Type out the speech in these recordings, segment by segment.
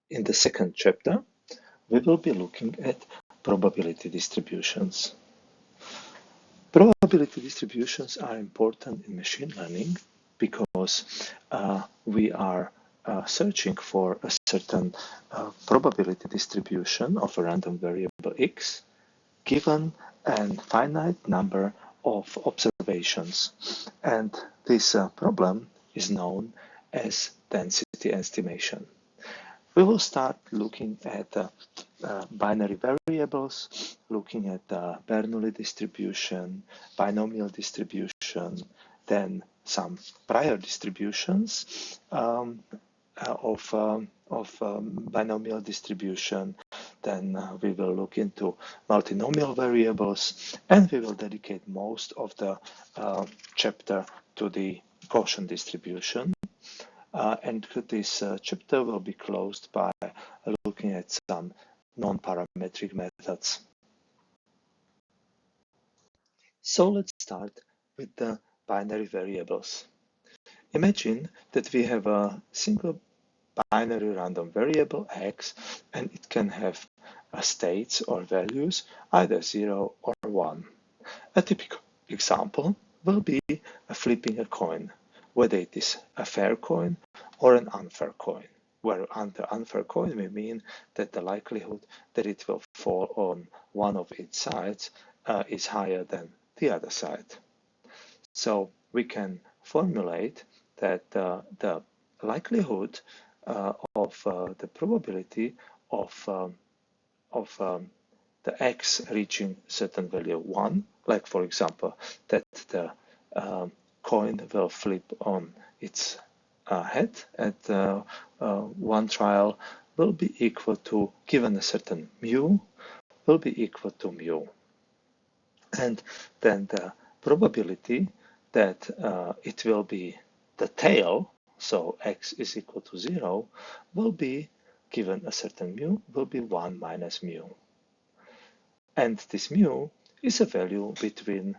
In the second chapter, we will be looking at probability distributions. Probability distributions are important in machine learning because we are searching for a certain probability distribution of a random variable x given a finite number of observations. And this problem is known as density estimation. We will start looking at binary variables, looking at Bernoulli distribution, binomial distribution, then some prior distributions of binomial distribution. Then we will look into multinomial variables, and we will dedicate most of the chapter to the Gaussian distribution. And this chapter will be closed by looking at some non-parametric methods. So let's start with the binary variables. Imagine that we have a single binary random variable x, and it can have states or values, either 0 or 1. A typical example will be flipping a coin, whether it is a fair coin or an unfair coin, where under unfair coin we mean that the likelihood that it will fall on one of its sides is higher than the other side. So we can formulate that the likelihood of the probability of the x reaching certain value 1, like for example that the coin will flip on its head at one trial, will be equal to, given a certain mu, will be equal to mu. And then the probability that it will be the tail, so x is equal to 0, will be, given a certain mu, will be 1 minus mu. And this mu is a value between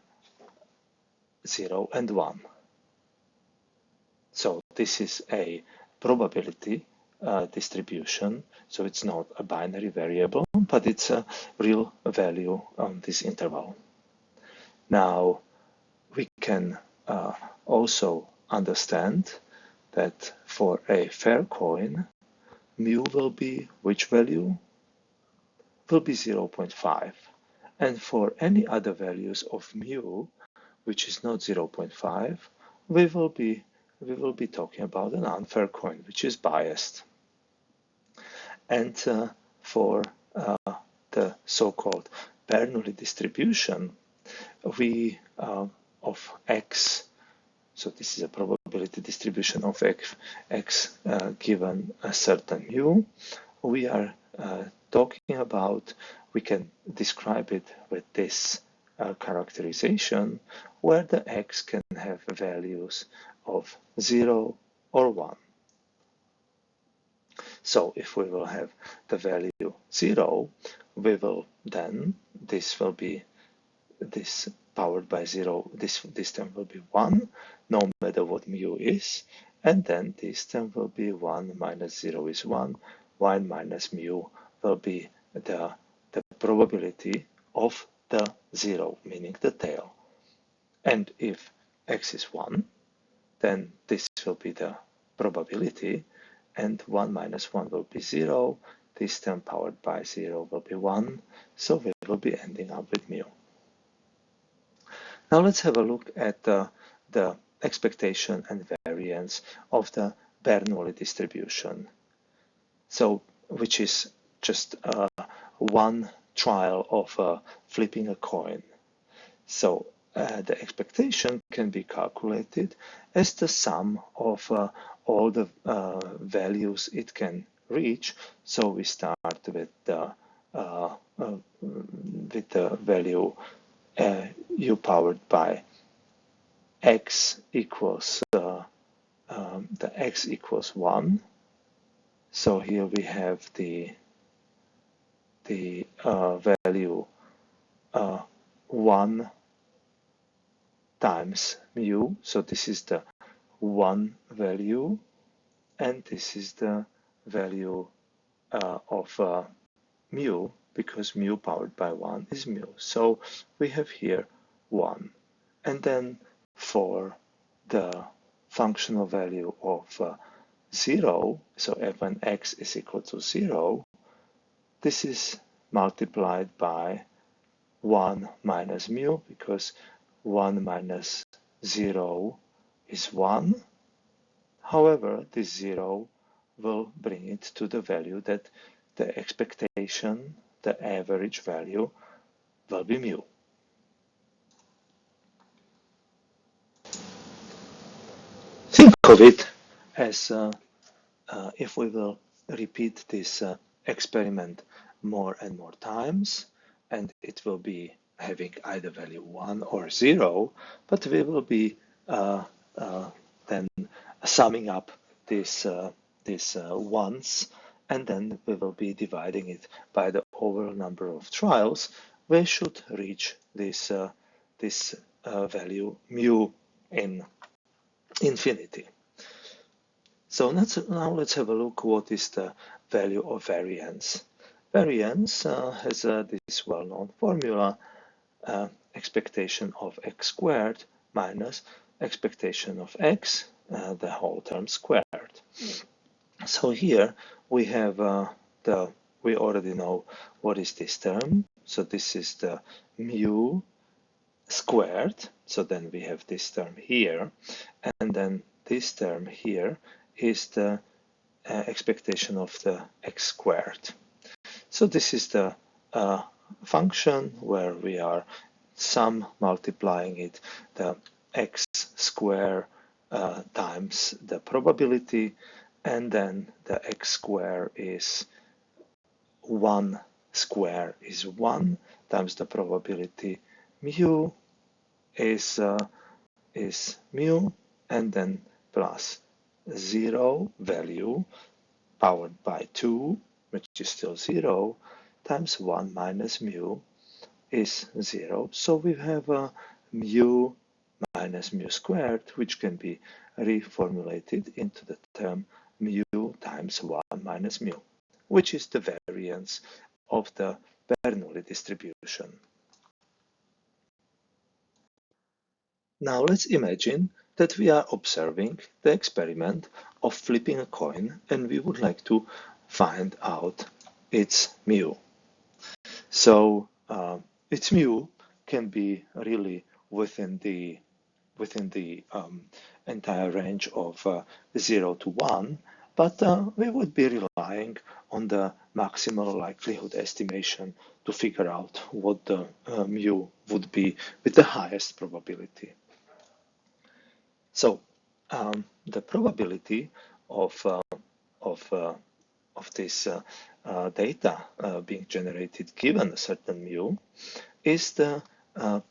0 and 1. So this is a probability distribution, so it's not a binary variable, but it's a real value on this interval. Now, we can also understand that for a fair coin, mu will be which value? Will be 0.5. And for any other values of mu, which is not 0.5, we will be talking about an unfair coin, which is biased. And for the so-called Bernoulli distribution, we of x, so this is a probability distribution of x given a certain mu, we are talking about, we can describe it with this characterization, where the x can have values of 0 or 1. So if we will have the value 0, we will then, this will be this powered by 0, this term will be 1, no matter what mu is, and then this term will be 1 minus 0 is 1, 1 minus mu will be the probability of the 0, meaning the tail. And if x is 1, then this will be the probability, and 1 minus 1 will be 0, this term powered by 0 will be 1, so we will be ending up with mu. Now let's have a look at the expectation and variance of the Bernoulli distribution, so which is just one trial of flipping a coin. So the expectation can be calculated as the sum of all the values it can reach. So we start with the value u powered by x equals the x equals 1. So here we have the value 1 times mu, so this is the 1 value, and this is the value mu, because mu powered by 1 is mu. So we have here 1. And then for the functional value of 0, so when x is equal to 0, this is multiplied by 1 minus mu, because 1 minus 0 is 1. However, this 0 will bring it to the value that the expectation, the average value, will be mu. Think of it as if we will repeat this experiment more and more times, and it will be having either value 1 or 0, but we will be then summing up these ones, and then we will be dividing it by the overall number of trials. We should reach this value mu in infinity. So now let's have a look what is the value of variance. Variance has this well-known formula, expectation of x squared minus expectation of x, the whole term squared. So here we have we already know what is this term. So this is the mu squared. So then we have this term here, and then this term here is the expectation of the x squared. So this is the function where we are sum multiplying it, the x square times the probability, and then the x square is 1 square is 1 times the probability mu is mu, and then plus 0 value powered by 2, which is still 0, times 1 minus mu is 0. So we have a mu minus mu squared, which can be reformulated into the term mu times 1 minus mu, which is the variance of the Bernoulli distribution. Now let's imagine that we are observing the experiment of flipping a coin, and we would like to find out its mu. So its mu can be really within the entire range of 0 to 1, but we would be relying on the maximal likelihood estimation to figure out what the mu would be with the highest probability. So the probability of this data being generated given a certain mu is the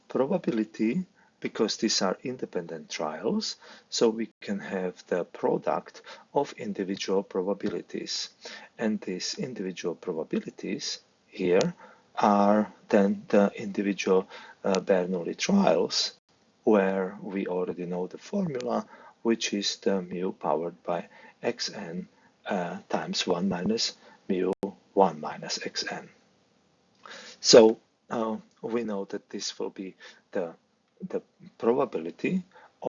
probability, because these are independent trials, so we can have the product of individual probabilities. And these individual probabilities here are then the individual Bernoulli trials, where we already know the formula, which is the mu powered by xn times 1 minus mu 1 minus xn. So we know that this will be the probability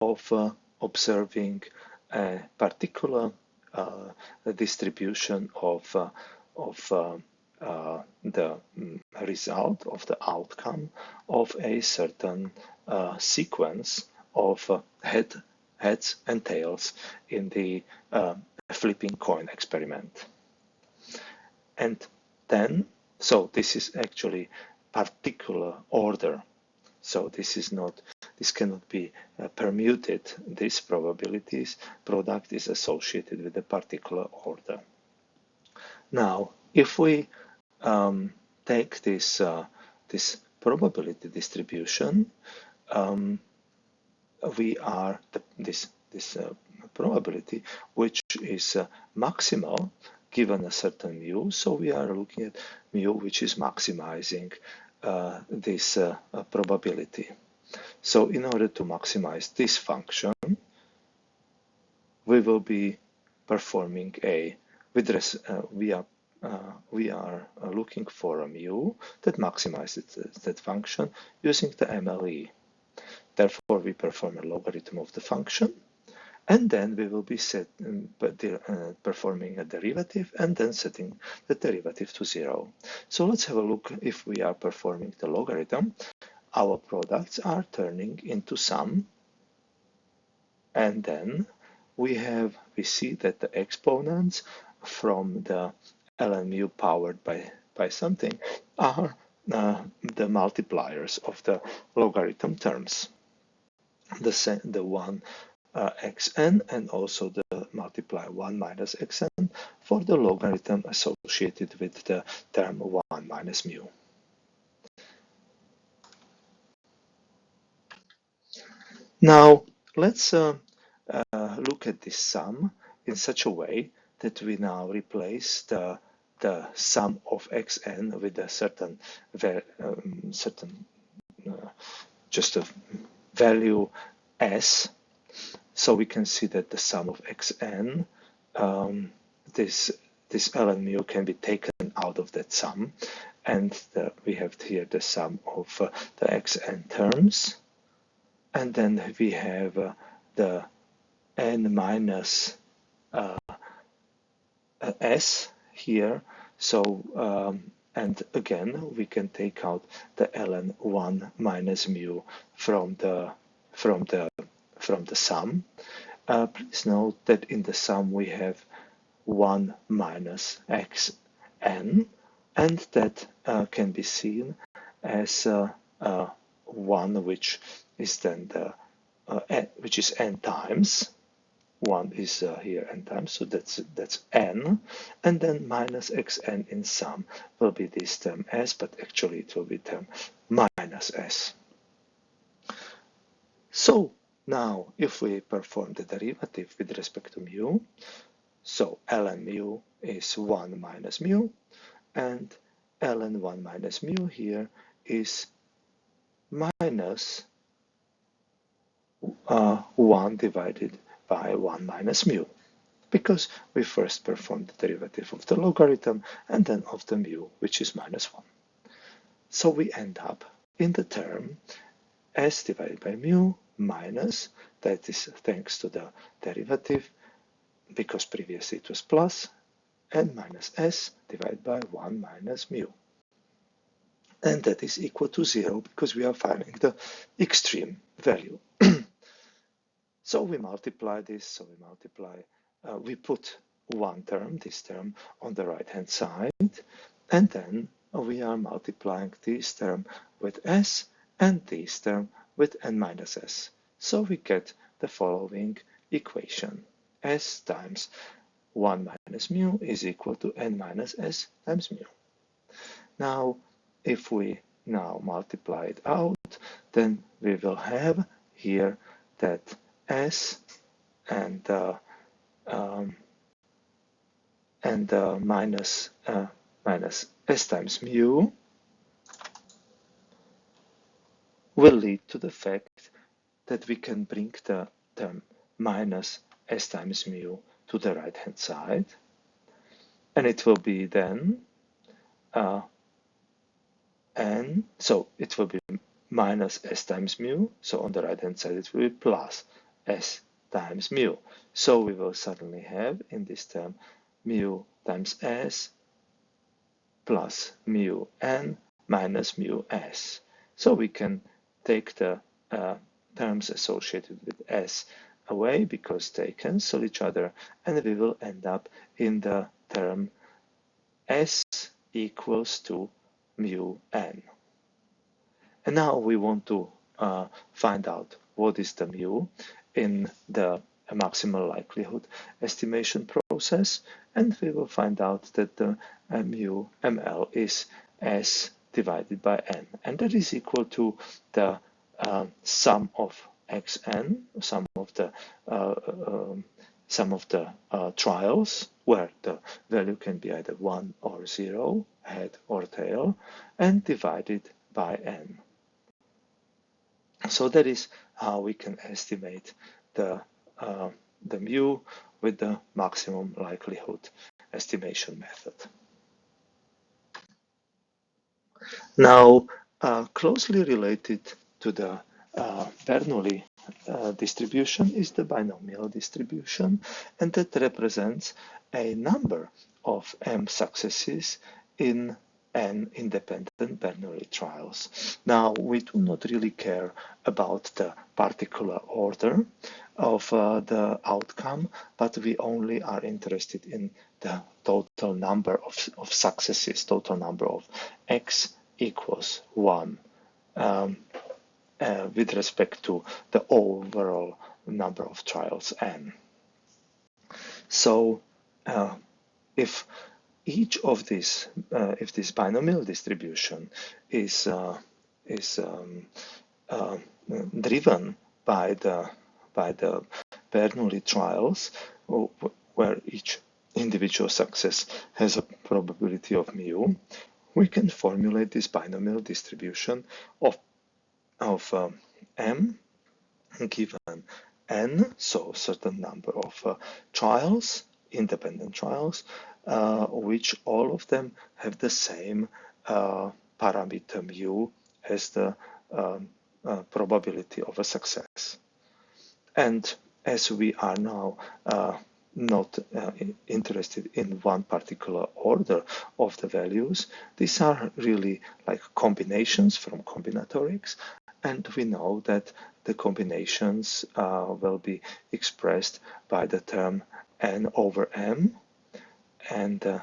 of observing a particular distribution of the result of the outcome of a certain sequence of heads and tails in the flipping coin experiment. And then, so this is actually particular order. So this cannot be permuted. This probabilities product is associated with a particular order. Now, if we take this probability distribution, we are this probability which is maximal given a certain mu. So we are looking at mu which is maximizing this probability. So in order to maximize this function, we will be performing we are looking for a mu that maximizes that function using the MLE. Therefore, we perform a logarithm of the function, and then we will be performing a derivative and then setting the derivative to 0. So let's have a look. If we are performing the logarithm, our products are turning into sum, and then we see that the exponents from the ln mu powered by something are the multipliers of the logarithm terms, the 1 xn and also the multiply 1 minus xn for the logarithm associated with the term 1 minus mu. Now let's look at this sum in such a way that we now replace the sum of xn with a certain just a value s. So we can see that the sum of xn, this ln mu can be taken out of that sum, and we have here the sum of the xn terms, and then we have the n minus s here. So and again we can take out the ln 1 minus mu from the sum. Please note that in the sum we have 1 minus xn, and that can be seen as 1, which is then which is n times. 1 is here n times, so that's n, and then minus xn in sum will be this term s, but actually it will be term minus s. So now if we perform the derivative with respect to mu, so ln mu is 1 minus mu, and ln 1 minus mu here is minus 1 divided by 1 minus mu, because we first performed the derivative of the logarithm and then of the mu, which is minus 1. So we end up in the term s divided by mu minus, that is thanks to the derivative, because previously it was plus, and minus s divided by 1 minus mu. And that is equal to 0 because we are finding the extreme value. So we multiply this, so we put one term, this term, on the right-hand side, and then we are multiplying this term with s and this term with n minus s. So we get the following equation. S times 1 minus mu is equal to n minus s times mu. Now, if we now multiply it out, then we will have here that s and minus s times mu will lead to the fact that we can bring the term minus s times mu to the right hand side, and it will be then n, so it will be minus s times mu, so on the right hand side it will be plus s times mu. So we will suddenly have in this term mu times s plus mu n minus mu s. So we can take the terms associated with s away because they cancel each other, and we will end up in the term s equals to mu n. And now we want to find out what is the mu in the maximal likelihood estimation process, and we will find out that the mu ml is s divided by n, and that is equal to the sum of xn, sum of the trials where the value can be either 1 or 0, head or tail, and divided by n. So that is how we can estimate the mu with the maximum likelihood estimation method. Now, closely related to the Bernoulli distribution is the binomial distribution, and that represents a number of M successes in n independent Bernoulli trials. Now, we do not really care about the particular order of the outcome, but we only are interested in the total number of successes, total number of x equals 1 with respect to the overall number of trials n. So if each of these, if this binomial distribution is driven by the Bernoulli trials, where each individual success has a probability of mu, we can formulate this binomial distribution of m given n, so a certain number of trials, independent trials, which all of them have the same parameter mu as the probability of a success. And as we are now not interested in one particular order of the values, these are really like combinations from combinatorics, and we know that the combinations will be expressed by the term n over m, and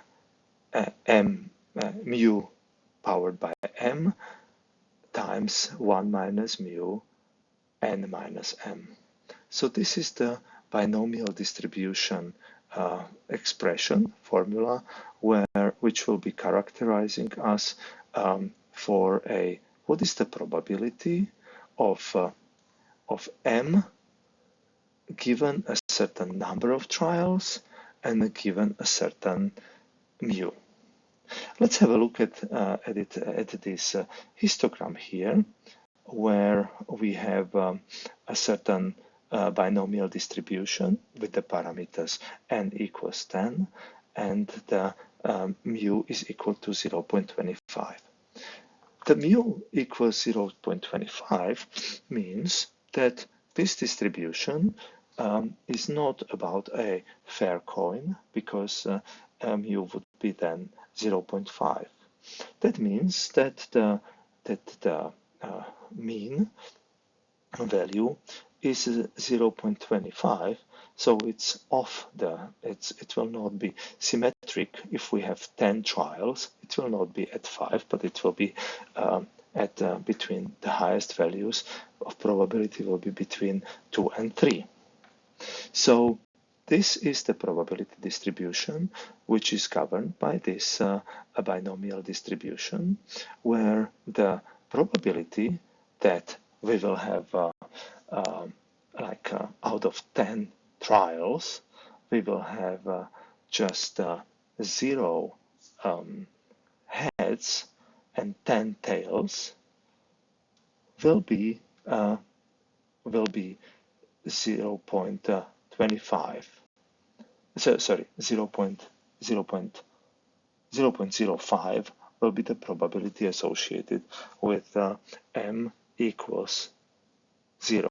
mu powered by m times 1 minus mu n minus m. So this is the binomial distribution expression formula, which will be characterizing us for what is the probability of m given a certain number of trials and given a certain mu. Let's have a look at this histogram here, where we have a certain binomial distribution with the parameters n equals 10 and the mu is equal to 0.25. The mu equals 0.25 means that this distribution is not about a fair coin, because mu would be then 0.5. That means that the mean value is 0.25, so it's off it will not be symmetric. If we have 10 trials, it will not be at 5, but it will be at between the highest values of probability will be between 2 and 3. So this is the probability distribution, which is governed by this binomial distribution, where the probability that we will have out of 10 trials, we will have just 0 heads and 10 tails, will be 0.25. So sorry, 0.05 will be the probability associated with m equals 0.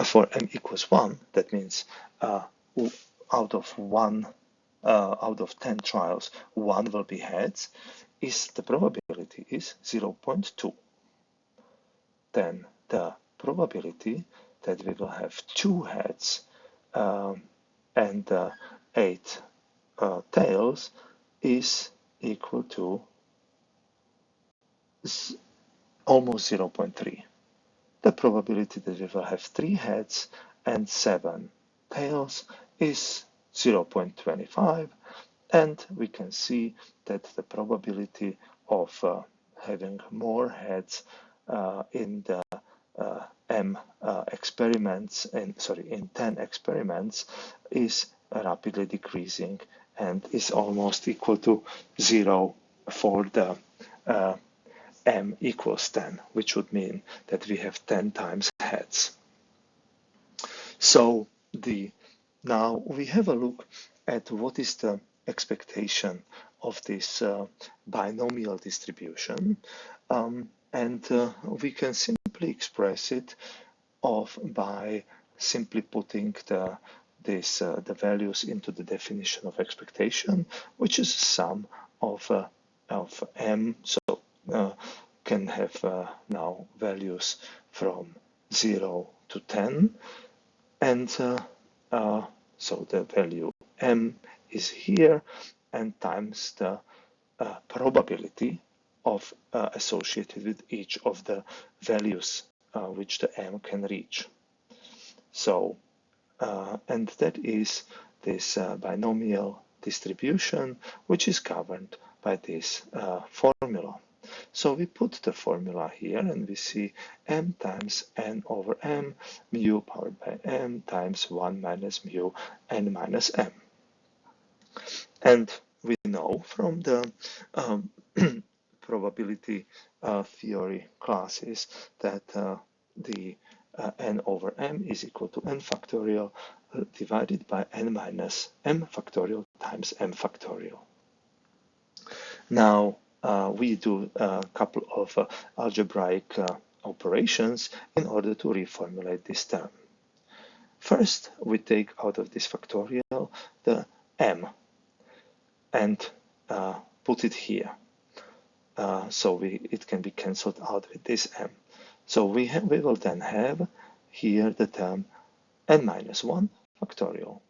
For m equals 1, that means out of 10 trials, 1 will be heads, the probability is 0.2. Then the probability that we will have 2 heads and 8 tails is equal to almost 0.3. The probability that we will have 3 heads and 7 tails is 0.25, and we can see that the probability of having more heads in the experiments, in 10 experiments, is rapidly decreasing and is almost equal to 0 for the m equals 10, which would mean that we have 10 times heads. So now we have a look at what is the expectation of this binomial distribution, and we can simply express it by simply putting the values into the definition of expectation, which is a sum of m. So can have now values from 0 to 10, and so the value m is here, and times the probability of associated with each of the values which the m can reach. So, and that is this binomial distribution, which is governed by this formula. So we put the formula here, and we see m times n over m, mu powered by m times 1 minus mu n minus m. And we know from the probability theory classes that the n over m is equal to n factorial divided by n minus m factorial times m factorial. Now we do a couple of algebraic operations in order to reformulate this term. First, we take out of this factorial the m and put it here. So it can be cancelled out with this m. So we will then have here the term n minus 1 factorial.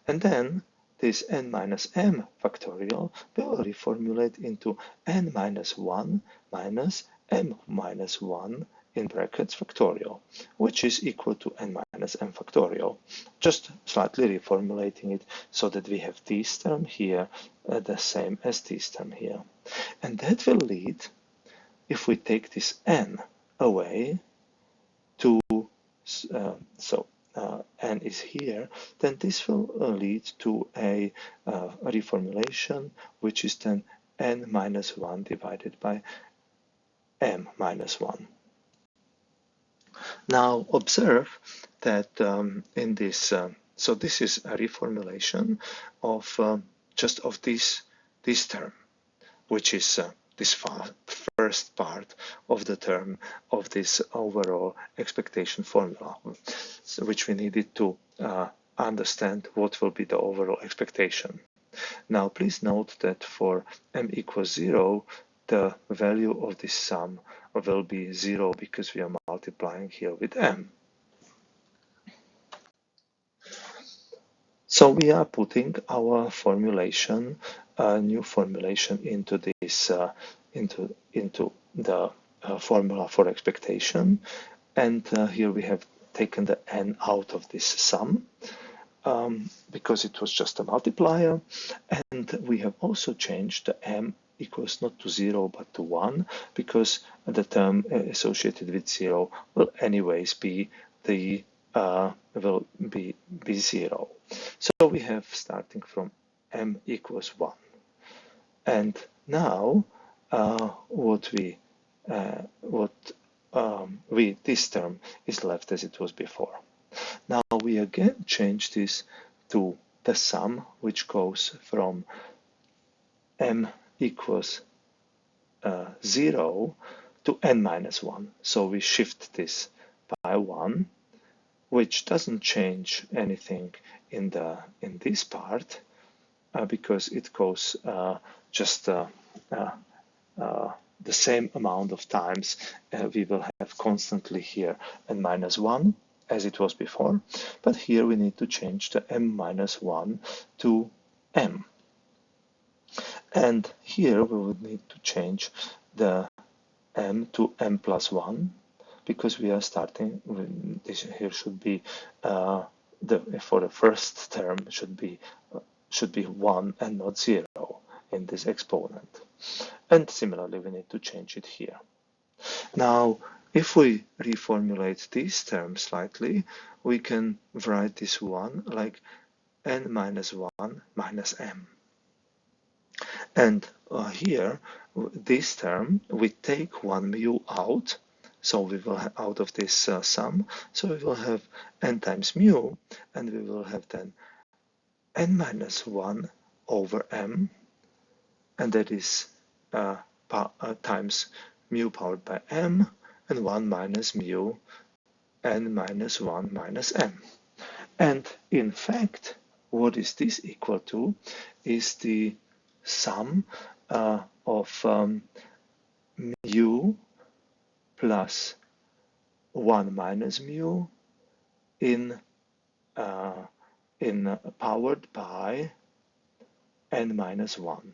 And then this n minus m factorial will reformulate into n minus 1 minus m minus 1 in brackets factorial, which is equal to n minus m factorial. Just slightly reformulating it so that we have this term here the same as this term here. And that will lead, if we take this n away, to n is here, then this will lead to a reformulation, which is then n minus 1 divided by m minus 1. Now observe that in this, so this is a reformulation of just of this term, which is this first part of the term of this overall expectation formula, which we needed to understand what will be the overall expectation. Now please note that for m equals 0, the value of this sum will be 0 because we are multiplying here with m. So we are putting our formulation, new formulation, into this into the formula for expectation, and here we have taken the n out of this sum because it was just a multiplier, and we have also changed the m equals not to 0 but to 1 because the term associated with 0 will anyways be the will be 0. So we have starting from m equals 1, and now this term is left as it was before. Now we again change this to the sum, which goes from m equals 0 to n minus 1. So we shift this by 1, which doesn't change anything in this part because it goes just the same amount of times. We will have constantly here n minus 1 as it was before, but here we need to change the m minus 1 to m. And here we would need to change the m to m plus 1 because we are starting with this. Here should be for the first term should be 1 and not 0 in this exponent. And similarly we need to change it here. Now if we reformulate this term slightly, we can write this one like n minus 1 minus m. And here, this term, we take 1 mu out, so we will have out of this sum, so we will have n times mu, and we will have then n minus 1 over m, and that is times mu powered by m, and 1 minus mu n minus 1 minus m. And in fact, what is this equal to is the sum of mu plus 1 minus mu in powered by n minus 1.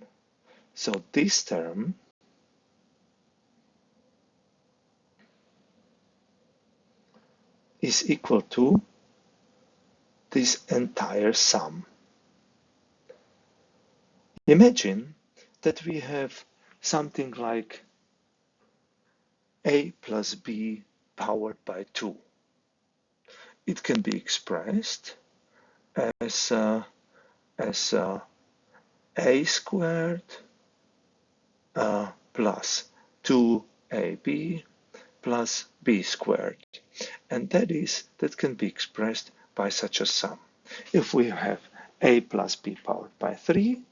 So this term is equal to this entire sum. Imagine that we have something like a plus b powered by 2. It can be expressed as a squared plus 2ab plus b squared. And that can be expressed by such a sum. If we have a plus b powered by 3,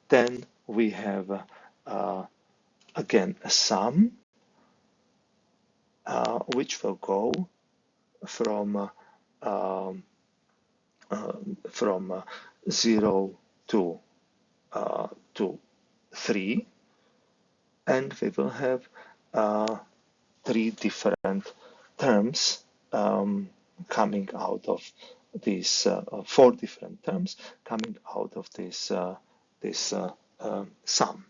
then we have again a sum which will go from 0 to 3, and we will have 3 different terms coming out of these 4 different terms coming out of this sum.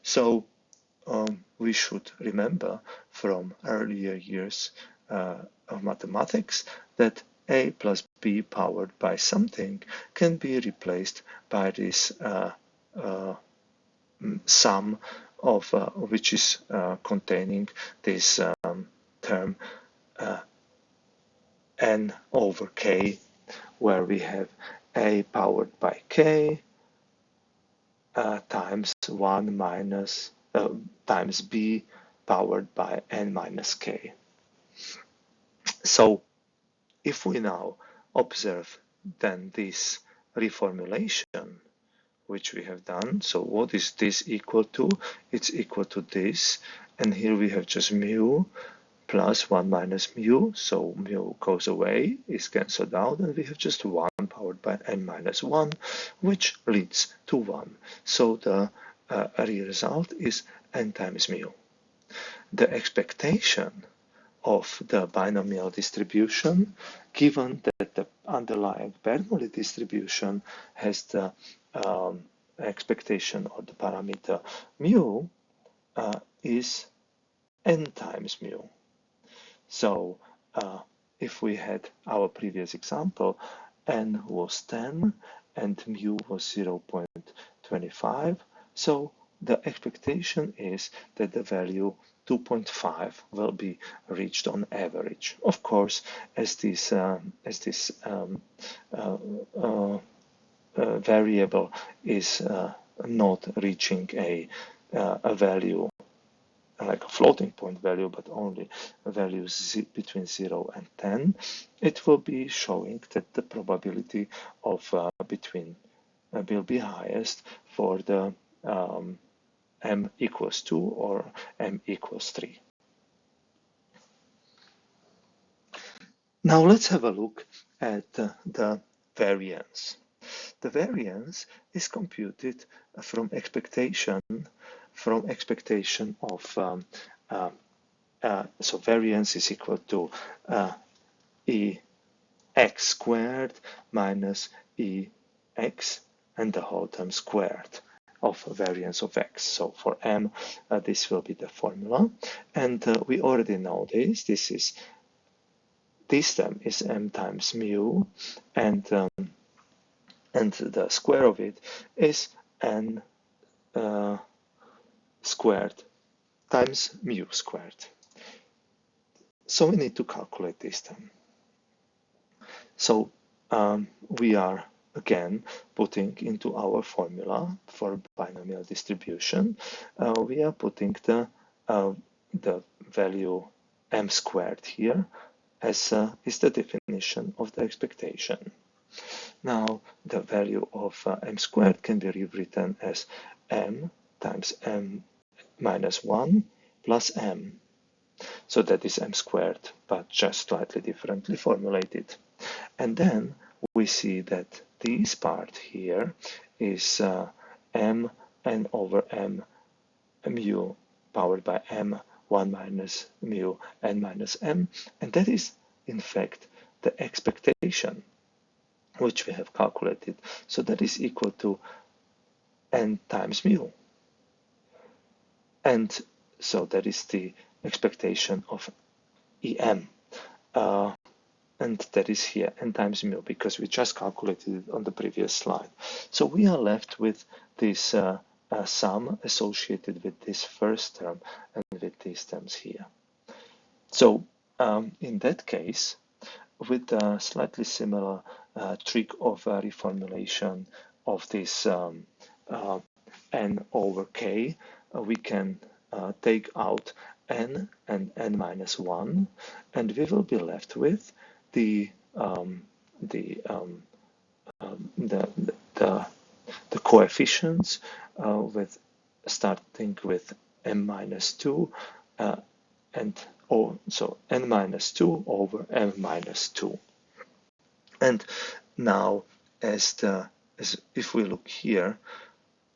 So we should remember from earlier years of mathematics that a plus b powered by something can be replaced by this sum of which is containing this term n over k, where we have a powered by k times 1 minus times b powered by n minus k. So if we now observe then this reformulation which we have done, so what is this equal to? It's equal to this, and here we have just mu plus 1 minus mu, so mu goes away, is cancelled out, and we have just 1 powered by n minus 1, which leads to 1. So the real result is n times mu. The expectation of the binomial distribution, given that the underlying Bernoulli distribution has the expectation or the parameter mu, is n times mu. So if we had our previous example, n was 10 and mu was 0.25, so the expectation is that the value 2.5 will be reached on average. Of course, as this variable is not reaching a value like a floating point value, but only values between 0 and 10, it will be showing that the probability of between will be highest for the m equals 2 or m equals 3. Now let's have a look at the variance. The variance is computed from expectation of so variance is equal to ex squared minus ex and the whole term squared of variance of x. So for m, this will be the formula, and we already know this. This term is m times mu, and the square of it is n squared times mu squared. So we need to calculate this term. So we are again putting into our formula for binomial distribution, we are putting the value m squared here, as is the definition of the expectation. Now the value of m squared can be rewritten as m times m minus 1 plus m. So that is m squared, but just slightly differently formulated. And then we see that this part here is m n over m mu powered by m 1 minus mu n minus m, and that is in fact the expectation which we have calculated. So that is equal to n times mu. And so that is the expectation of EM. And that is here, n times mu, because we just calculated it on the previous slide. So we are left with this sum associated with this first term and with these terms here. So in that case, with a slightly similar trick of reformulation of this n over k, we can take out n and n minus 1, and we will be left with the coefficients with starting with m minus 2 so n minus 2 over m minus 2. And now as if we look here,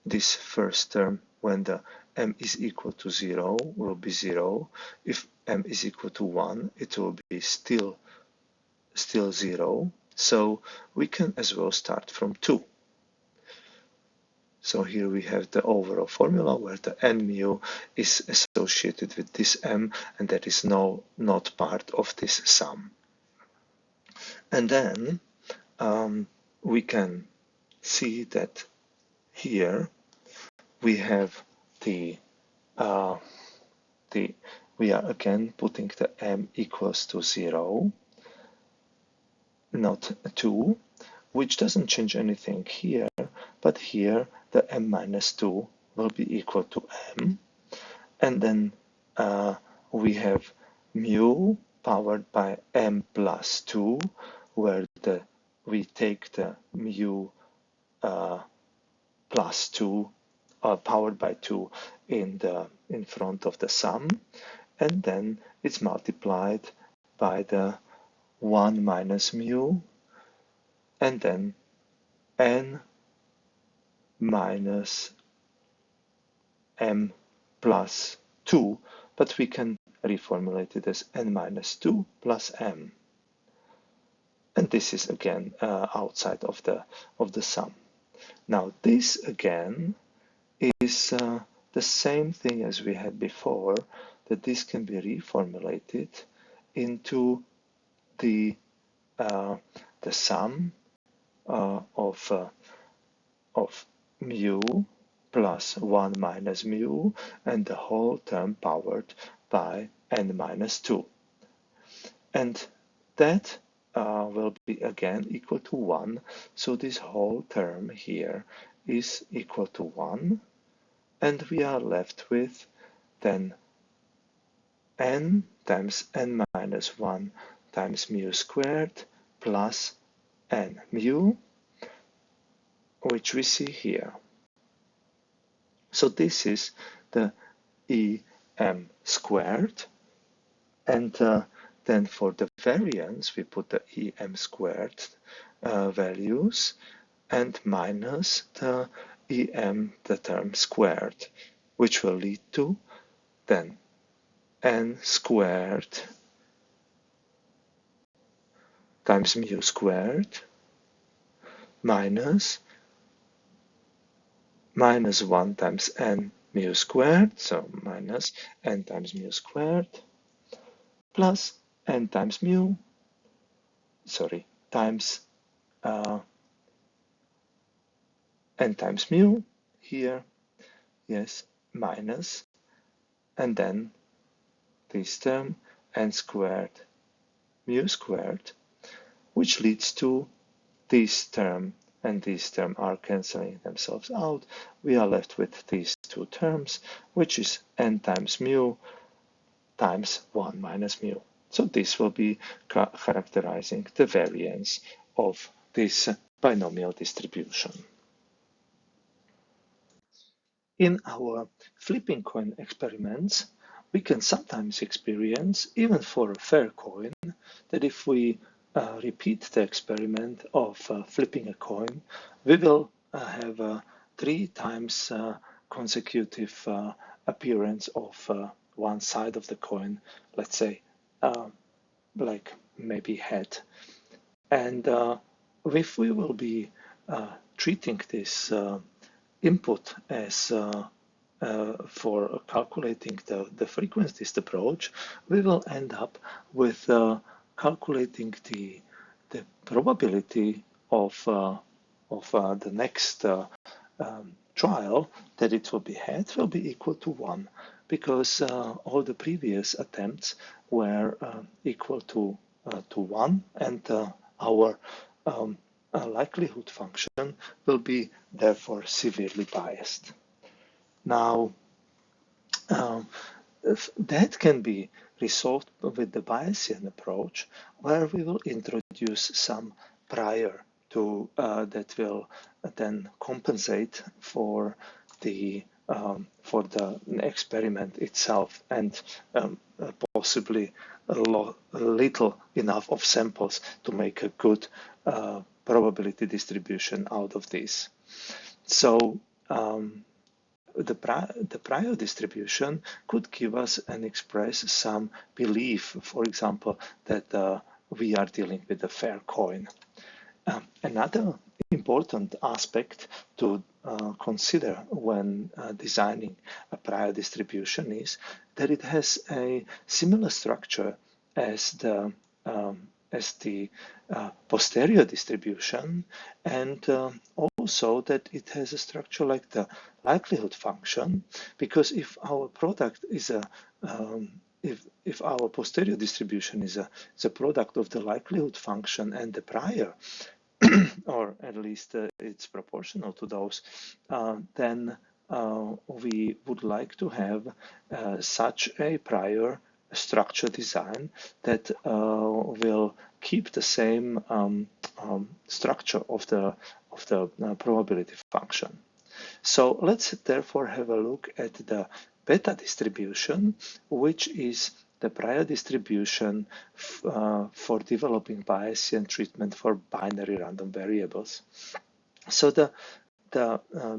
this first term, when the m is equal to 0, will be 0. If m is equal to 1, it will be still 0. So we can as well start from 2. So here we have the overall formula where the n mu is associated with this m, and that is not part of this sum. And then we can see that here we have we are again putting the m equals to 0, not 2, which doesn't change anything here, but here the m minus 2 will be equal to m, and then we have mu powered by m plus 2, where we take the mu plus 2 powered by 2 in front of the sum, and then it's multiplied by the 1 minus mu, and then n minus m plus 2, but we can reformulate it as n minus 2 plus m. And this is again outside of the sum. Now this again is the same thing as we had before, that this can be reformulated into the sum of mu plus 1 minus mu and the whole term powered by n minus 2. And that will be again equal to 1. So this whole term here is equal to 1. And we are left with then n times n minus 1 times mu squared plus n mu, which we see here. So this is the EM squared, and then for the variance we put the EM squared values and minus the EM, the term squared, which will lead to then n squared times mu squared minus 1 times n mu squared, so minus n times mu squared, plus n times mu, times n times mu here, yes, minus, and then this term n squared mu squared, which leads to this term and this term are cancelling themselves out. We are left with these two terms, which is n times mu times 1 minus mu. So this will be characterizing the variance of this binomial distribution. In our flipping coin experiments, we can sometimes experience, even for a fair coin, that if we repeat the experiment of flipping a coin, we will have 3 times consecutive appearance of one side of the coin, let's say, like maybe head. And if we will be treating this input as for calculating the frequencies approach, we will end up with calculating the probability of the next trial that it will be had will be equal to 1, because all the previous attempts were equal to 1, and our likelihood function will be therefore severely biased. Now, that can be resolved with the Bayesian approach, where we will introduce some prior to that will then compensate for the experiment itself, and possibly a little enough of samples to make a good probability distribution out of this. So the prior distribution could give us and express some belief, for example, that we are dealing with a fair coin. Another important aspect to consider when designing a prior distribution is that it has a similar structure as the posterior distribution, and also that it has a structure like the likelihood function, because if our product is a if our posterior distribution is a product of the likelihood function and the prior, or at least it's proportional to those, then we would like to have such a prior structure design that will keep the same structure of the probability function. So let's therefore have a look at the beta distribution, which is the prior distribution for developing Bayesian treatment for binary random variables. So the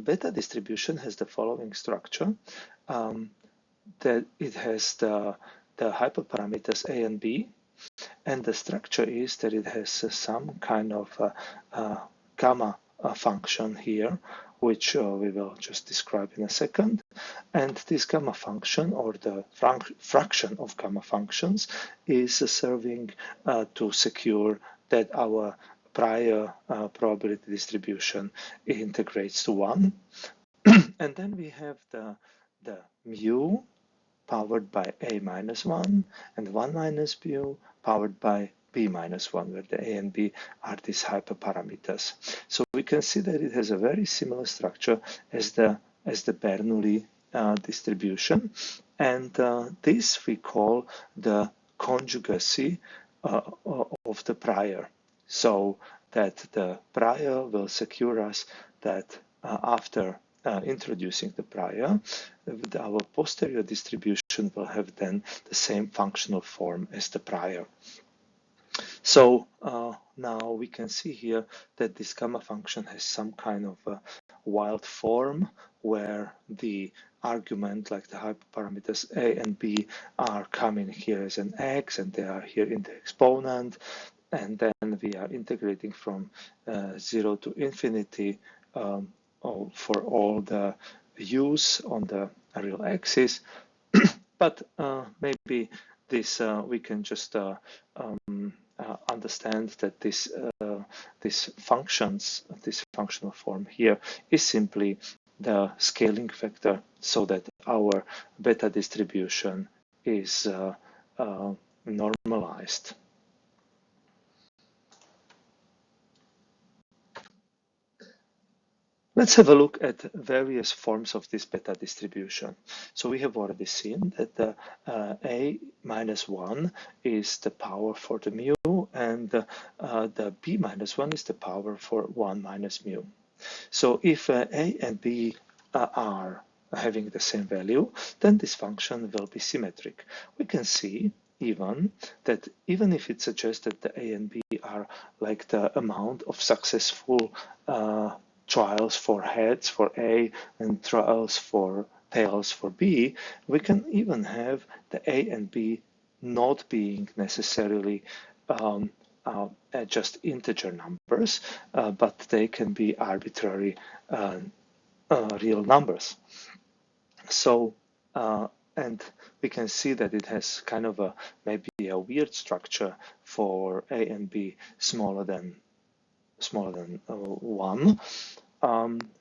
beta distribution has the following structure: that it has the hyperparameters A and B, and the structure is that it has some kind of gamma function here, which we will just describe in a second. And this gamma function, or the fraction of gamma functions, is serving to secure that our prior probability distribution integrates to 1. And then we have the mu powered by a minus 1 and 1 minus mu powered by b minus 1, where the a and b are these hyperparameters. So we can see that it has a very similar structure as the Bernoulli distribution, and this we call the conjugacy of the prior, so that the prior will secure us that after introducing the prior, our posterior distribution will have then the same functional form as the prior. So now we can see here that this gamma function has some kind of a wild form, where the argument, like the hyperparameters a and b, are coming here as an x, and they are here in the exponent, and then we are integrating from 0 to infinity for all the u's on the real axis. But maybe this we can just understand that this functional form here is simply the scaling factor, so that our beta distribution is normalized. Let's have a look at various forms of this beta distribution. So we have already seen that the a minus 1 is the power for the mu, and the b minus 1 is the power for 1 minus mu. So if a and b are having the same value, then this function will be symmetric. We can see even that even if it suggests that the a and b are like the amount of successful trials for heads for A and trials for tails for B, we can even have the A and B not being necessarily just integer numbers, but they can be arbitrary real numbers. So, and we can see that it has kind of a maybe a weird structure for A and B smaller than 1.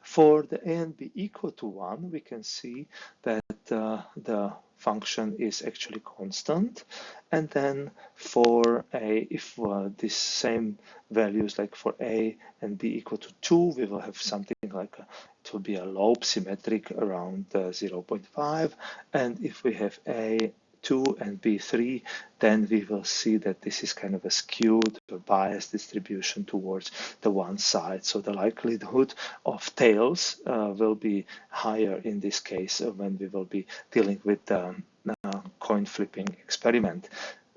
For the a and b equal to 1, we can see that the function is actually constant. And then for a, if these same values, like for a and b equal to 2, we will have something like it will be a lobe symmetric around 0.5. And if we have a 2 and B3, then we will see that this is kind of a skewed or biased distribution towards the one side. So the likelihood of tails will be higher in this case when we will be dealing with the coin flipping experiment.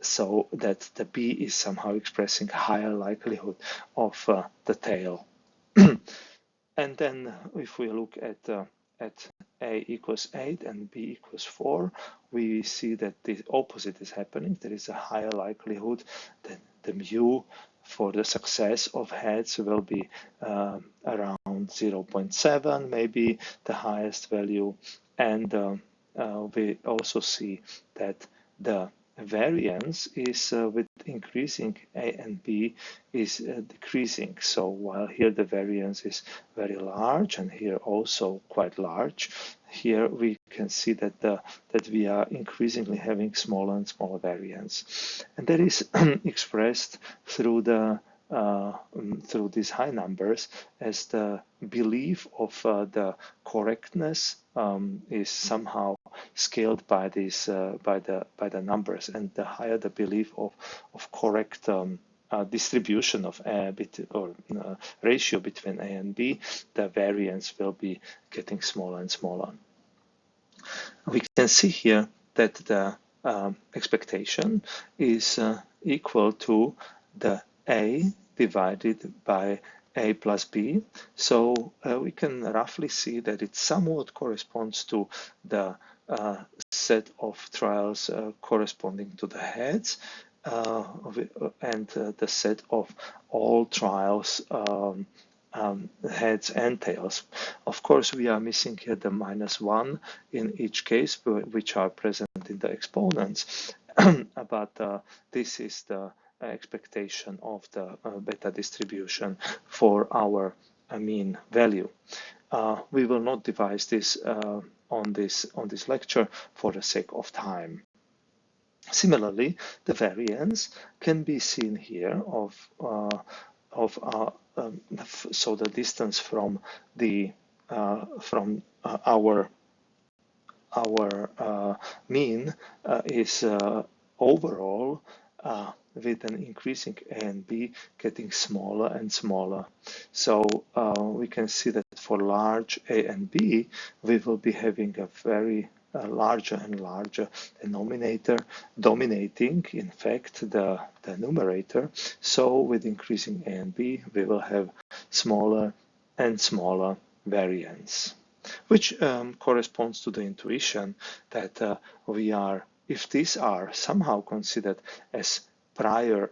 So that the B is somehow expressing a higher likelihood of the tail. And then if we look at a equals 8 and b equals 4, we see that the opposite is happening. There is a higher likelihood that the mu for the success of heads will be around 0.7, maybe the highest value. And we also see that the variance is with increasing a and b is decreasing. So while here the variance is very large and here also quite large, here we can see that that we are increasingly having smaller and smaller variance, and that is expressed through the through these high numbers as the belief of the correctness is somehow scaled by these by the numbers, and the higher the belief of correct distribution of a bit or ratio between a and b, the variance will be getting smaller and smaller. We can see here that the expectation is equal to the a divided by a plus b. So we can roughly see that it somewhat corresponds to the set of trials corresponding to the heads and the set of all trials heads and tails. Of course, we are missing here the -1 in each case, which are present in the exponents, but this is the expectation of the beta distribution for our mean value. We will not devise this on this lecture for the sake of time. Similarly, the variance can be seen here so the distance from the our mean is overall with an increasing a and b getting smaller and smaller. So we can see that for large a and b, we will be having a very larger and larger denominator dominating, in fact, the numerator. So with increasing a and b, we will have smaller and smaller variance, which corresponds to the intuition that we are, if these are somehow considered as prior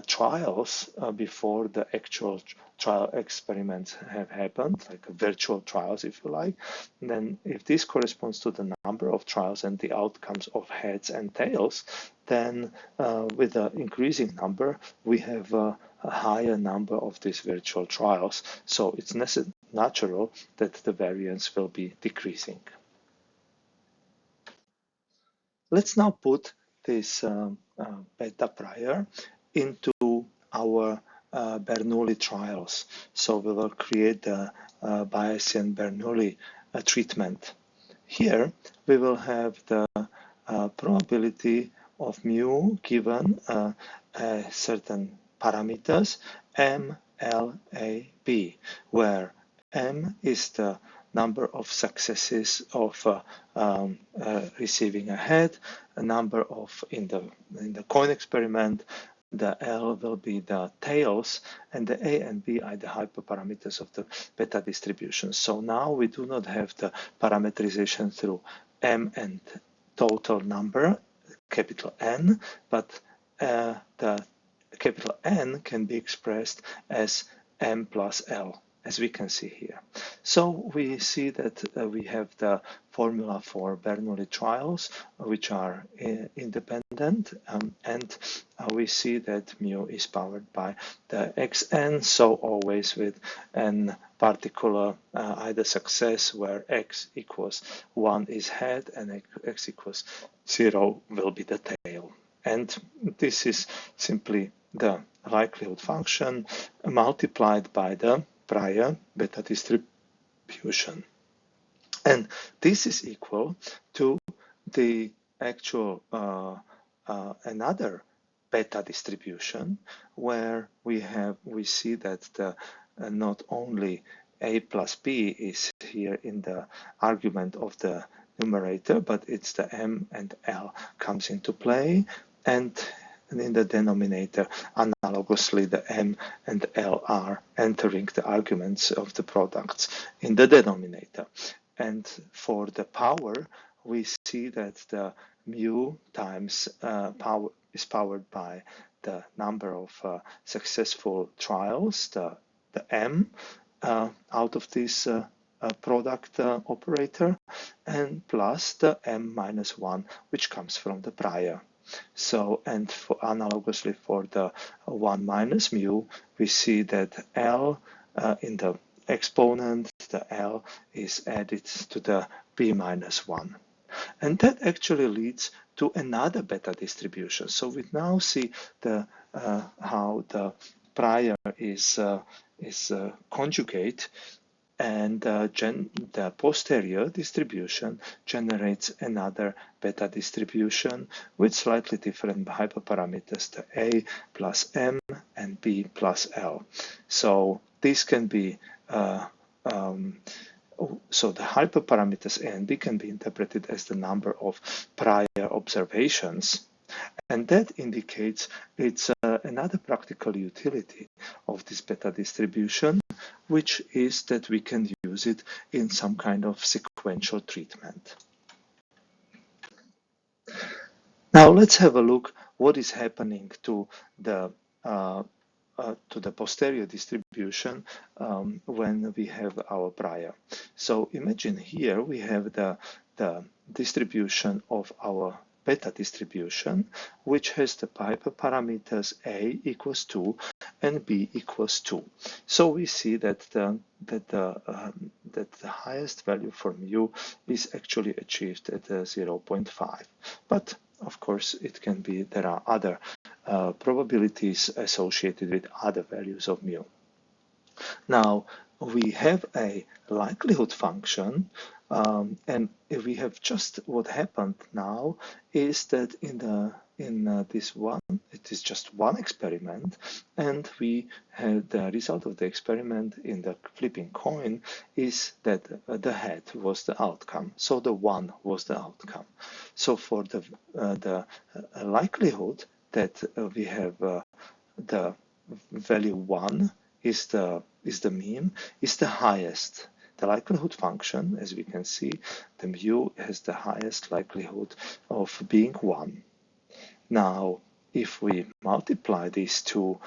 trials before the actual trial experiments have happened, like virtual trials, if you like, then if this corresponds to the number of trials and the outcomes of heads and tails, then with an increasing number, we have a higher number of these virtual trials. So it's natural that the variance will be decreasing. Let's now put this beta prior into our Bernoulli trials. So we will create the Bayesian Bernoulli treatment. Here we will have the probability of mu given certain parameters M, L, A, B, where M is the number of successes of receiving a head, a number of in the coin experiment. The L will be the tails, and the A and B are the hyperparameters of the beta distribution. So now we do not have the parameterization through M and total number, capital N, but the capital N can be expressed as M plus L, as we can see here. So we see that we have the formula for Bernoulli trials, which are independent, and we see that mu is powered by the xn, so always with an particular either success where x equals 1 is head and x equals 0 will be the tail. And this is simply the likelihood function multiplied by the prior beta distribution. And this is equal to the actual another beta distribution, where we see that the not only a plus b is here in the argument of the numerator, but it's the m and l comes into play, and in the denominator, analogously, the m and l are entering the arguments of the products in the denominator. And for the power, we see that the mu times power is powered by the number of successful trials, the m out of this product operator, and plus the m minus 1, which comes from the prior. So, and analogously for the 1 minus mu, we see that L in the exponent, the L is added to the b minus 1. And that actually leads to another beta distribution. So we now see the how the prior is conjugate, and the posterior distribution generates another beta distribution with slightly different hyperparameters, the A plus M and B plus L. So this can be so the hyperparameters A and B can be interpreted as the number of prior observations, and that indicates it's another practical utility of this beta distribution, which is that we can use it in some kind of sequential treatment. Now let's have a look what is happening to the posterior distribution when we have our prior. So imagine here we have the distribution of our beta distribution, which has the hyperparameters A equals 2 and B equals 2. So we see that the highest value for mu is actually achieved at 0.5. But of course, it can be, there are other probabilities associated with other values of mu. Now, we have a likelihood function, and if we have just what happened now is that in this one, it is just one experiment, and we had the result of the experiment in the flipping coin is that the head was the outcome, so the 1 was the outcome. So for the likelihood that we have the value 1 is the mean, is the highest. The likelihood function, as we can see, the mu has the highest likelihood of being 1. Now, if we multiply these two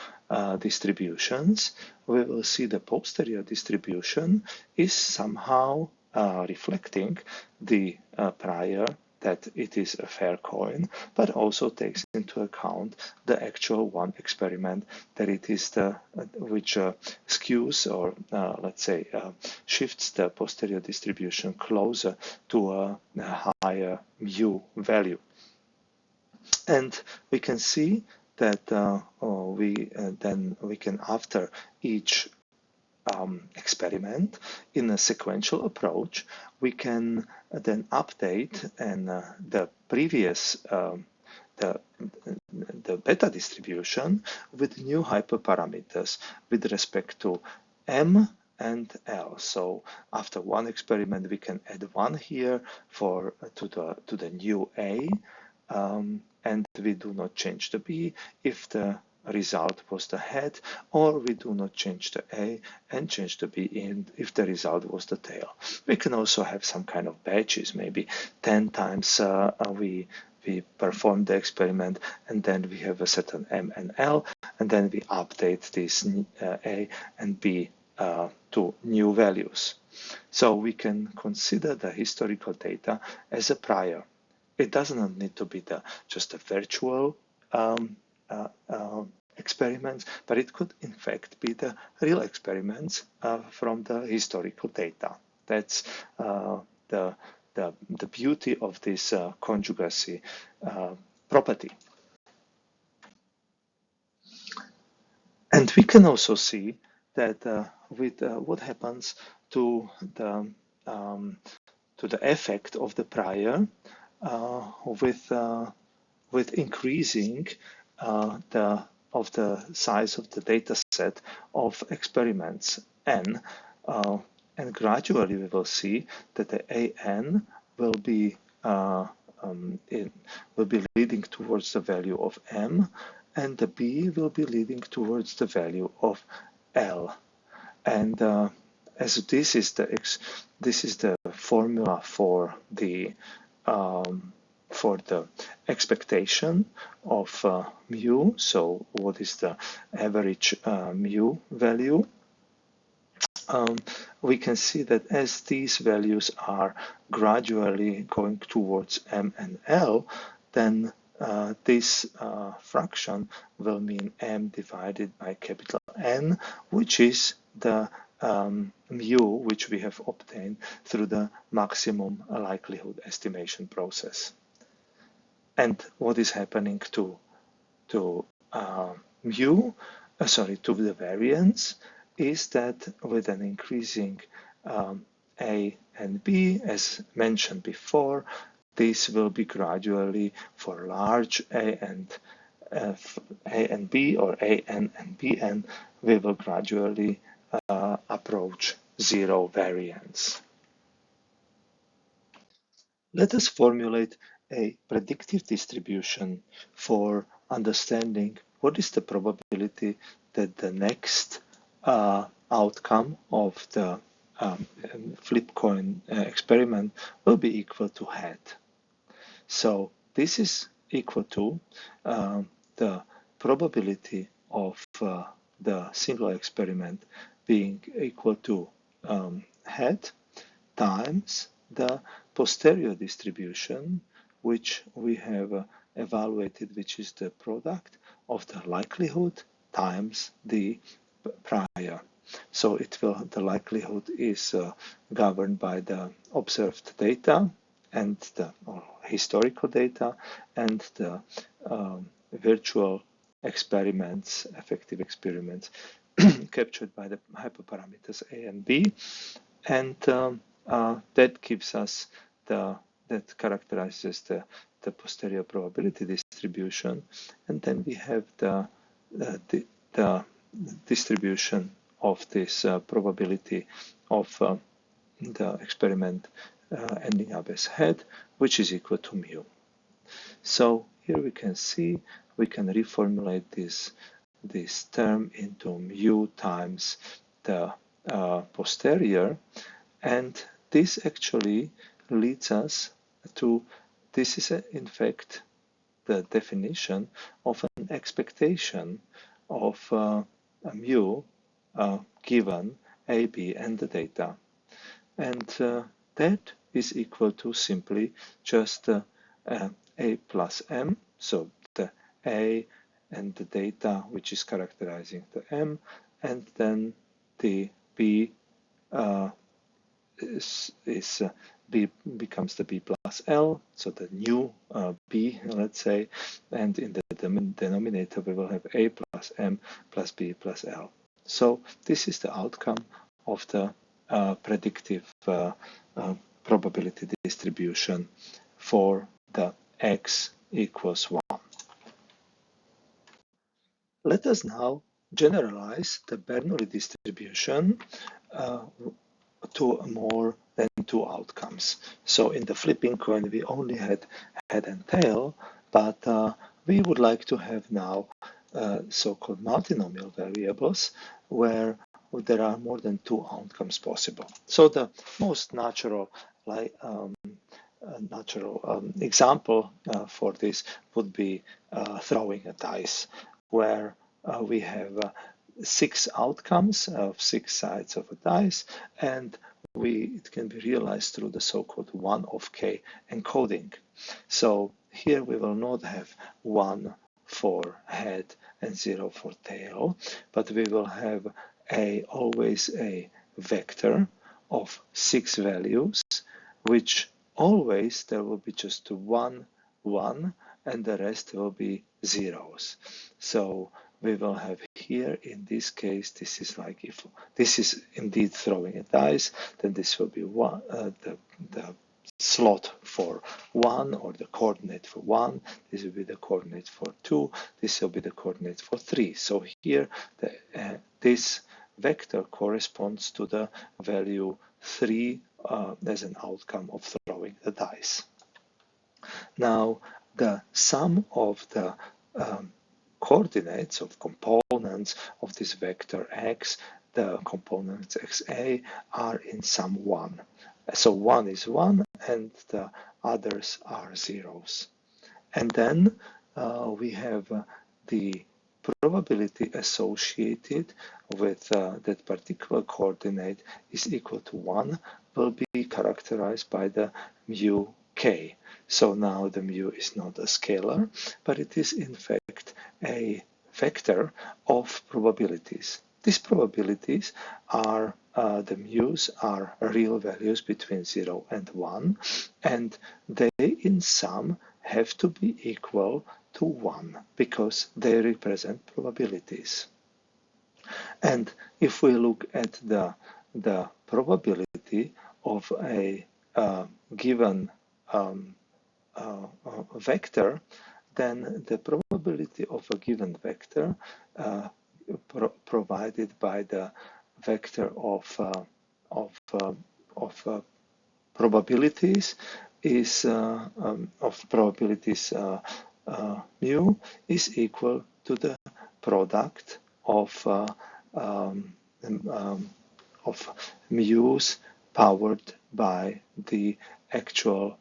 distributions, we will see the posterior distribution is somehow reflecting the prior, that it is a fair coin, but also takes into account the actual one experiment, that it is the which skews or let's say shifts the posterior distribution closer to a higher mu value. And we can see that then we can, after each experiment in a sequential approach, we can then update and the previous the beta distribution with new hyperparameters with respect to M and L. So after one experiment, we can add one here for to the new A, and we do not change the B if the result was the head, or we do not change the A and change the B if the result was the tail. We can also have some kind of batches, maybe 10 times we perform the experiment, and then we have a certain M and L, and then we update this A and B to new values. So we can consider the historical data as a prior. It does not need to be just a virtual experiments, but it could in fact be the real experiments from the historical data. That's the beauty of this conjugacy property. And we can also see that with what happens to the effect of the prior with increasing of the size of the data set of experiments n, and gradually we will see that the AN will be leading towards the value of M, and the B will be leading towards the value of L. And as this is the formula for the expectation of mu, so what is the average mu value, we can see that as these values are gradually going towards M and L, then this fraction will mean M divided by capital N, which is the mu which we have obtained through the maximum likelihood estimation process. And what is happening to the variance is that with an increasing A and B, as mentioned before, this will be gradually for large A and B, or AN and BN, we will gradually approach zero variance. Let us formulate a predictive distribution for understanding what is the probability that the next outcome of the flip coin experiment will be equal to head. So this is equal to the probability of the single experiment being equal to head times the posterior distribution, which we have evaluated, which is the product of the likelihood times the prior. So the likelihood is governed by the observed data and the historical data, and the virtual experiments, effective experiments captured by the hyperparameters A and B, and that gives us that characterizes the posterior probability distribution, and then we have the distribution of this probability of the experiment ending up as head, which is equal to mu. So here we can see we can reformulate this term into mu times the posterior, and this actually leads us to, this is in fact the definition of an expectation of a mu given A, B, and the data. And that is equal to simply just A plus M, so the A and the data which is characterizing the M, and then the B B becomes the B plus L, so the new B, let's say, and in the denominator we will have A plus M plus B plus L. So this is the outcome of the predictive probability distribution for the X equals 1. Let us now generalize the Bernoulli distribution to more than 2 outcomes. So in the flipping coin, we only had head and tail, but we would like to have now so-called multinomial variables where there are more than 2 outcomes possible. So the most natural example for this would be throwing a dice, where we have 6 outcomes of 6 sides of a dice, and it can be realized through the so-called 1 of k encoding. So here we will not have 1 for head and 0 for tail, but we will have always a vector of 6 values, which always there will be just 1, 1, and the rest will be zeros. So we will have here, in this case, this is like, if this is indeed throwing a dice, then this will be one, the slot for 1, or the coordinate for 1, this will be the coordinate for 2, this will be the coordinate for 3. So here this vector corresponds to the value 3 as an outcome of throwing the dice. Now the sum of the coordinates of components of this vector x, the components xa, are in sum 1. So 1 is 1 and the others are zeros. And then we have the probability associated with that particular coordinate is equal to 1 will be characterized by the mu k. So now the mu is not a scalar, but it is in fact a vector of probabilities. These probabilities are, the mu's are real values between 0 and 1, and they in sum have to be equal to 1 because they represent probabilities. And if we look at the probability of a given vector, then the probability of a given vector provided by the vector of probabilities is mu is equal to the product of mu's powered by the actual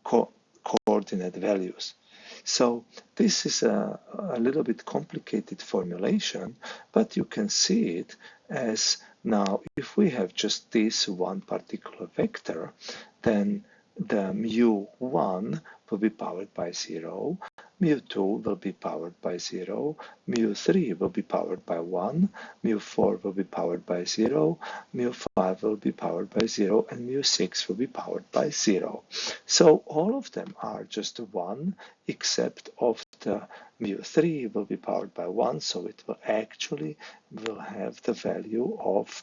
coordinate values. So this is a little bit complicated formulation, but you can see it as, now if we have just this one particular vector, then the mu1 will be powered by 0, mu2 will be powered by 0, mu3 will be powered by 1, mu4 will be powered by 0, mu5 will be powered by 0, and mu6 will be powered by 0. So all of them are just 1, except of the mu3 will be powered by 1, so it will actually have the value of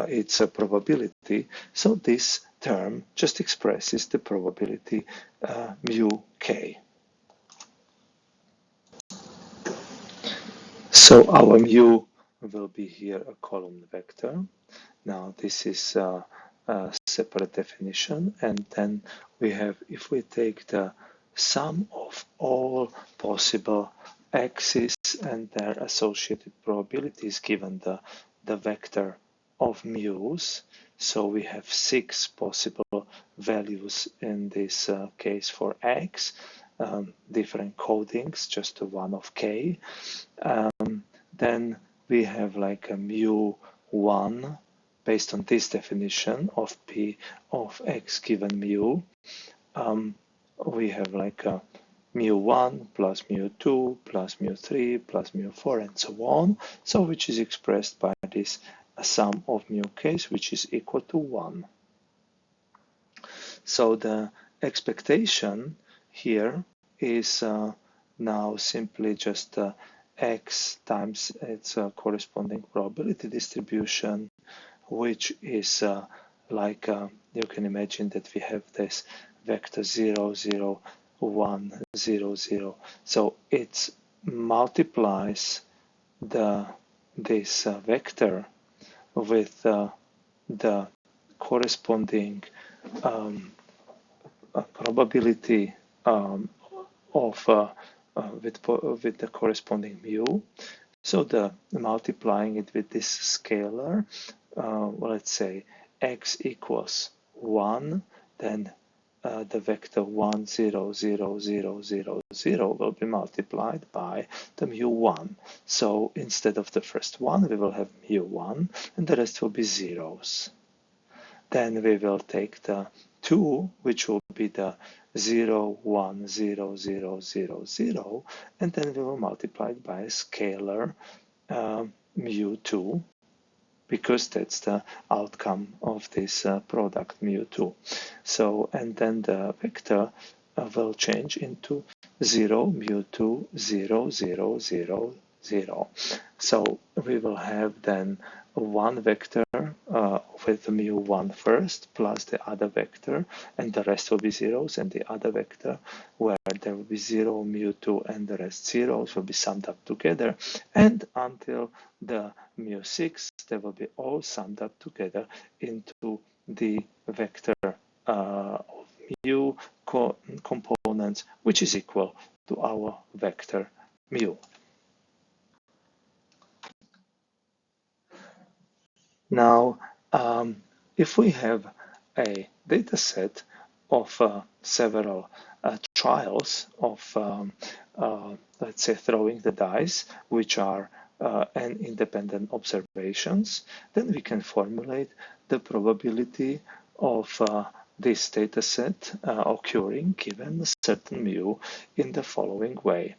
its probability. So this term just expresses the probability mu k. So our mu will be here a column vector. Now this is a separate definition, and then we have, if we take the sum of all possible x's and their associated probabilities given the vector of mu's, so we have 6 possible values in this case for x, different codings, just one of k. Then we have like a mu1 based on this definition of p of x given mu. We have like a mu1 plus mu2 plus mu3 plus mu4 and so on, so which is expressed by this sum of mu k's, which is equal to 1. So the expectation here is now simply just x times its corresponding probability distribution, which is like you can imagine that we have this vector 0, 0, 1, 0, 0. So it multiplies this vector with the corresponding probability of with the corresponding mu. So the multiplying it with this scalar, let's say x equals 1, then the vector 1, 0, 0, 0, 0, 0 will be multiplied by the mu1. So instead of the first one, we will have mu1, and the rest will be zeros. Then we will take the 2, which will be the 0, 1, 0, 0, 0, 0, and then we will multiply it by a scalar mu2, because that's the outcome of this product mu2. So, and then the vector will change into 0, mu2, 0, 0, 0, 0. So we will have then one vector with mu1 first, plus the other vector, and the rest will be zeros, and the other vector where there will be 0, mu2, and the rest zeros will be summed up together, and until the mu6, they will be all summed up together into the vector of mu components, which is equal to our vector mu. Now, if we have a data set of several trials of, let's say, throwing the dice, which are n independent observations, then we can formulate the probability of this data set occurring given a certain mu in the following way.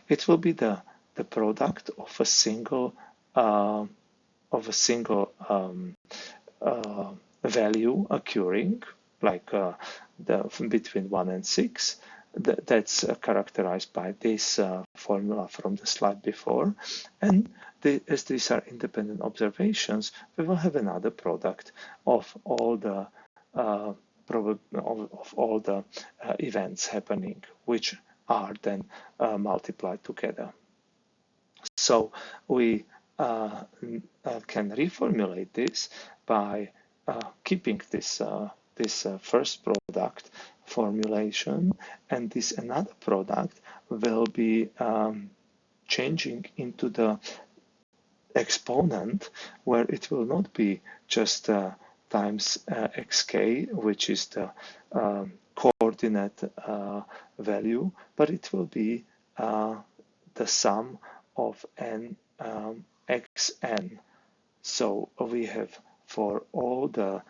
It will be the product of a single value occurring, like between 1 and 6. That's characterized by this formula from the slide before. And as these are independent observations, we will have another product of all the events happening, which are then multiplied together. So we can reformulate this by keeping this first product formulation, and this another product will be changing into the exponent, where it will not be just times xk, which is the coordinate value, but it will be the sum of n xn. So we have for all the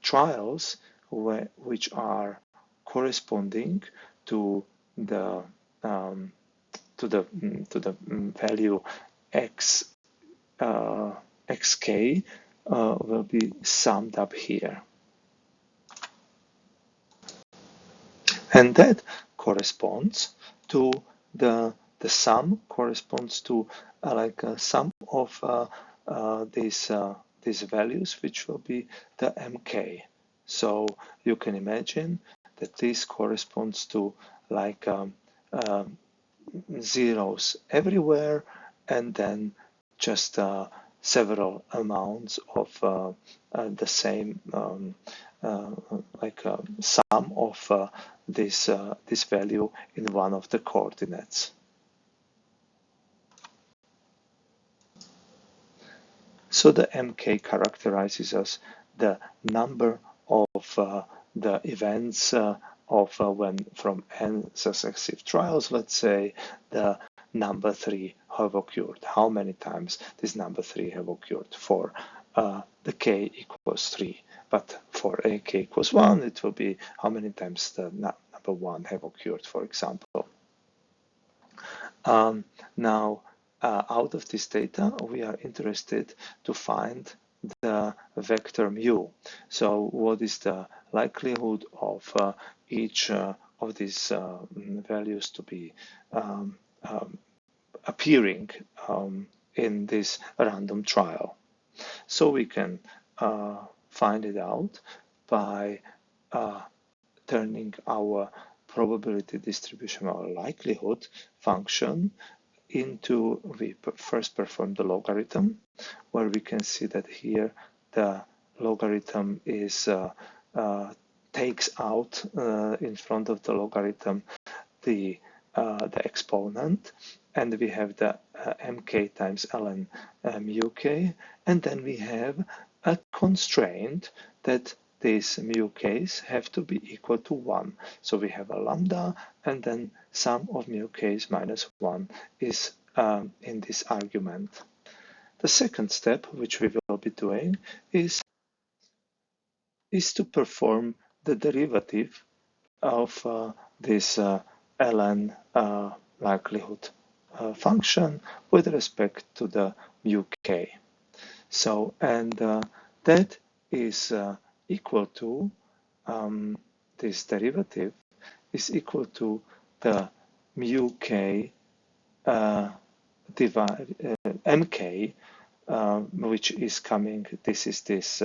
trials which are corresponding to the value x xk will be summed up here, and that corresponds to the sum corresponds to like a sum of these values, which will be the mk. So you can imagine that this corresponds to like zeros everywhere, and then just several amounts of the same sum of this value in one of the coordinates. So the mk characterizes as the number of the events of when from n successive trials, let's say, the number 3 have occurred. How many times this number 3 have occurred for the k equals 3. But for a k equals 1, it will be how many times the number 1 have occurred, for example. Now, out of this data, we are interested to find the vector mu. So what is the likelihood of each of these values to be appearing in this random trial? So we can find it out by turning our probability distribution, our likelihood function, into, we first perform the logarithm, where we can see that here the logarithm is takes out in front of the logarithm the exponent, and we have the mk times ln mu k, and then we have a constraint that these mu k's have to be equal to 1. So we have a lambda, and then sum of mu k's minus 1 is in this argument. The second step, which we will be doing, is to perform the derivative of this ln likelihood function with respect to the mu k. So, and that is equal to, this derivative is equal to the mu k divide mk, which is coming, this is this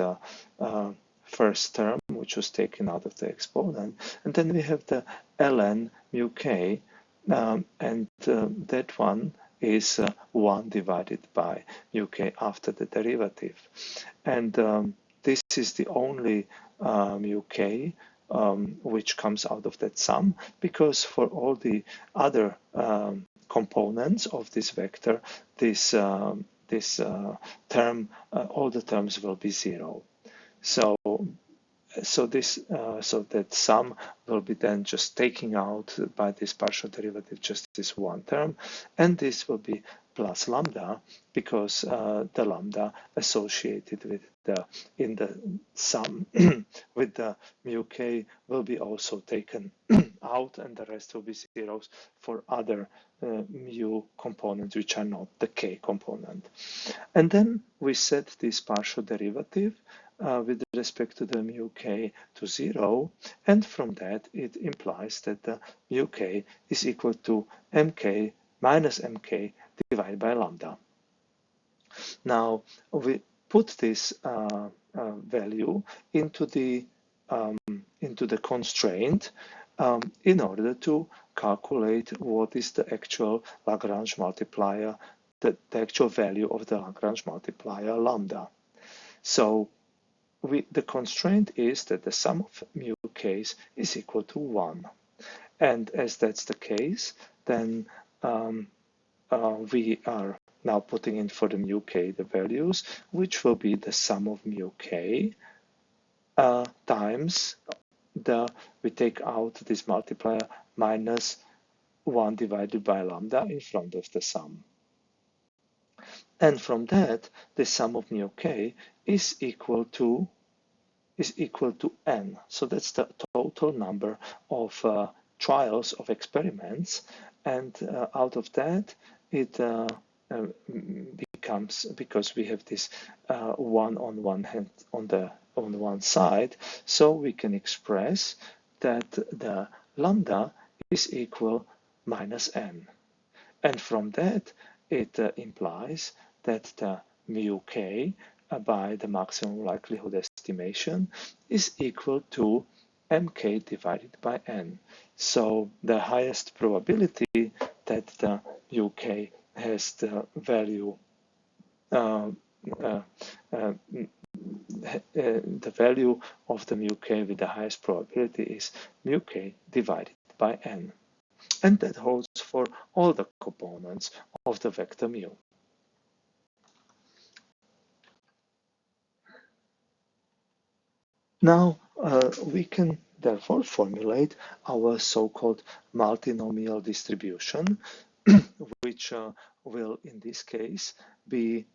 first term, which was taken out of the exponent, and then we have the ln mu k, and that one is 1 divided by mu k after the derivative. And this is the only mu k which comes out of that sum, because for all the other components of this vector, this term, all the terms will be 0. So that sum will be then just taking out by this partial derivative just this one term, and this will be plus lambda, because the lambda associated with in the sum with the mu k will be also taken out, and the rest will be zeros for other mu components which are not the k component. And then we set this partial derivative with respect to the mu k to 0, and from that it implies that the mu k is equal to mk minus mk divided by lambda. Now we put this value into the constraint in order to calculate what is the actual Lagrange multiplier, the actual value of the Lagrange multiplier lambda. So the constraint is that the sum of mu k's is equal to 1. And as that's the case, then we are now putting in for the mu k the values, which will be the sum of mu k times we take out this multiplier minus 1 divided by lambda in front of the sum. And from that, the sum of mu k is equal to n. So that's the total number of trials of experiments, and out of that it becomes, because we have this 1 on one hand on one side, so we can express that the lambda is equal minus n, and from that it implies that the mu k by the maximum likelihood estimation is equal to mk divided by n. So the highest probability that the mu k has the value the value of the mu k with the highest probability is mu k divided by n. And that holds for all the components of the vector mu. Now we can therefore formulate our so-called multinomial distribution, which will in this case be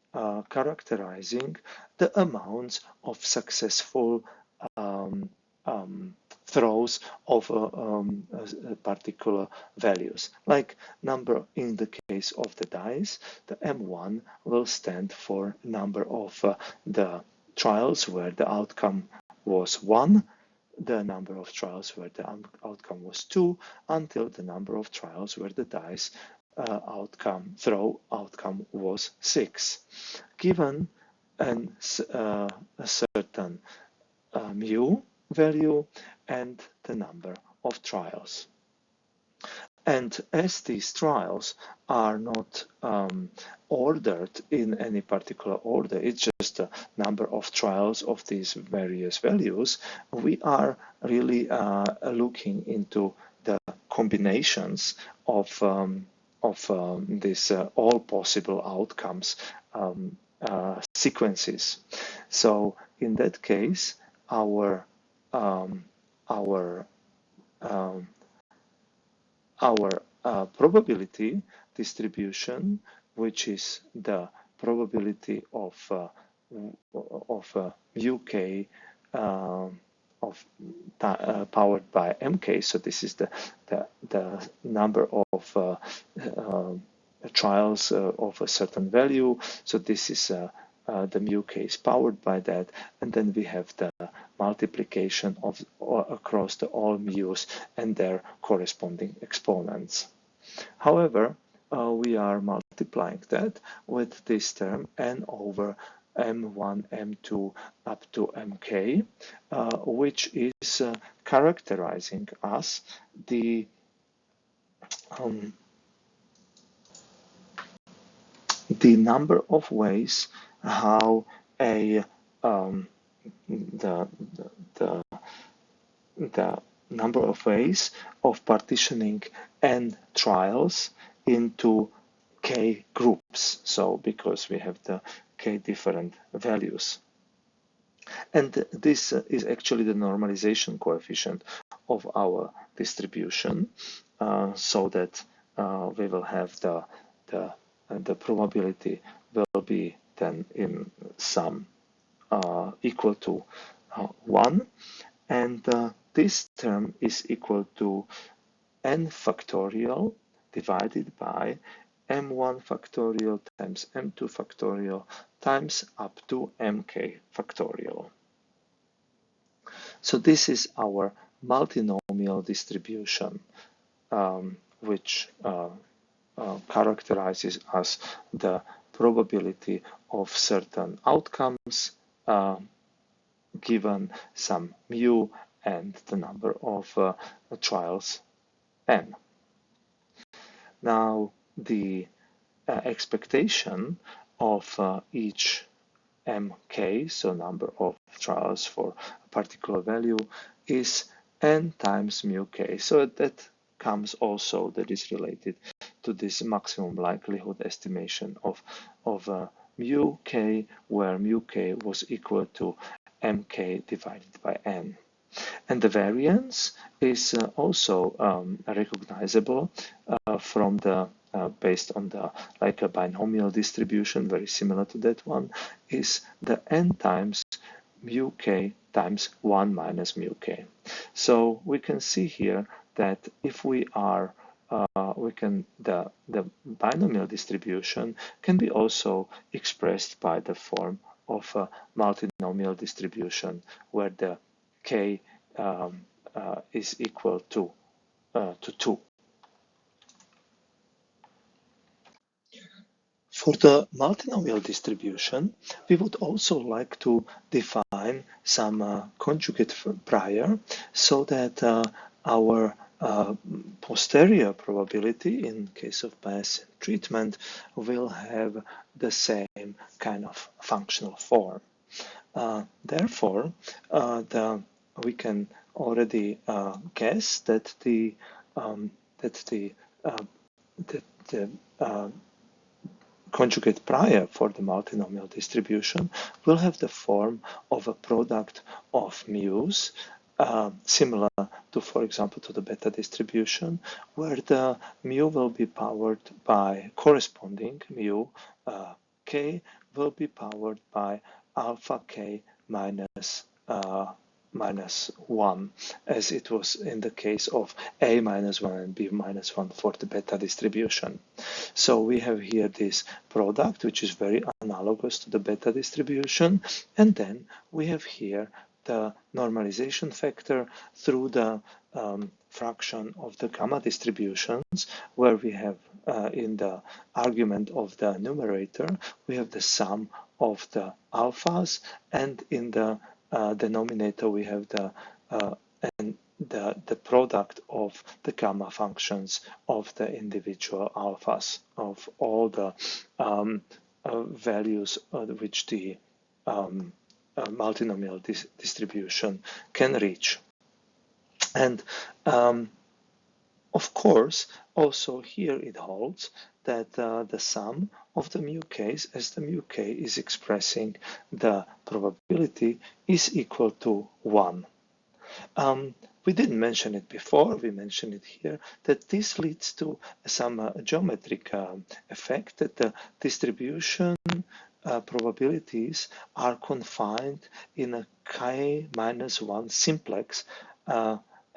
characterizing the amounts of successful throws of particular values. Like number in the case of the dice, the M1 will stand for number of the trials where the outcome was 1, the number of trials where the outcome was 2, until the number of trials where the dice throw outcome was 6. Given a certain mu value and the number of trials. And as these trials are not ordered in any particular order, it's just a number of trials of these various values, we are really looking into the combinations of these all possible outcomes sequences. So in that case, our probability distribution, which is the probability of UK powered by MK. So this is the number of trials of a certain value. So this is the mu k is powered by that, and then we have the multiplication of across the all mu's and their corresponding exponents. However, we are multiplying that with this term n over m1, m2 up to mk, which is characterizing us the number of ways how the number of ways of partitioning n trials into k groups. So because we have the k different values. And this is actually the normalization coefficient of our distribution, so that we will have the probability will be then in sum equal to 1, and this term is equal to n factorial divided by m1 factorial times m2 factorial times up to mk factorial. So this is our multinomial distribution, which characterizes as the probability of certain outcomes given some mu and the number of trials n. Now the expectation of each mk, so number of trials for a particular value, is n times mu k. So that comes also, that is related to this maximum likelihood estimation of mu k, where mu k was equal to mk divided by n. And the variance is also recognizable from the based on the like a binomial distribution, very similar to that one, is the n times mu k times 1 minus mu k. So we can see here that if we are the binomial distribution can be also expressed by the form of a multinomial distribution, where the k is equal to 2. For the multinomial distribution, we would also like to define some conjugate prior, so that our posterior probability in case of Bayesian treatment will have the same kind of functional form. Therefore, we can already guess that the conjugate prior for the multinomial distribution will have the form of a product of mu's, similar to, for example, to the beta distribution, where the mu will be powered by corresponding mu k will be powered by alpha k minus minus 1, as it was in the case of A minus 1 and B minus 1 for the beta distribution. So we have here this product, which is very analogous to the beta distribution, and then we have here the normalization factor through the fraction of the gamma distributions, where we have in the argument of the numerator, we have the sum of the alphas, and in the denominator we have the product of the gamma functions of the individual alphas of all the values which the multinomial distribution can reach. And of course, also here it holds that the sum of the mu k's, as the mu k is expressing the probability, is equal to 1. We didn't mention it before, we mentioned it here, that this leads to some geometric effect, that the distribution probabilities are confined in a k-1 simplex,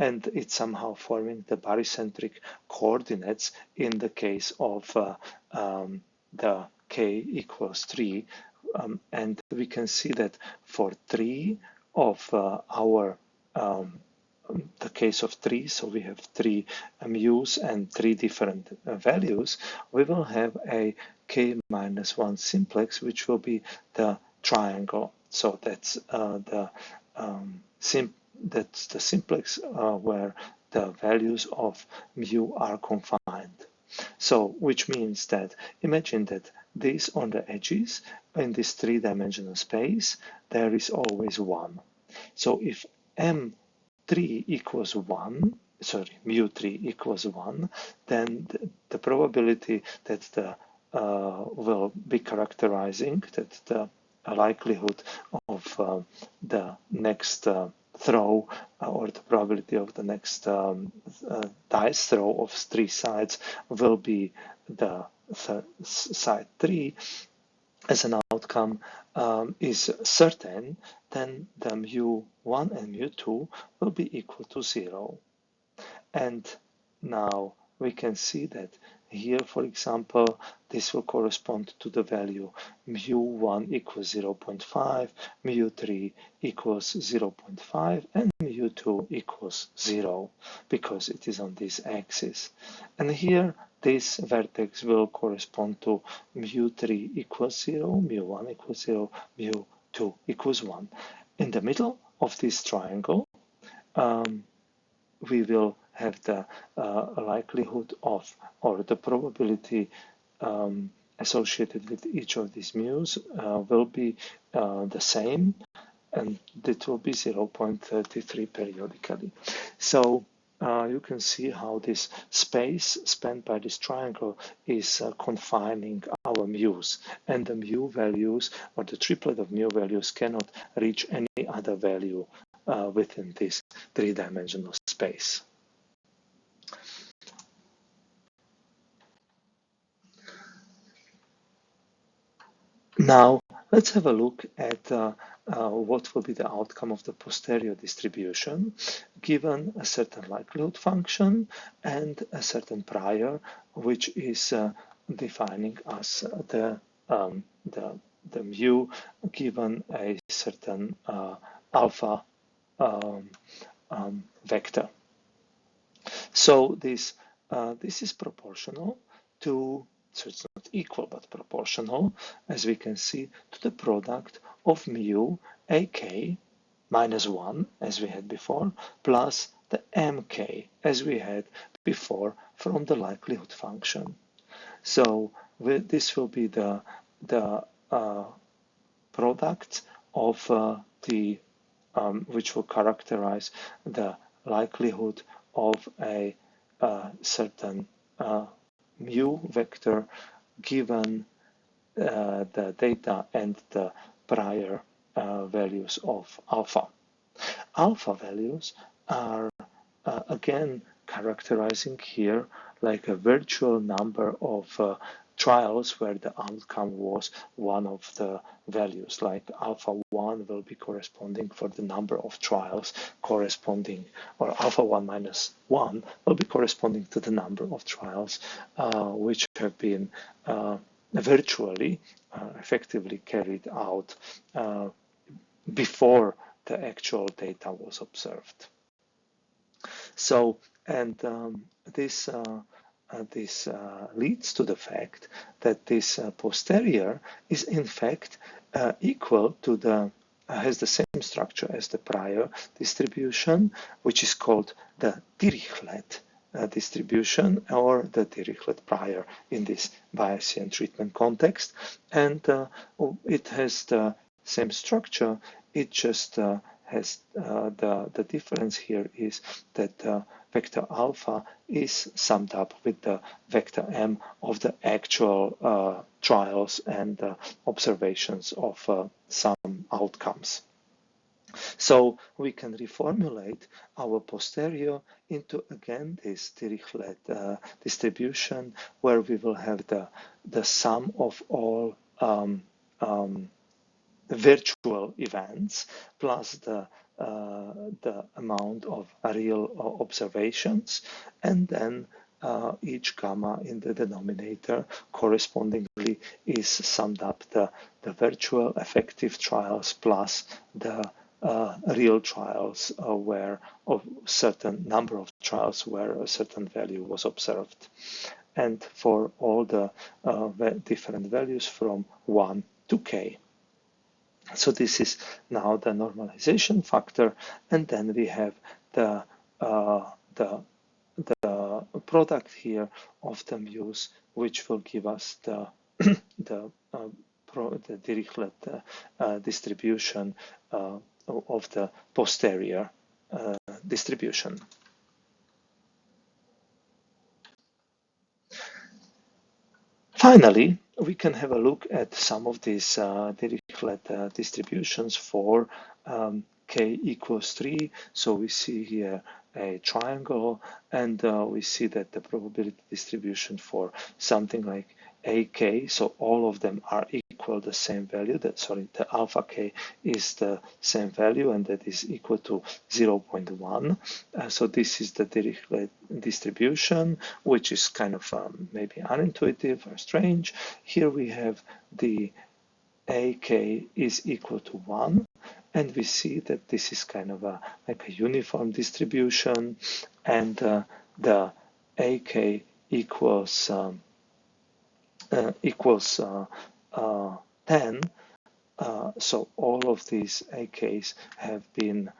and it's somehow forming the barycentric coordinates in the case of the k equals 3. And we can see that for 3 of our the case of 3, so we have 3 mu's and 3 different values, we will have a k-1 simplex, which will be the triangle. So that's the simplex where the values of mu are confined. So, which means that imagine that this on the edges in this three-dimensional space, there is always 1. So if m3 equals 1, sorry, mu3 equals 1, then the probability that the will be characterizing that the likelihood of the next throw or the probability of the next dice throw of 3 sides will be the side 3 as an outcome is certain, then the mu1 and mu2 will be equal to 0. And now we can see that here, for example, this will correspond to the value mu1 equals 0.5, mu3 equals 0.5, and mu2 equals 0, because it is on this axis. And here, this vertex will correspond to mu3 equals 0, mu1 equals 0, mu2 equals 1. In the middle of this triangle, we will have the likelihood of, or the probability associated with each of these mu's will be the same, and it will be 0.33 periodically. So you can see how this space spanned by this triangle is confining our mu's, and the mu values, or the triplet of mu values, cannot reach any other value within this three-dimensional space. Now, let's have a look at what will be the outcome of the posterior distribution given a certain likelihood function and a certain prior, which is defining as the mu given a certain alpha vector. So this is proportional to, so it's not equal but proportional, as we can see, to the product of mu ak minus 1, as we had before, plus the mk, as we had before from the likelihood function. So this will be the product of the which will characterize the likelihood of a certain mu vector given the data and the prior values of alpha. Alpha values are again characterizing here like a virtual number of trials where the outcome was one of the values, like alpha 1 1 will be corresponding for the number of trials corresponding, or alpha 1 minus 1 will be corresponding to the number of trials which have been virtually effectively carried out before the actual data was observed. So, and this leads to the fact that this posterior is in fact equal to the has the same structure as the prior distribution, which is called the Dirichlet distribution, or the Dirichlet prior in this Bayesian treatment context. And it has the same structure, it just has the difference here is that vector alpha is summed up with the vector m of the actual trials and observations of some outcomes. So we can reformulate our posterior into, again, this Dirichlet distribution, where we will have the sum of all virtual events plus the amount of real observations, and then each gamma in the denominator correspondingly is summed up the virtual effective trials plus the real trials where a certain number of trials where a certain value was observed, and for all the different values from 1 to k. So this is now the normalization factor, and then we have the product here of the mu's, which will give us the Dirichlet distribution of the posterior distribution. Finally, we can have a look at some of these Dirichlet distributions for k equals 3. So we see here a triangle, and we see that the probability distribution for something like ak, so all of them are equal the same value, the alpha k is the same value, and that is equal to 0.1. So this is the Dirichlet distribution, which is kind of maybe unintuitive or strange. Here we have the ak is equal to 1, and we see that this is kind of like a uniform distribution, and the ak equals 10. So all of these AKs have been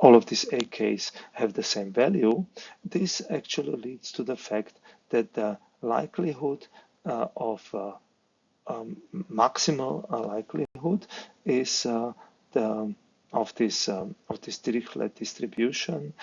all of these AKs have the same value. This actually leads to the fact that the likelihood of maximal likelihood is of this Dirichlet distribution,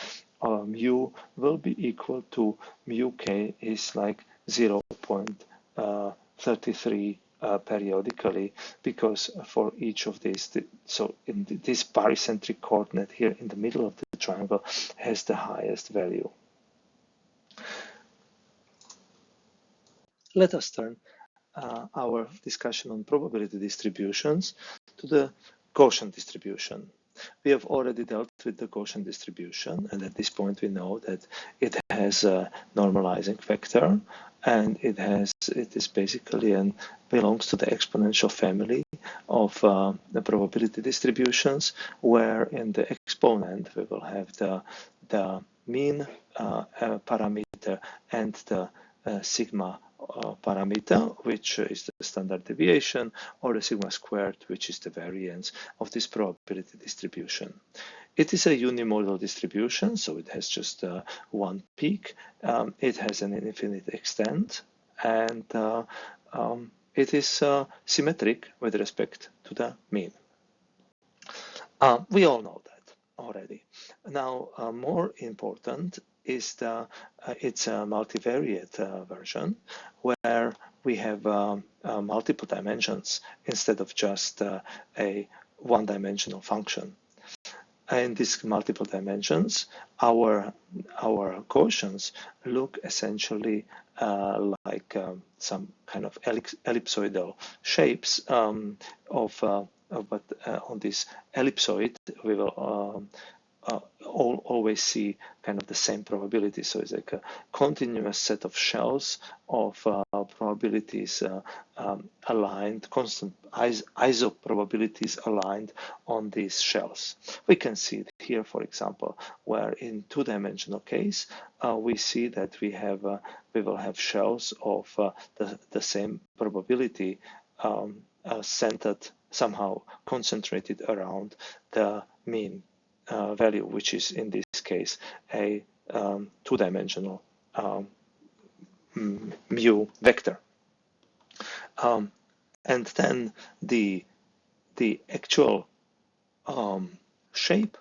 mu will be equal to mu k is like 0.33 periodically, because for each of these, so in this barycentric coordinate here in the middle of the triangle has the highest value. Let us turn our discussion on probability distributions to the Gaussian distribution. We have already dealt with the Gaussian distribution, and at this point we know that it has a normalizing factor, and it is basically belongs to the exponential family of the probability distributions, where in the exponent we will have the mean parameter and the sigma parameter, which is the standard deviation, or the sigma squared, which is the variance of this probability distribution. It is a unimodal distribution, so it has just one peak. It has an infinite extent, and it is symmetric with respect to the mean. We all know that already. Now, more important is it's a multivariate version, where we have multiple dimensions instead of just a one-dimensional function. in these multiple dimensions, our quotients look essentially like some kind of ellipsoidal shapes but on this ellipsoid we will always see kind of the same probability. So it's like a continuous set of shells of probabilities aligned, constant iso probabilities aligned on these shells. We can see it here, for example, where in two-dimensional case, we see that we will have shells of the same probability centered, somehow concentrated around the mean value, which is in this case a two-dimensional mu vector. And then the actual shape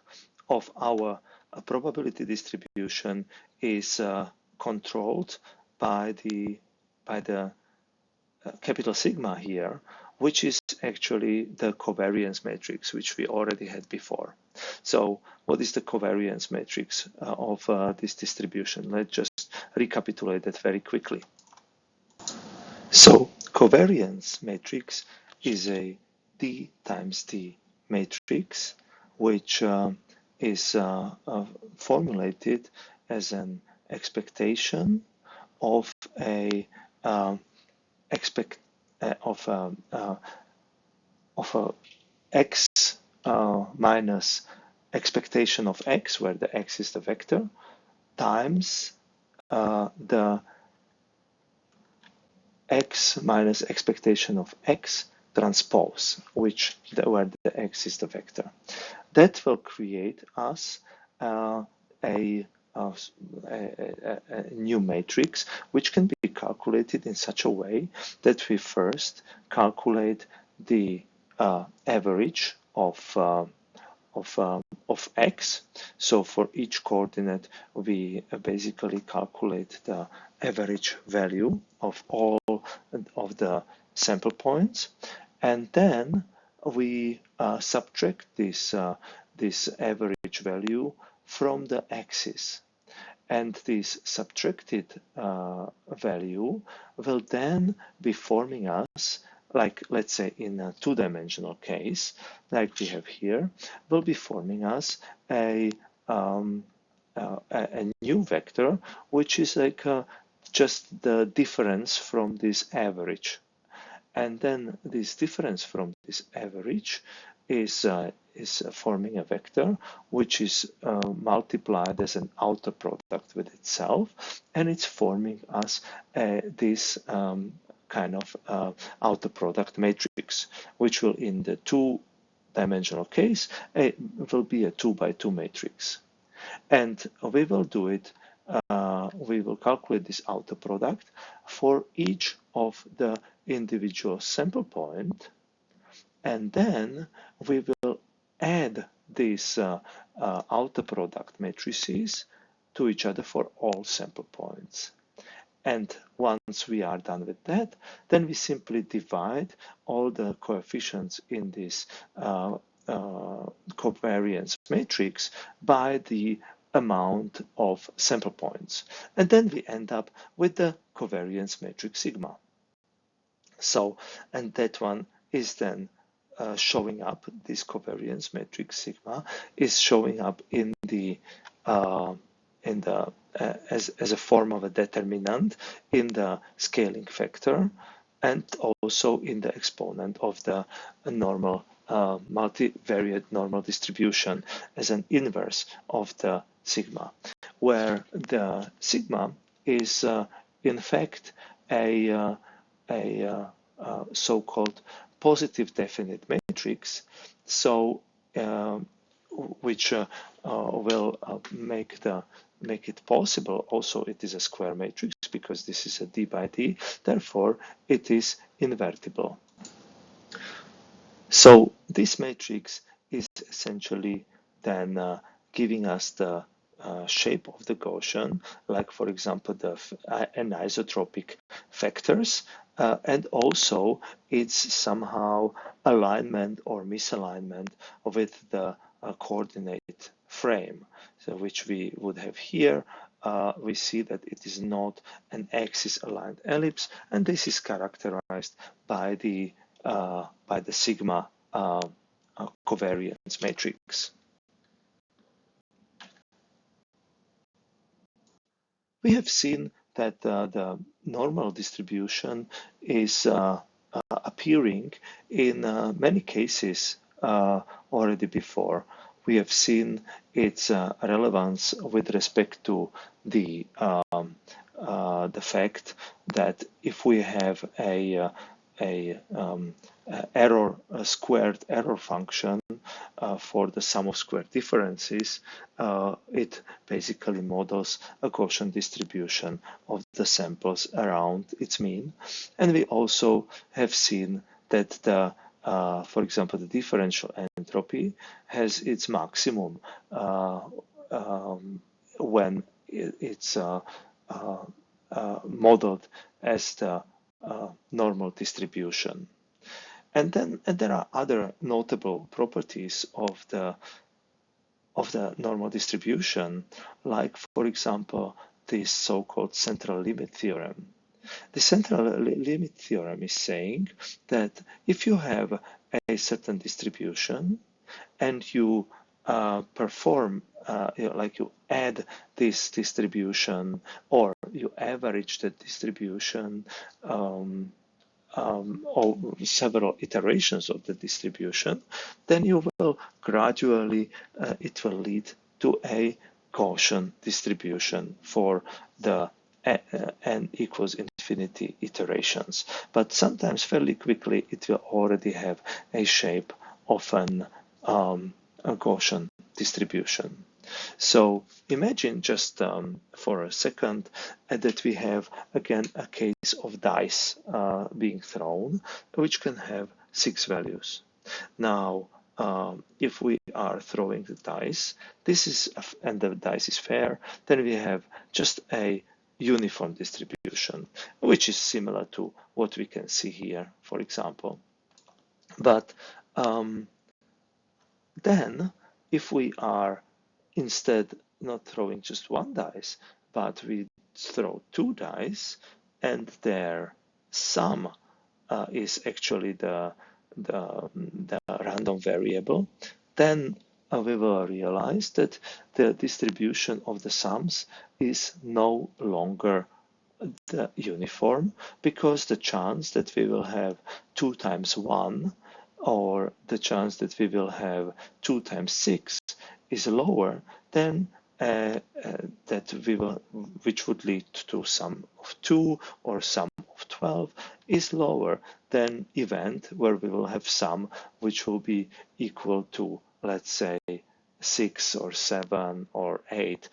of our probability distribution is controlled by the capital sigma here, which is actually the covariance matrix, which we already had before. So what is the covariance matrix of this distribution? Let's just recapitulate that very quickly. So covariance matrix is a D times D matrix, which is formulated as an expectation of a x minus expectation of x, where the x is the vector, times the x minus expectation of x transpose, where the x is the vector. That will create us a new matrix, which can be calculated in such a way that we first calculate the average of x. So for each coordinate, we basically calculate the average value of all of the sample points, and then we subtract this average value from the axis. And this subtracted value will then be forming us, like let's say in a two-dimensional case, like we have here, will be forming us a new vector, which is like just the difference from this average. And then this difference from this average is forming a vector which is multiplied as an outer product with itself, and it's forming us this kind of outer product matrix, which will, in the two-dimensional case, will be a 2x2 matrix. And we will do it, we will calculate this outer product for each of the individual sample point, and then we will add these outer product matrices to each other for all sample points. And once we are done with that, then we simply divide all the coefficients in this covariance matrix by the amount of sample points. And then we end up with the covariance matrix sigma. So, and that one is then showing up, this covariance matrix sigma is showing up in the as a form of a determinant in the scaling factor, and also in the exponent of the normal multivariate normal distribution as an inverse of the sigma, where the sigma is in fact a so-called positive definite matrix, so which will make it possible. Also, it is a square matrix because this is a d by d. Therefore, it is invertible. So this matrix is essentially then giving us the shape of the Gaussian, like for example the anisotropic factors, and also its somehow alignment or misalignment with the coordinate frame, so which we would have here. We see that it is not an axis-aligned ellipse, and this is characterized by the sigma covariance matrix. We have seen that the normal distribution is appearing in many cases already before. We have seen its relevance with respect to the fact that if we have a squared error function for the sum of square differences, it basically models a Gaussian distribution of the samples around its mean. And we also have seen that the for example, the differential entropy has its maximum when it's modeled as the normal distribution. And there are other notable properties of the normal distribution, like, for example, this so-called central limit theorem. The central limit theorem is saying that if you have a certain distribution and you perform, like you add this distribution or you average the distribution or several iterations of the distribution, then you will gradually, it will lead to a Gaussian distribution for the n equals infinity iterations. But sometimes fairly quickly it will already have a shape of a Gaussian distribution. So imagine just for a second that we have again a case of dice being thrown, which can have 6 values. Now, if we are throwing the dice, and the dice is fair, then we have just a uniform distribution, which is similar to what we can see here, for example. But then, if we are instead not throwing just one dice, but we throw 2 dice, and their sum is actually the random variable, then we will realize that the distribution of the sums is no longer the uniform, because the chance that we will have 2 times 1 or the chance that we will have 2 times 6 is lower than that which would lead to sum of 2 or sum of 12 is lower than event where we will have sum which will be equal to, let's say, 6 or 7 or 8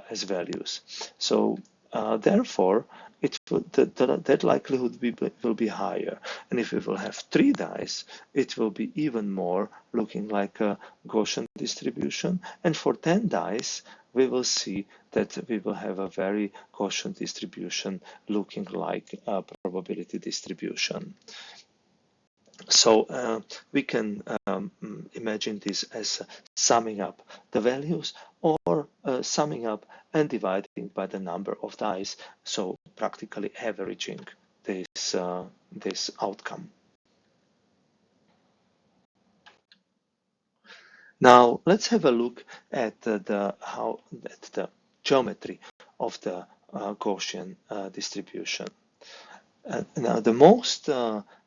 as values. So therefore, that likelihood will be higher. And if we will have 3 dice, it will be even more looking like a Gaussian distribution. And for 10 dice, we will see that we will have a very Gaussian distribution looking like a probability distribution. So we can imagine this as summing up the values, or summing up and dividing by the number of dice, so practically averaging this outcome. Now let's have a look at the geometry of the Gaussian distribution. Now the most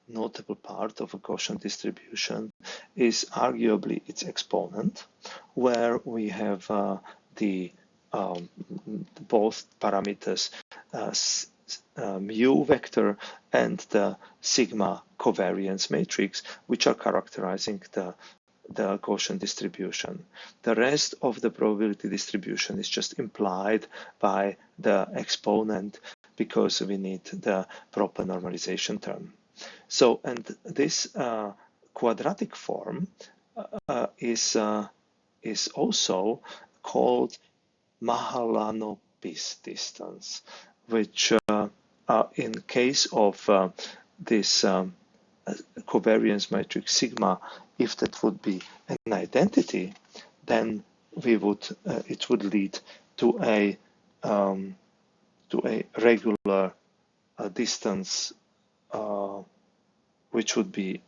notable part of a Gaussian distribution is arguably its exponent, where we have both parameters mu vector and the sigma covariance matrix, which are characterizing the Gaussian distribution. The rest of the probability distribution is just implied by the exponent, because we need the proper normalization term. So, and this quadratic form is also called Mahalanobis distance, which in case of this covariance matrix sigma if that would be an identity, then we would it would lead to a regular distance which would be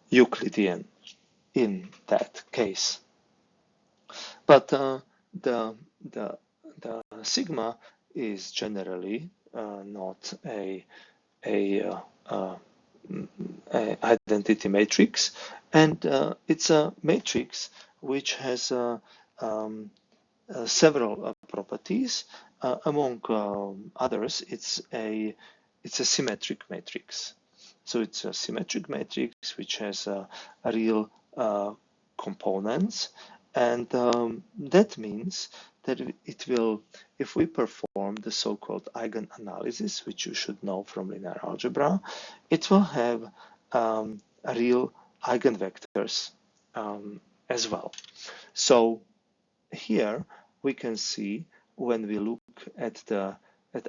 Euclidean in that case. But the sigma is generally not a identity matrix, and it's a matrix which has several properties. Among others, it's a symmetric matrix. So it's a symmetric matrix which has real components, and that means that it will, if we perform the so-called eigenanalysis, which you should know from linear algebra, it will have real eigenvectors as well. So here we can see, when we look at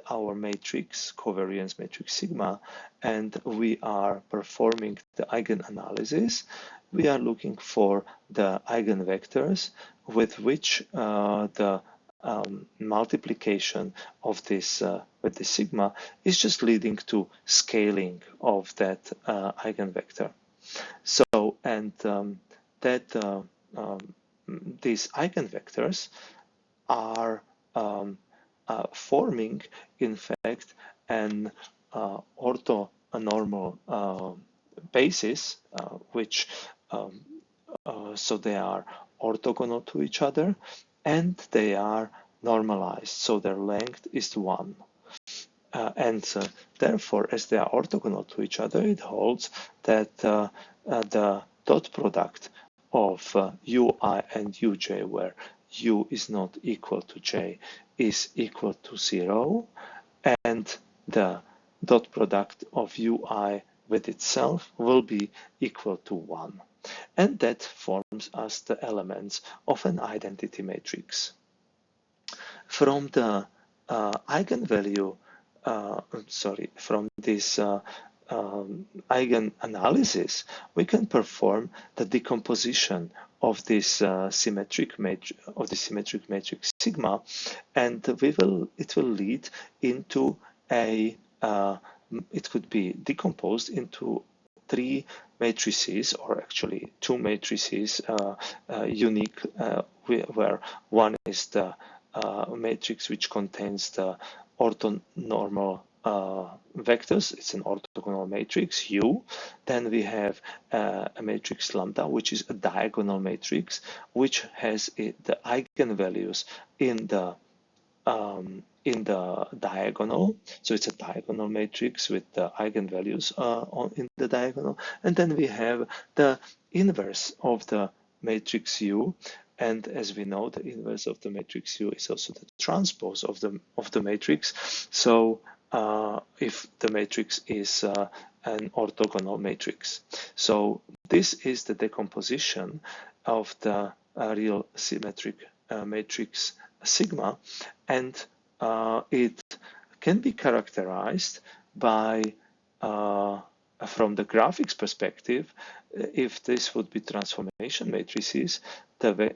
our matrix, covariance matrix sigma, and we are performing the eigenanalysis, we are looking for the eigenvectors with which the multiplication of this with the sigma is just leading to scaling of that eigenvector. So, and these eigenvectors are forming, in fact, an orthonormal basis, which so they are orthogonal to each other, and they are normalized, so their length is 1. And therefore, as they are orthogonal to each other, it holds that the dot product of ui and uj, where u is not equal to j, is equal to 0, and the dot product of ui with itself will be equal to 1. And that forms us the elements of an identity matrix. From the eigenvalue, from this eigenanalysis, we can perform the decomposition of this symmetric matrix sigma, and it will lead into a it could be decomposed into 3 matrices, or actually 2 matrices, unique, where one is the matrix which contains the orthonormal vectors. It's an orthogonal matrix U. Then we have a matrix lambda, which is a diagonal matrix, which has the eigenvalues in the diagonal. So it's a diagonal matrix with the eigenvalues in the diagonal. And then we have the inverse of the matrix U. And as we know, the inverse of the matrix U is also the transpose of the matrix. So if the matrix is an orthogonal matrix. So this is the decomposition of the real symmetric matrix sigma, and it can be characterized by, from the graphics perspective, if this would be transformation matrices, the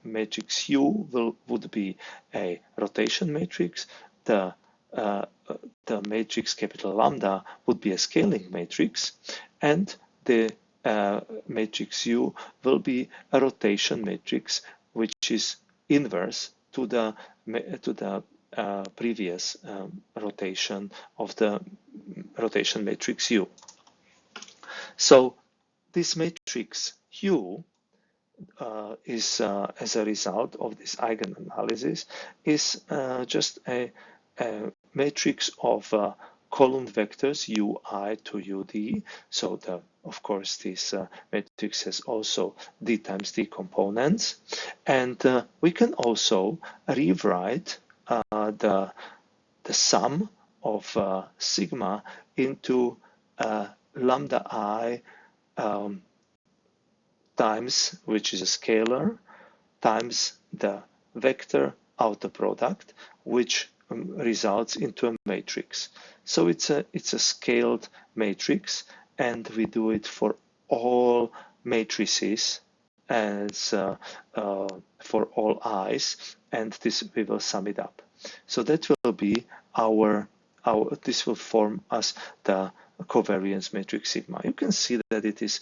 matrix U would be a rotation matrix, the matrix capital lambda would be a scaling matrix, and the matrix U will be a rotation matrix, which is inverse to the previous rotation of the rotation matrix U. So this matrix U is, as a result of this eigenanalysis, is just a matrix of column vectors ui to ud. So of course this matrix has also d times d components, and we can also rewrite the sum of sigma into lambda I times, which is a scalar, times the vector outer product, which results into a matrix. So it's a scaled matrix, and we do it for all matrices as for all i's, and this we will sum it up. So that will be our this will form as the covariance matrix sigma. You can see that it is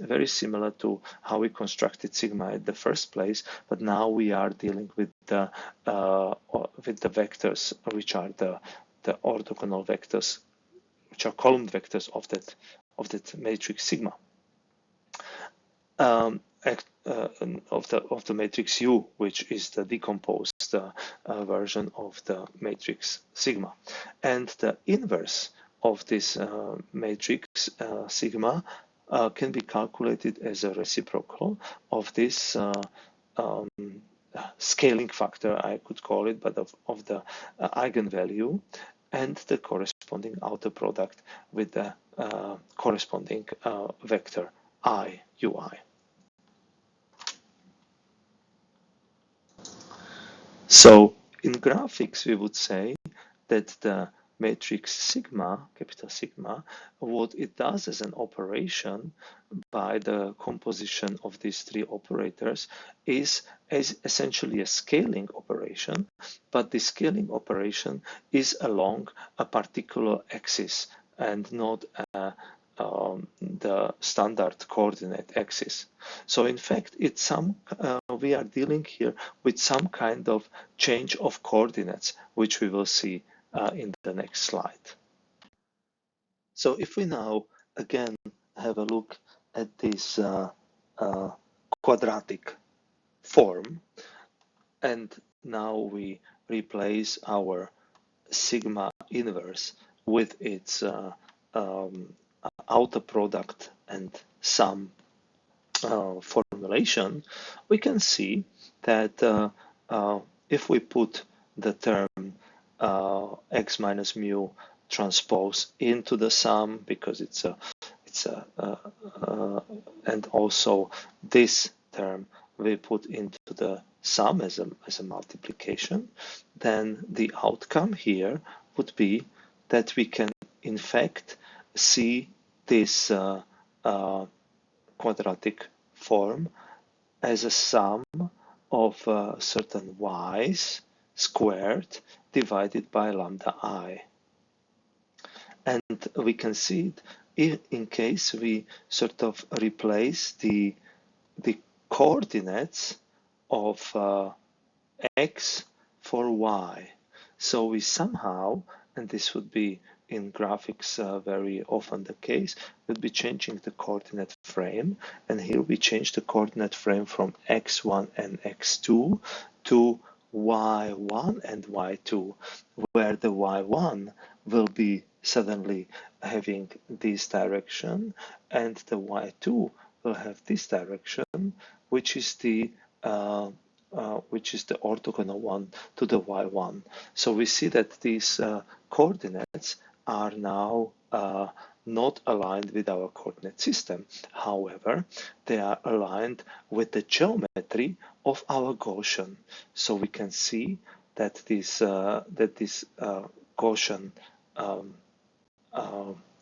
very similar to how we constructed sigma in the first place, but now we are dealing with the vectors, which are the orthogonal vectors, which are column vectors of that matrix sigma. Of the matrix U, which is the decomposed version of the matrix sigma. And the inverse of this matrix sigma can be calculated as a reciprocal of this scaling factor, I could call it, but of the eigenvalue and the corresponding outer product with the corresponding vector I, ui. So in graphics, we would say that the matrix sigma, capital sigma, what it does as an operation by the composition of these three operators is essentially a scaling operation, but the scaling operation is along a particular axis and not the standard coordinate axis. So in fact, it's we are dealing here with some kind of change of coordinates, which we will see in the next slide. So if we now again have a look at this quadratic form, and now we replace our sigma inverse with its outer product and sum formulation, we can see that if we put the term x minus mu transpose into the sum, because and also this term we put into the sum as a multiplication, then the outcome here would be that we can in fact see this quadratic form as a sum of certain y's squared divided by lambda I. And we can see it in case we sort of replace the coordinates of x for y. So we somehow, and this would be in graphics very often the case, would be changing the coordinate frame. And here we change the coordinate frame from x1 and x2 to y1 and y2, where the y1 will be suddenly having this direction and the y2 will have this direction, which is the orthogonal one to the y1. So we see that these coordinates are now not aligned with our coordinate system. However, they are aligned with the geometry of our Gaussian. So we can see that this Gaussian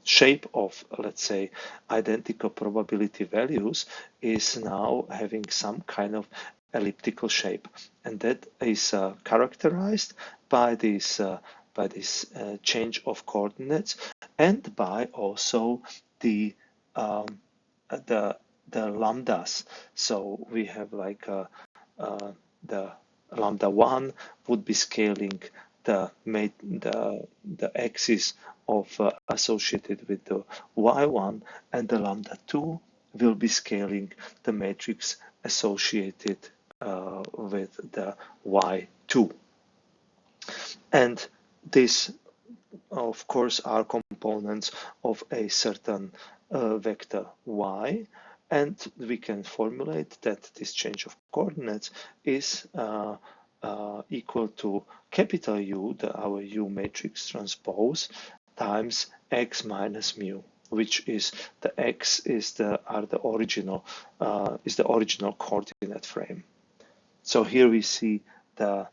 shape of, let's say, identical probability values is now having some kind of elliptical shape, and that is characterized by this change of coordinates and by also the lambdas. So we have like the lambda 1 would be scaling the axis of associated with the y1, and the lambda 2 will be scaling the matrix associated with the y2. And this, of course, are components of a certain vector y, and we can formulate that this change of coordinates is equal to capital U, our U matrix transpose, times x minus mu, which is the x is the original coordinate frame. So here we see the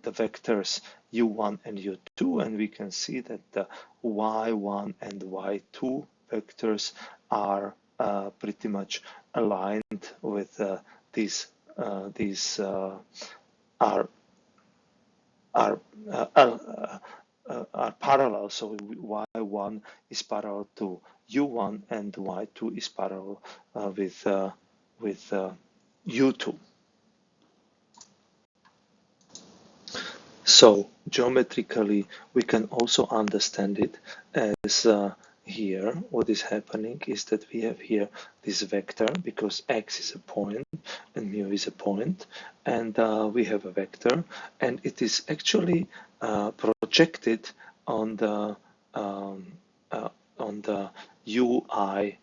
the vectors u1 and u2, and we can see that the y1 and y2 vectors are pretty much aligned with these are parallel. So y1 is parallel to u1 and y2 is parallel with u2. So geometrically, we can also understand it as here what is happening is that we have here this vector, because x is a point and mu is a point, and we have a vector, and it is actually projected on the ui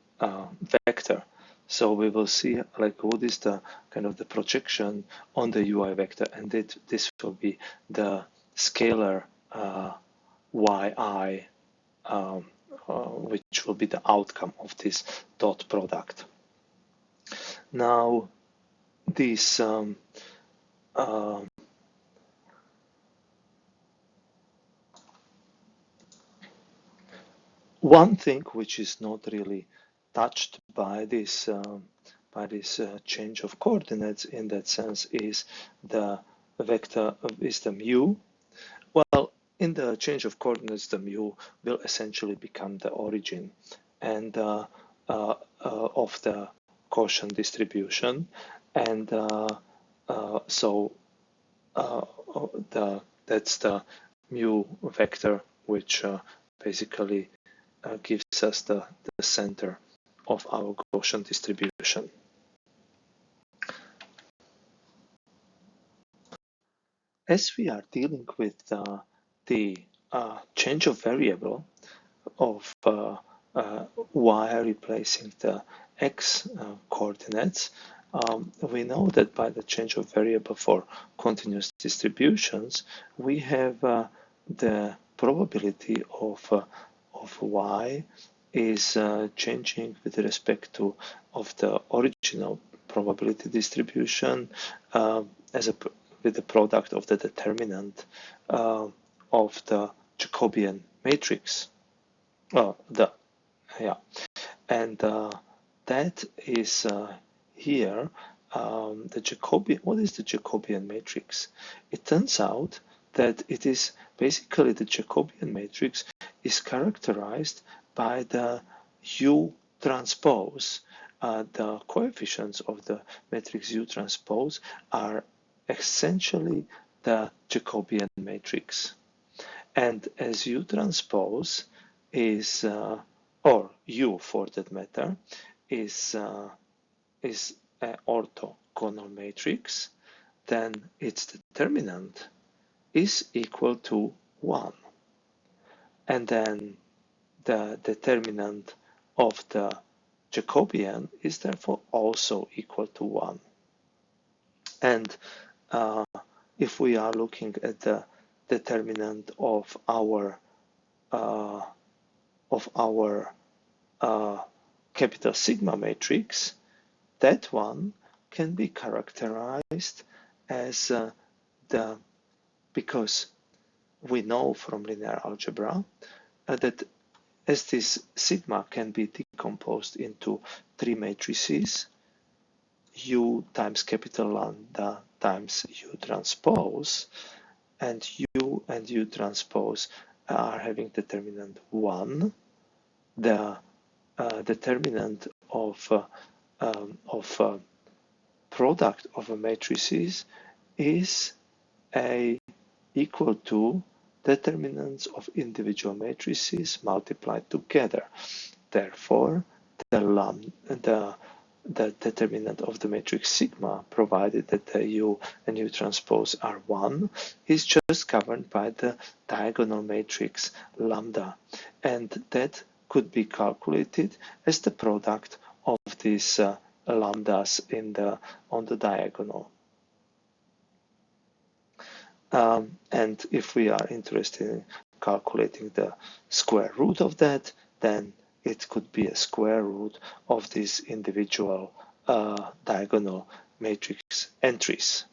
vector. So we will see like what is the kind of the projection on the UI vector, and this will be the scalar yi, which will be the outcome of this dot product. Now, this one thing which is not really touched by this change of coordinates in that sense is the vector is the mu. Well, in the change of coordinates, the mu will essentially become the origin and of the Gaussian distribution, and so that's the mu vector, which basically gives us the center of our Gaussian distribution. As we are dealing with the change of variable of y replacing the x coordinates, we know that by the change of variable for continuous distributions, we have the probability of y is changing with respect to of the original probability distribution with the product of the determinant of the Jacobian matrix. And that is here the Jacobian. What is the Jacobian matrix? It turns out that it is basically the Jacobian matrix is characterized by the U transpose. The coefficients of the matrix U transpose are essentially the Jacobian matrix. And as U transpose is, or U for that matter, is an orthogonal matrix, then its determinant is equal to 1. And then the determinant of the Jacobian is therefore also equal to 1. And if we are looking at the determinant of our capital sigma matrix, that one can be characterized as because we know from linear algebra that as this sigma can be decomposed into three matrices, U times capital lambda times U transpose, and U transpose are having determinant 1. The determinant of product of a matrices is equal to determinants of individual matrices multiplied together. Therefore, the determinant of the matrix sigma, provided that the U and U transpose are 1, is just governed by the diagonal matrix lambda, and that could be calculated as the product of these lambdas on the diagonal. And if we are interested in calculating the square root of that, then it could be a square root of these individual diagonal matrix entries.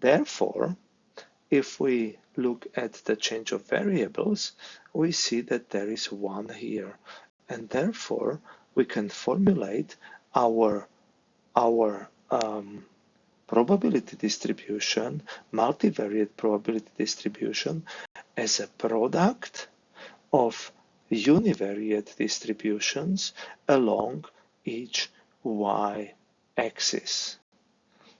Therefore, if we look at the change of variables, we see that there is 1 here, and therefore we can formulate our probability distribution, multivariate probability distribution, as a product of univariate distributions along each y-axis.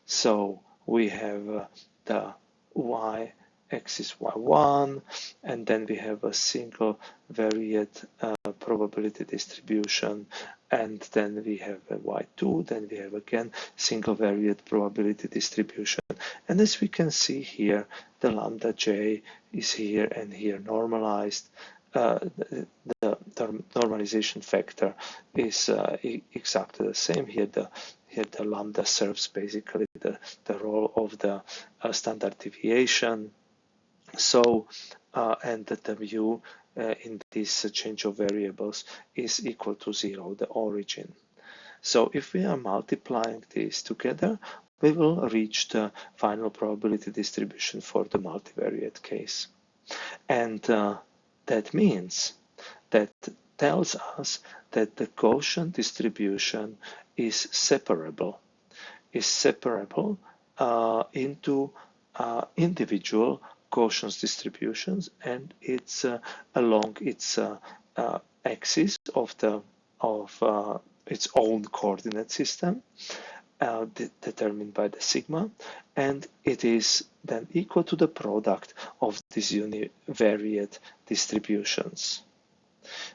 So we have the y-axis y1, and then we have a single variate probability distribution, and then we have a y2, then we have again single variate probability distribution. And as we can see here, the lambda j is here and here normalized. The normalization factor is exactly the same here. Here the lambda serves basically the role of the standard deviation. So, and the mu in this change of variables is equal to 0, the origin. So if we are multiplying these together, we will reach the final probability distribution for the multivariate case. And that means, that tells us that the Gaussian distribution is separable into individual Gaussian distributions, and it's along its axis of its own coordinate system, determined by the sigma, and it is then equal to the product of these univariate distributions.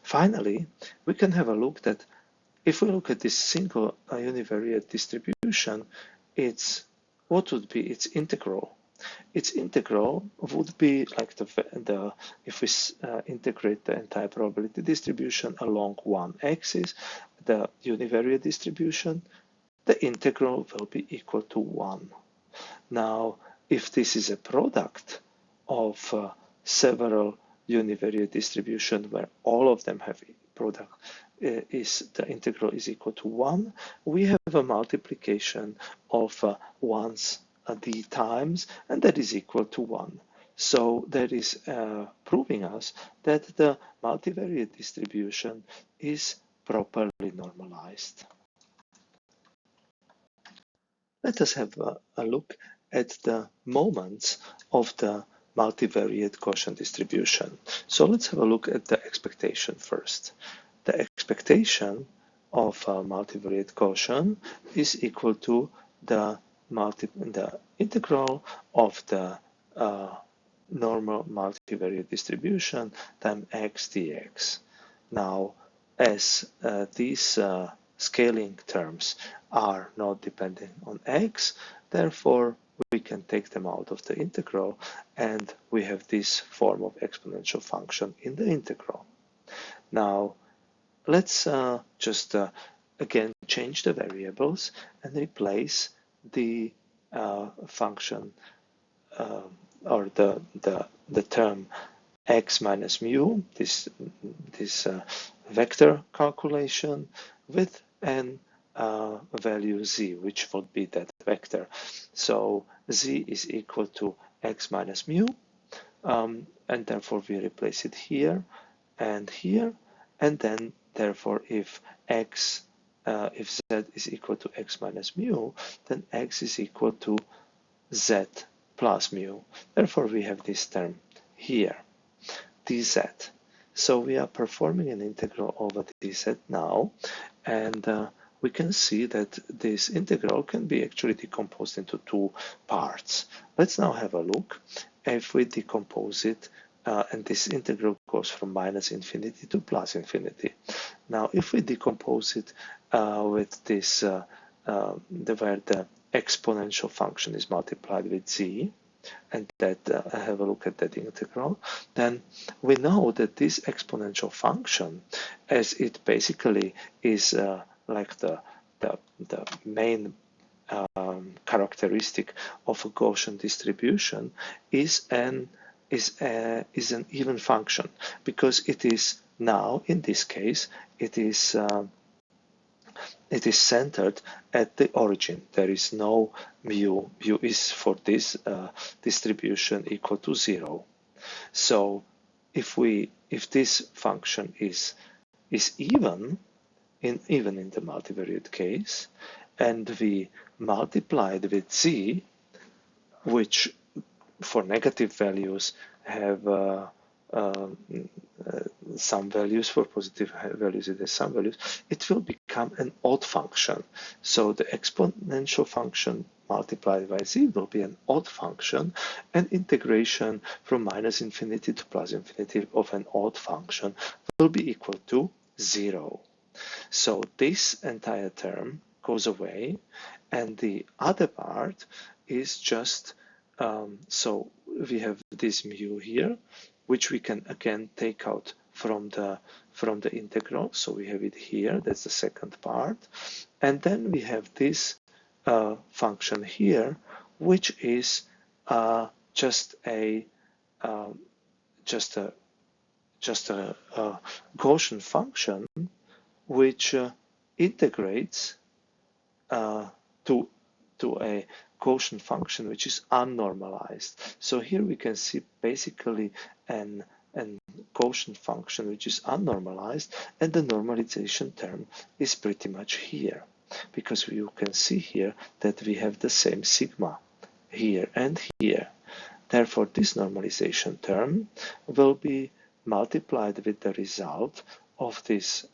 Finally, we can have a look that if we look at this single univariate distribution, what would be its integral? Its integral would be like if we integrate the entire probability distribution along one axis, the univariate distribution, the integral will be equal to 1. Now, if this is a product of several univariate distributions where all of them have product, the integral is equal to 1, we have a multiplication of 1's d times, and that is equal to 1. So that is proving us that the multivariate distribution is properly normalized. Let us have a look at the moments of the multivariate Gaussian distribution. So let's have a look at the expectation first. The expectation of multivariate Gaussian is equal to the integral of the normal multivariate distribution times x dx. Now, as these scaling terms are not dependent on x, therefore we can take them out of the integral, and we have this form of exponential function in the integral. Now, let's just again change the variables and replace the function or the term x minus mu, this vector calculation, with an value z, which would be that vector. So z is equal to x minus mu, and therefore we replace it here, and then therefore if z is equal to x minus mu, then x is equal to z plus mu. Therefore we have this term here, dz. So we are performing an integral over dz now, and we can see that this integral can be actually decomposed into two parts. Let's now have a look. If we decompose it, and this integral goes from minus infinity to plus infinity. Now, if we decompose it with this, where the exponential function is multiplied with z, and that have a look at that integral, then we know that this exponential function, as it basically is like the main characteristic of a Gaussian distribution, is an even function, because it is now, in this case, it is it is centered at the origin. There is no mu. Mu is for this distribution equal to 0. So if this function is even in the multivariate case, and we multiply it with z, which for negative values have some values, for positive values it has some values, it will become an odd function. So the exponential function multiplied by z will be an odd function, and integration from minus infinity to plus infinity of an odd function will be equal to 0. So this entire term goes away, and the other part is just, so we have this mu here, which we can again take out from the integral. So we have it here, that's the second part. And then we have this function here, which is just a Gaussian function, which integrates to a Gaussian function which is unnormalized. So here we can see basically an Gaussian function which is unnormalized, and the normalization term is pretty much here, because you can see here that we have the same sigma here and here. Therefore, this normalization term will be multiplied with the result of this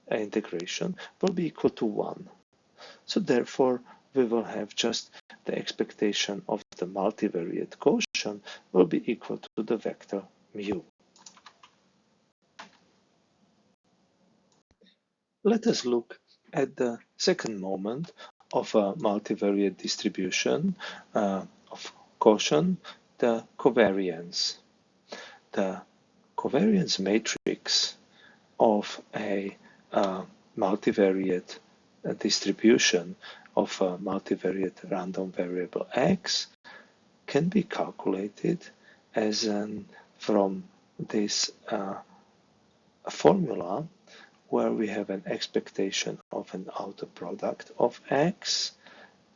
integration will be equal to 1. So therefore, we will have just the expectation of the multivariate Gaussian will be equal to the vector mu. Let us look at the second moment of a multivariate distribution of Gaussian, the covariance. The covariance matrix of a multivariate distribution of a multivariate random variable x can be calculated as from this formula, where we have an expectation of an outer product of x,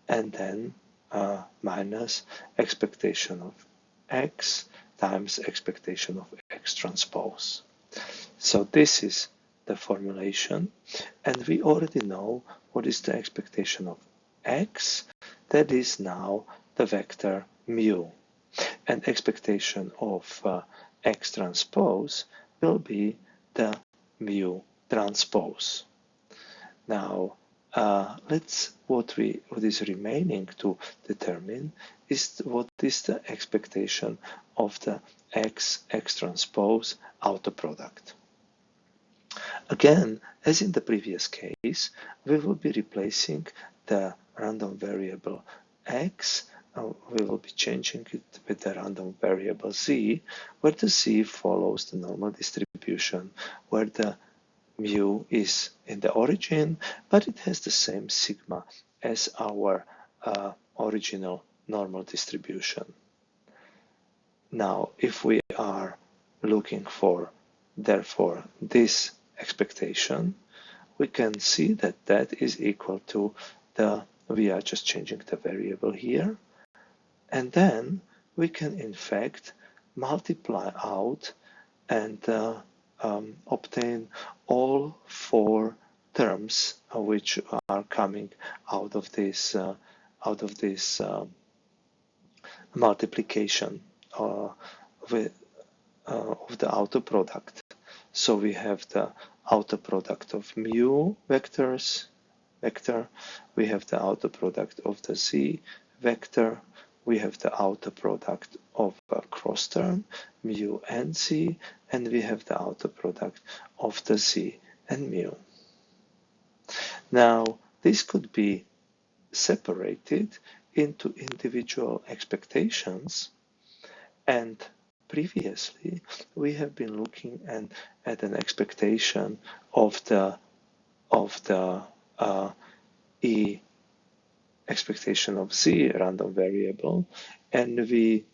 and then minus expectation of x times expectation of x transpose. So this is the formulation, and we already know what is the expectation of x. That is now the vector mu, and expectation of x transpose will be the mu transpose. Now what is remaining to determine is what is the expectation of the x transpose outer product. Again, as in the previous case, we will be replacing the random variable x. We will be changing it with the random variable z, where the z follows the normal distribution, where the mu is in the origin, but it has the same sigma as our original normal distribution. Now, if we are looking for, therefore, this expectation, we can see that that is equal to we are just changing the variable here, and then we can in fact multiply out and obtain all 4 terms which are coming out of this multiplication of the outer product. So we have the outer product of mu vector, we have the outer product of the z vector, we have the outer product of a cross term, mu and z, and we have the outer product of the z and mu. Now, this could be separated into individual expectations, and previously we have been looking at an expectation of the e expectation of z random variable, and we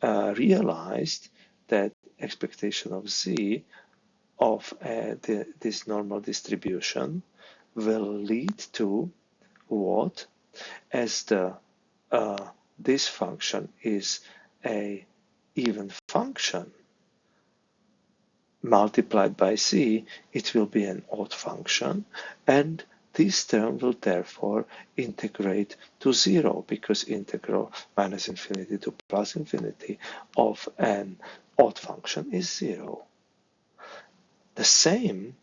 realized that expectation of z of this normal distribution will lead to what? As this function is a even function multiplied by z, it will be an odd function, and this term will therefore integrate to 0, because integral minus infinity to plus infinity of an odd function is 0. The same,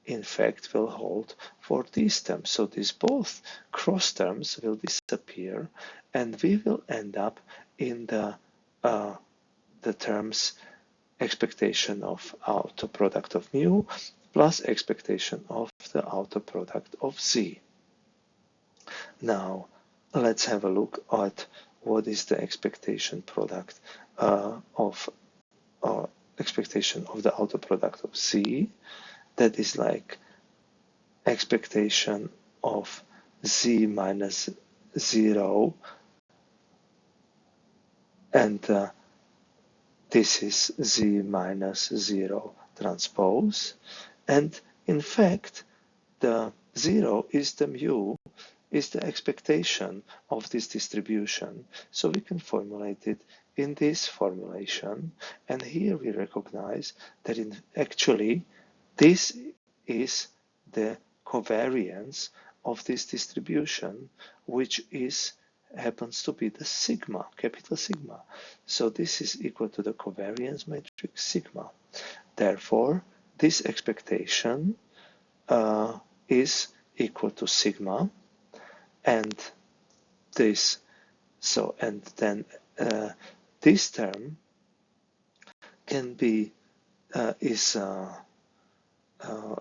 in fact, will hold for these terms. So these both cross terms will disappear, and we will end up in the terms expectation of outer product of mu plus expectation of the outer product of z. Now, let's have a look at what is the expectation product of expectation of the outer product of z. That is like expectation of z minus 0, and this is z minus 0 transpose, and in fact the 0 is the mu, is the expectation of this distribution, so we can formulate it in this formulation, and here we recognize that actually this is the covariance of this distribution, which happens to be the sigma, capital sigma. So this is equal to the covariance matrix sigma. Therefore, this expectation is equal to sigma, and this. So, and then this term can be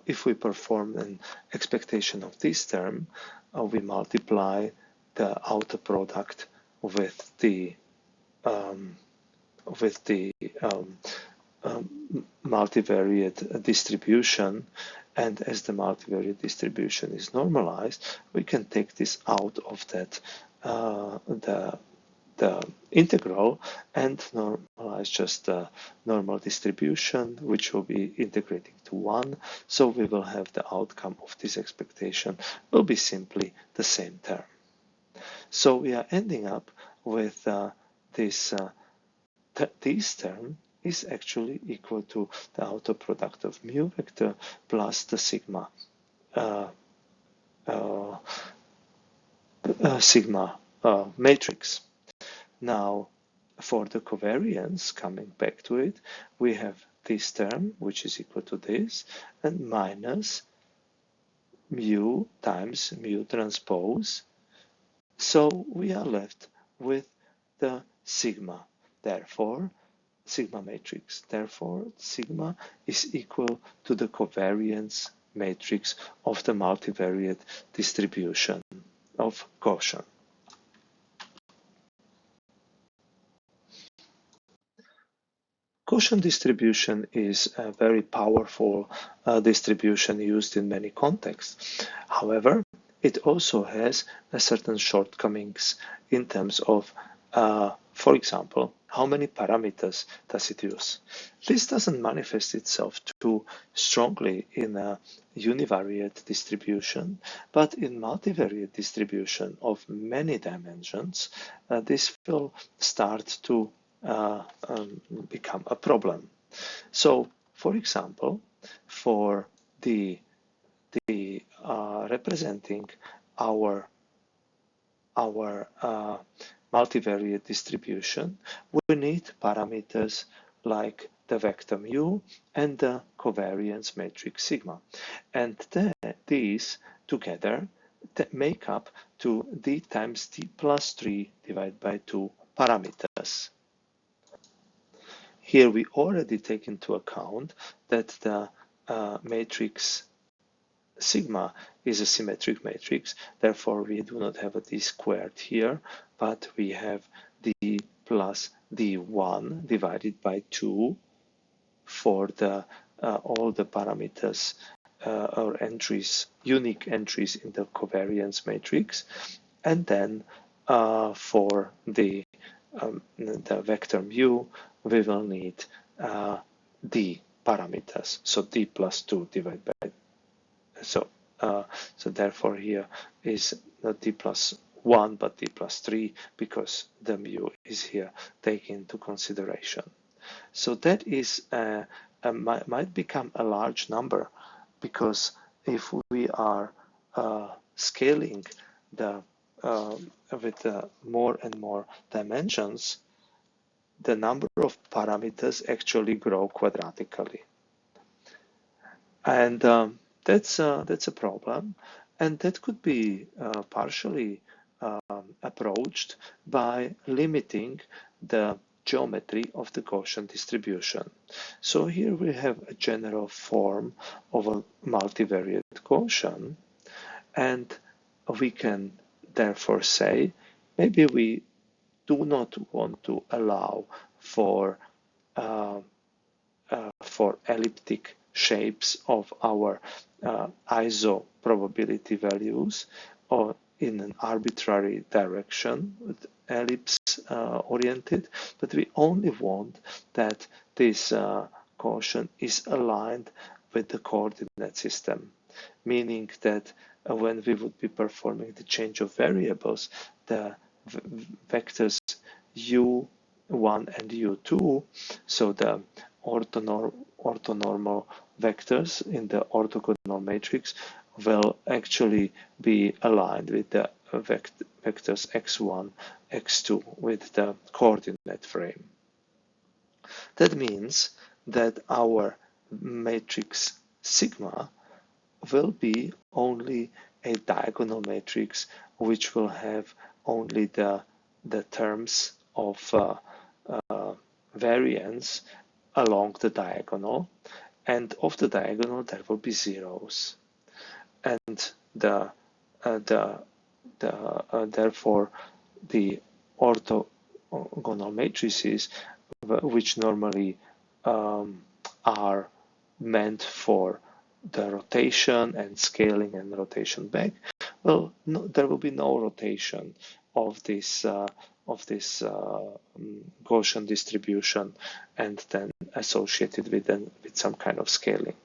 if we perform an expectation of this term, we multiply the outer product with the multivariate distribution, and as the multivariate distribution is normalized, we can take this out of that the integral and normalize just the normal distribution, which will be integrating to 1. So we will have the outcome of this expectation will be simply the same term. So we are ending up with this term is actually equal to the outer product of mu vector plus the sigma matrix. Now, for the covariance, coming back to it, we have this term, which is equal to this, and minus mu times mu transpose. So we are left with the sigma. Therefore, sigma matrix. Therefore, sigma is equal to the covariance matrix of the multivariate distribution of Gaussian. Gaussian distribution is a very powerful distribution used in many contexts. However, it also has certain shortcomings in terms of, for example, how many parameters does it use? This doesn't manifest itself too strongly in a univariate distribution, but in multivariate distribution of many dimensions, this will start to become a problem. So, for example, for the representing our multivariate distribution, we need parameters like the vector mu and the covariance matrix sigma, and these together make up to d times d plus 3 divided by 2 parameters. Here we already take into account that the matrix sigma is a symmetric matrix, therefore we do not have a d squared here, but we have d plus d1 divided by 2 for the all the parameters or entries, unique entries in the covariance matrix, and then for the vector mu, we will need d parameters, so d plus 2 divided by, so So therefore here is not d plus 1 but d plus 3 because the mu is here taken into consideration. So that is might become a large number, because if we are scaling the with more and more dimensions, the number of parameters actually grow quadratically, and that's a problem, and that could be partially approached by limiting the geometry of the Gaussian distribution. So here we have a general form of a multivariate Gaussian, and we can therefore say maybe we do not want to allow for elliptic shapes of our ISO probability values, or in an arbitrary direction with ellipse oriented, but we only want that this Gaussian is aligned with the coordinate system, meaning that when we would be performing the change of variables, the vectors u1 and u2, so the orthonormal vectors in the orthogonal matrix, will actually be aligned with the vectors x1, x2 with the coordinate frame. That means that our matrix sigma will be only a diagonal matrix which will have only the terms of variance along the diagonal, and of the diagonal there will be zeros, and therefore the orthogonal matrices, which normally are meant for the rotation and scaling and rotation back, well, no, there will be no rotation of this Gaussian distribution and then associated with some kind of scaling.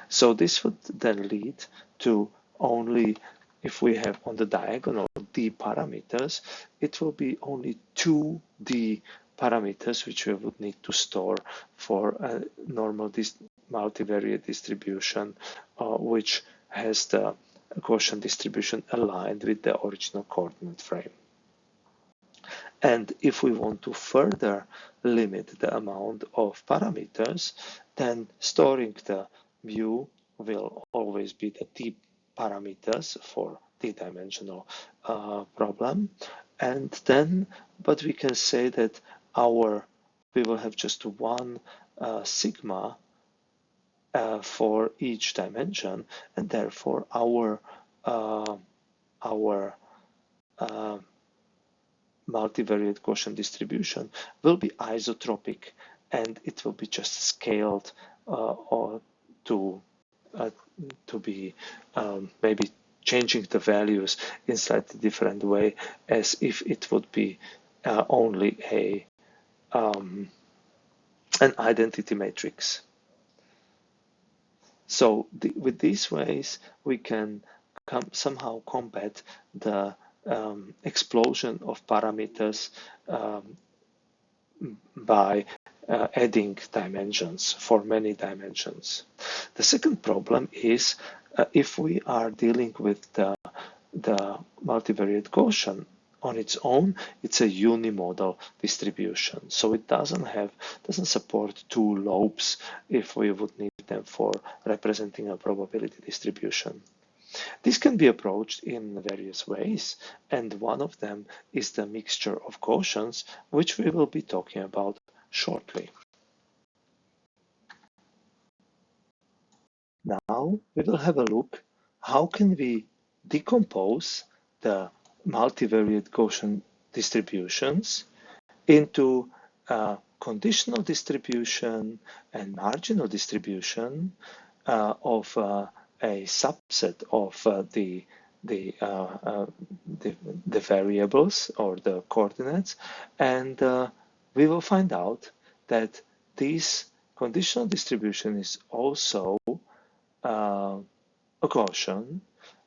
So this would then lead to only, if we have on the diagonal d parameters, it will be only 2d parameters which we would need to store for a normal multivariate distribution, which has the Gaussian distribution aligned with the original coordinate frame. And if we want to further limit the amount of parameters, then storing the mu will always be the d parameters for d-dimensional problem. And then, but we can say that we will have just one sigma for each dimension, and therefore our multivariate Gaussian distribution will be isotropic, and it will be just scaled or to be maybe changing the values in slightly different way, as if it would be only an identity matrix. So with these ways, we can somehow combat the explosion of parameters by adding dimensions for many dimensions. The second problem is if we are dealing with the multivariate Gaussian on its own, it's a unimodal distribution. So it doesn't support two lobes if we would need them for representing a probability distribution. This can be approached in various ways, and one of them is the mixture of Gaussians, which we will be talking about shortly. Now we will have a look how can we decompose the multivariate Gaussian distributions into conditional distribution and marginal distribution of a subset of the variables or the coordinates, and we will find out that this conditional distribution is also a Gaussian,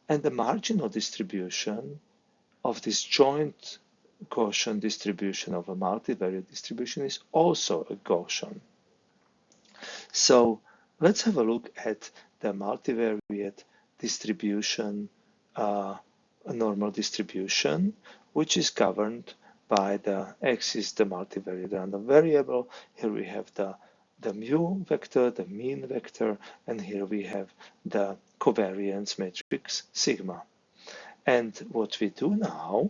and the marginal distribution of this joint Gaussian distribution of a multivariate distribution is also a Gaussian. So let's have a look at the multivariate distribution, a normal distribution, which is governed by the x is the multivariate random variable. Here we have the mu vector, the mean vector, and here we have the covariance matrix sigma. And what we do now,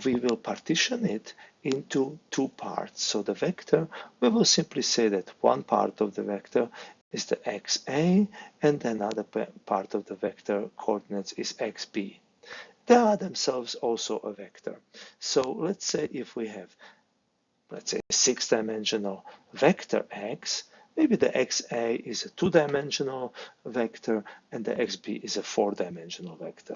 we will partition it into two parts. So the vector, we will simply say that one part of the vector is the xa, and another part of the vector coordinates is xb. They are themselves also a vector. So let's say if we have, let's say, a six-dimensional vector x, maybe the xa is a two-dimensional vector and the xb is a four-dimensional vector.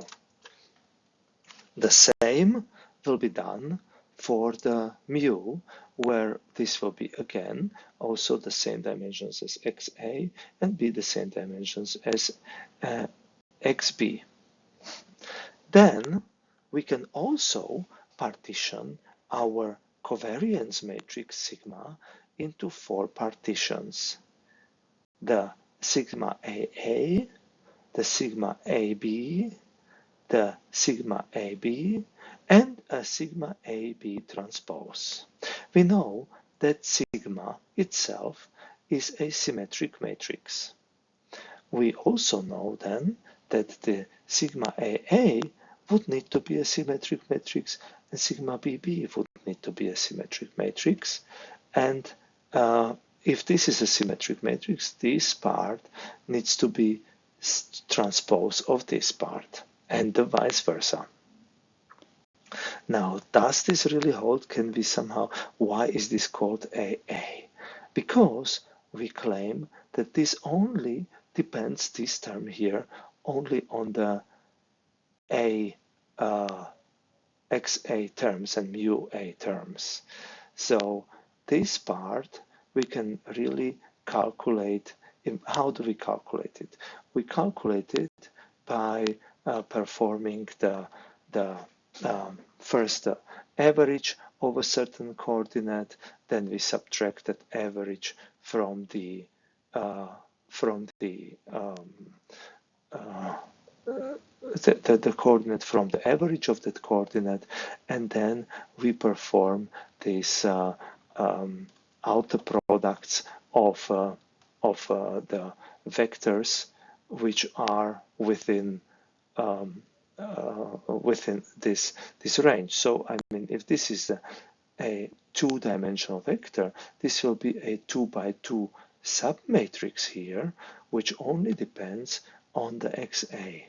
The same will be done for the mu, where this will be again also the same dimensions as xa and be the same dimensions as xb. Then we can also partition our covariance matrix sigma into four partitions: the sigma AA, the sigma AB, the sigma AB, and a sigma AB transpose. We know that sigma itself is a symmetric matrix. We also know then that the sigma AA would need to be a symmetric matrix and sigma BB would need to be a symmetric matrix. And if this is a symmetric matrix, this part needs to be transpose of this part, and the vice versa. Now, does this really hold? Can we somehow, why is this called AA? Because we claim that this only depends, this term here, only on the xa terms and mu a terms. So this part we can really calculate. How do we calculate it? We calculate it by performing the first average of a certain coordinate, then we subtract that average from the coordinate from the average of that coordinate, and then we perform these outer products of the vectors which are within this range. So I mean, if this is a two-dimensional vector, this will be a 2x2 submatrix here, which only depends on the xa.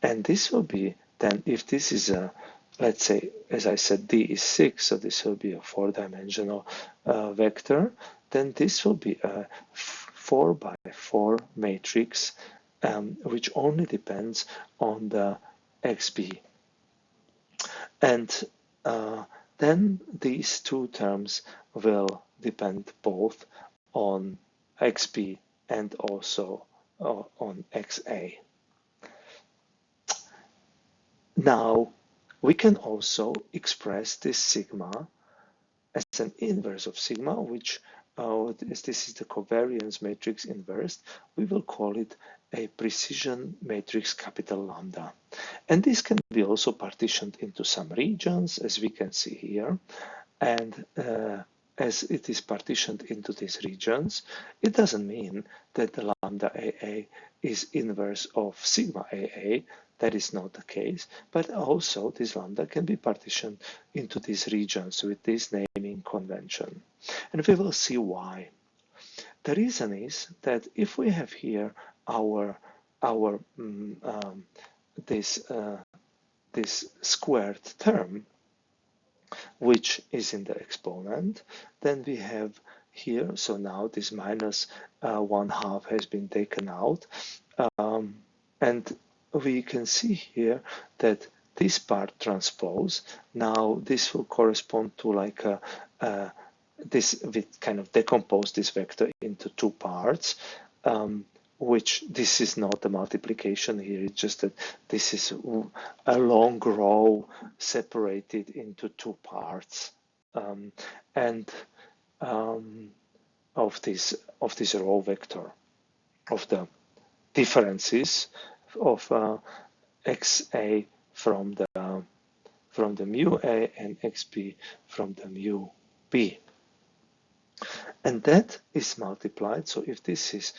And this will be then, if this is a, let's say, as I said, D is 6, so this will be a four-dimensional vector, then this will be a 4x4 matrix, which only depends on the xb. And then these two terms will depend both on xb and also on xa. Now, we can also express this sigma as an inverse of sigma, which as this is the covariance matrix inverse, we will call it a precision matrix capital lambda. And this can be also partitioned into some regions, as we can see here. And as it is partitioned into these regions, it doesn't mean that the lambda AA is inverse of sigma AA. That is not the case, but also this lambda can be partitioned into these regions with this naming convention. And we will see why. The reason is that if we have here this squared term, which is in the exponent, then we have here, so now this minus 1/2 has been taken out, and we can see here that this part transpose, now this will correspond to like this, we kind of decompose this vector into two parts. which this is not a multiplication here, it's just that this is a long row separated into two parts, and of this row vector of the differences of xa from the mu a and xb from the mu b. And that is multiplied. So if this is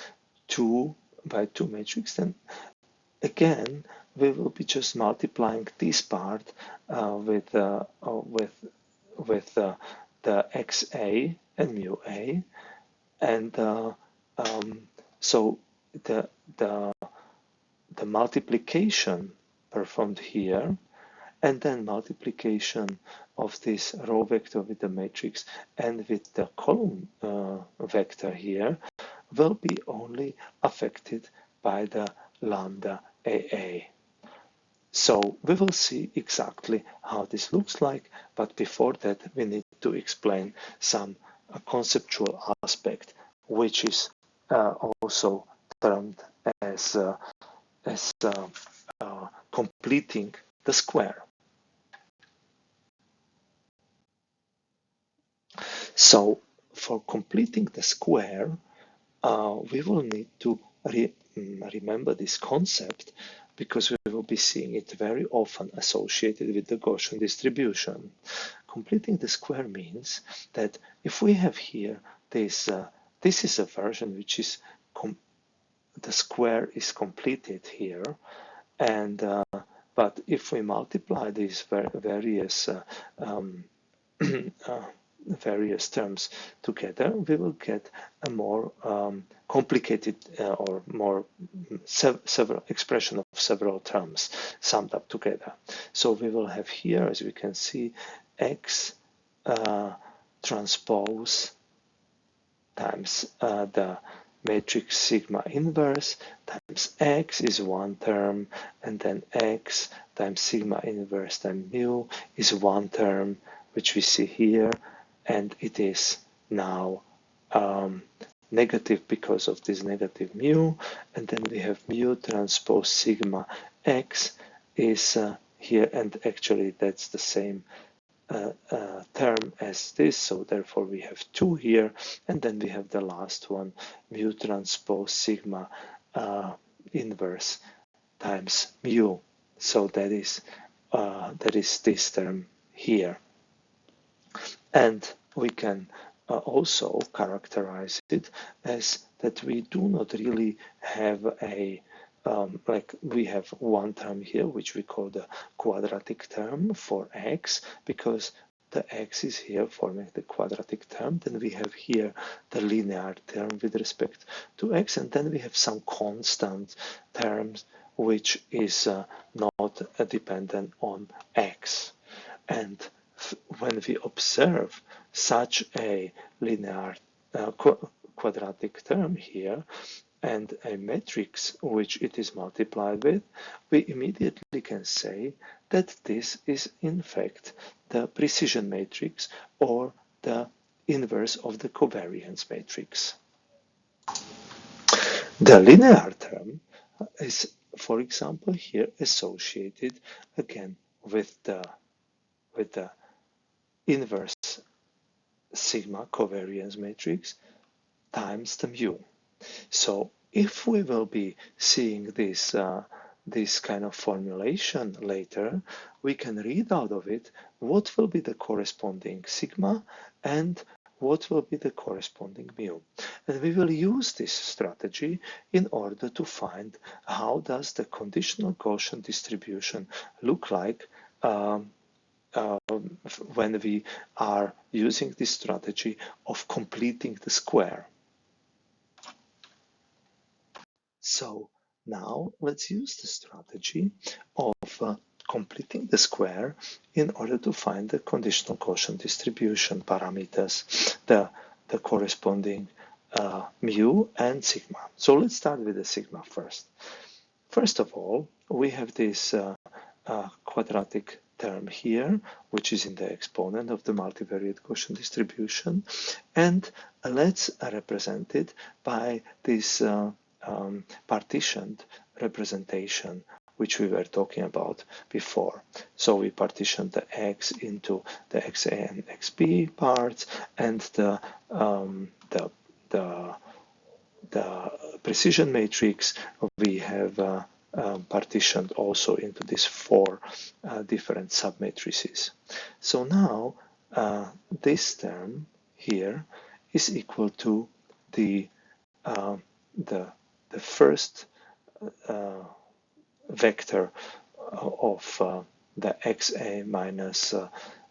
2 by 2 matrix, then again we will be just multiplying this part with the xa and mu a, and so the multiplication performed here, and then multiplication of this row vector with the matrix and with the column vector here will be only affected by the lambda AA. So we will see exactly how this looks like, but before that we need to explain some conceptual aspect, which is also termed as completing the square. So for completing the square, we will need to remember this concept, because we will be seeing it very often associated with the Gaussian distribution. Completing the square means that if we have here this, this is a version which is the square is completed here, and but if we multiply these various various terms together, we will get a more complicated or more several expression of several terms summed up together. So we will have here, as we can see, x transpose times the matrix sigma inverse times x is one term, and then x times sigma inverse times mu is one term, which we see here, and it is now negative because of this negative mu, and then we have mu transpose sigma x is here, and actually that's the same term as this, so therefore we have 2 here, and then we have the last one, mu transpose sigma inverse times mu, so that is this term here. And we can also characterize it as that we do not really have a like we have one term here which we call the quadratic term for x, because the x is here forming the quadratic term. Then we have here the linear term with respect to x, and then we have some constant terms which is not dependent on x. And when we observe such a linear quadratic term here and a matrix which it is multiplied with, we immediately can say that this is in fact the precision matrix or the inverse of the covariance matrix. The linear term is, for example, here associated again with the inverse sigma covariance matrix times the mu. So if we will be seeing this this kind of formulation later, we can read out of it what will be the corresponding sigma and what will be the corresponding mu. And we will use this strategy in order to find how does the conditional Gaussian distribution look like when we are using this strategy of completing the square. So now let's use the strategy of completing the square in order to find the conditional Gaussian distribution parameters, the corresponding mu and sigma. So let's start with the sigma first. First of all, we have this quadratic term here, which is in the exponent of the multivariate Gaussian distribution, and let's represent it by this partitioned representation which we were talking about before. So we partitioned the X into the XA and XB parts, and the precision matrix we have partitioned also into these four different submatrices. So now this term here is equal to the first vector of the XA minus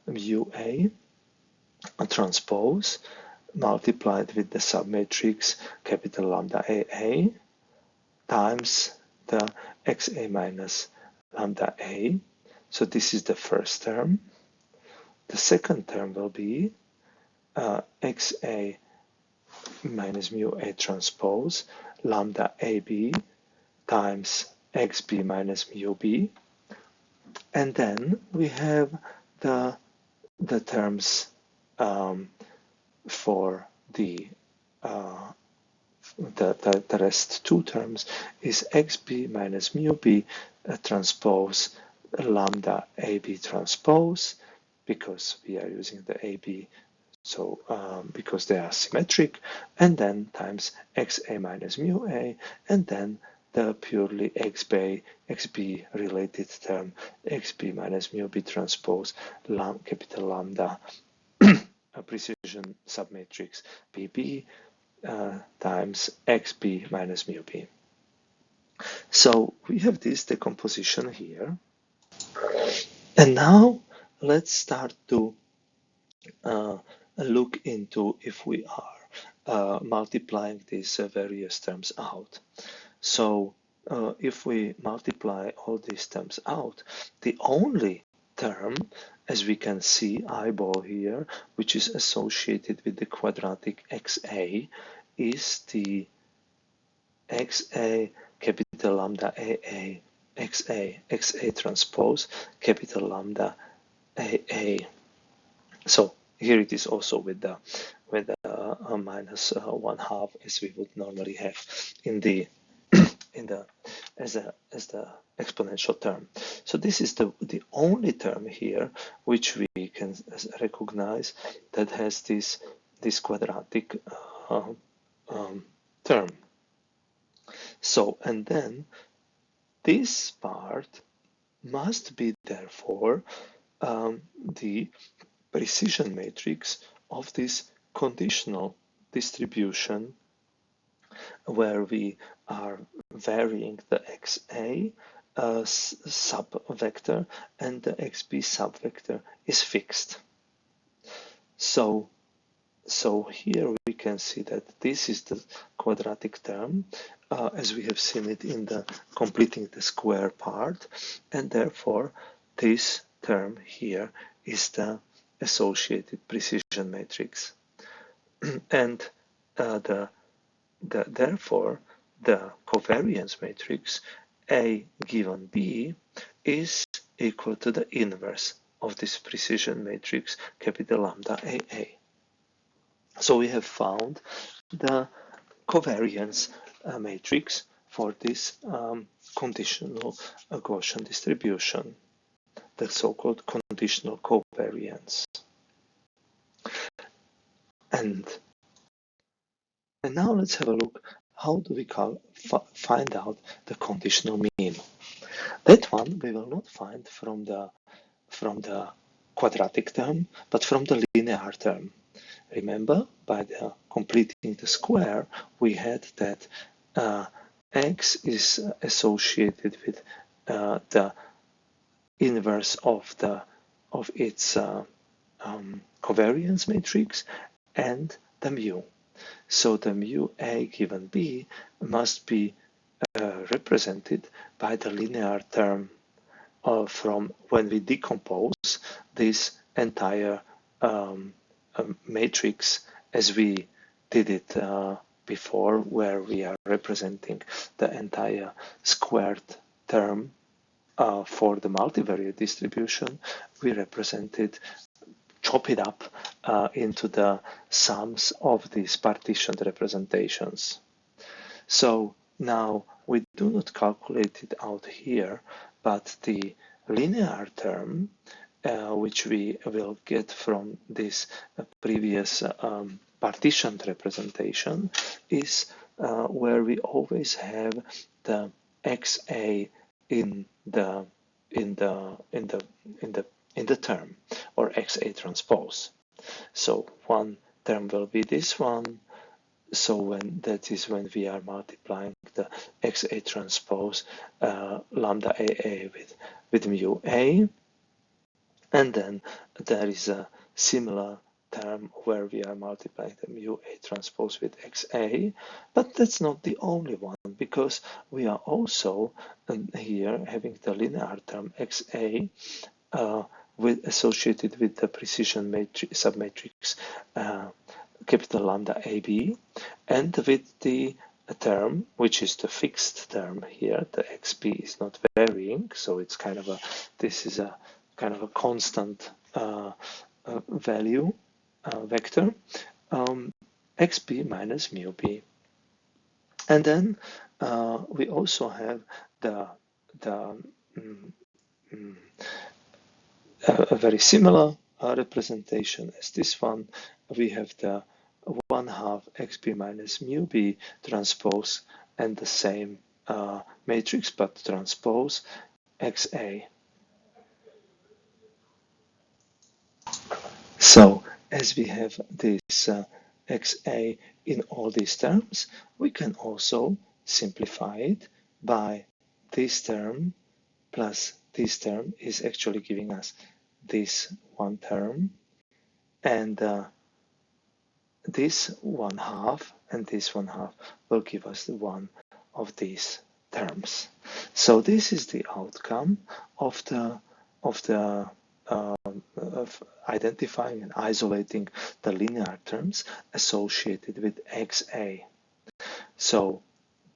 mu A transpose multiplied with the submatrix capital lambda AA times the XA minus lambda A. So this is the first term. The second term will be XA minus mu A transpose lambda AB times XB minus mu B. And then we have the terms for the rest two terms is XB minus mu B transpose lambda AB transpose, because we are using the AB, so because they are symmetric, and then times XA minus mu A, and then the purely XB related term XB minus mu B transpose capital lambda precision submatrix BB times XB minus mu B. So we have this decomposition here. And now let's start to look into if we are multiplying these various terms out. So if we multiply all these terms out, the only term, as we can see, eyeball here, which is associated with the quadratic XA, is the XA capital lambda AA XA transpose capital lambda AA. So here it is also with the minus 1/2, as we would normally have in the as the exponential term. So this is the only term here which we can recognize that has this quadratic term. So, and then this part must be therefore the precision matrix of this conditional distribution, where we are varying the XA subvector and the XB subvector is fixed. So here we can see that this is the quadratic term as we have seen it in the completing the square part, and therefore this term here is the associated precision matrix. And therefore the covariance matrix A given B is equal to the inverse of this precision matrix capital lambda AA. So we have found the covariance matrix for this conditional Gaussian distribution, the so-called conditional covariance. And now let's have a look, how do we find out the conditional mean? That one we will not find from the quadratic term, but from the linear term. Remember, by the completing the square, we had that x is associated with the inverse of its covariance matrix and the mu. So the mu A given B must be represented by the linear term from when we decompose this entire matrix as we did it before, where we are representing the entire squared term for the multivariate distribution. We chop it up into the sums of these partitioned representations. So Now, we do not calculate it out here, but the linear term, which we will get from this previous partitioned representation, is where we always have the XA in the term, or XA transpose. So one term will be this one. So that is when we are multiplying the XA transpose lambda AA with mu A, and then there is a similar term where we are multiplying the mu A transpose with XA, but that's not the only one, because we are also here having the linear term XA associated with the precision matrix, submatrix capital lambda AB, and with the term, which is the fixed term here, the XP is not varying, so it's kind of this is a kind of a constant value vector, XP minus mu B. And then we also have a very similar representation as this one. We have the 1/2 XP minus mu B transpose and the same matrix, but transpose XA. So as we have this XA in all these terms, we can also simplify it by this term plus this term is actually giving us this one term, and this 1/2 and this 1/2 will give us the one of these terms. So this is the outcome of identifying and isolating the linear terms associated with XA. So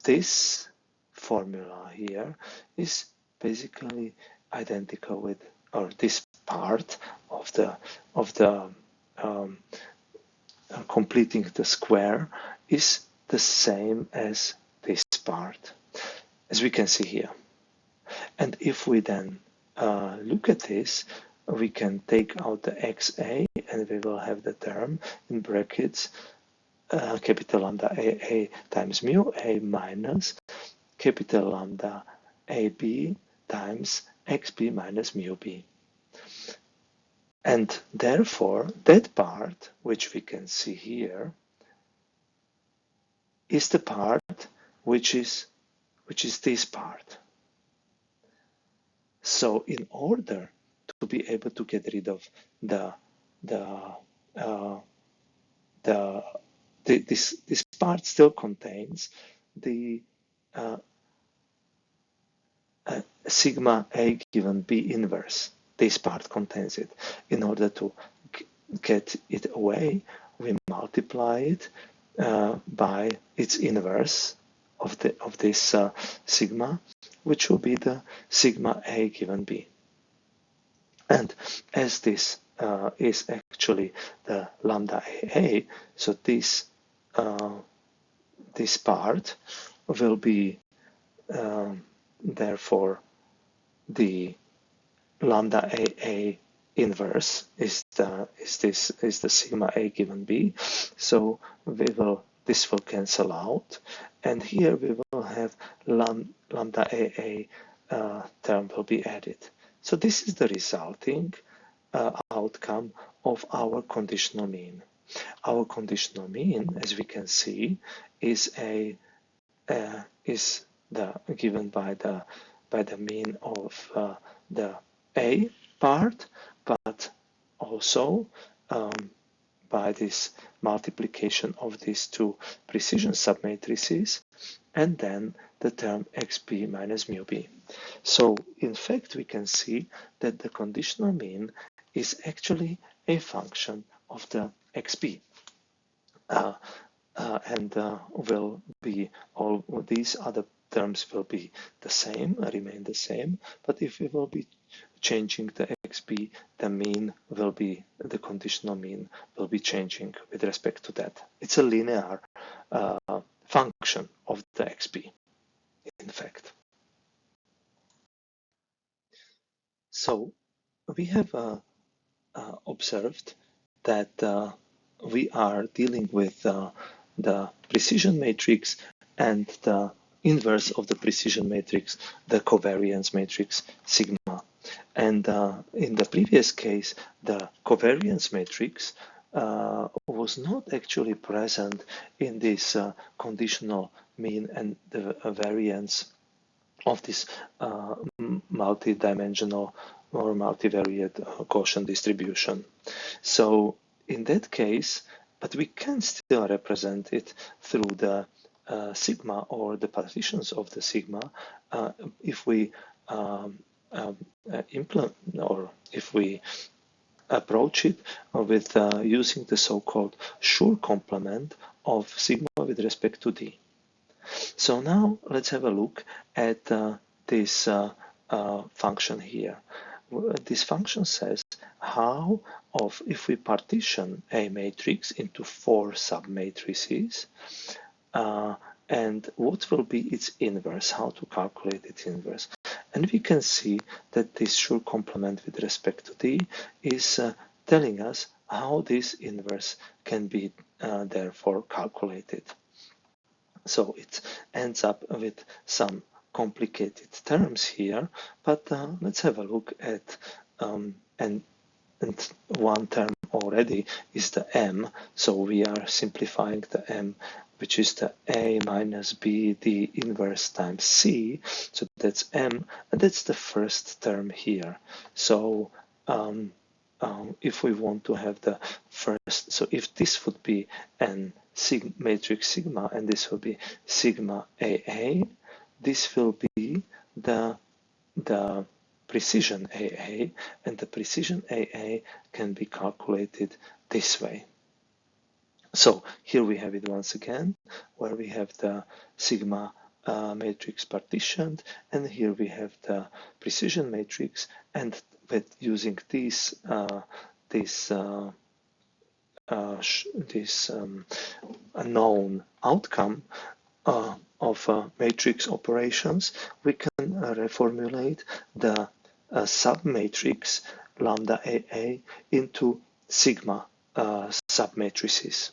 this formula here is basically identical with, or this part of the completing the square is the same as this part, as we can see here. And if we then look at this, we can take out the XA and we will have the term in brackets capital lambda AA times mu A minus capital lambda AB times XB minus mu B. And therefore, that part, which we can see here, is the part which is this part. So in order to be able to get rid of this part still contains the sigma A given B inverse. This part contains it. In order to get it away, we multiply it by its inverse of this sigma, which will be the sigma A given B. And as this is actually the lambda AA, so this part will be therefore the lambda AA inverse is the sigma A given B. So this will cancel out, and here we will have lambda AA term will be added. So this is the resulting outcome of our conditional mean. Our conditional mean, as we can see, is given by the mean of the A part, but also by this multiplication of these two precision submatrices, and then the term XP minus mu B. So in fact, we can see that the conditional mean is actually a function of the XP. And will be all these other terms will be the same, remain the same, but if we will be changing the XP, the mean will be, the conditional mean will be changing with respect to that. It's a linear function of the XP. fact. So we have observed that we are dealing with the precision matrix and the inverse of the precision matrix, the covariance matrix sigma. And in the previous case, the covariance matrix was not actually present in this conditional mean and the variance of this multi-dimensional or multivariate Gaussian distribution. So in that case, but we can still represent it through the sigma or the partitions of the sigma if we implement or if we approach it with using the so-called Schur complement of sigma with respect to d. So now let's have a look at this function here. This function says how if we partition a matrix into 4 submatrices, and what will be its inverse, how to calculate its inverse. And we can see that this Schur complement with respect to D is telling us how this inverse can be therefore calculated. So it ends up with some complicated terms here, but let's have a look at and one term already is the m, so we are simplifying the m, which is the a minus b d inverse times c, so that's m, and that's the first term here. So if we want to have the first, so if this would be an matrix sigma and this will be sigma AA, this will be the precision AA, and the precision AA can be calculated this way. So here we have it once again, where we have the sigma matrix partitioned, and here we have the precision matrix, and with using this known outcome of matrix operations, we can reformulate the submatrix lambda AA into sigma submatrices.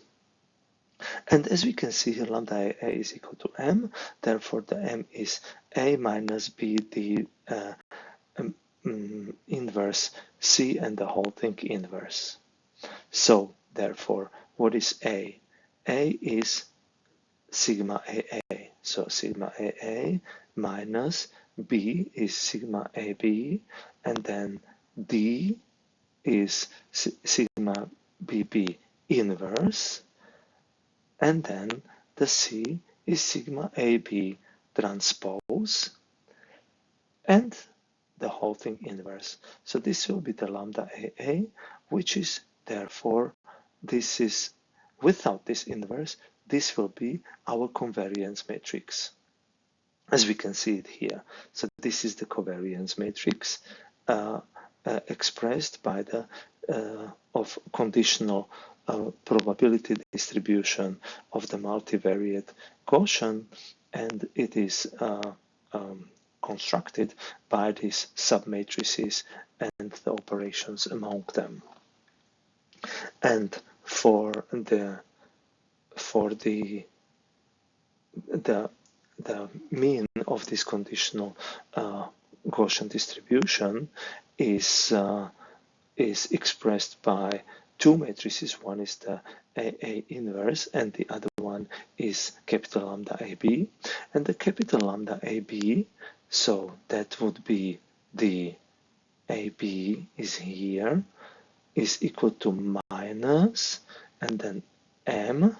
And as we can see here, lambda AA is equal to m, therefore the m is a minus b d inverse c and the whole thing inverse. So therefore, what is A? A is sigma AA. So sigma AA minus B is sigma AB, and then D is sigma BB inverse, and then the C is sigma AB transpose, and the whole thing inverse. So this will be the lambda AA, which is therefore, this is without this inverse, this will be our covariance matrix, as we can see it here. So this is the covariance matrix expressed by the of conditional probability distribution of the multivariate Gaussian, and it is constructed by these submatrices and the operations among them. And for the mean of this conditional Gaussian distribution is expressed by two matrices. One is the AA inverse, and the other one is capital lambda AB. And the capital lambda AB, so that would be the AB is here, is equal to minus, and then m,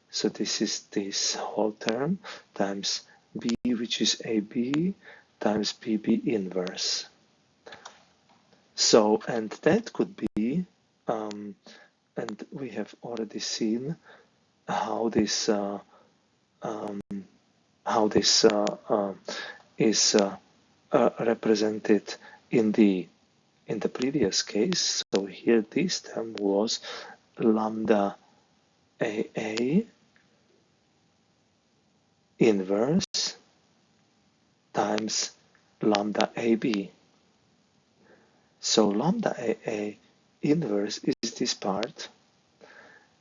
so this is this whole term, times b, which is AB, times BB inverse. So, and that could be, and we have already seen how this is represented in the previous case. So here this term was lambda AA inverse times lambda AB. So lambda AA inverse is this part,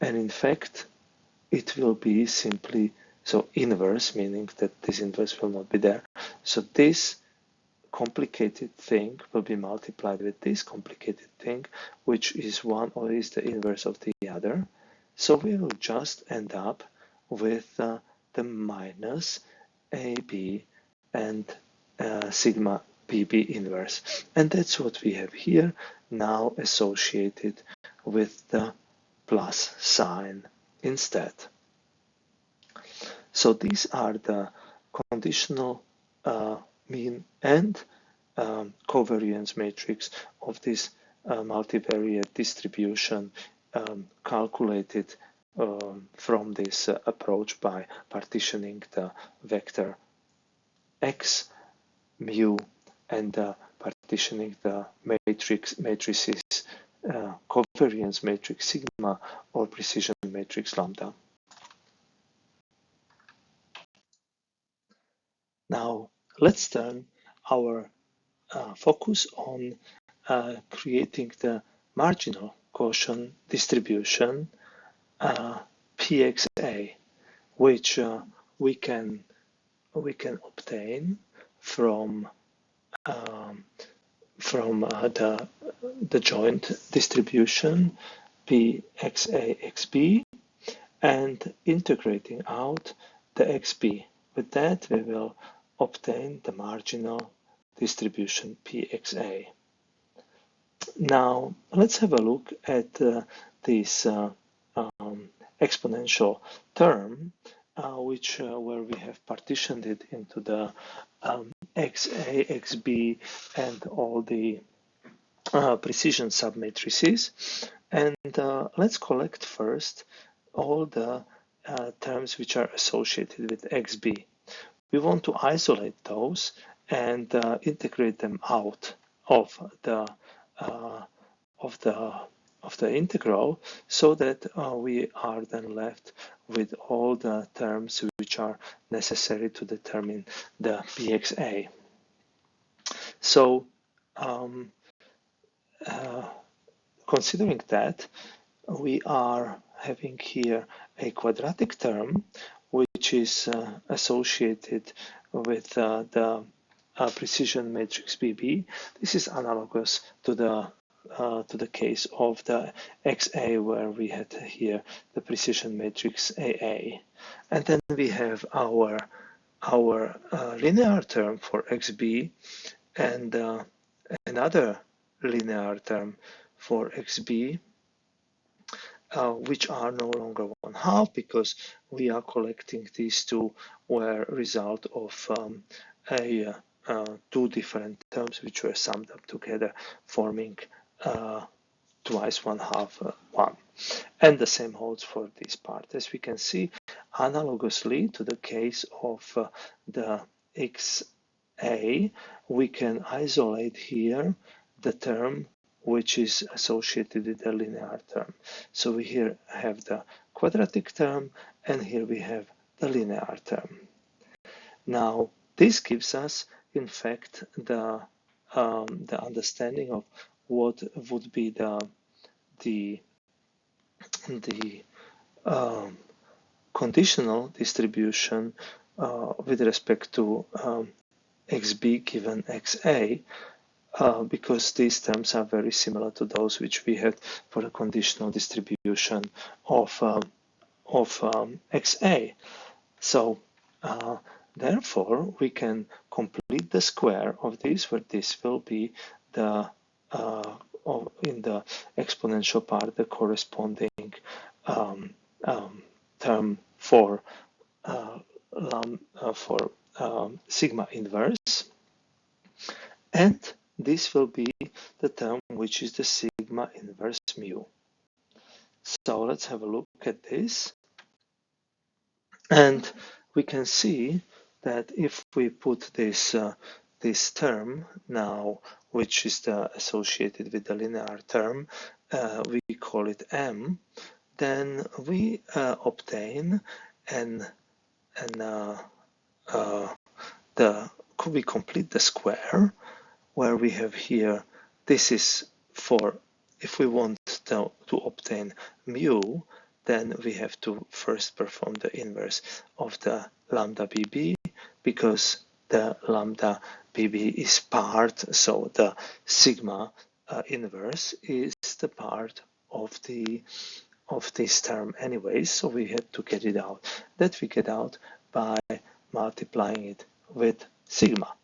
and in fact it will be simply, so inverse, meaning that this inverse will not be there. So this complicated thing will be multiplied with this complicated thing, which is one or is the inverse of the other. So we will just end up with the minus AB and sigma BB inverse. And that's what we have here now associated with the plus sign instead. So these are the conditional mean and covariance matrix of this multivariate distribution calculated from this approach by partitioning the vector x, mu, and partitioning the matrices covariance matrix sigma or precision matrix lambda. Now let's turn our focus on creating the marginal quotient distribution PXA, which we can obtain from the joint distribution PXA-XB and integrating out the XB. With that, we will obtain the marginal distribution PXA. Now, let's have a look at this exponential term, where we have partitioned it into the XA, XB, and all the precision submatrices. And let's collect first all the terms which are associated with XB. We want to isolate those and integrate them out of the integral, so that we are then left with all the terms which are necessary to determine the PXA. So considering that, we are having here a quadratic term which is associated with the precision matrix BB. This is analogous to the case of the XA, where we had here the precision matrix AA. And then we have our linear term for XB and another linear term for XB, which are no longer 1/2 because we are collecting these two were result of two different terms which were summed up together, forming twice 1/2 1. And the same holds for this part. As we can see, analogously to the case of the XA, we can isolate here the term which is associated with the linear term. So we here have the quadratic term, and here we have the linear term. Now, this gives us, in fact, the understanding of what would be the conditional distribution with respect to XB given XA, because these terms are very similar to those which we had for the conditional distribution of XA. So therefore, we can complete the square of this, where this will be the in the exponential part the corresponding term for sigma inverse, and this will be the term which is the sigma inverse mu. So let's have a look at this, and we can see that if we put this this term now, which is associated with the linear term, we call it M, then we obtain the we complete the square, where we have here, this is for, if we want to obtain mu, then we have to first perform the inverse of the lambda BB, because the lambda BB is part, so the sigma inverse is the part of this term anyway, so we had to get it out. That we get out by multiplying it with sigma.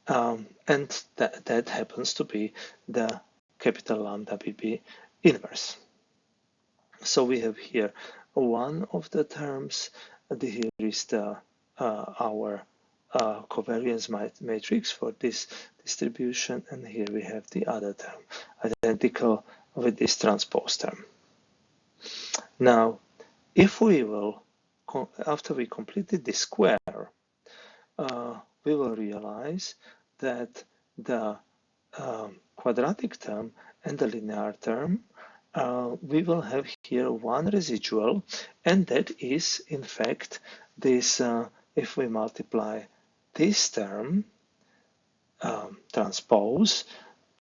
And that happens to be the capital lambda BB inverse. So we have here one of the terms. Here is the our covariance matrix for this distribution, and here we have the other term, identical with this transpose term. Now, if we will, after we completed the square, we will realize that the quadratic term and the linear term, we will have here one residual, and that is in fact this, if we multiply this term, transpose,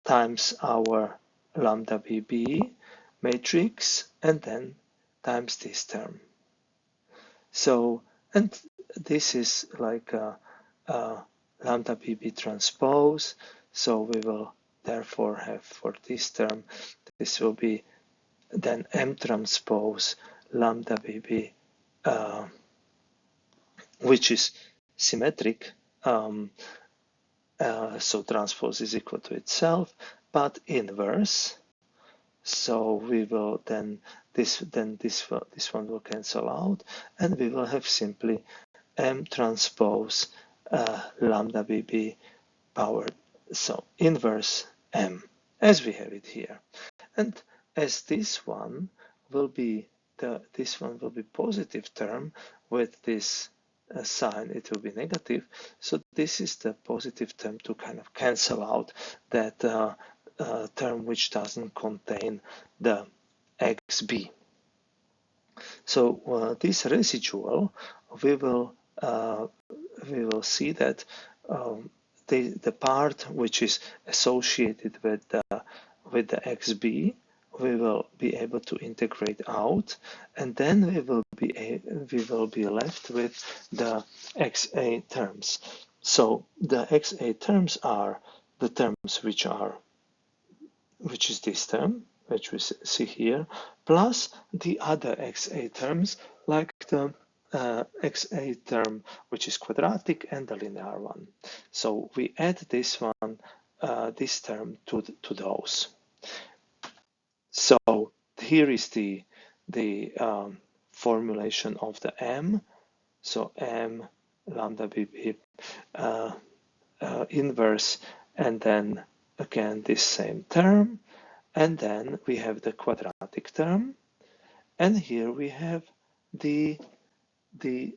times our lambda BB matrix, and then times this term. So, and this is like a lambda BB transpose, so we will therefore have for this term, this will be then M transpose lambda BB, which is symmetric, so transpose is equal to itself, but inverse. So we will then this one will cancel out, and we will have simply M transpose lambda BB powered, so inverse M, as we have it here. And as this one will be positive term with this sign, it will be negative. So this is the positive term to kind of cancel out that term which doesn't contain the xb. So this residual, we will see that the part which is associated with the xb, we will be able to integrate out, and then we will be left with the xa terms. So the xa terms are the terms which is this term, which we see here, plus the other xa terms, like the xa term which is quadratic and the linear one. So we add this one, this term to those. So here is the formulation of the M. So M lambda BB inverse, and then again this same term, and then we have the quadratic term, and here we have the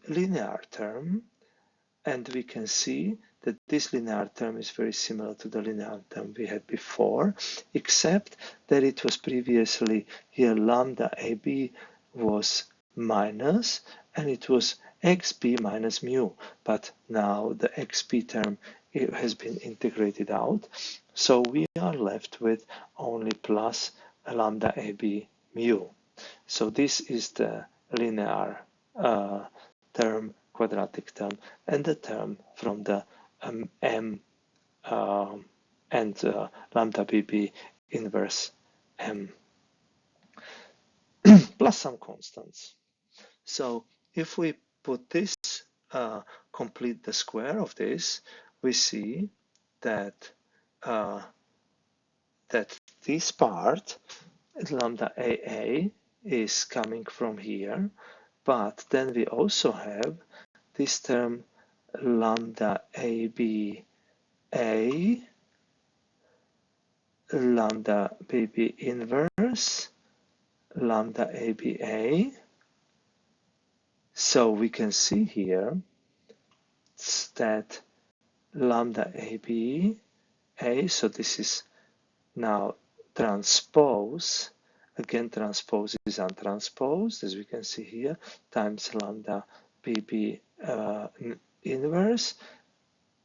linear term, and we can see that this linear term is very similar to the linear term we had before, except that it was previously here lambda AB was minus, and it was xb minus mu, but now the xb term, it has been integrated out, so we are left with only plus lambda AB mu. So this is the linear term, quadratic term, and the term from the M and lambda BB inverse M plus some constants. So if we put this, complete the square of this, we see that that this part, lambda AA, is coming from here, but then we also have this term lambda ABA, lambda BB inverse, lambda ABA. So we can see here that lambda ABA, so this is now transpose, again transpose is untransposed, as we can see here, times lambda BB inverse,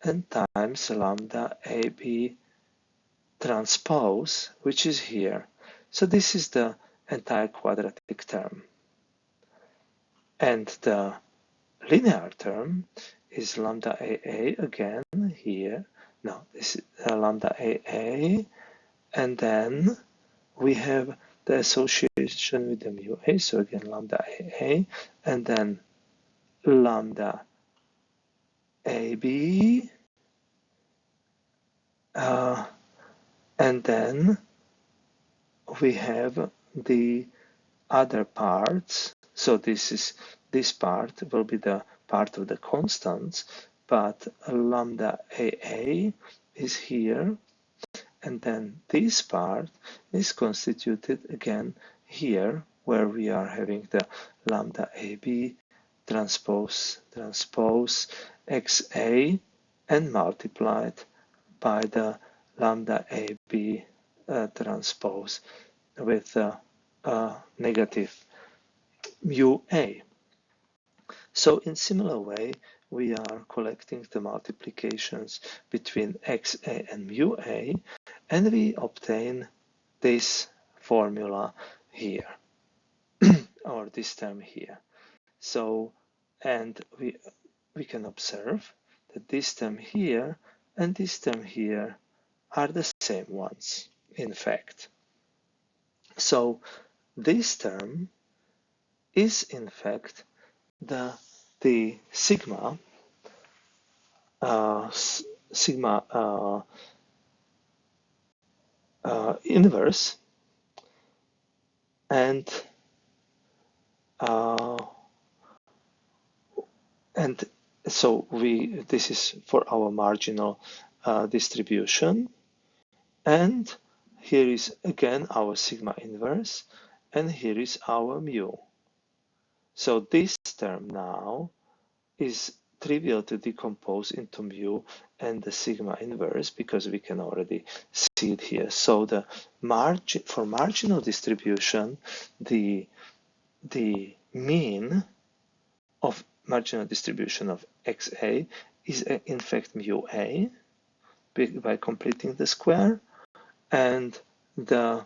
and times lambda AB transpose, which is here. So this is the entire quadratic term. And the linear term is lambda AA again here. No, this is lambda AA. And then we have the association with the mu A. So again, lambda AA. And then lambda AB. And then we have the other parts. So this part will be the part of the constants, but lambda AA is here, and then this part is constituted again here, where we are having the lambda AB transpose XA and multiplied by the lambda AB transpose with negative mu A. So in similar way, we are collecting the multiplications between XA and mu A, and we obtain this formula here, or this term here. So, and we can observe that this term here and this term here are the same ones, in fact. So this term is in fact the sigma inverse, and so this is for our marginal distribution, and here is again our sigma inverse, and here is our mu. So this term now is trivial to decompose into mu and the sigma inverse, because we can already see it here. So the for marginal distribution, the mean of marginal distribution of XA is in fact mu A by completing the square, and the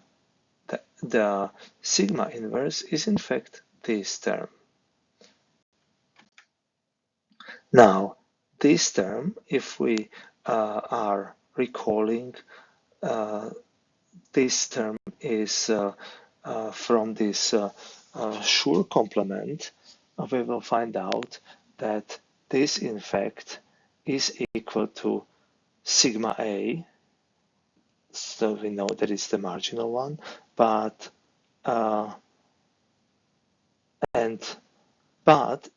sigma inverse is in fact this term. Now, this term, if we are recalling, this term is from this Schur complement, we will find out that this, in fact, is equal to sigma A. So we know that it's the marginal one, but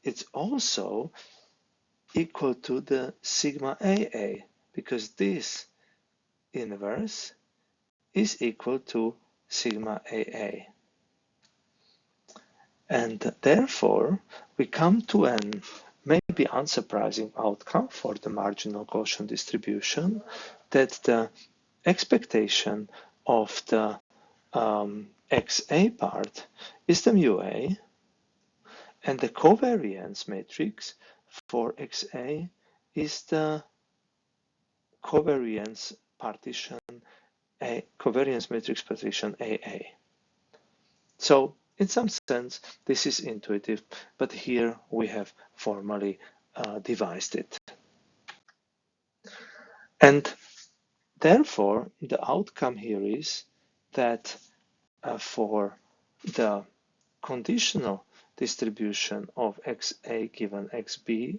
it's also equal to the sigma AA, because this inverse is equal to sigma AA. And therefore, we come to an maybe unsurprising outcome for the marginal Gaussian distribution, that the expectation of the XA part is the mu A, and the covariance matrix for XA is the covariance matrix partition AA. So in some sense, this is intuitive, but here we have formally devised it. And therefore, the outcome here is that for the conditional distribution of XA given XB,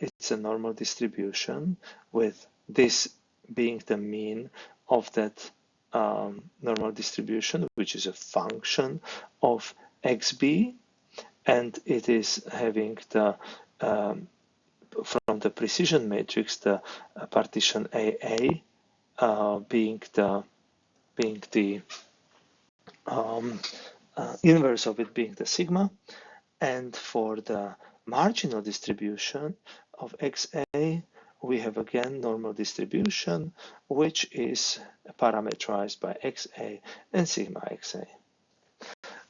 it's a normal distribution, with this being the mean of that normal distribution, which is a function of XB, and it is having the from the precision matrix, the partition AA being the inverse of it being the sigma, and for the marginal distribution of XA, we have again normal distribution, which is parametrized by XA and sigma XA.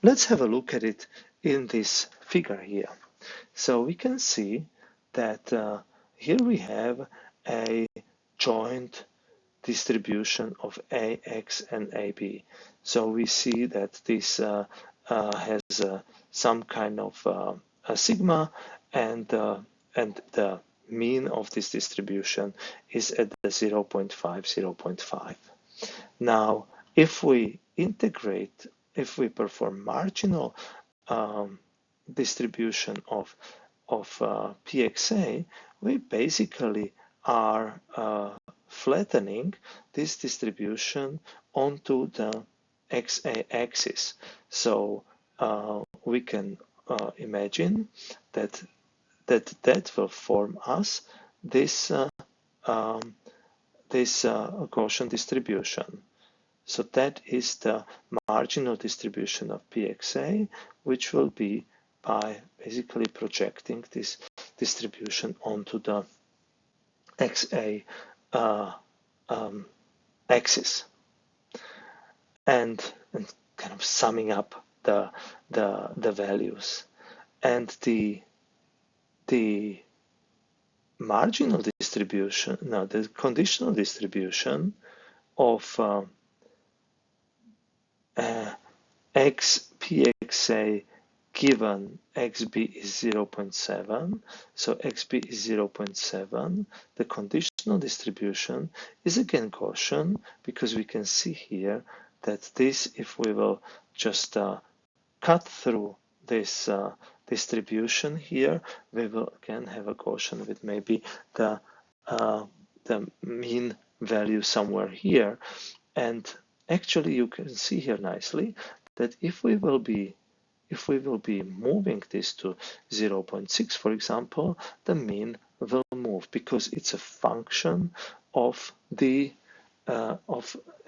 Let's have a look at it in this figure here. So we can see that here we have a joint distribution of AX and AB. So we see that this has some kind of a sigma, and the mean of this distribution is at the 0.5, 0.5. Now, if we integrate, if we perform marginal distribution of PXA, we basically are flattening this distribution onto the XA axis. So we can imagine that will form us this Gaussian distribution. So that is the marginal distribution of PXA, which will be by basically projecting this distribution onto the XA axis, and kind of summing up the values. And the marginal distribution, no, the conditional distribution of XPXA given XB is 0.7, so XB is 0.7. The conditional distribution is again Gaussian, because we can see here that this, if we will just cut through this distribution here, we will again have a Gaussian with maybe the mean value somewhere here. And actually you can see here nicely that if we will be moving this to 0.6, for example, the mean will move, because it's a function of the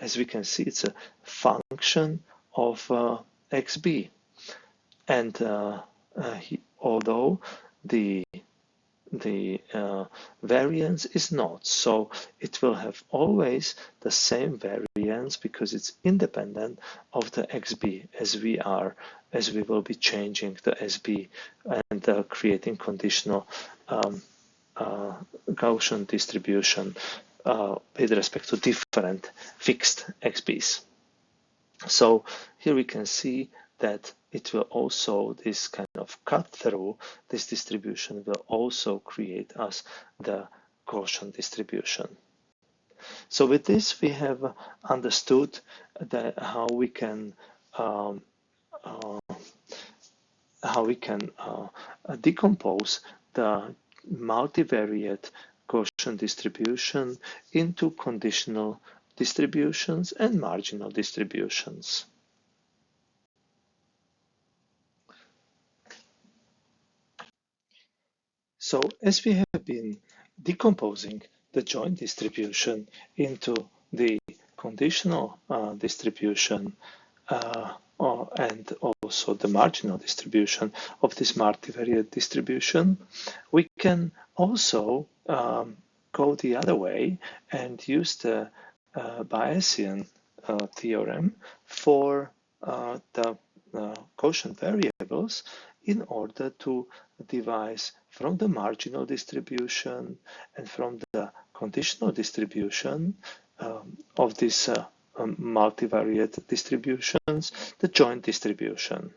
as we can see, it's a function of XB. And although the variance is not, so it will have always the same variance because it's independent of the XB, as we will be changing the SB and creating conditional Gaussian distribution with respect to different fixed XBs. So here we can see that it will also, this kind of cut through, this distribution will also create us the Gaussian distribution. So with this, we have understood that how we can decompose the multivariate Gaussian distribution into conditional distributions and marginal distributions. So as we have been decomposing the joint distribution into the conditional distribution and also the marginal distribution of this multivariate distribution, we can also go the other way and use the Bayesian theorem for the Gaussian variables in order to devise from the marginal distribution and from the conditional distribution of these multivariate distributions, the joint distribution.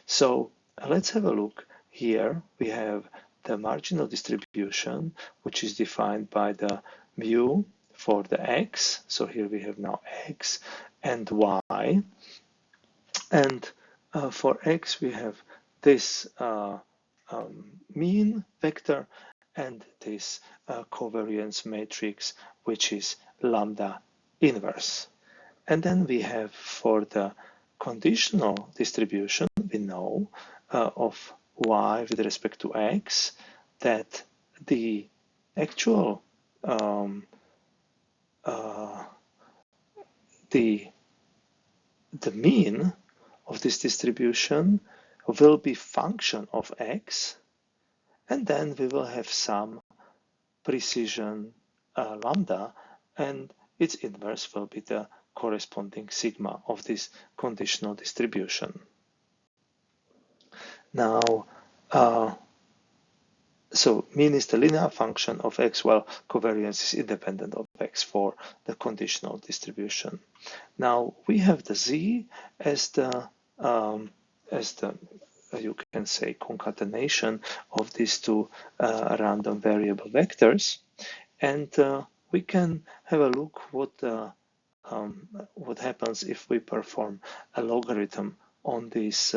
So let's have a look here. We have the marginal distribution, which is defined by the mu for the x. So here we have now x and y. And for x, we have this mean vector and this covariance matrix, which is lambda inverse. And then we have for the conditional distribution, we know of y with respect to x, that the actual the mean of this distribution will be function of x, and then we will have some precision lambda, and its inverse will be the corresponding sigma of this conditional distribution. Now, so mean is the linear function of x, while covariance is independent of x for the conditional distribution. Now we have the z as the you can say concatenation of these two random variable vectors, and we can have a look what happens if we perform a logarithm on this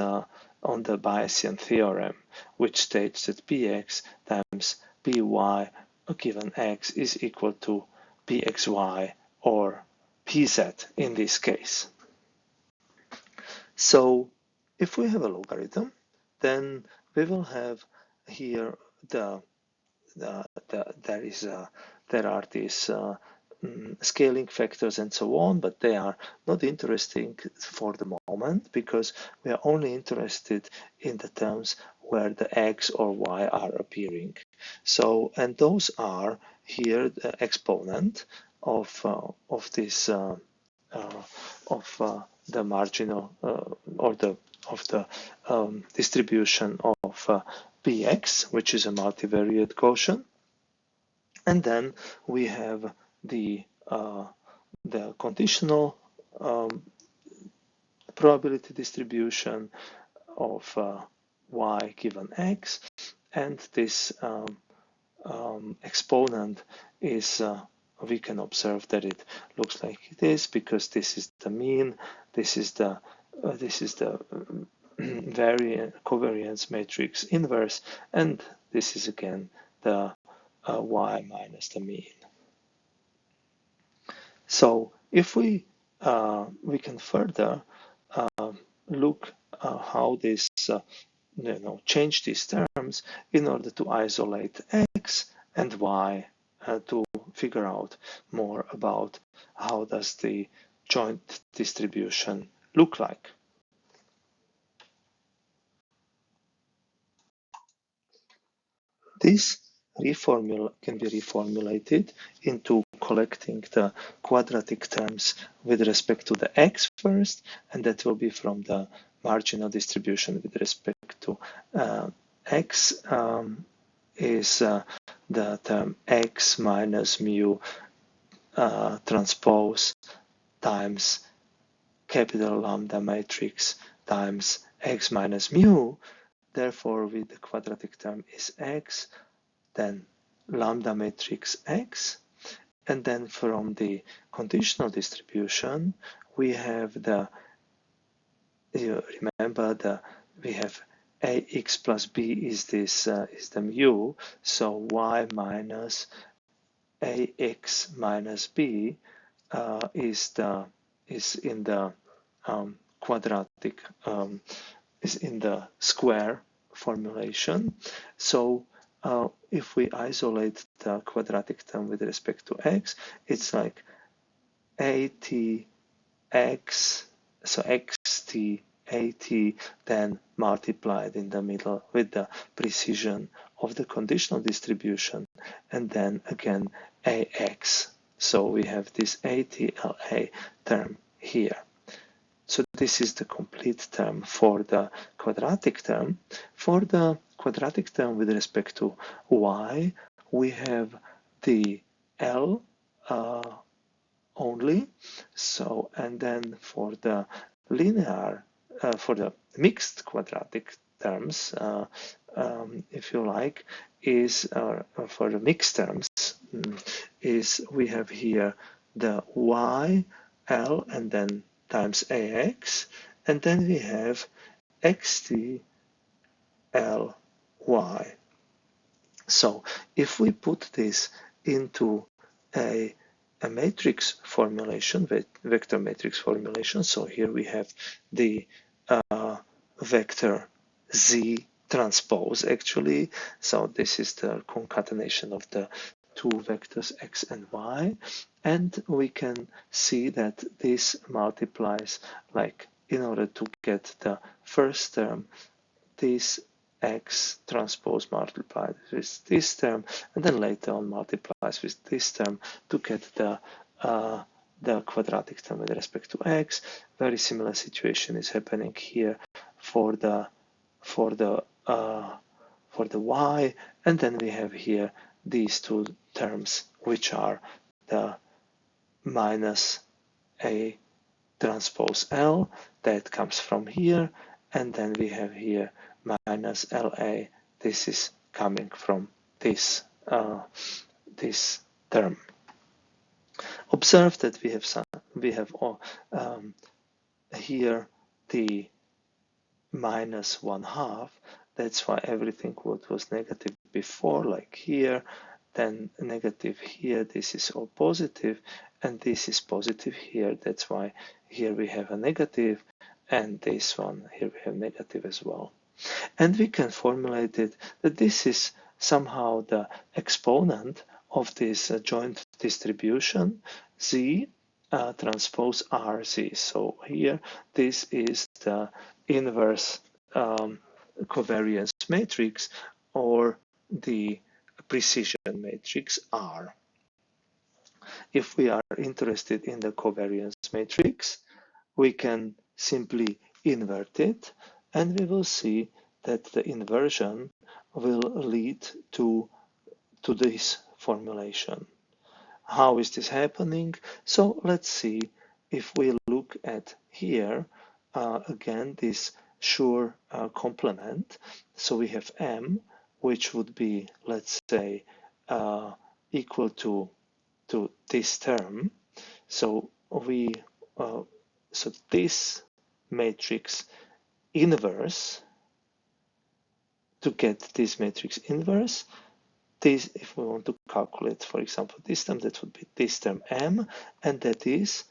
on the Bayesian theorem, which states that px times py given x is equal to pxy, or pz in this case. So if we have a logarithm, then we will have here there are these scaling factors and so on, but they are not interesting for the moment because we are only interested in the terms where the x or y are appearing. So, and those are here the exponent of this the marginal or the distribution of px, which is a multivariate Gaussian, and then we have the conditional probability distribution of y given x, and this exponent is we can observe that it looks like this because this is the mean, this is the covariance matrix inverse, and this is again the y minus the mean. So if we can further look how this change these terms in order to isolate x and y to figure out more about how does the joint distribution look like. This can be reformulated into collecting the quadratic terms with respect to the x first, and that will be from the marginal distribution with respect to x is the term x minus mu transpose times capital lambda matrix times x minus mu. Therefore, with the quadratic term is x, then lambda matrix x, and then from the conditional distribution we have the, remember we have ax plus b is this is the mu, so y minus ax minus b is in the quadratic is in the square formulation. So if we isolate the quadratic term with respect to x, it's like atx, so xt at then multiplied in the middle with the precision of the conditional distribution, and then again ax. So we have this atla term here. So this is the complete term for the quadratic term. For the quadratic term with respect to y, we have the L only. So, and then for the linear, for the mixed quadratic terms, if you like, is for the mixed terms, is we have here the y, L, and then times ax, and then we have xt ly. So if we put this into a matrix formulation, vector matrix formulation, so here we have the vector z transpose actually, so this is the concatenation of the two vectors x and y, and we can see that this multiplies, like in order to get the first term, this x transpose multiplied with this term, and then later on multiplies with this term to get the quadratic term with respect to x. Very similar situation is happening here for the for the y, and then we have here these two terms, which are the minus A transpose L that comes from here, and then we have here minus LA. This is coming from this this term. Observe that we have here the minus 1/2. That's why everything what was negative before, like here, then negative here, this is all positive, and this is positive here. That's why here we have a negative, and this one here we have negative as well. And we can formulate it that this is somehow the exponent of this joint distribution Z transpose RZ. So here this is the inverse covariance matrix, or the precision matrix R. If we are interested in the covariance matrix, we can simply invert it, and we will see that the inversion will lead to this formulation. How is this happening? So let's see. If we look at here, again, this Schur complement, so we have M, which would be, let's say, equal to this term. So we so this matrix inverse, to get this matrix inverse, this, if we want to calculate, for example, this term, that would be this term M, and that is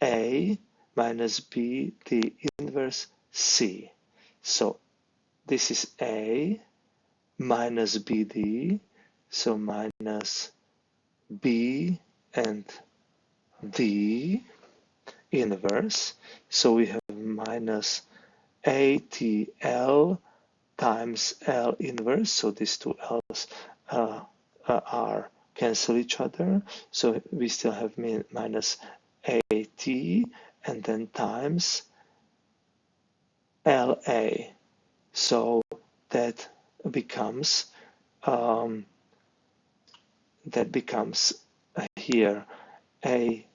A minus B, the inverse C. So this is A minus BD, so minus B and D inverse. So we have minus ATL times L inverse. So these two L's are cancel each other. So we still have minus AT and then times LA. So that becomes here ATLA,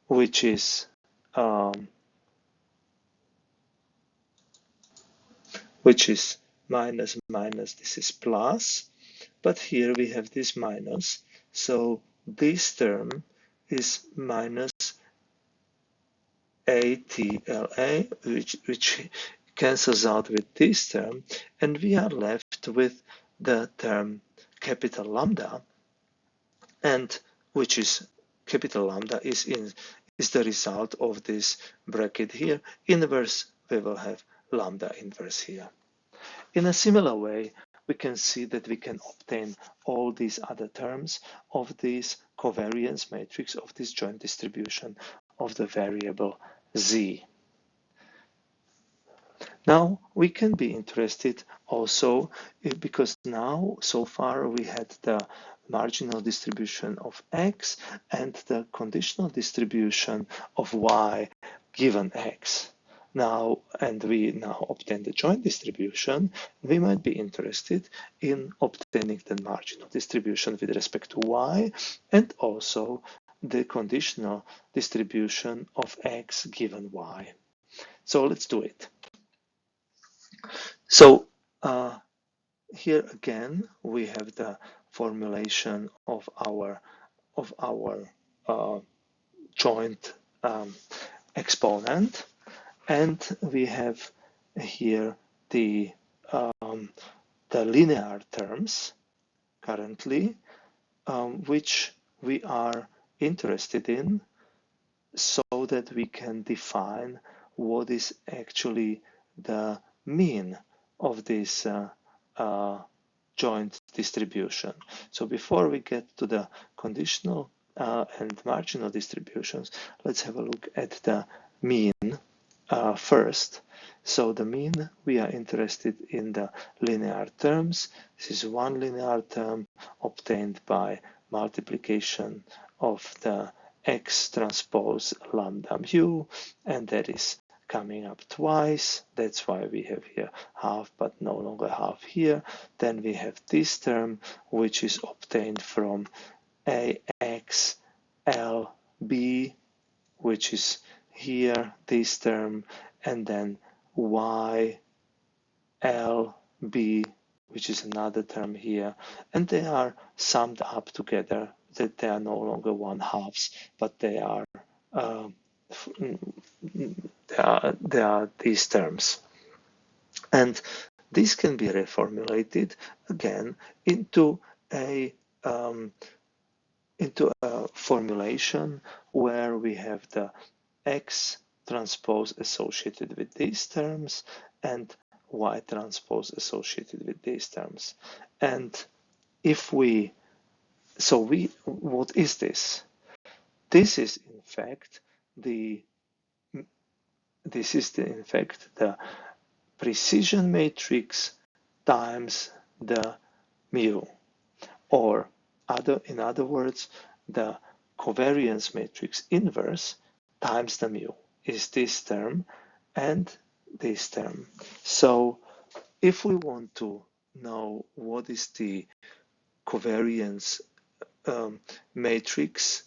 which is minus minus, this is plus, but here we have this minus, so this term is minus ATLA, which cancels out with this term, and we are left with the term capital lambda, and which is capital lambda is the result of this bracket here. Inverse, we will have lambda inverse here. In a similar way, we can see that we can obtain all these other terms of this covariance matrix, of this joint distribution of the variable Z. Now we can be interested also, because now so far we had the marginal distribution of X and the conditional distribution of Y given X. Now, and we now obtain the joint distribution, we might be interested in obtaining the marginal distribution with respect to Y, and also the conditional distribution of X given Y. So let's do it. So here again we have the formulation of our joint exponent, and we have here the linear terms currently, which we are interested in, so that we can define what is actually the mean of this joint distribution. So before we get to the conditional and marginal distributions, let's have a look at the mean first. So the mean, we are interested in the linear terms. This is one linear term obtained by multiplication of the X transpose lambda mu, and that is coming up twice. That's why we have here half, but no longer half here. Then we have this term, which is obtained from AX LB, which is here, this term, and then Y LB, which is another term here, and they are summed up together, that they are no longer 1/2, but they are these terms. And this can be reformulated again into a formulation where we have the X transpose associated with these terms and Y transpose associated with these terms. And if we, what is this? This is in fact the precision matrix times the mu, or in other words, the covariance matrix inverse times the mu is this term and this term. So if we want to know what is the covariance matrix,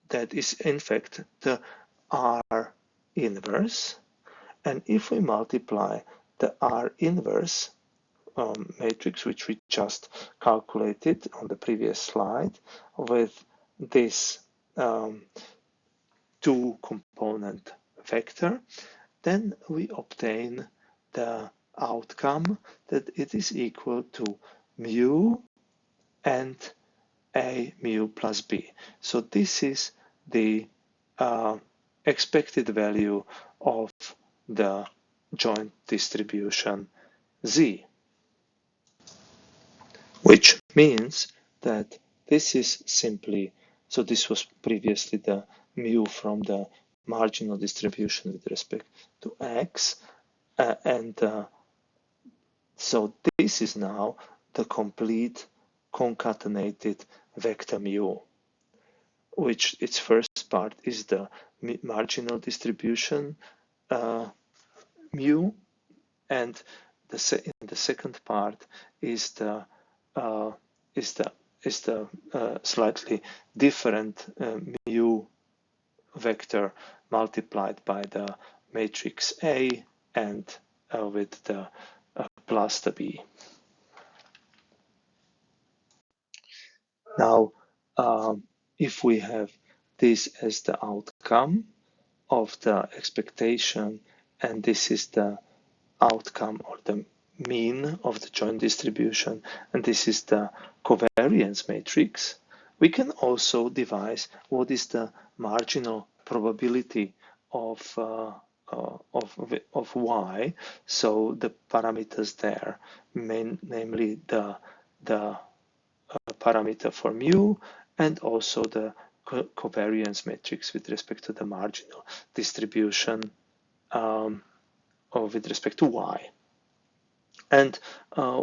that is in fact the R inverse, and if we multiply the R inverse matrix, which we just calculated on the previous slide, with this two-component vector, then we obtain the outcome that it is equal to mu and A mu plus B. So this is the expected value of the joint distribution Z, which means that this is simply, so this was previously the mu from the marginal distribution with respect to X, so this is now the complete concatenated vector mu, which its first part is the marginal distribution mu, and the second part is the slightly different mu vector multiplied by the matrix A and with the plus the B. Now, if we have this as the outcome of the expectation, and this is the outcome or the mean of the joint distribution, and this is the covariance matrix, we can also devise what is the marginal probability of Y, so the parameters there, namely the parameter for mu and also the covariance matrix with respect to the marginal distribution with respect to Y. And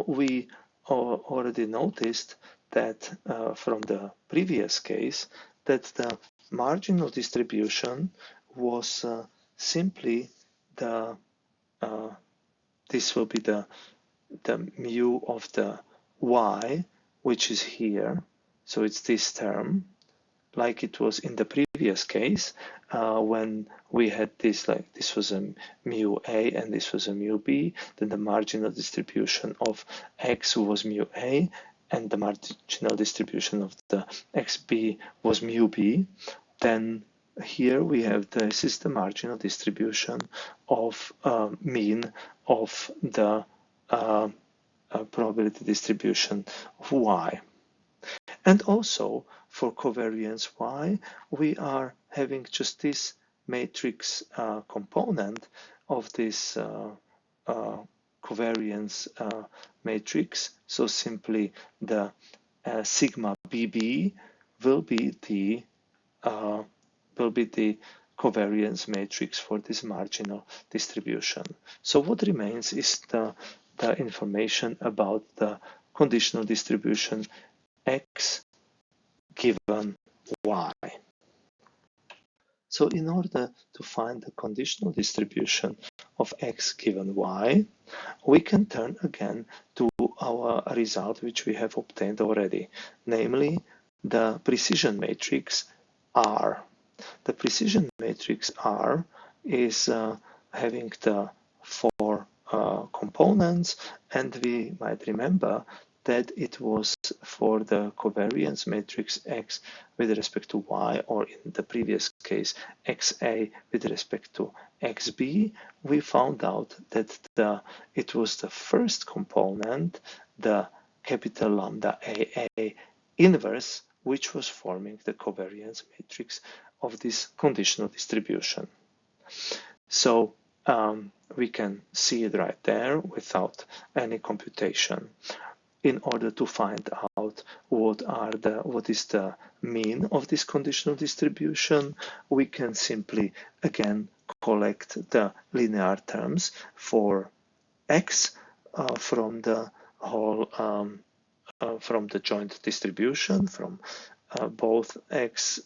we already noticed that from the previous case that the marginal distribution was simply the this will be the mu of the Y, which is here, so it's this term, like it was in the previous case when we had this, like this was a mu A and this was a mu B, then the marginal distribution of X was mu A and the marginal distribution of the XB was mu B. Then here we have, this is the marginal distribution of mean of the probability distribution of Y. And also for covariance Y, we are having just this matrix component of this covariance matrix. So simply the sigma BB will be the covariance matrix for this marginal distribution. So what remains is the information about the conditional distribution X given Y. So in order to find the conditional distribution of x given y, we can turn again to our result which we have obtained already, namely the precision matrix R. The precision matrix R is having the four components, and we might remember that it was for the covariance matrix X with respect to Y, or in the previous case XA with respect to XB. We found out that it was the first component, the capital lambda AA inverse, which was forming the covariance matrix of this conditional distribution. So we can see it right there without any computation. In order to find out what is the mean of this conditional distribution, we can simply again collect the linear terms for x from the whole from the joint distribution from both x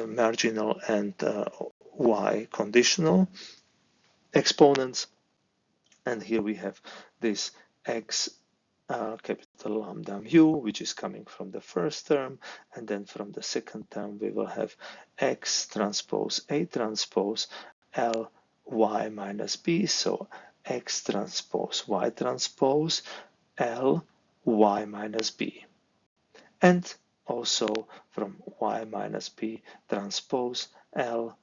marginal and y conditional exponents. And here we have this x capital lambda mu, which is coming from the first term, and then from the second term we will have x transpose A transpose L y minus b, so x transpose Y transpose L y minus b, and also from y minus b transpose L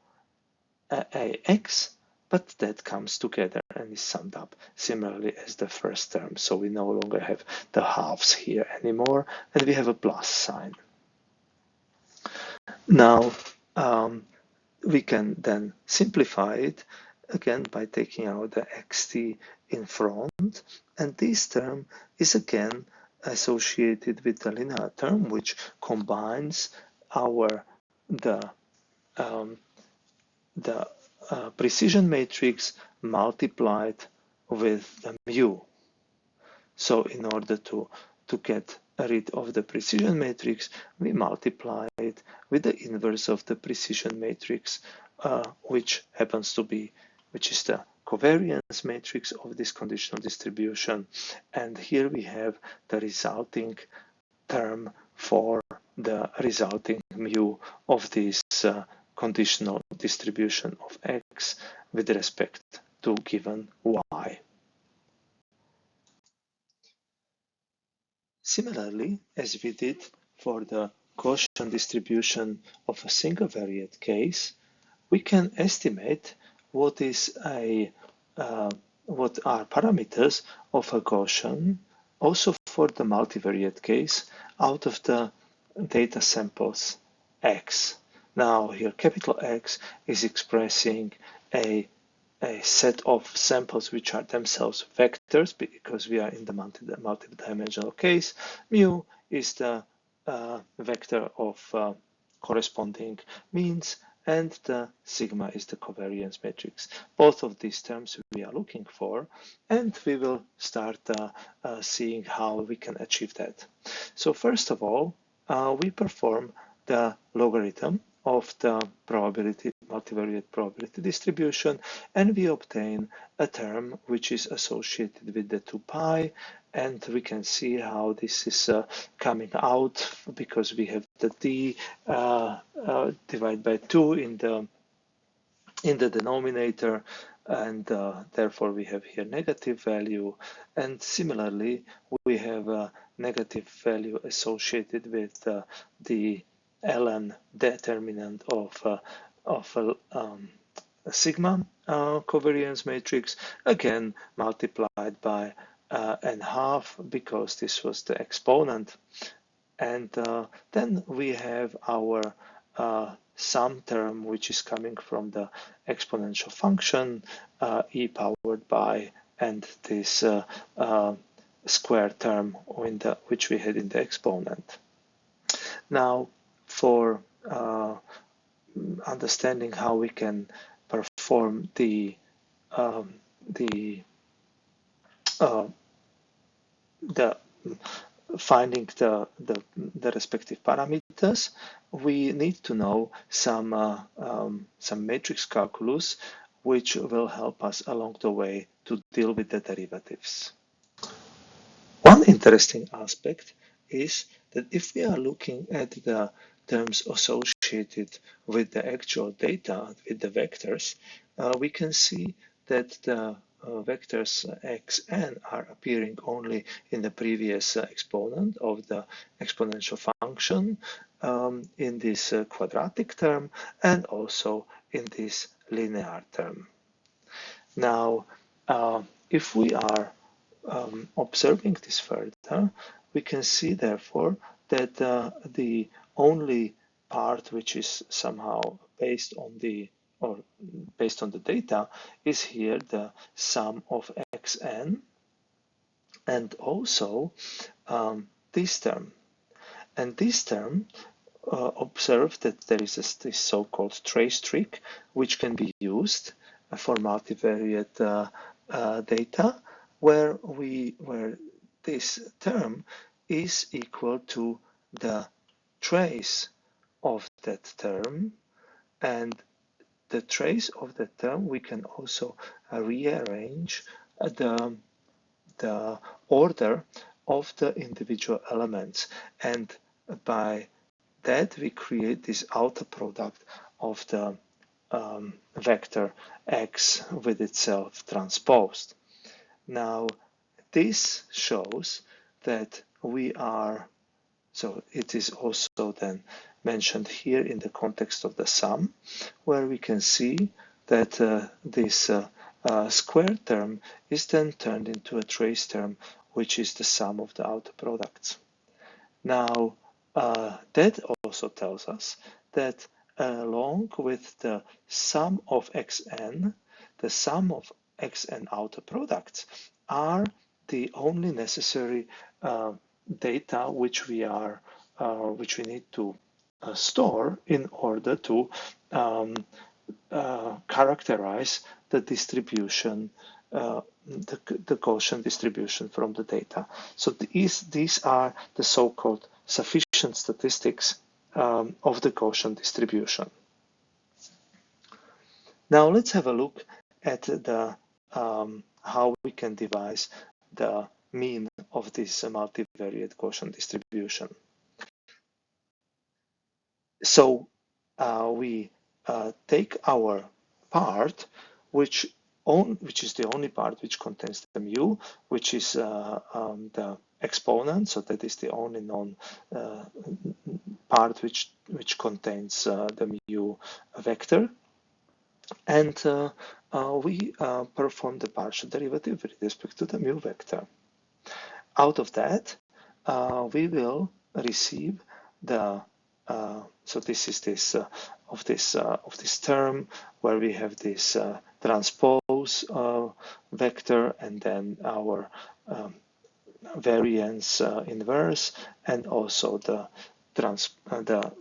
ax, but that comes together and is summed up similarly as the first term. So we no longer have the halves here anymore, and we have a plus sign. Now we can then simplify it again by taking out the xt in front, and this term is again associated with the linear term, which combines the precision matrix multiplied with the mu. So in order to get rid of the precision matrix, we multiply it with the inverse of the precision matrix, which is the covariance matrix of this conditional distribution. And here we have the resulting term for the resulting mu of this conditional distribution of x with respect to given y. Similarly, as we did for the Gaussian distribution of a single variate case, we can estimate what are parameters of a Gaussian also for the multivariate case out of the data samples x. Now here capital X is expressing a set of samples which are themselves vectors, because we are in the multidimensional case. Mu is the vector of corresponding means, and the sigma is the covariance matrix. Both of these terms we are looking for, and we will start seeing how we can achieve that. So first of all, we perform the logarithm of the multivariate probability distribution, and we obtain a term which is associated with the 2 pi, and we can see how this is coming out, because we have the d divided by 2 in the denominator, and therefore we have here negative value, and similarly we have a negative value associated with the ln determinant of sigma covariance matrix, again multiplied by n½ because this was the exponent, and then we have our sum term, which is coming from the exponential function e powered by, and this square term which we had in the exponent. Now, for understanding how we can perform the finding the respective parameters, we need to know some matrix calculus which will help us along the way to deal with the derivatives. One interesting aspect is that if we are looking at the terms associated with the actual data, with the vectors, we can see that the vectors xn are appearing only in the previous exponent of the exponential function, in this quadratic term, and also in this linear term. Now, if we are observing this further, we can see therefore that the only part which is somehow based on the data is here the sum of xn, and also this term. And this term, observe that there is this so-called trace trick which can be used for multivariate data, where this term is equal to the trace of that term, and the trace of that term we can also rearrange the order of the individual elements, and by that we create this outer product of the vector x with itself transposed. Now, this shows that we are, so it is also then mentioned here in the context of the sum, where we can see that this square term is then turned into a trace term, which is the sum of the outer products. Now, that also tells us that along with the sum of xn, the sum of xn outer products are the only necessary data which we need to store in order to characterize the distribution, the Gaussian distribution from the data. So these are the so-called sufficient statistics of the Gaussian distribution. Now let's have a look at the how we can devise the mean of this multivariate Gaussian distribution. So we take our part, which is the only part which contains the mu, which is the exponent. So that is the only known part which contains the mu vector, and we perform the partial derivative with respect to the mu vector. Out of that, we will receive the so this is this of this term where we have this transpose vector, and then our variance inverse, and also the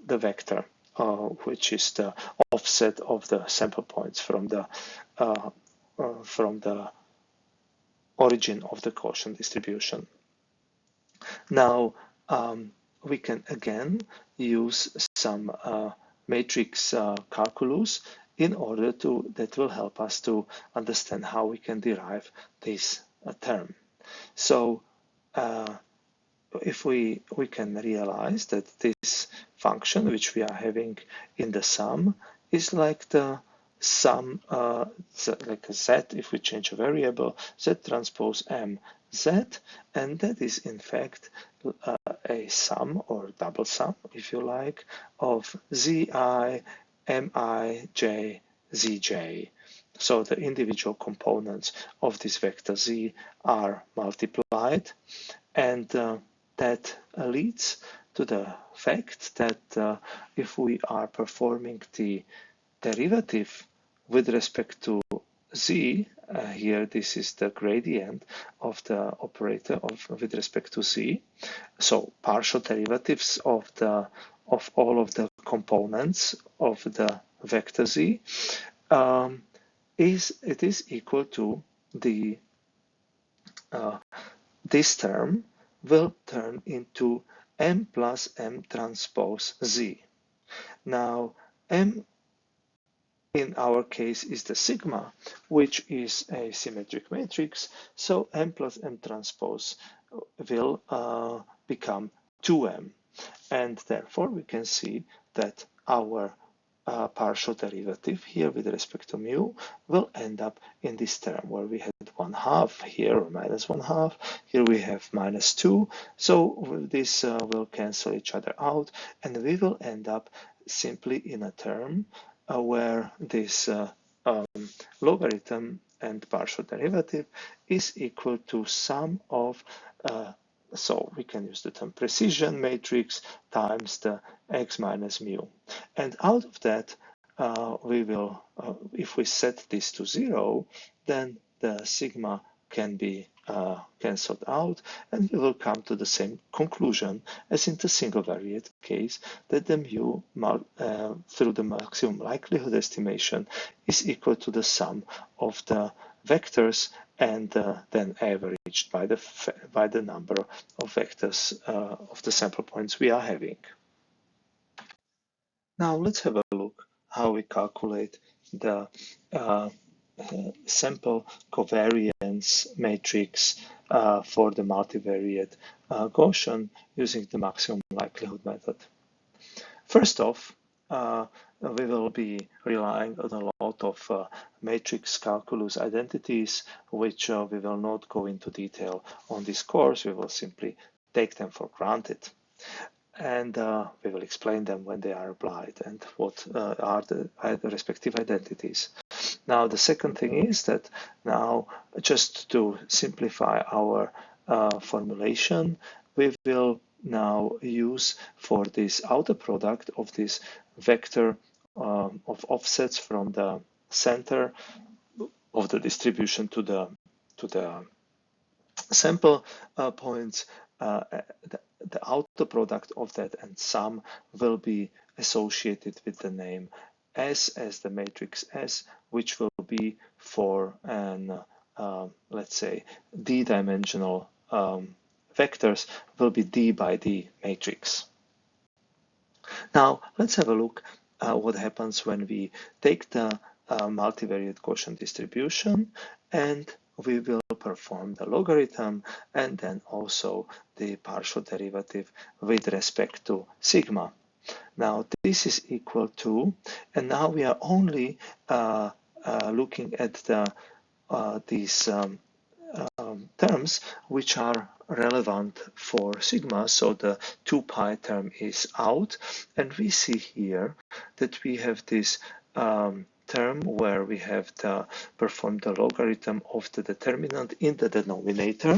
vector which is the offset of the sample points from the origin of the Gaussian distribution. Now we can again use some matrix calculus in order that will help us to understand how we can derive this term. So if we can realize that this function which we are having in the sum is like the sum, like a z, if we change a variable, z transpose m z, and that is in fact a sum or double sum, if you like, of zi, mi, j, zj. So the individual components of this vector z are multiplied, and that leads to the fact that if we are performing the derivative with respect to z, here this is the gradient of the operator with respect to z, so partial derivatives of all of the components of the vector z, it is equal to the this term will turn into M plus M transpose Z. Now, M in our case is the sigma, which is a symmetric matrix, so M plus M transpose will become 2M. And therefore, we can see that our partial derivative here with respect to mu will end up in this term where we had 1/2 here, or minus 1/2. Here we have minus 2. So this will cancel each other out, and we will end up simply in a term where this logarithm and partial derivative is equal to sum of so we can use the term precision matrix times the x minus mu. And out of that, we will, if we set this to 0, then the sigma can be cancelled out, and we will come to the same conclusion as in the single variate case, that the mu through the maximum likelihood estimation is equal to the sum of the vectors and then averaged by the number of vectors of the sample points we are having. Now let's have a look how we calculate the sample covariance matrix for the multivariate Gaussian using the maximum likelihood method. First off, we will be relying on a lot of matrix calculus identities, which we will not go into detail on this course. We will simply take them for granted. And we will explain them when they are applied and what are the respective identities. Now, the second thing is that now, just to simplify our formulation, we will now use for this outer product of this vector of offsets from the center of the distribution to the sample points, the outer product of that and sum will be associated with the name S as the matrix S, which will be for an, let's say, d-dimensional vectors will be d by d matrix. Now, let's have a look what happens when we take the multivariate Gaussian distribution and we will perform the logarithm and then also the partial derivative with respect to sigma. Now this is equal to, and now we are only looking at these terms which are relevant for sigma, so the 2 pi term is out, and we see here that we have this term where we have performed the logarithm of the determinant in the denominator.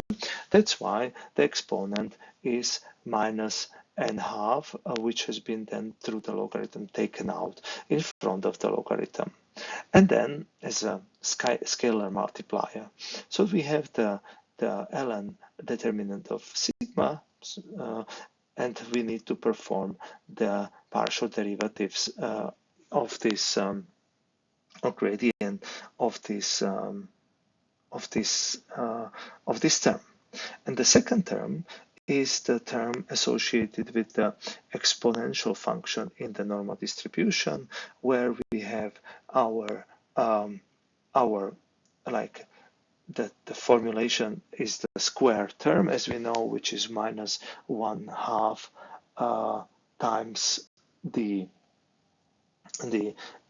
That's why the exponent is minus n-half, which has been then through the logarithm taken out in front of the logarithm. And then as a scalar multiplier. So we have the ln determinant of sigma, and we need to perform the partial derivatives of this or gradient of this term. And the second term is the term associated with the exponential function in the normal distribution, where we have our like the formulation is the square term, as we know, which is minus 1/2 times the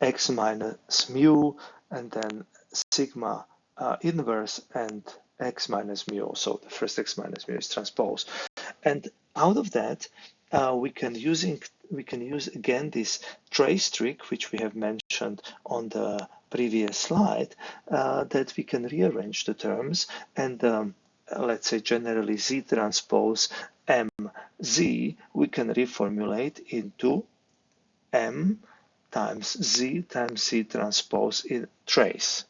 x minus mu, and then sigma inverse and x minus mu. So the first x minus mu is transpose, and out of that we can use again this trace trick, which we have mentioned on the previous slide, that we can rearrange the terms and let's say generally z transpose mz we can reformulate into m times z transpose in trace.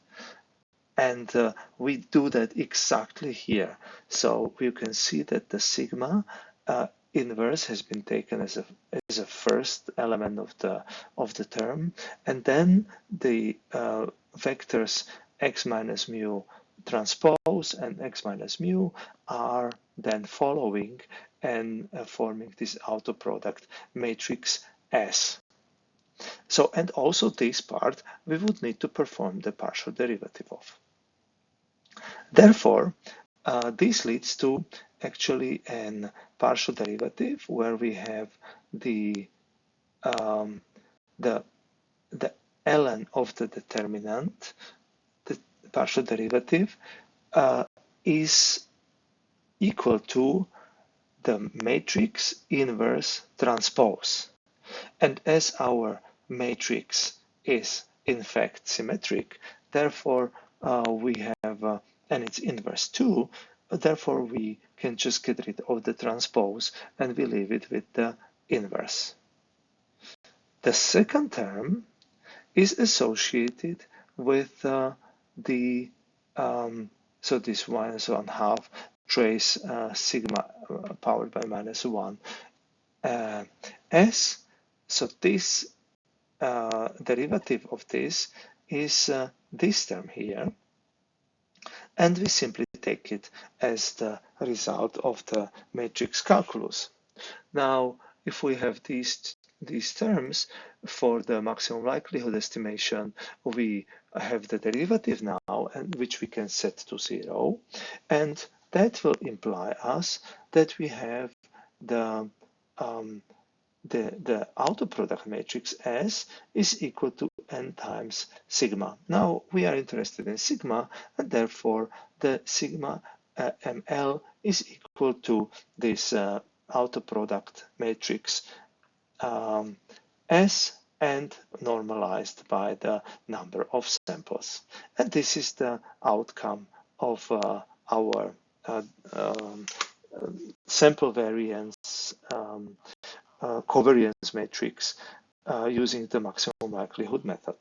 And we do that exactly here. So you can see that the sigma inverse has been taken as a first element of the term, and then the vectors x minus mu transpose and x minus mu are then following and forming this autoproduct matrix S. So, and also this part we would need to perform the partial derivative of. Therefore, this leads to actually an partial derivative where we have the the ln of the determinant, the partial derivative, is equal to the matrix inverse transpose. And as our matrix is in fact symmetric, therefore we have, and it's inverse too, therefore we can just get rid of the transpose and we leave it with the inverse. The second term is associated with the so this 1/2 trace sigma powered by -1 s. So this derivative of this is this term here, and we simply take it as the result of the matrix calculus. Now, if we have these terms for the maximum likelihood estimation, we have the derivative now, and which we can set to 0, and that will imply us that we have the autoproduct matrix S is equal to n times sigma. Now we are interested in sigma, and therefore the sigma ML is equal to this autoproduct matrix S and normalized by the number of samples. And this is the outcome of our sample variance covariance matrix using the maximum likelihood method.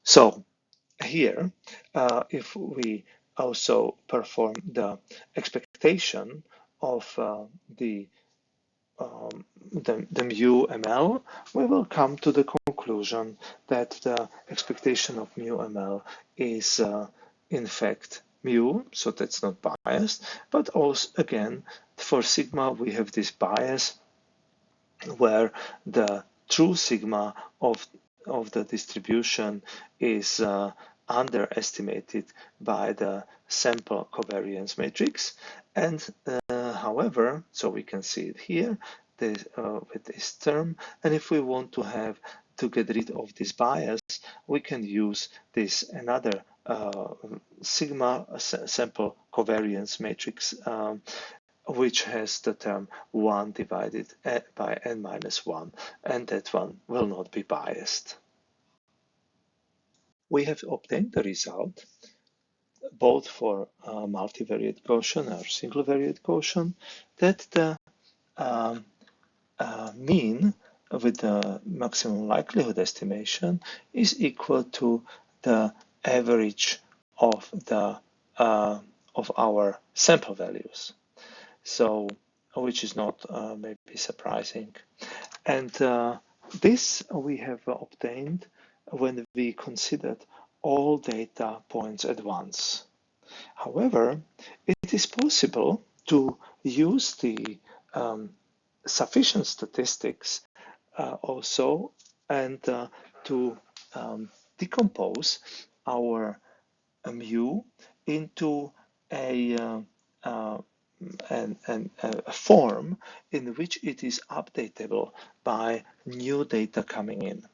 So here, if we also perform the expectation of the mu ml, we will come to the conclusion that the expectation of mu ml is in fact mu, so that's not biased, but also again for sigma we have this bias where the true sigma of the distribution is underestimated by the sample covariance matrix, and however, so we can see it here with this term, and if we want to get rid of this bias, we can use this another sigma sample covariance matrix, which has the term 1 divided by n minus 1, and that one will not be biased. We have obtained the result both for multivariate Gaussian or single variate Gaussian that the mean with the maximum likelihood estimation is equal to the average of the of our sample values. So, which is not maybe surprising. And this we have obtained when we considered all data points at once. However, it is possible to use the sufficient statistics also and to decompose our mu into a form in which it is updatable by new data coming in.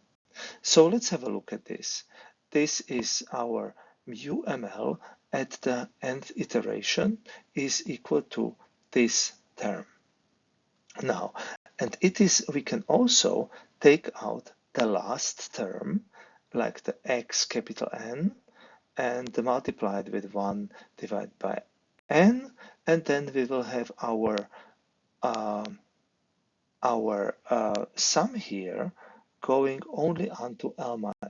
So let's have a look at this. This is our mu ml at the nth iteration is equal to this term. Now, and we can also take out the last term, like the x capital N, and multiply it with 1 divided by n, and then we will have our sum here going only onto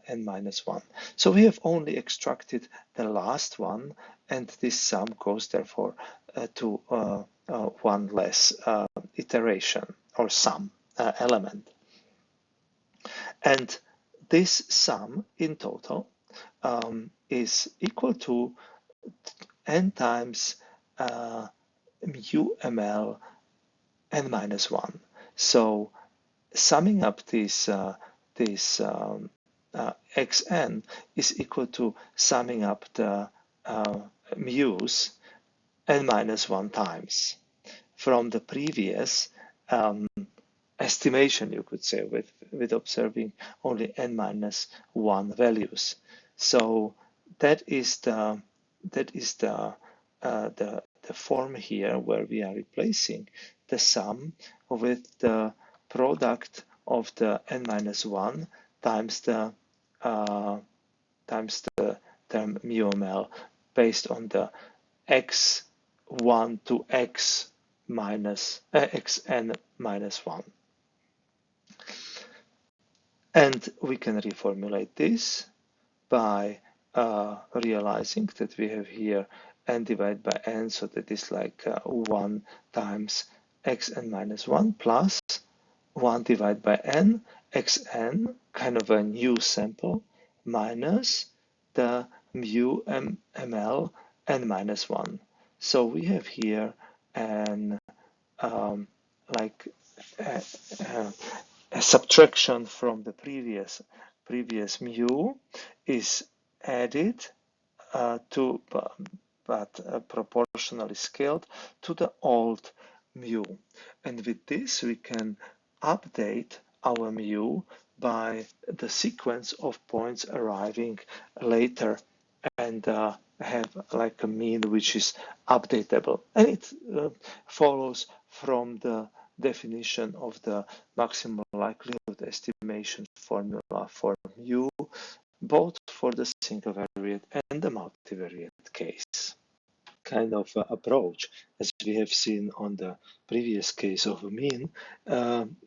n minus 1. So we have only extracted the last one, and this sum goes therefore to one less iteration or sum element. And this sum in total is equal to n times mu ml n minus 1. So summing up this xn is equal to summing up the mu's n minus 1 times from the previous estimation, you could say, with observing only n minus 1 values. So that is the form here where we are replacing the sum with the product of the n minus 1 times the term mu ml based on the x1 to x minus xn minus 1. And we can reformulate this by realizing that we have here n divided by n, so that is like 1 times xn minus 1 plus 1 divided by n, xn, kind of a new sample, minus the mu ml n minus 1. So we have here an like a subtraction from the previous mu is added to, but proportionally scaled to the old mu. And with this, we can update our mu by the sequence of points arriving later and have like a mean which is updatable. And it follows from the definition of the maximal likelihood estimation formula for mu, both for the single variate and the multivariate case. Kind of approach, as we have seen on the previous case of a mean,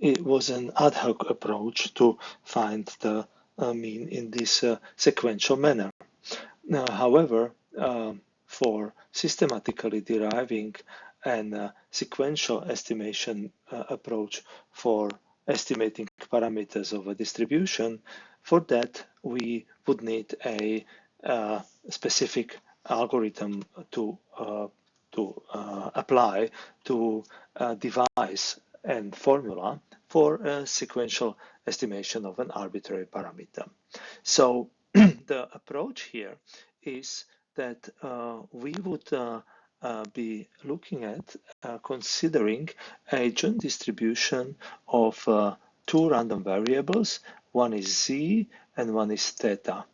it was an ad hoc approach to find the mean in this sequential manner. Now, however, for systematically deriving an sequential estimation approach for estimating parameters of a distribution, for that we would need a specific algorithm to apply to devise a formula for a sequential estimation of an arbitrary parameter. So the approach here is that we would be looking at considering a joint distribution of two random variables. One is z and one is theta,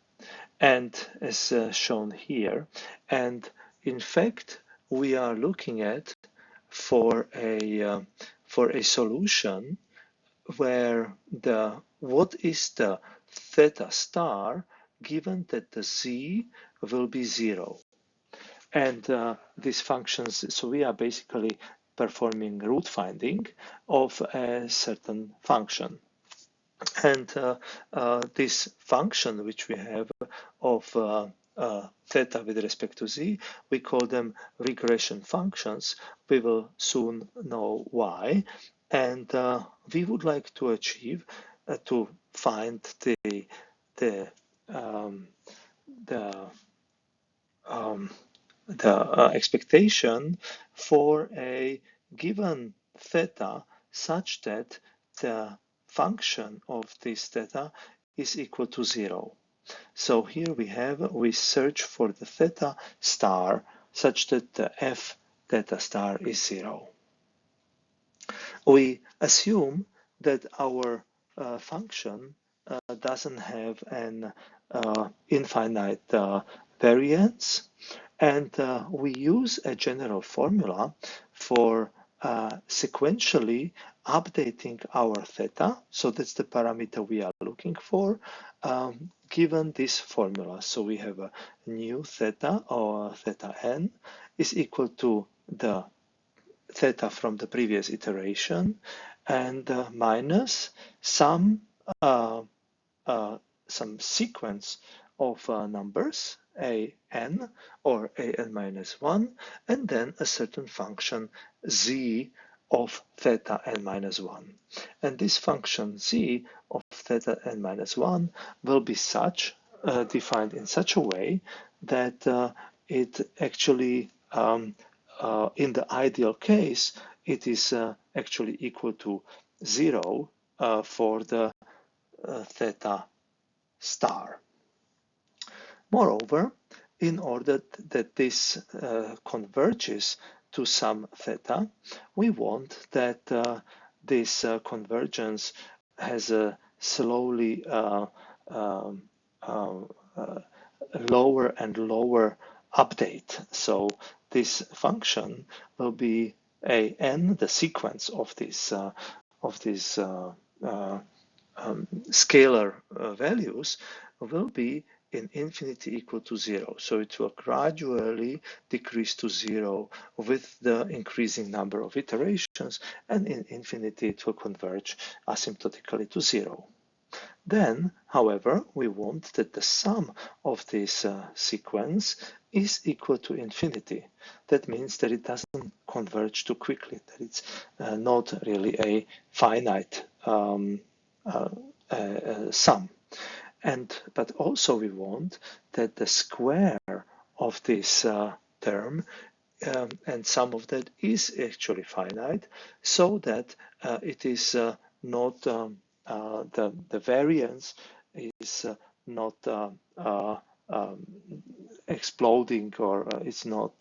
and as shown here. And in fact, we are looking at for a solution where what is the theta star given that the z will be 0. And these functions, so we are basically performing root finding of a certain function. And this function which we have of theta with respect to z, we call them regression functions. We will soon know why. And we would like to achieve to find the expectation for a given theta such that the function of this theta is equal to 0. So here we search for the theta star such that the f theta star is 0. We assume that our function doesn't have an infinite variance, and we use a general formula for sequentially updating our theta. So that's the parameter we are looking for, given this formula. So we have a new theta, or theta n, is equal to the theta from the previous iteration, and minus some sequence of numbers, a n or a n minus 1, and then a certain function z of theta n minus 1. And this function z of theta n minus 1 will be such defined in such a way that it actually, in the ideal case, it is actually equal to 0 for the theta star. Moreover, in order that this converges to some theta, we want that this convergence has a slowly lower and lower update. So this function will be n, the sequence of this scalar values will be in infinity equal to 0. So it will gradually decrease to 0 with the increasing number of iterations, and in infinity it will converge asymptotically to 0. Then, however, we want that the sum of this sequence is equal to infinity. That means that it doesn't converge too quickly, that it's not really a finite sum. But also we want that the square of this term and sum of that is actually finite, so that it is not the variance is not exploding, or it's not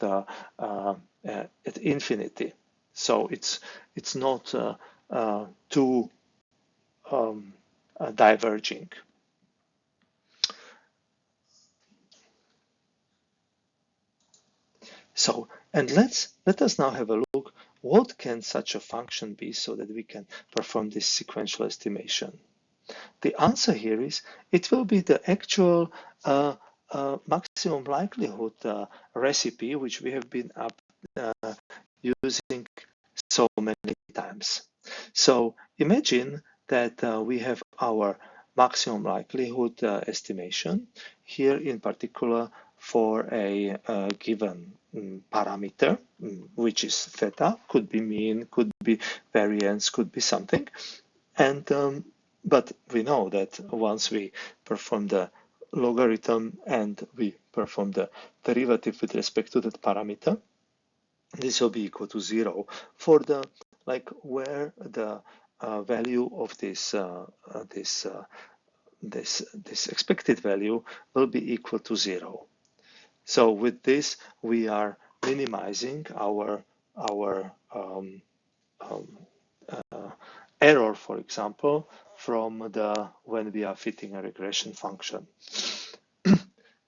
at infinity. So it's not too diverging. So, and let us now have a look, what can such a function be so that we can perform this sequential estimation? The answer here is it will be the actual maximum likelihood recipe, which we have been using so many times. So imagine that we have our maximum likelihood estimation here, in particular for a given parameter, which is theta, could be mean, could be variance, could be something. And but we know that once we perform the logarithm and we perform the derivative with respect to that parameter, this will be equal to 0 for the where the value of this expected value will be equal to 0. So with this, we are minimizing our error, for example, from when we are fitting a regression function.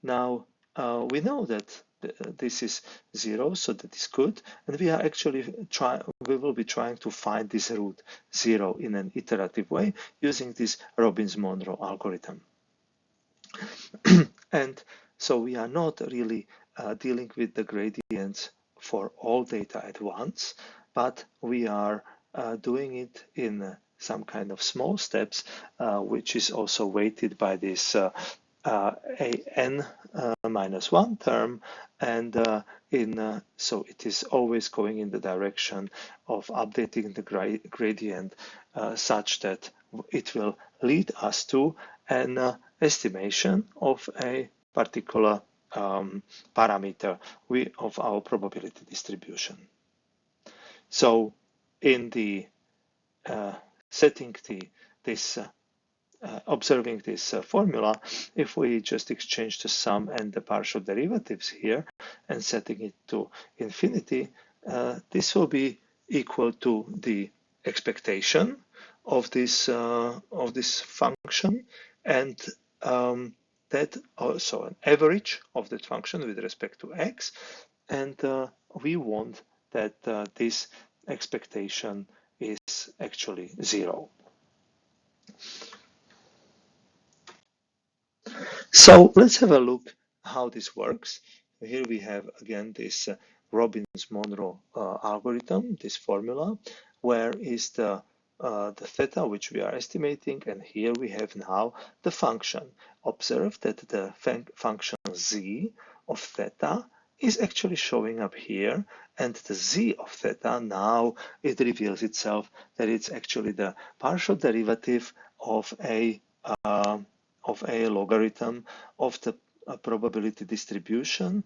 Now we know that this is 0, so that is good, and we are actually we will be trying to find this root 0 in an iterative way using this Robbins-Monroe algorithm. And so we are not really dealing with the gradients for all data at once, but we are doing it in some kind of small steps, which is also weighted by this n minus 1 term, and so it is always going in the direction of updating the gradient such that it will lead us to an estimation of a particular parameter of our probability distribution. So in the setting this observing this formula, if we just exchange the sum and the partial derivatives here and setting it to infinity, this will be equal to the expectation of this function, and that also an average of that function with respect to x, and we want that this expectation is actually 0. So let's have a look how this works. Here we have again this Robbins-Monroe algorithm, this formula, where is the theta which we are estimating, and here we have now the function. Observe that the function z of theta is actually showing up here, and the z of theta, now it reveals itself that it's actually the partial derivative of a logarithm of the probability distribution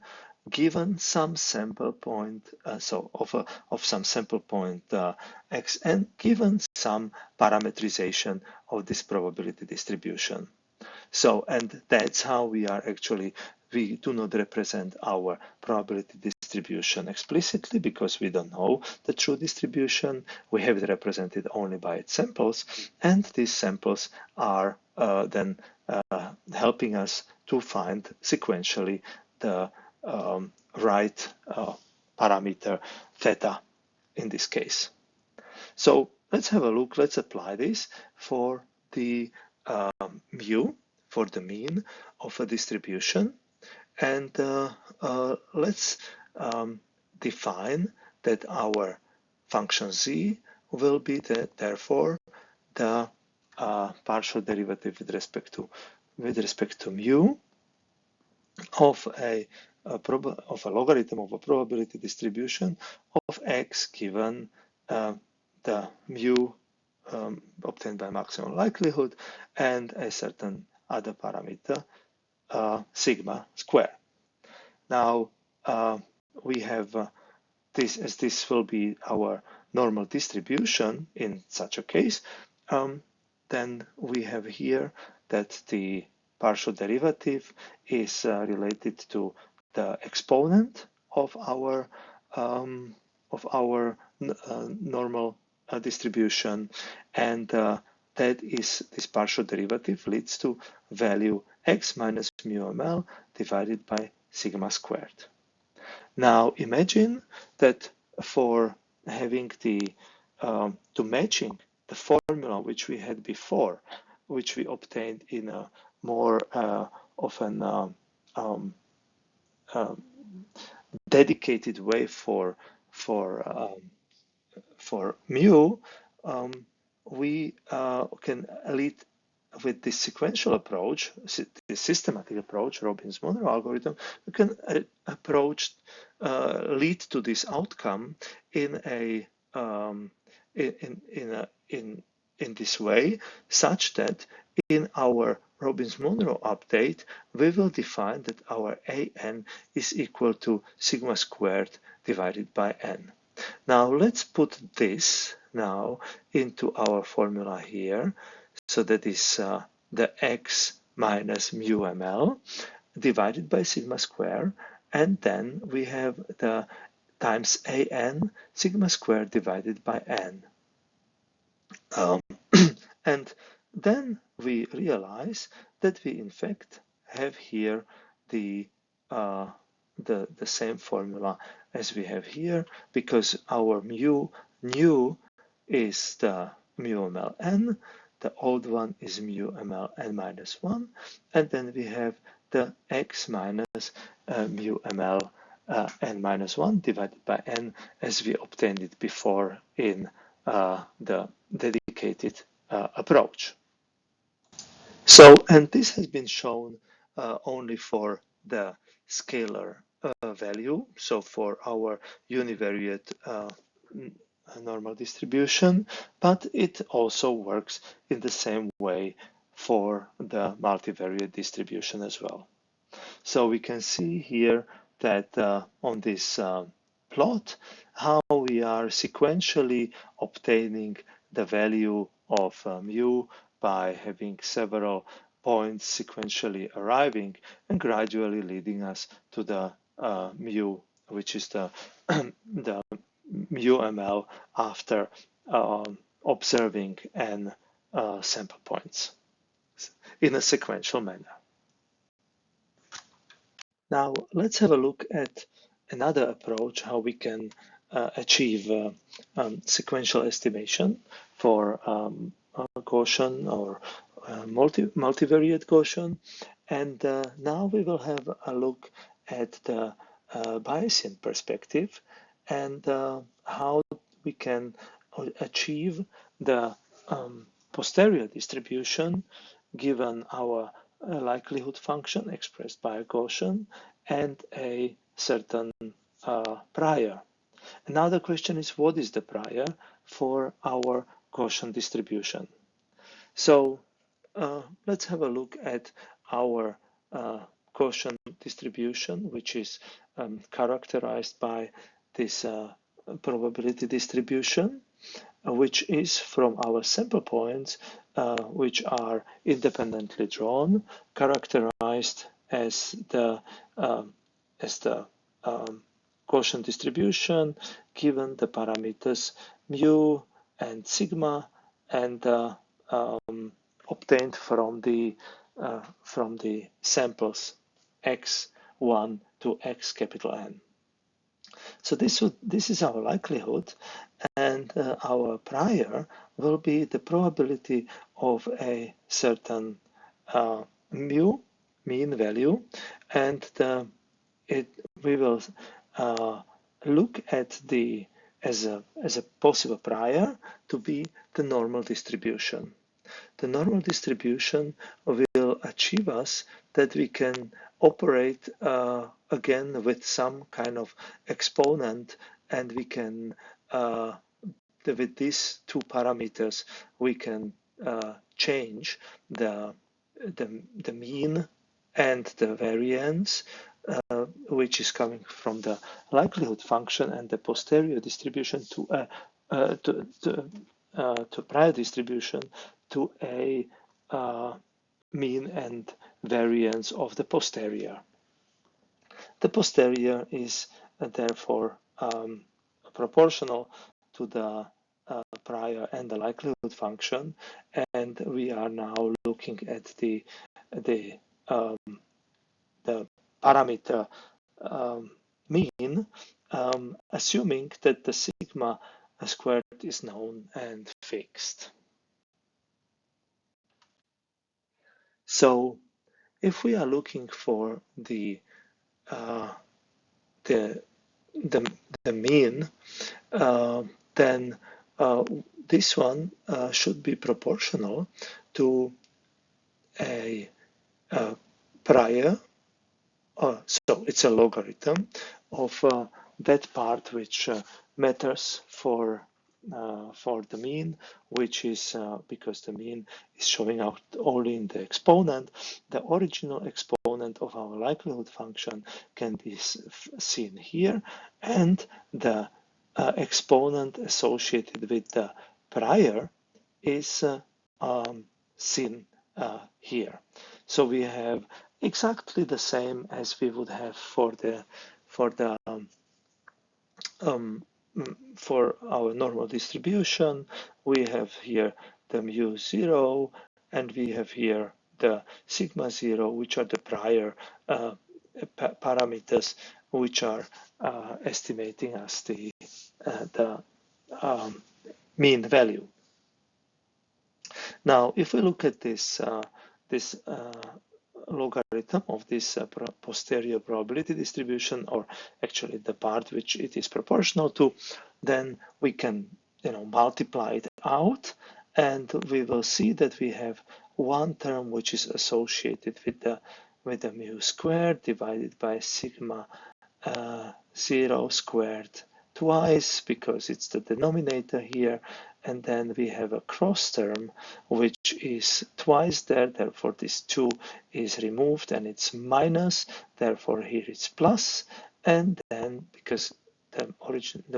given some sample point, of some sample point x, and given some parametrization of this probability distribution. So, and that's how we do not represent our probability distribution explicitly because we don't know the true distribution. We have it represented only by its samples, and these samples are then helping us to find sequentially the right parameter theta in this case. So let's have a look. Let's apply this for the mu, for the mean of a distribution, and let's define that our function z will be therefore the partial derivative with respect to mu of a logarithm of a probability distribution of x given the mu obtained by maximum likelihood and a certain other parameter sigma square. Now we have this, as this will be our normal distribution in such a case, then we have here that the partial derivative is related to the exponent of our normal distribution, and that is this partial derivative leads to value x minus mu ml divided by sigma squared. Now imagine that for having the to matching the formula which we had before, which we obtained in a more of an dedicated way for mu, we can lead with this sequential approach, this systematic approach, Robbins-Monroe algorithm, we can lead to this outcome in a in this way, such that in our Robbins-Monroe update, we will define that our an is equal to sigma squared divided by n. Now let's put this now into our formula here. So that is the x minus mu ml divided by sigma square, and then we have the times an sigma square divided by n. And then we realize that we in fact have here the same formula as we have here, because our mu new is the mu ml n, the old one is mu ml n minus 1, and then we have the x minus mu ml n minus 1 divided by n as we obtained it before in the dedicated approach. So, and this has been shown only for the scalar value, so for our univariate normal distribution, but it also works in the same way for the multivariate distribution as well. So we can see here that on this plot how we are sequentially obtaining the value of mu by having several points sequentially arriving and gradually leading us to the mu, which is the the mu ml after observing n sample points in a sequential manner. Now let's have a look at another approach how we can achieve sequential estimation for Gaussian or multivariate Gaussian, and now we will have a look at the Bayesian perspective and how we can achieve the posterior distribution given our likelihood function expressed by a Gaussian and a certain prior. Another question is, what is the prior for our Gaussian distribution? So let's have a look at our quotient distribution, which is characterized by this probability distribution, which is from our sample points, which are independently drawn, characterized as the quotient distribution given the parameters mu and sigma, and obtained from the samples x1 to x capital N. So this is our likelihood, and our prior will be the probability of a certain mu, mean value, and we will look at as a possible prior to be the normal distribution. The normal distribution will achieve us that we can operate again with some kind of exponent, and we can with these two parameters we can change the mean and the variance, which is coming from the likelihood function and the posterior distribution to prior distribution to a mean and variance of the posterior. The posterior is therefore proportional to the prior and the likelihood function, and we are now looking at the parameter mean, assuming that the sigma squared is known and fixed. So if we are looking for the mean, then this one should be proportional to a prior. So it's a logarithm of that part which matters for the mean, which is because the mean is showing out only in the exponent. The original exponent of our likelihood function can be seen here, and the exponent associated with the prior is seen here. So we have exactly the same as we would have for our normal distribution. We have here the mu 0, and we have here the sigma 0, which are the prior parameters which are estimating us the mean value. Now, if we look at this logarithm of this posterior probability distribution, or actually the part which it is proportional to, then we can multiply it out, and we will see that we have one term which is associated with the mu squared divided by sigma 0 squared twice, because it's the denominator here, and then we have a cross term which is twice there, therefore this 2 is removed and it's minus, therefore here it's plus, and then because the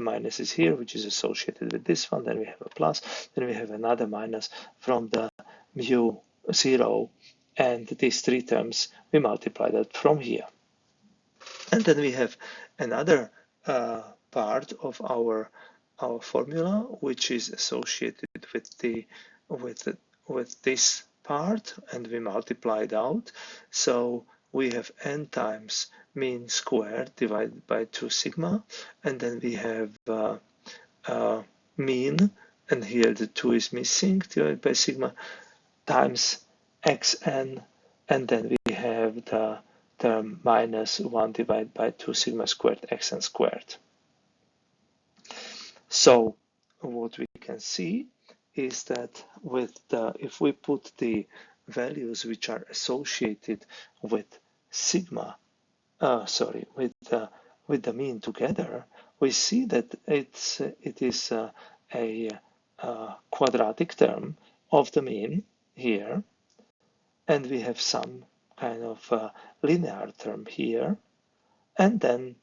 minus is here, which is associated with this one, then we have a plus, then we have another minus from the mu 0, and these three terms we multiply that from here. And then we have another part of our formula which is associated with this part, and we multiply it out. So we have n times mean squared divided by 2 sigma, and then we have mean, and here the 2 is missing, divided by sigma times xn, and then we have the term minus 1 divided by 2 sigma squared xn squared. So what we can see is that if we put the values which are associated with sigma, with the mean together, we see that it is a quadratic term of the mean here, and we have some kind of linear term here, and then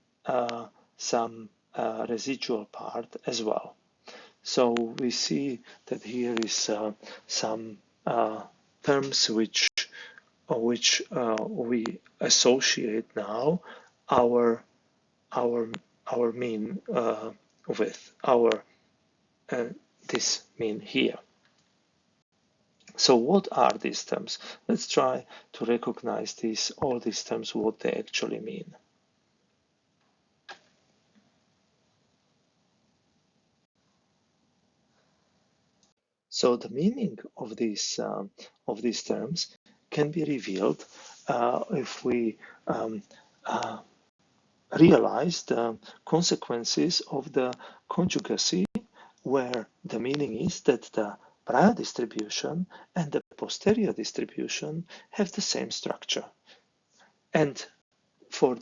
some residual part as well. So we see that here is some terms which we associate now our mean with our this mean here. So what are these terms? Let's try to recognize all these terms, what they actually mean. So the meaning of these terms can be revealed if we realize the consequences of the conjugacy, where the meaning is that the prior distribution and the posterior distribution have the same structure. And for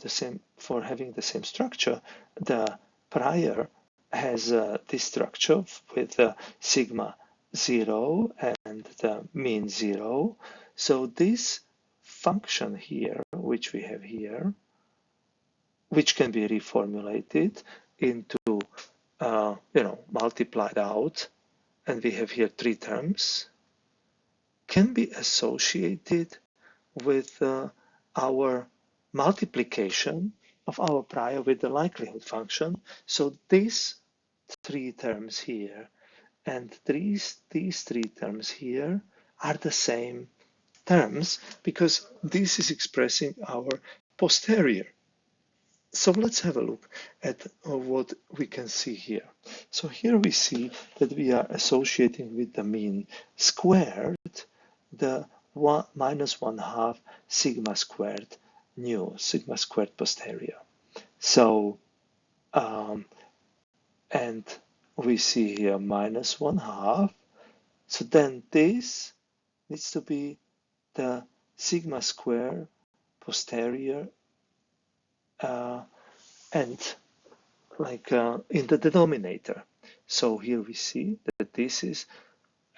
having the same structure, the prior has this structure with sigma 0 and the mean 0. So this function here, which we have here, which can be reformulated into multiplied out, and we have here three terms, can be associated with our multiplication of our prior with the likelihood function. So these three terms here and these three terms here are the same terms, because this is expressing our posterior. So let's have a look at what we can see here. So here we see that we are associating with the mean squared the minus 1/2 sigma squared nu, sigma squared posterior. So, and we see here minus 1/2. So then this needs to be the sigma square posterior and like in the denominator. So here we see that this is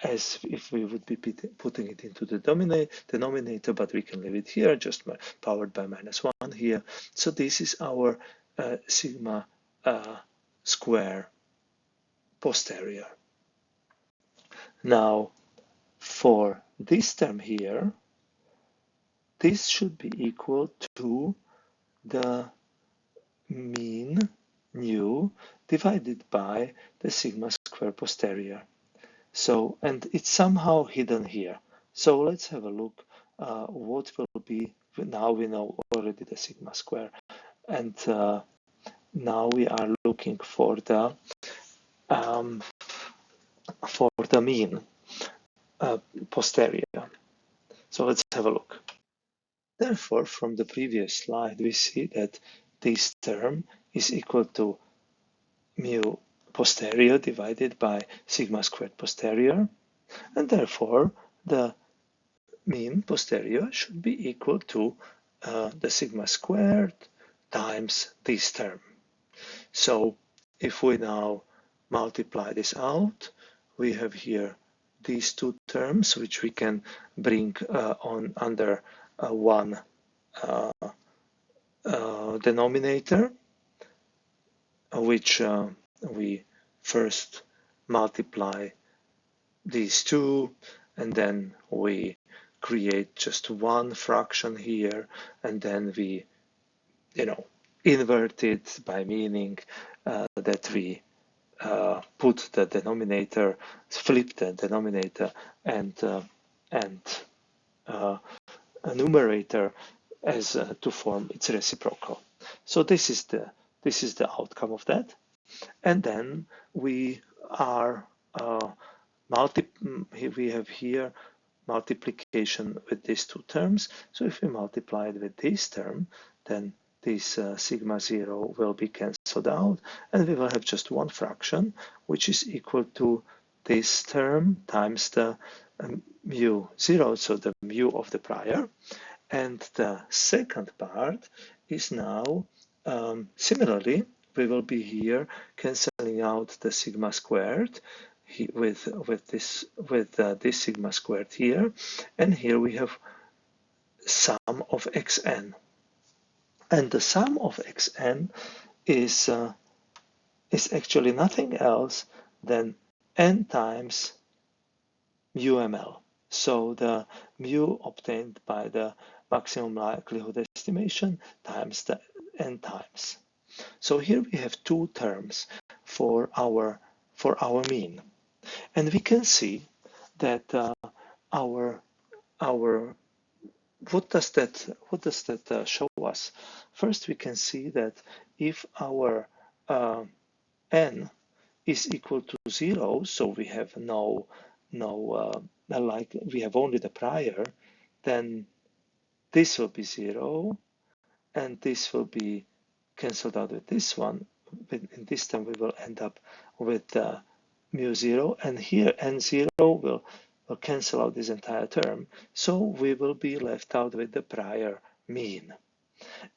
as if we would be putting it into the denominator, but we can leave it here, just powered by -1 here. So this is our sigma square posterior. Now, for this term here, this should be equal to the mean nu divided by the sigma square posterior. So, and it's somehow hidden here. So let's have a look what will be, now we know already the sigma square, and now we are looking for the mean posterior. So let's have a look. Therefore, from the previous slide, we see that this term is equal to mu posterior divided by sigma squared posterior, and therefore the mean posterior should be equal to the sigma squared times this term. So if we now multiply this out, we have here these two terms, which we can bring on under one denominator, which we first multiply these two, and then we create just one fraction here, and then we, invert it by meaning that we put the denominator, flip the denominator, and a numerator as to form its reciprocal. So this is the outcome of that, and then we are we have here multiplication with these two terms. So if we multiply it with this term, then this sigma 0 will be cancelled out, and we will have just one fraction, which is equal to this term times the mu 0, so the mu of the prior. And the second part is now similarly, we will be here cancelling out the sigma squared with this sigma squared here, and here we have sum of xn. And the sum of xn is actually nothing else than n times ML. So the mu obtained by the maximum likelihood estimation times the n times. So here we have two terms for our mean, and we can see that our what does that show us? First, we can see that if our n is equal to 0, so we have like we have only the prior, then this will be 0, and this will be cancelled out with this one. In this time, we will end up with mu 0, and here n0 will cancel out this entire term. So we will be left out with the prior mean.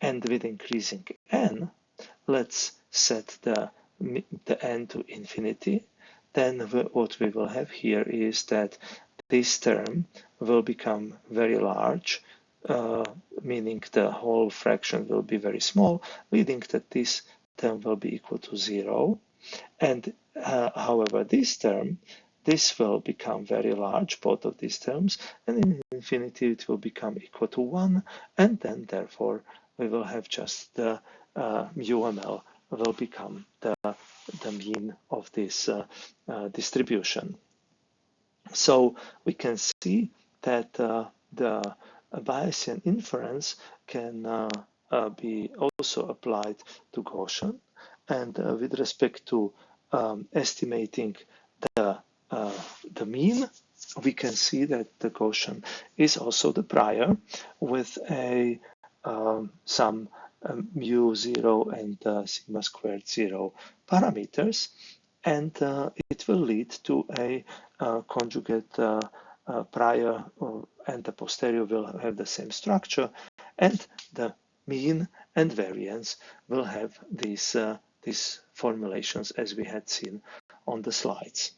And with increasing n, let's set the n to infinity. Then what we will have here is that this term will become very large, meaning the whole fraction will be very small, leading that this term will be equal to 0. And however, this will become very large, both of these terms, and in infinity it will become equal to 1, and then therefore we will have just the UML will become the mean of this distribution. So we can see that the Bayesian inference can be also applied to Gaussian, and with respect to estimating the mean, we can see that the Gaussian is also the prior with a some mu 0 and sigma squared 0 parameters, and it will lead to a conjugate prior, and the posterior will have the same structure, and the mean and variance will have these formulations as we had seen on the slides.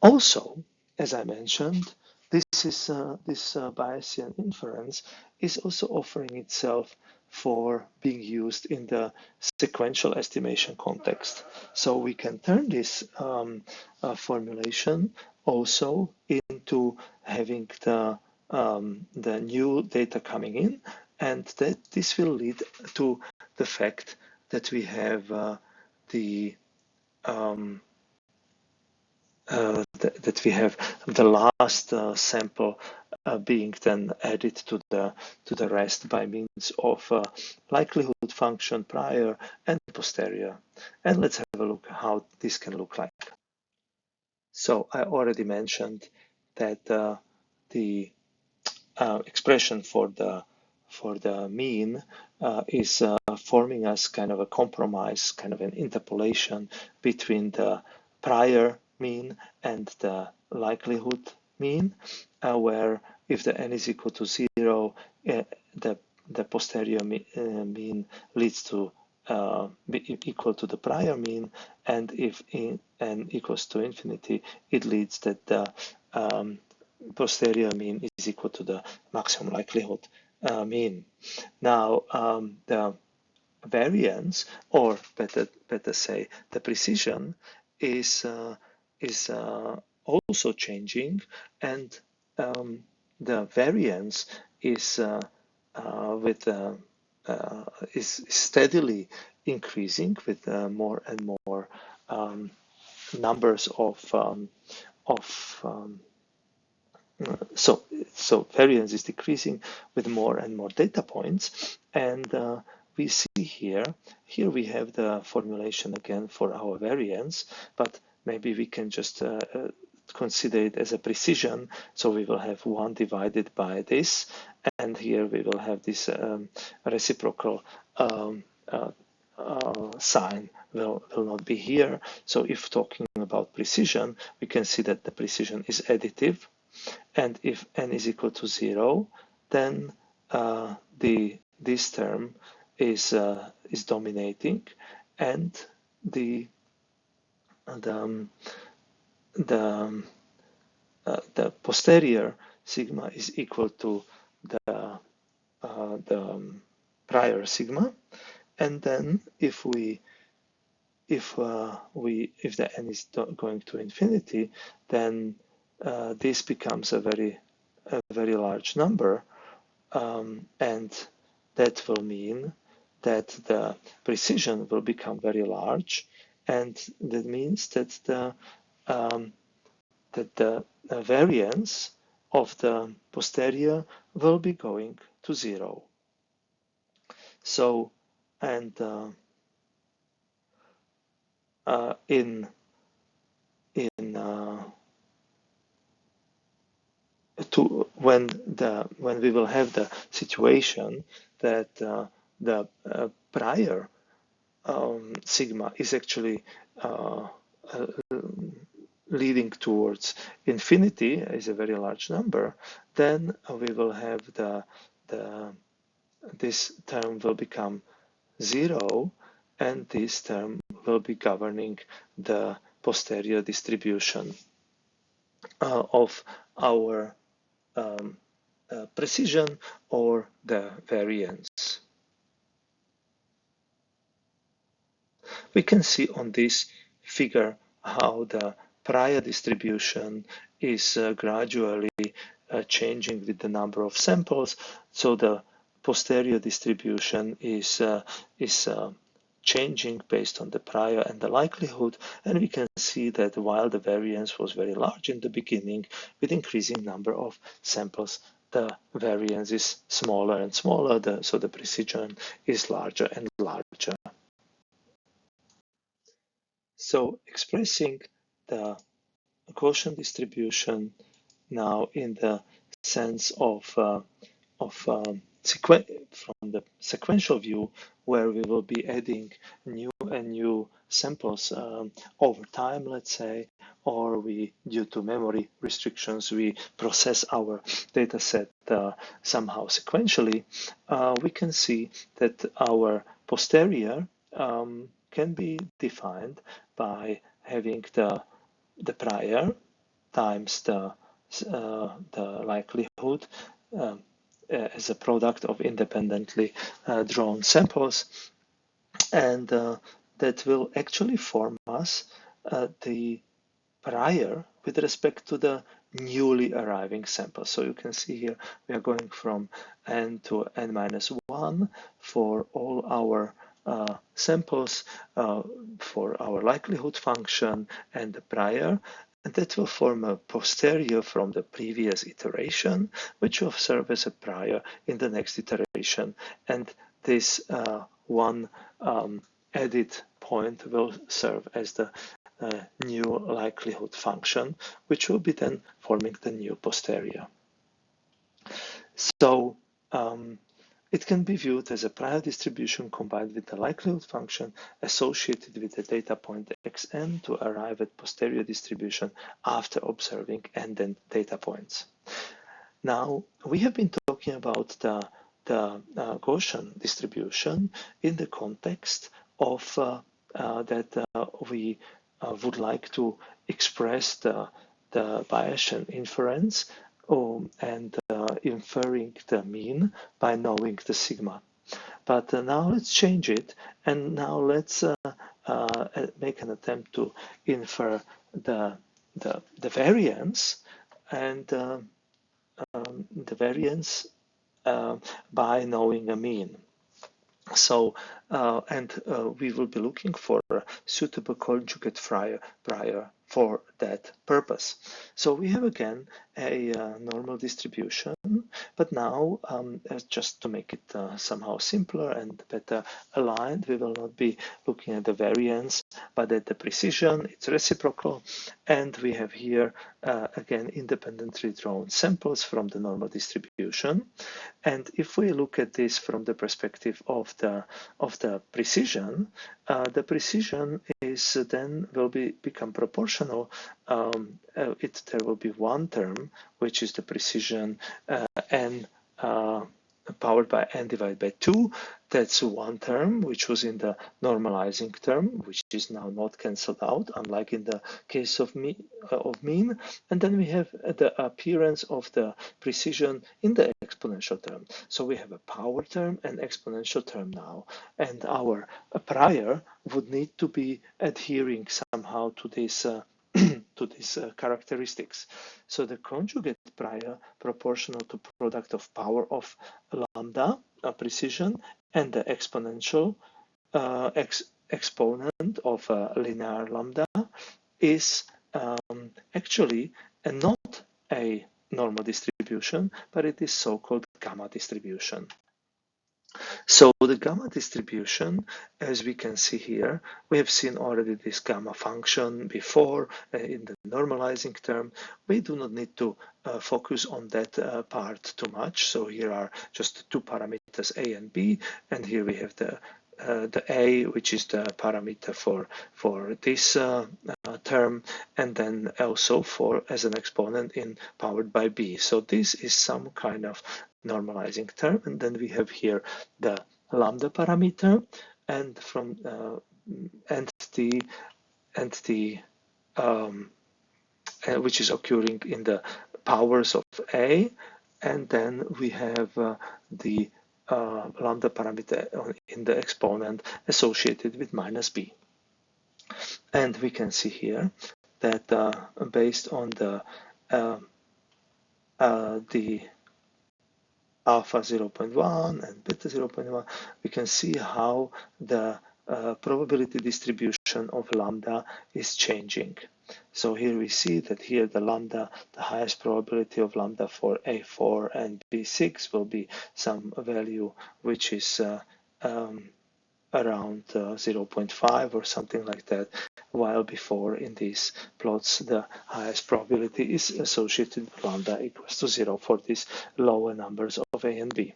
Also, as I mentioned, this Bayesian inference is also offering itself for being used in the sequential estimation context. So we can turn this formulation also into having the new data coming in, and that this will lead to the fact that we have that we have the last sample being then added to the rest by means of likelihood function prior and posterior. And let's have a look how this can look like. So I already mentioned that the expression for the mean is forming us kind of a compromise, kind of an interpolation between the prior mean and the likelihood mean, where if the n is equal to 0, the posterior mean leads to be equal to the prior mean, and if n equals to infinity, it leads that the posterior mean is equal to the maximum likelihood mean. Now, the variance, or better say, the precision, is also changing, and the variance is is steadily increasing with more and more numbers of so variance is decreasing with more and more data points, and we see here we have the formulation again for our variance, but maybe we can just consider it as a precision. So we will have 1 divided by this, and here we will have this reciprocal sign will not be here. So if talking about precision, we can see that the precision is additive, and if n is equal to 0, then this term is dominating, and the posterior sigma is equal to the prior sigma, and then if the n is going to infinity, then this becomes a very large number, and that will mean that the precision will become very large, and that means that the variance of the posterior will be going to 0. So, and when we will have the situation that the prior sigma is actually leading towards infinity, is a very large number, then we will have this term will become 0, and this term will be governing the posterior distribution of our precision or the variance. We can see on this figure how the prior distribution is gradually changing with the number of samples. So the posterior distribution is changing based on the prior and the likelihood, and we can see that while the variance was very large in the beginning, with increasing number of samples, the variance is smaller and smaller, so the precision is larger and larger. So expressing the Gaussian distribution now in the sense of from the sequential view, where we will be adding new and new samples over time, let's say, or due to memory restrictions, we process our data set somehow sequentially, we can see that our posterior can be defined by having the prior times the likelihood as a product of independently drawn samples, and that will actually form us the prior with respect to the newly arriving samples. So you can see here we are going from n to n minus 1 for all our samples for our likelihood function and the prior, and that will form a posterior from the previous iteration, which will serve as a prior in the next iteration. And this one added point will serve as the new likelihood function, which will be then forming the new posterior. So it can be viewed as a prior distribution combined with the likelihood function associated with the data point xn to arrive at posterior distribution after observing n data points. Now, we have been talking about the Gaussian distribution in the context of that we would like to express the Bayesian inference and inferring the mean by knowing the sigma. But now let's change it, and now let's make an attempt to infer the variance, and the variance by knowing a mean. So, we will be looking for a suitable conjugate prior for that purpose. So we have again a normal distribution, but now just to make it somehow simpler and better aligned, we will not be looking at the variance, but at the precision. It's reciprocal, and we have here again independently drawn samples from the normal distribution. And if we look at this from the perspective of the precision, the precision is then will become proportional. There will be one term, which is the precision n powered by n divided by 2. That's one term, which was in the normalizing term, which is now not cancelled out, unlike in the case of mean. And then we have the appearance of the precision in the exponential term. So we have a power term and exponential term now. And our prior would need to be adhering somehow to this to these characteristics. So the conjugate prior proportional to product of power of lambda, precision, and the exponential exponent of linear lambda is actually not a normal distribution, but it is so-called gamma distribution. So the gamma distribution, as we can see here, we have seen already this gamma function before in the normalizing term. We do not need to focus on that part too much. So here are just two parameters a and b, and here we have the a, which is the parameter for this term, and then also for as an exponent in powered by b. So this is some kind of normalizing term, and then we have here the lambda parameter, and from which is occurring in the powers of a, and then we have the lambda parameter in the exponent associated with minus b. And we can see here that based on the alpha 0.1 and beta 0.1, we can see how the probability distribution of lambda is changing. So here we see that here the lambda, the highest probability of lambda for A4 and B6 will be some value which is around 0.5 or something like that, while before in these plots the highest probability is associated with lambda equals to 0 for these lower numbers of A and B.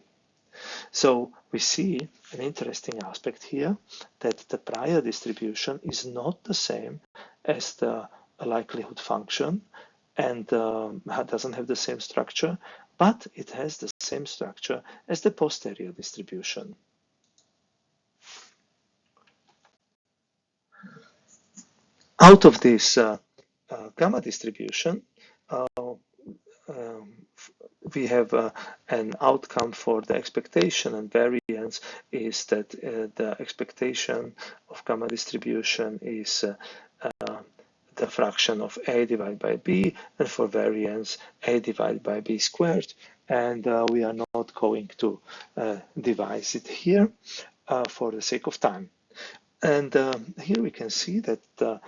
So we see an interesting aspect here, that the prior distribution is not the same as the likelihood function, and doesn't have the same structure, but it has the same structure as the posterior distribution. Out of this gamma distribution, we have an outcome for the expectation and variance is that the expectation of gamma distribution is the fraction of a divided by b, and for variance a divided by b squared, and we are not going to devise it here for the sake of time. And here we can see that the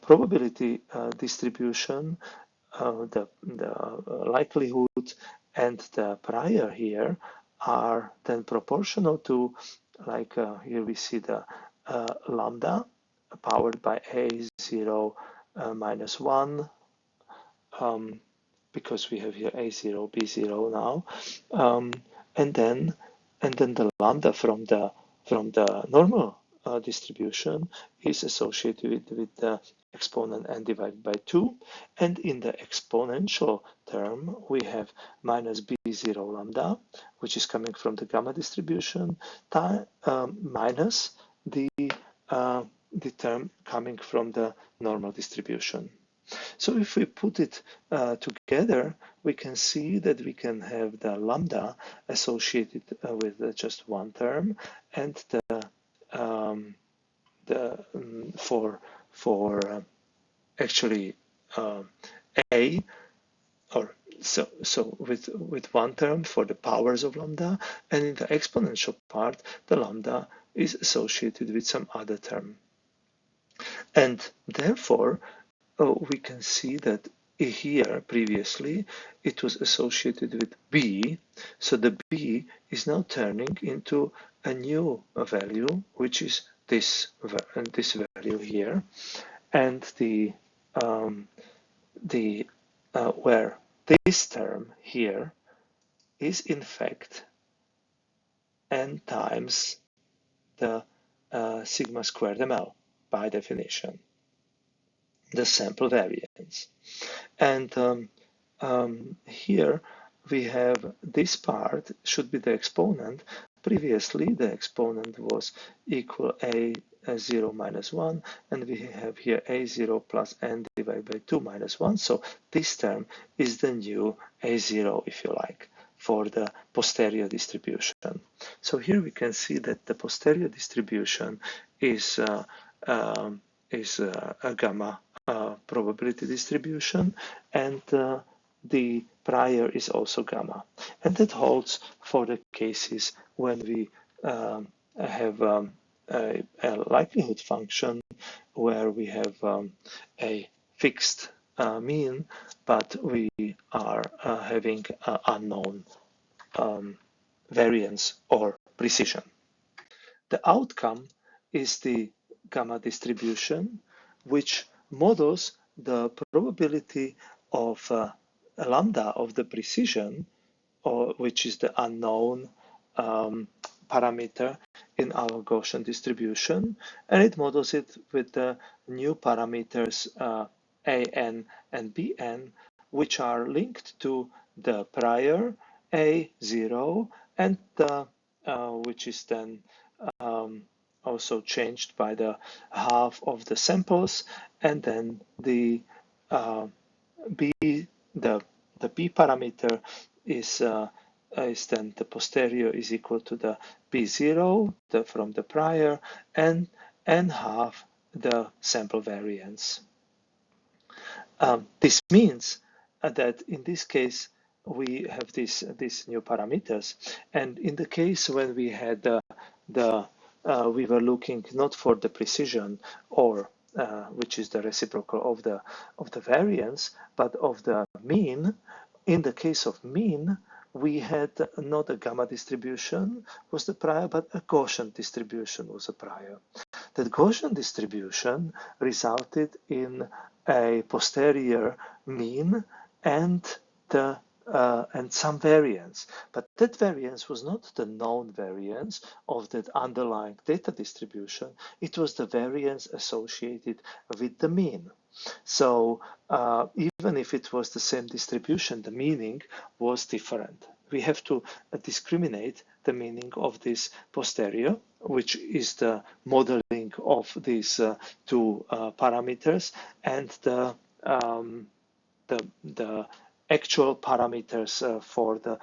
probability distribution, the likelihood, and the prior here are then proportional to, like here we see the lambda powered by a0 minus 1, because we have here a0, b0 now, and then the lambda from the normal distribution is associated with the exponent n divided by 2, and in the exponential term we have minus b0 lambda, which is coming from the gamma distribution, minus the term coming from the normal distribution. So if we put it together, we can see that we can have the lambda associated with just one term, and for actually a, or so with one term for the powers of lambda, and in the exponential part the lambda is associated with some other term, and therefore we can see that here previously it was associated with b, so the b is now turning into a new value, which is this value here, and where this term here is in fact n times the sigma squared ml by definition, the sample variance. And here we have this part should be the exponent. Previously, the exponent was equal a0 minus 1, and we have here a0 plus n divided by 2 minus 1. So this term is the new a0, if you like, for the posterior distribution. So here we can see that the posterior distribution is a gamma probability distribution, and the prior is also gamma. And that holds for the cases when we have a likelihood function where we have a fixed mean, but we are having unknown variance or precision. The outcome is the gamma distribution, which models the probability of lambda of the precision, which is the unknown parameter in our Gaussian distribution, and it models it with the new parameters an and bn, which are linked to the prior a0, and which is then also changed by the half of the samples, and then the b the b parameter is then the posterior is equal to the b0 from the prior, and n half the sample variance. This means that in this case we have these new parameters, and in the case when we had we were looking not for the precision or which is the reciprocal of the variance, but of the mean. In the case of mean, we had not a gamma distribution was the prior, but a Gaussian distribution was a prior. That Gaussian distribution resulted in a posterior mean and some variance, but that variance was not the known variance of that underlying data distribution. It was the variance associated with the mean. So even if it was the same distribution, the meaning was different. We have to discriminate the meaning of this posterior, which is the modeling of these two parameters, and the actual parameters for the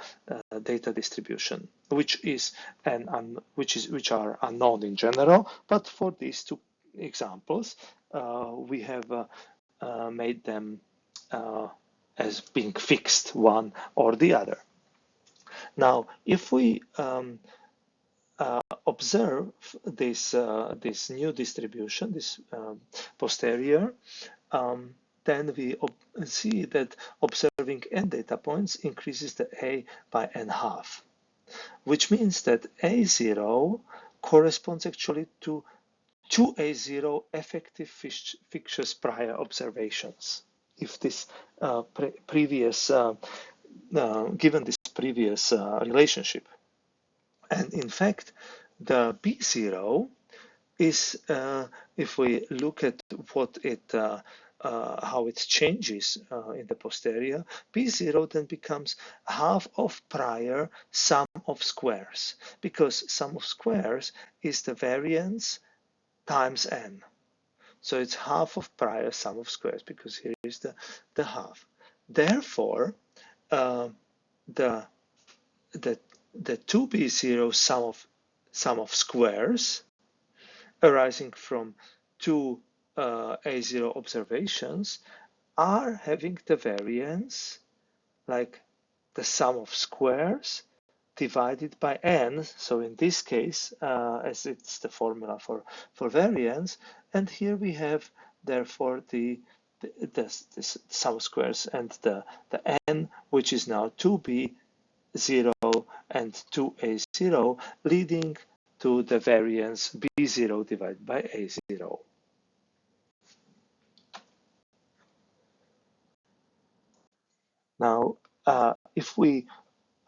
data distribution, which are unknown in general. But for these two examples, we have made them as being fixed, one or the other. Now, if we observe this new distribution, this posterior, then we see that observing n data points increases the a by n half, which means that a0 corresponds actually to 2a0 effective fixtures prior observations. If this given this previous relationship, and in fact, the b0 is, if we look at what it how it changes in the posterior, b0 then becomes half of prior sum of squares, because sum of squares is the variance times n. So it's half of prior sum of squares, because here is the half. Therefore, the 2b0 sum of squares arising from two a0 observations are having the variance like the sum of squares divided by n. So in this case, as it's the formula for variance, and here we have therefore the sum of squares and the n, which is now 2b0 and 2a0, leading to the variance b0 divided by a0. Now, if we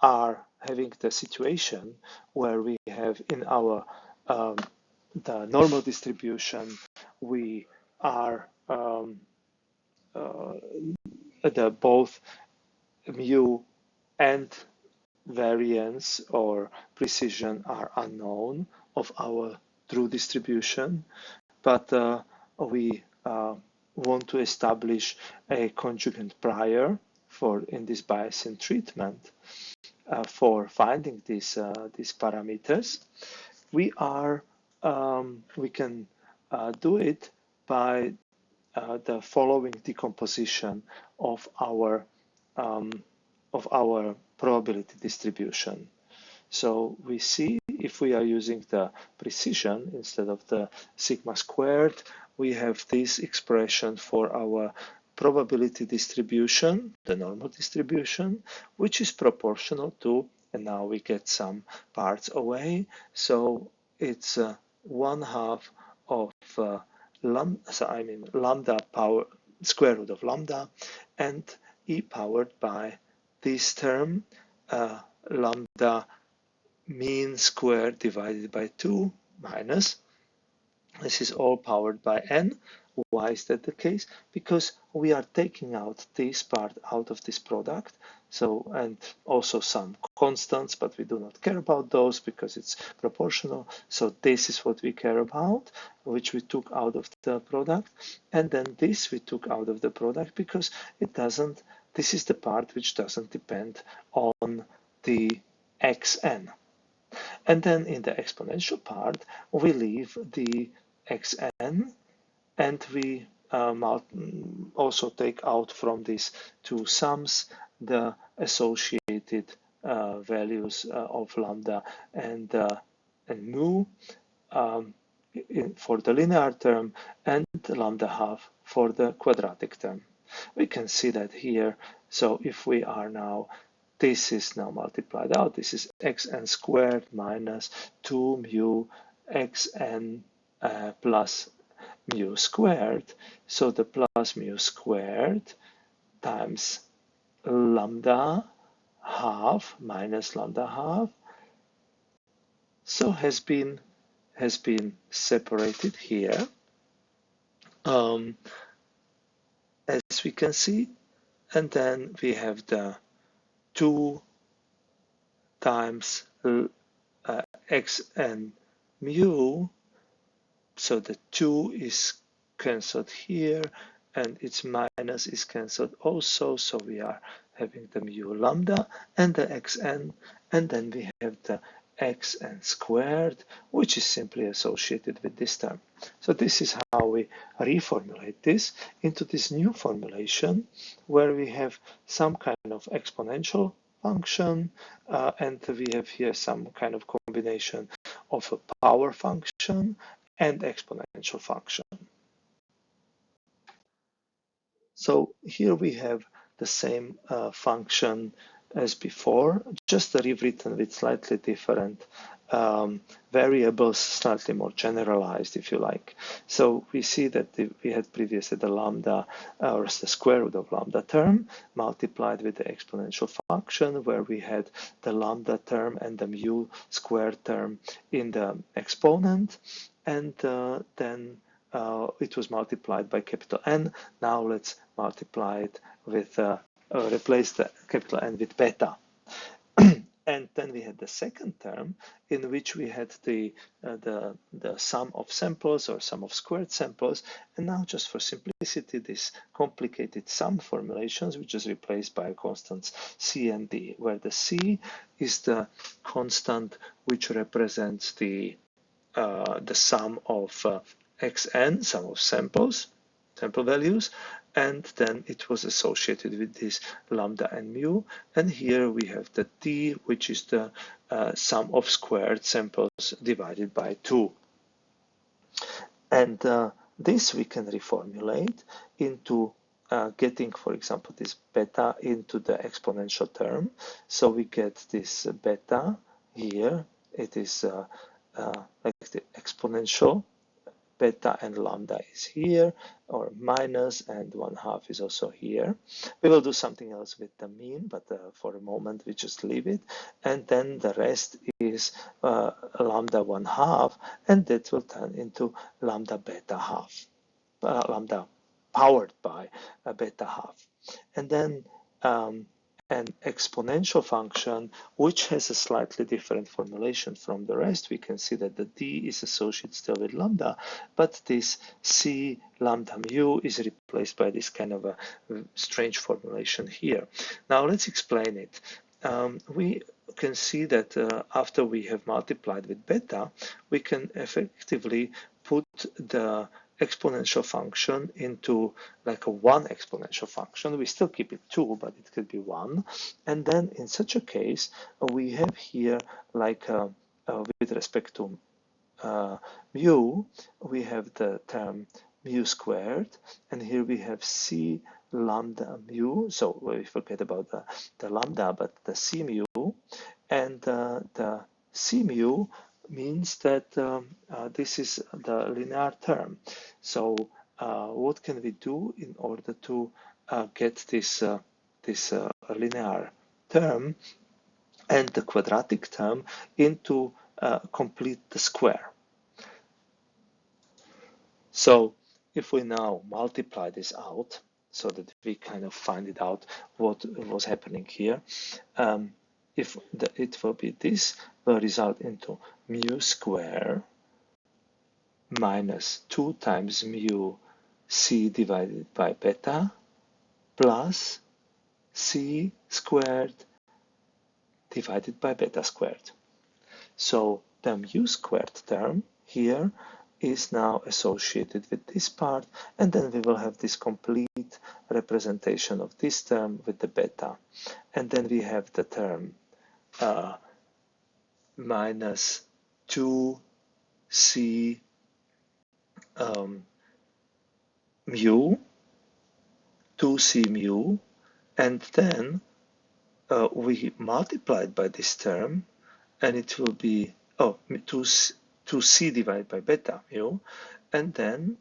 are having the situation where we have in our the normal distribution, we are both mu and variance or precision are unknown of our true distribution, but we want to establish a conjugate prior for in this Bayesian treatment for finding these parameters. We can do it by the following decomposition of our probability distribution. So we see if we are using the precision instead of the sigma squared, we have this expression for our probability distribution, the normal distribution, which is proportional to, and now we get some parts away, so it's 1/2 of lambda power square root of lambda, and e powered by this term lambda mean squared divided by 2 minus, this is all powered by n. Why is that the case? Because we are taking out this part out of this product, so, and also some constants, but we do not care about those because it's proportional. So this is what we care about, which we took out of the product, and then this we took out of the product because it doesn't, this is the part which doesn't depend on the xn. And then in the exponential part, we leave the xn, and we also take out from these two sums the associated values of lambda and mu for the linear term, and lambda half for the quadratic term. We can see that here. So if we are now, this is now multiplied out. This is xn squared minus 2 mu xn plus mu squared. So the plus mu squared times lambda half minus lambda half, so has been separated here, as we can see, and then we have the 2 times x and mu, so the 2 is cancelled here, and its minus is cancelled also, so we are having the mu lambda and the xn, and then we have the xn squared, which is simply associated with this term. So this is how we reformulate this into this new formulation, where we have some kind of exponential function, and we have here some kind of combination of a power function and exponential function. So here we have the same function as before, just rewritten with slightly different variables, slightly more generalized, if you like. So we see that we had previously the lambda, or the square root of lambda term, multiplied with the exponential function, where we had the lambda term and the mu squared term in the exponent, and then it was multiplied by capital N. Now let's multiply it with, replace the capital N with beta. And then we had the second term, in which we had the sum of samples or sum of squared samples. And now, just for simplicity, this complicated sum formulations, which is replaced by constants C and D, where the C is the constant which represents the sum of xn, sum of samples, sample values, and then it was associated with this lambda and mu. And here we have the d, which is the sum of squared samples divided by 2. And this we can reformulate into getting, for example, this beta into the exponential term. So we get this beta here. It is like the exponential. Beta and lambda is here, or minus, and 1/2 is also here. We will do something else with the mean, but for a moment we just leave it. And then the rest is lambda 1/2, and that will turn into lambda beta half, lambda powered by beta half. And then an exponential function which has a slightly different formulation from the rest. We can see that the d is associated still with lambda, but this c lambda mu is replaced by this kind of a strange formulation here. Now let's explain it. We can see that after we have multiplied with beta, we can effectively put the exponential function into like a 1 exponential function. We still keep it 2, but it could be 1. And then in such a case, we have here like with respect to mu, we have the term mu squared, and here we have c lambda mu. So we forget about the lambda, but the c mu, and the c mu means that this is the linear term. So what can we do in order to get this linear term and the quadratic term into complete the square? So if we now multiply this out so that we kind of find it out what was happening here, if it will be this, will result into mu square minus 2 times mu c divided by beta plus c squared divided by beta squared. So the mu squared term here is now associated with this part, and then we will have this complete representation of this term with the beta. And then we have the term minus 2c mu, 2c mu, and then we multiplied by this term, and it will be 2c divided by beta mu, and then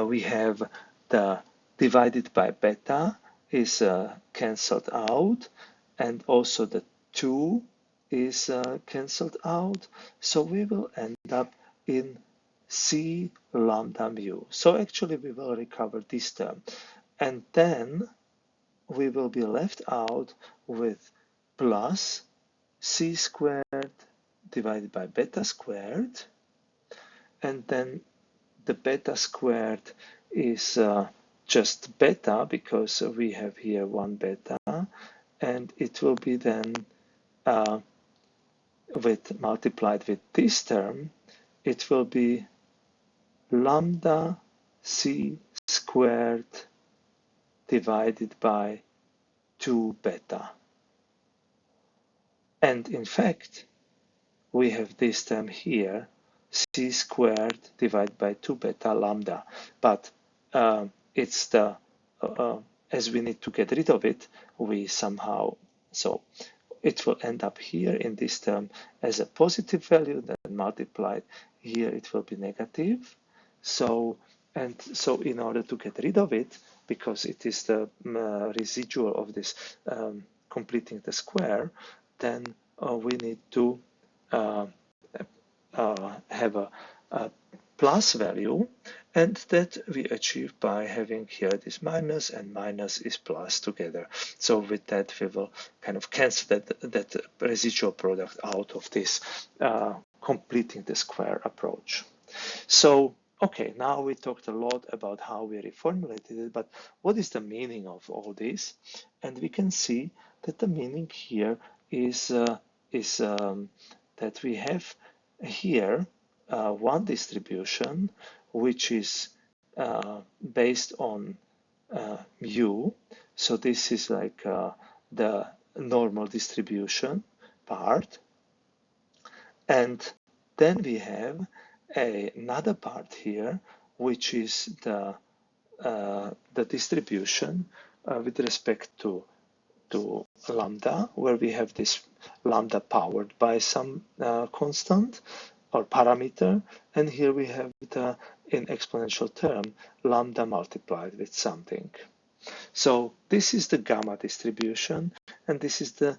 we have the divided by beta is cancelled out, and also the 2 is cancelled out, so we will end up in c lambda mu. So actually we will recover this term, and then we will be left out with plus c squared divided by beta squared, and then the beta squared is just beta because we have here 1 beta, and it will be then multiplied with this term, it will be lambda c squared divided by 2 beta. And in fact, we have this term here, c squared divided by 2 beta lambda, but it's the as we need to get rid of it, we somehow, so it will end up here in this term as a positive value, then multiplied here it will be negative. So in order to get rid of it, because it is the residual of this completing the square, then we need to have a plus value, and that we achieve by having here this minus, and minus is plus together. So with that we will kind of cancel that residual product out of this completing the square approach. So okay, now we talked a lot about how we reformulated it, but what is the meaning of all this? And we can see that the meaning here is that we have here one distribution which is based on mu. So this is like the normal distribution part, and then we have another part here which is the distribution with respect to lambda, where we have this lambda powered by some constant or parameter, and here we have the in exponential term lambda multiplied with something. So this is the gamma distribution, and this is the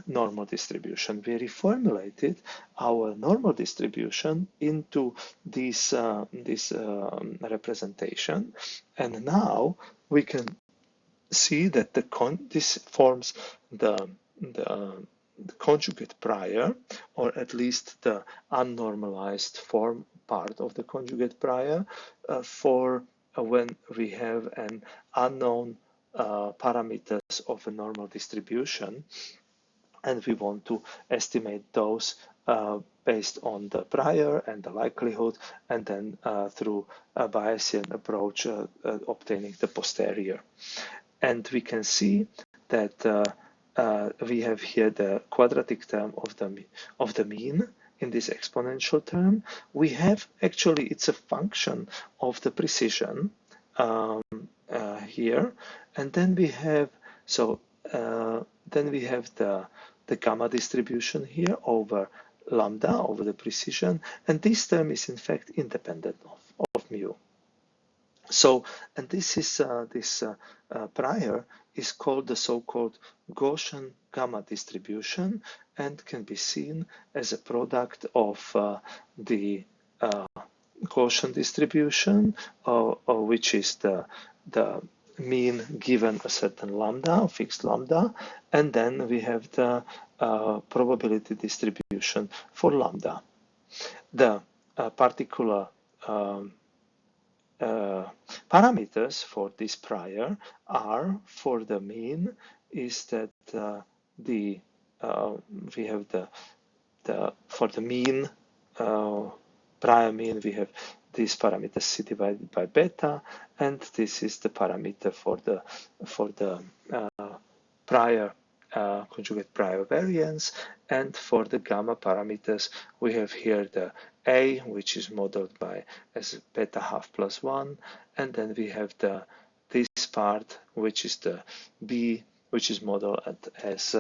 normal distribution. We reformulated our normal distribution into this representation, and now we can see that this forms the conjugate prior, or at least the unnormalized form part of the conjugate prior for when we have an unknown parameters of a normal distribution, and we want to estimate those based on the prior and the likelihood, and then through a Bayesian approach obtaining the posterior. And we can see that we have here the quadratic term of the mean in this exponential term. We have actually, it's a function of the precision here, and then we have the gamma distribution here over lambda over the precision, and this term is in fact independent of mu. So, and this is prior is called the so-called Gaussian gamma distribution, and can be seen as a product of the Gaussian distribution, which is the mean given a certain lambda, fixed lambda, and then we have the probability distribution for lambda. The particular parameters for this prior are, for the mean, is that we have for the mean prior mean, we have this parameter c divided by beta, and this is the parameter for the prior conjugate prior variance. And for the gamma parameters, we have here the A, which is modeled by as beta half plus 1, and then we have this part, which is the B, which is modeled as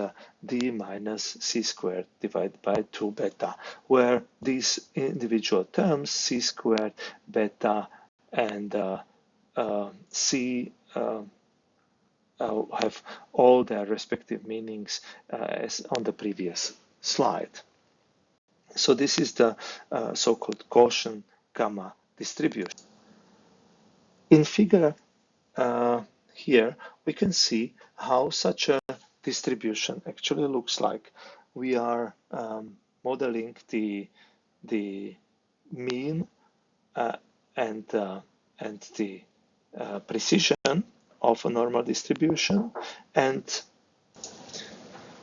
D minus C squared divided by 2 beta, where these individual terms, C squared, beta, and C have all their respective meanings as on the previous slide. So this is the so-called Gaussian gamma distribution. In figure here, we can see how such a distribution actually looks like. We are modeling the mean and the precision of a normal distribution, and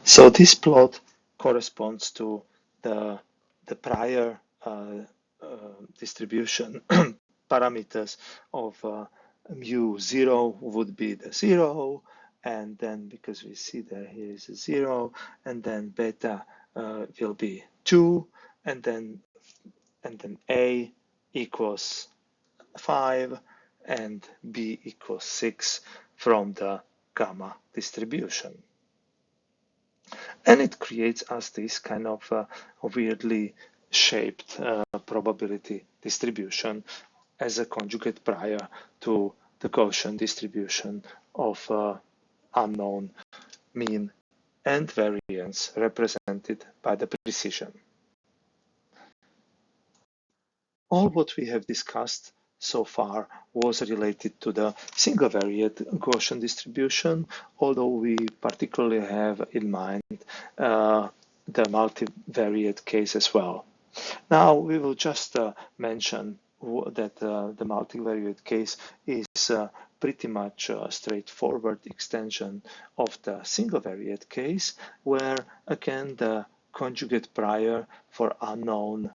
so this plot corresponds to the prior distribution parameters of mu 0 would be the 0, and then because we see that here is a 0, and then beta will be 2, and then A equals 5 and B equals 6 from the gamma distribution. And it creates us this kind of weirdly shaped probability distribution as a conjugate prior to the Gaussian distribution of unknown mean and variance represented by the precision. All what we have discussed so far was related to the single-variate Gaussian distribution, although we particularly have in mind the multivariate case as well. Now we will just mention that the multivariate case is pretty much a straightforward extension of the single-variate case, where again the conjugate prior for unknown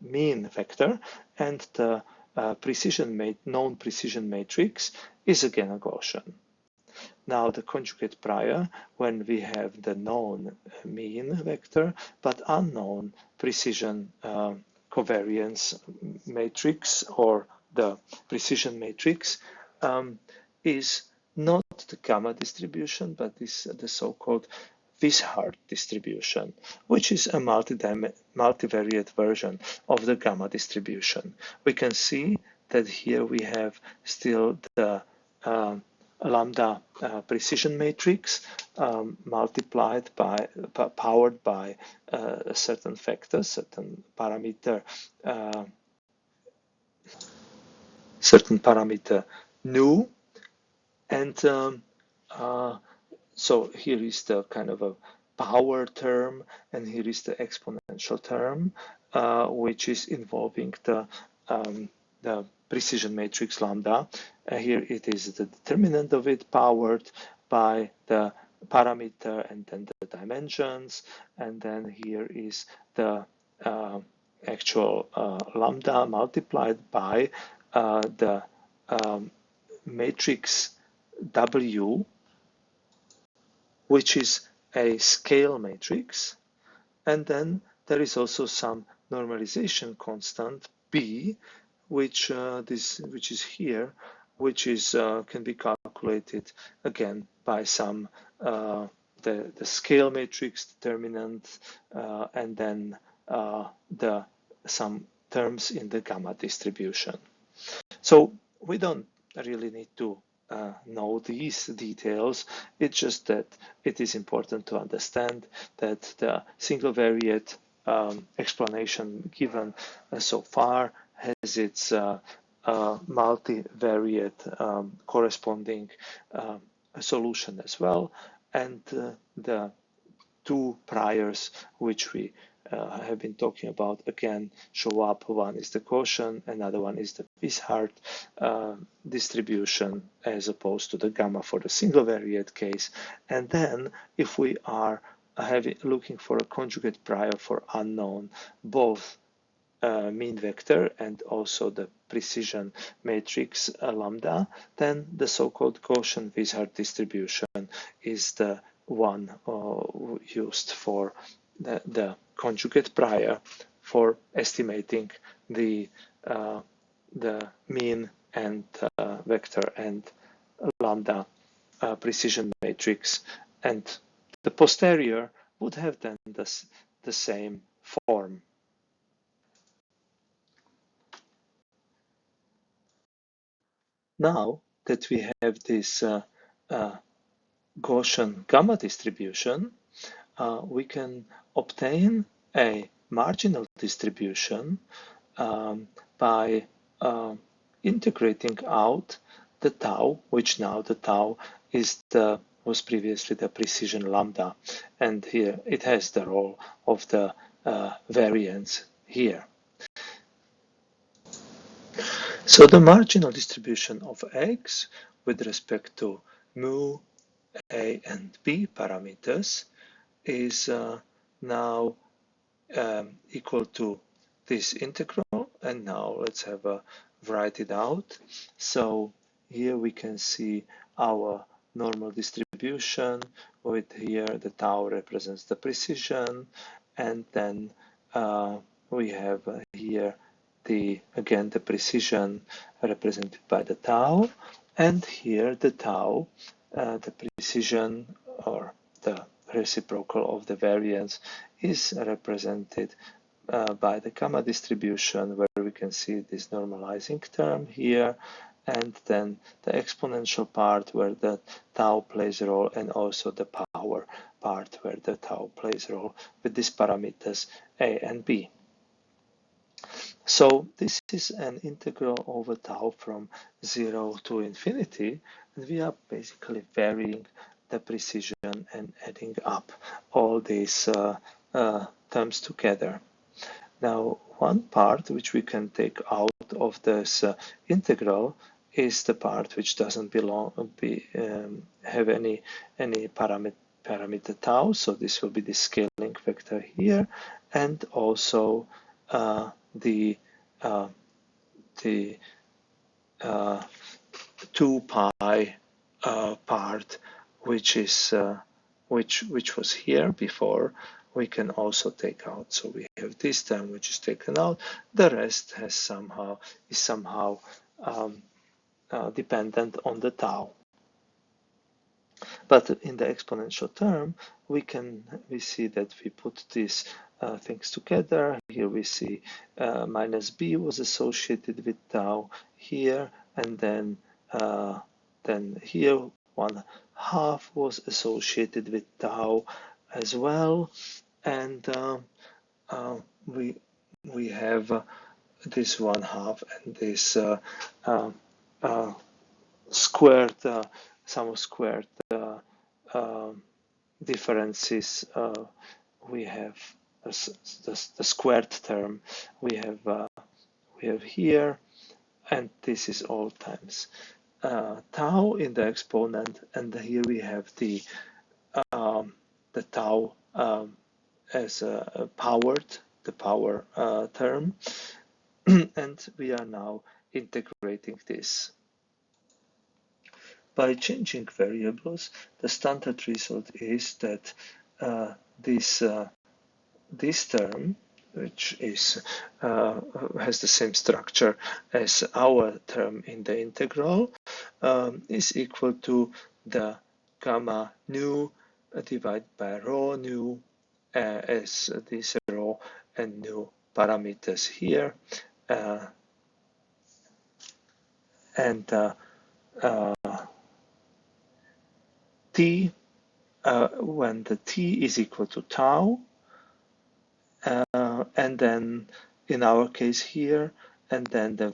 mean vector and the known precision matrix is again a Gaussian. Now the conjugate prior, when we have the known mean vector but unknown precision covariance matrix, or the precision matrix, is not the gamma distribution, but is the so-called Wishart distribution, which is a multivariate version of the gamma distribution. We can see that here we have still the lambda precision matrix multiplied by, powered by a certain factor, certain parameter nu, and so here is the kind of a power term, and here is the exponential term, which is involving the precision matrix lambda. Here it is the determinant of it powered by the parameter and then the dimensions, and then here is the actual lambda multiplied by the matrix W, which is a scale matrix, and then there is also some normalization constant B, which is here, which is can be calculated again by some the scale matrix determinant, and then the some terms in the gamma distribution. So we don't really need to know these details. It's just that it is important to understand that the single variate explanation given so far has its multivariate corresponding solution as well, and the two priors which we have been talking about again show up. One is the Gaussian, another one is the Wishart distribution as opposed to the gamma for the single variate case. And then if we are looking for a conjugate prior for unknown, both mean vector and also the precision matrix lambda, then the so-called Gaussian-Wishart distribution is the one used for the conjugate prior for estimating the mean and vector and lambda precision matrix, and the posterior would have then the same form. Now that we have this Gaussian gamma distribution, we can obtain a marginal distribution by integrating out the tau, which now the tau was previously the precision lambda, and here it has the role of the variance here. So the marginal distribution of x with respect to mu, a, and b parameters is now equal to this integral, and now let's have a write it out. So here we can see our normal distribution with here the tau represents the precision, and then we have here again the precision represented by the tau, and here the tau, the precision or the reciprocal of the variance is represented by the gamma distribution, where we can see this normalizing term here, and then the exponential part where the tau plays a role, and also the power part where the tau plays a role with these parameters a and b. So this is an integral over tau from 0 to infinity, and we are basically varying the precision and adding up all these terms together. Now, one part which we can take out of this integral is the part which doesn't have any parameter tau, so this will be the scaling vector here, and also the 2 pi part, which was here before, we can also take out. So we have this term which is taken out. The rest is somehow dependent on the tau. But in the exponential term, we see that we put these things together. Here we see minus b was associated with tau here, and then here 1/2 was associated with tau as well, and we have this 1/2 and this squared differences. We have the squared term we have here, and this is all times tau in the exponent, and here we have the tau as a power term, and we are now integrating this. By changing variables, the standard result is that this term, which is has the same structure as our term in the integral, is equal to the gamma nu divided by rho nu, as these rho and nu parameters here, and t, when the t is equal to tau, and then in our case here, and then the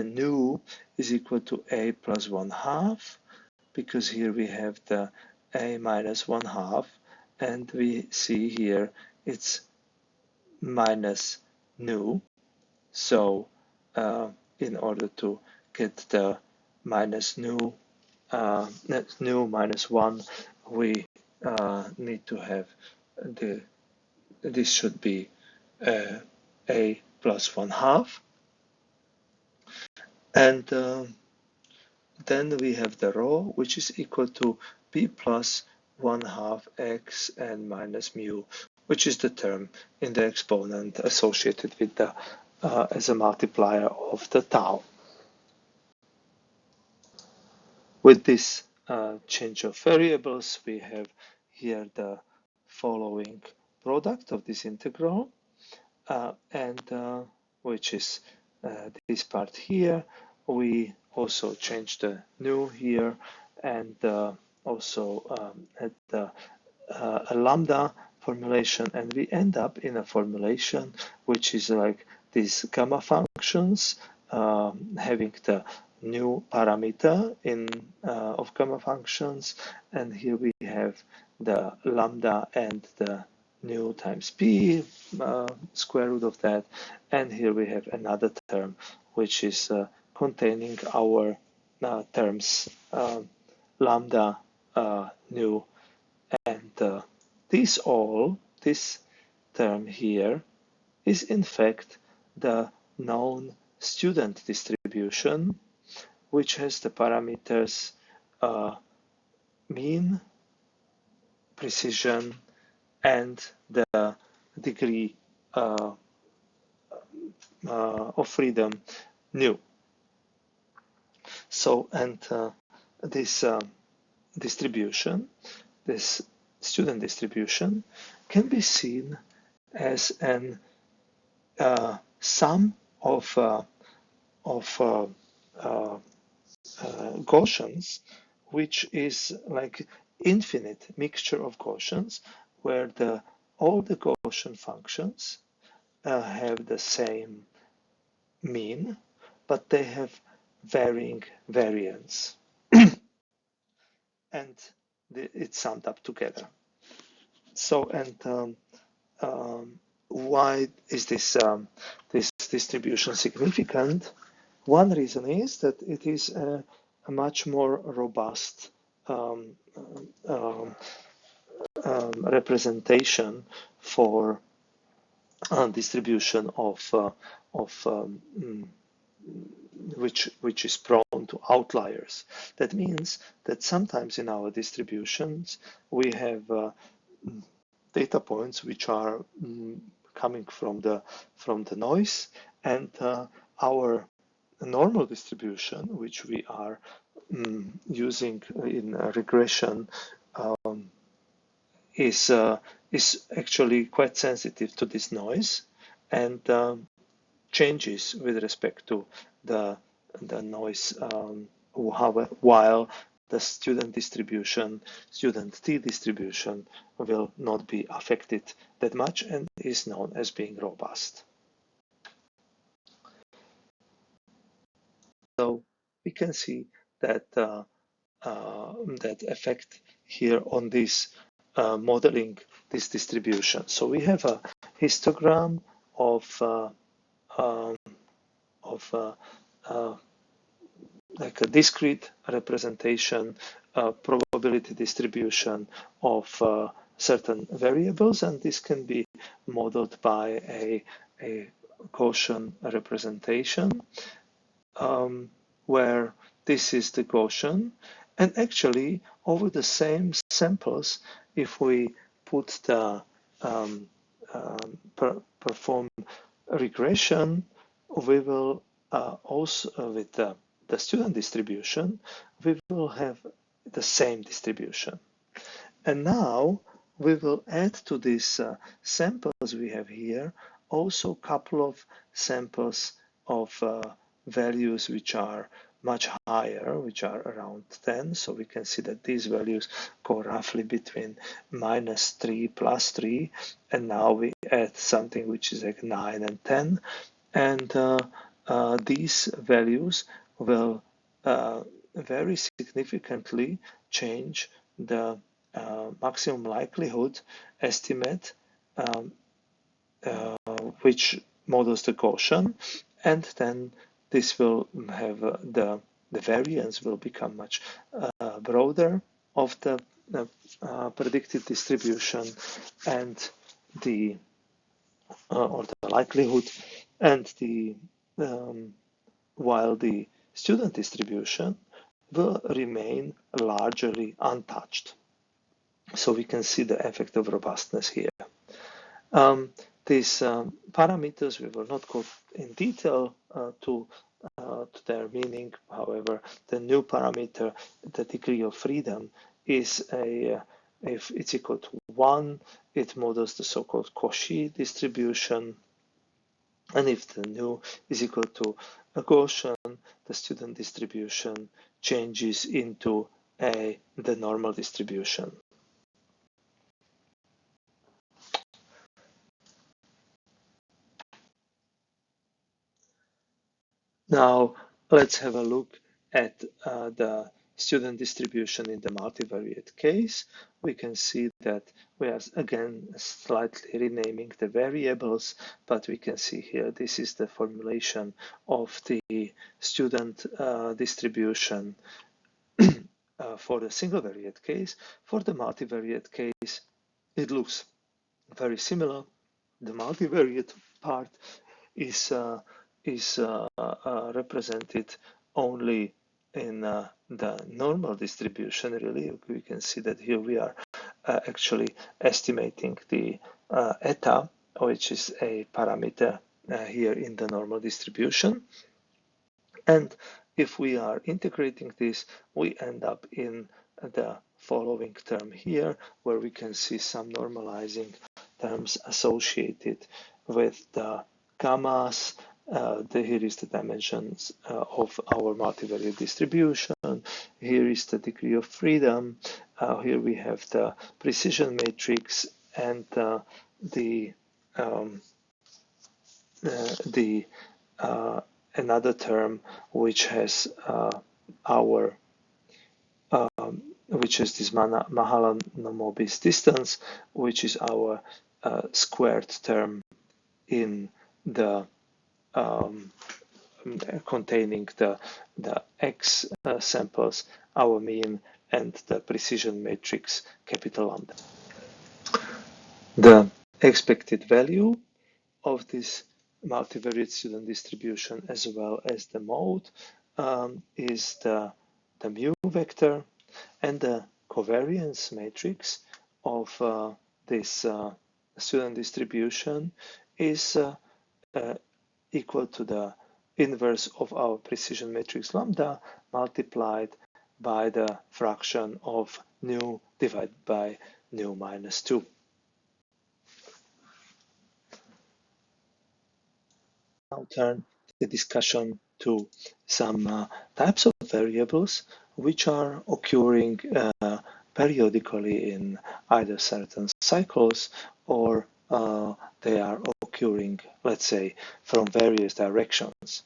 nu is equal to a plus 1/2, because here we have the a minus 1/2, and we see here it's minus nu. So in order to get the minus nu minus 1, we need to have this should be a plus 1/2, and then we have the rho, which is equal to b plus 1/2 x and minus mu, which is the term in the exponent associated with the as a multiplier of the tau. With this change of variables, we have here the following product of this integral, and which is this part here. We also change the nu here, and also at a lambda formulation, and we end up in a formulation which is like these gamma functions having the new parameter in of gamma functions, and here we have the lambda and the nu times p, square root of that, and here we have another term which is containing our terms lambda, nu, and this term here is in fact the known student distribution, which has the parameters mean, precision, and the degree of freedom nu. So, and this distribution, this student distribution, can be seen as an sum of Gaussians, which is like infinite mixture of Gaussians, where all the Gaussian functions have the same mean, but they have varying variance, and it's summed up together. So, and why is this distribution significant? One reason is that it is a much more robust representation for distribution of which is prone to outliers. That means that sometimes in our distributions we have data points which are coming from the noise, and our normal distribution, which we are using in regression, is actually quite sensitive to this noise, and changes with respect to the noise, while the student t distribution will not be affected that much and is known as being robust. So we can see that that effect here on this modeling this distribution. So we have a histogram of um, like a discrete representation, probability distribution of certain variables, and this can be modeled by a Gaussian representation, where this is the Gaussian. And actually, over the same samples, if we put the perform regression, we will also with the student distribution, we will have the same distribution. And now we will add to these samples we have here also a couple of samples of values which are much higher, which are around 10. So we can see that these values go roughly between -3, +3, and now we add something which is like 9 and 10. And these values will very significantly change the maximum likelihood estimate, which models the Gaussian, and then this will have the variance will become much broader of the predicted distribution, and the or the likelihood, and the while the student distribution will remain largely untouched. So we can see the effect of robustness here. These parameters, we will not go in detail to their meaning. However, the new parameter, the degree of freedom, is if it's equal to 1, it models the so-called Cauchy distribution. And if the nu is equal to a Gaussian, the student distribution changes into the normal distribution. Now let's have a look at the student distribution in the multivariate case. We can see that we are again slightly renaming the variables, but we can see here this is the formulation of the student distribution for the single variate case. For the multivariate case, it looks very similar. The multivariate part is represented only in the normal distribution. Really, we can see that here we are actually estimating the eta, which is a parameter here in the normal distribution. And if we are integrating this, we end up in the following term here, where we can see some normalizing terms associated with the gammas. Here is the dimensions of our multivariate distribution. Here is the degree of freedom. Here we have the precision matrix and another term which has which is this Mahalanobis distance, which is our squared term in the containing the x samples, our mean, and the precision matrix capital lambda. The expected value of this multivariate student distribution, as well as the mode, is the mu vector, and the covariance matrix of this student distribution is equal to the inverse of our precision matrix lambda multiplied by the fraction of nu divided by nu minus 2. Now turn the discussion to some types of variables which are occurring periodically in either certain cycles, or they are occurring, let's say, from various directions.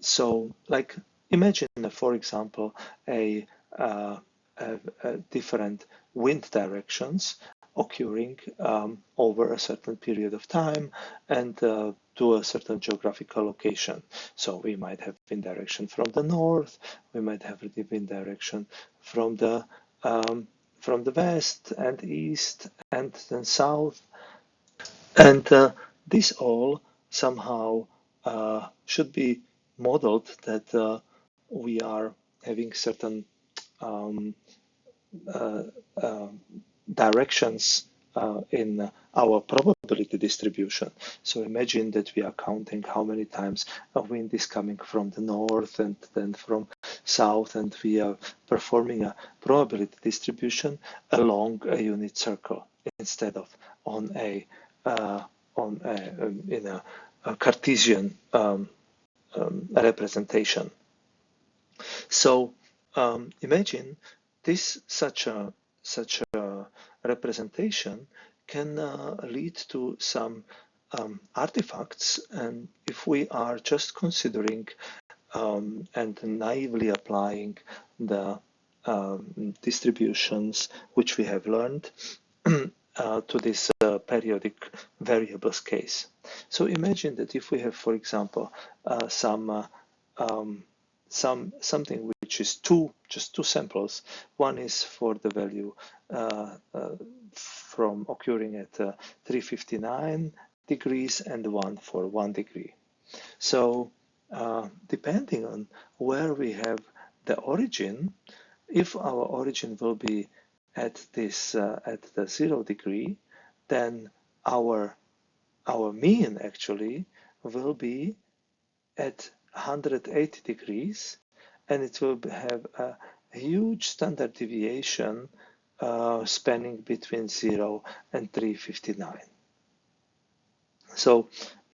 So, like imagine, for example, a different wind directions occurring over a certain period of time and to a certain geographical location. So we might have wind direction from the north, we might have the wind direction from the west and east and then south, and this all somehow should be modeled that we are having certain um, uh, uh, directions in our probability distribution. So imagine that we are counting how many times a wind is coming from the north and then from south, and we are performing a probability distribution along a unit circle instead of on a in a Cartesian representation. So imagine this such a representation can lead to some artifacts, and if we are just considering and naively applying the distributions which we have learned to this periodic variables case. So imagine that if we have, for example, something which is just two samples. One is for the value from occurring at 359 degrees and one for 1 degree. So depending on where we have the origin, if our origin will be at this at the 0 degree, then our mean actually will be at 180 degrees, and it will have a huge standard deviation spanning between 0 and 359. So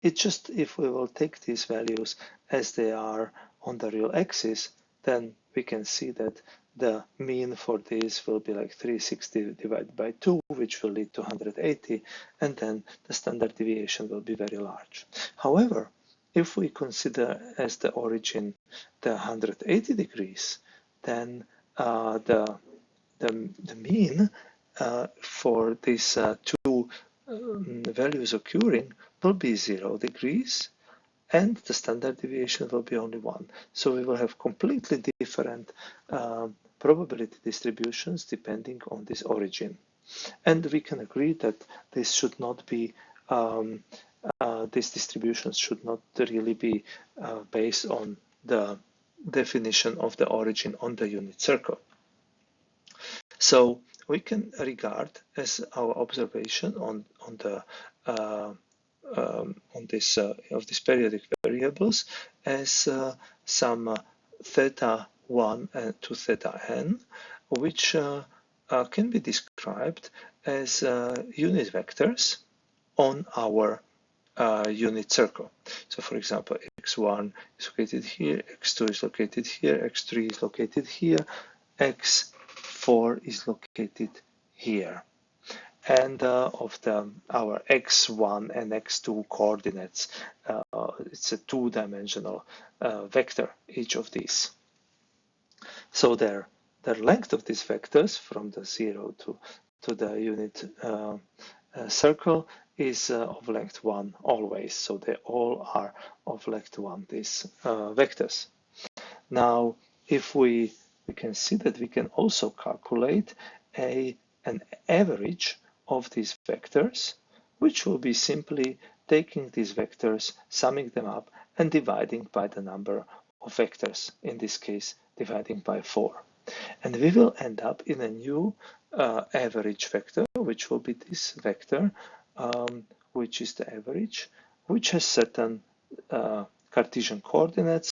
it's just, if we will take these values as they are on the real axis, then we can see that the mean for this will be like 360 divided by 2, which will lead to 180, and then the standard deviation will be very large. However, if we consider as the origin the 180 degrees, then the mean for these two values occurring will be 0 degrees, and the standard deviation will be only 1. So we will have completely different probability distributions depending on this origin. And we can agree that this should not be these distributions should not really be based on the definition of the origin on the unit circle. So we can regard as our observation on the on this of these periodic variables as some theta 1 to theta n, which can be described as unit vectors on our unit circle. So for example, x1 is located here, x2 is located here, x3 is located here, x4 is located here. And of our x1 and x2 coordinates, it's a two-dimensional vector, each of these. So their length of these vectors from the 0 to the unit circle is of length 1 always. So they all are of length 1, these vectors. Now, if we can see that we can also calculate an average of these vectors, which will be simply taking these vectors, summing them up, and dividing by the number of vectors, in this case dividing by 4. And we will end up in a new average vector, which will be this vector, which is the average, which has certain Cartesian coordinates.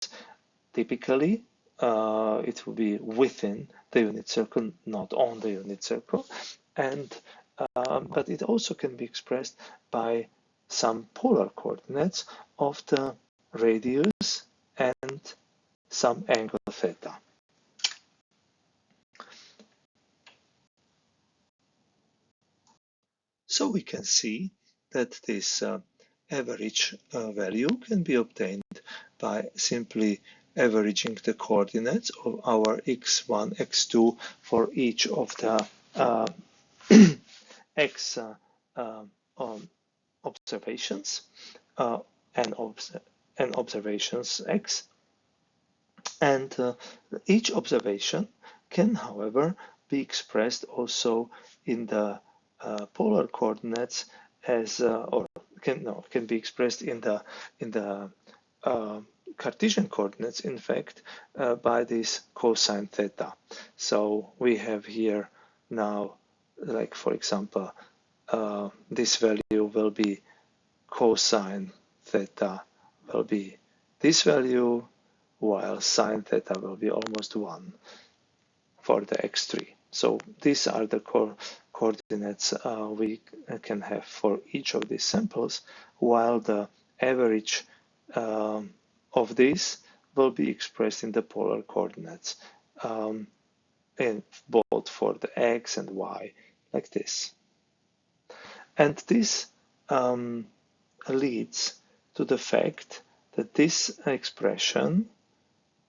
Typically, it will be within the unit circle, not on the unit circle, and but it also can be expressed by some polar coordinates of the radius and some angle theta. So we can see that this average value can be obtained by simply averaging the coordinates of our x1, x2 for each of the x observations and observations x. And each observation can, however, be expressed also in the polar coordinates as, or can be expressed in the Cartesian coordinates, in fact, by this cosine theta. So we have here now, like for example, this value will be cosine theta will be this value, while sine theta will be almost 1 for the x3. So these are the coordinates we can have for each of these samples, while the average of these will be expressed in the polar coordinates, in both for the x and y, like this. And this leads to the fact that this expression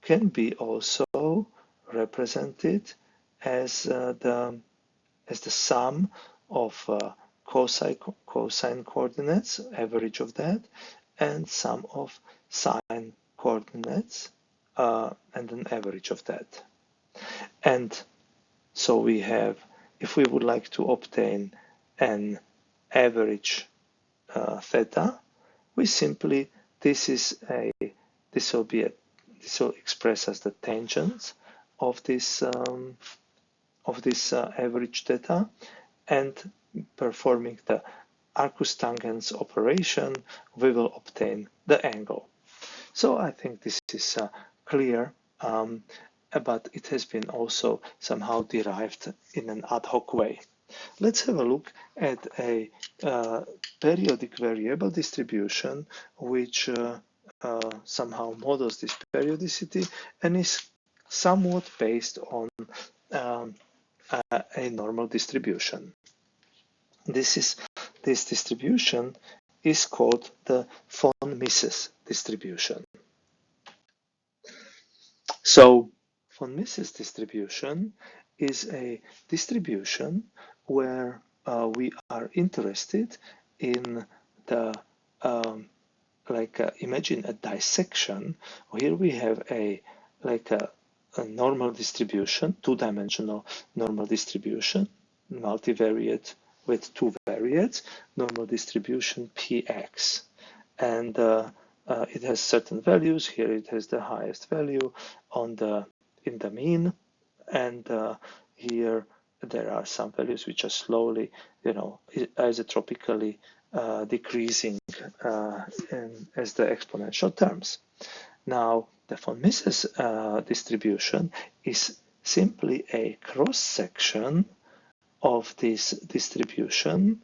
can be also represented as the sum of cosine coordinates, average of that, and sum of sine coordinates, and an average of that. And so we have, if we would like to obtain an average theta, we simply, this will express as the tangent of this average theta, and performing the arcus tangens operation, we will obtain the angle. So I think this is clear, but it has been also somehow derived in an ad hoc way. Let's have a look at a periodic variable distribution which somehow models this periodicity and is somewhat based on a normal distribution. This distribution is called the von Mises distribution. So von Mises distribution is a distribution where we are interested in the imagine a dissection. Here we have a normal distribution, two-dimensional normal distribution, multivariate with two variates, normal distribution px, and it has certain values. Here it has the highest value in the mean, and here there are some values which are slowly, isotropically decreasing as the exponential terms. Now, the von Mises distribution is simply a cross-section of this distribution,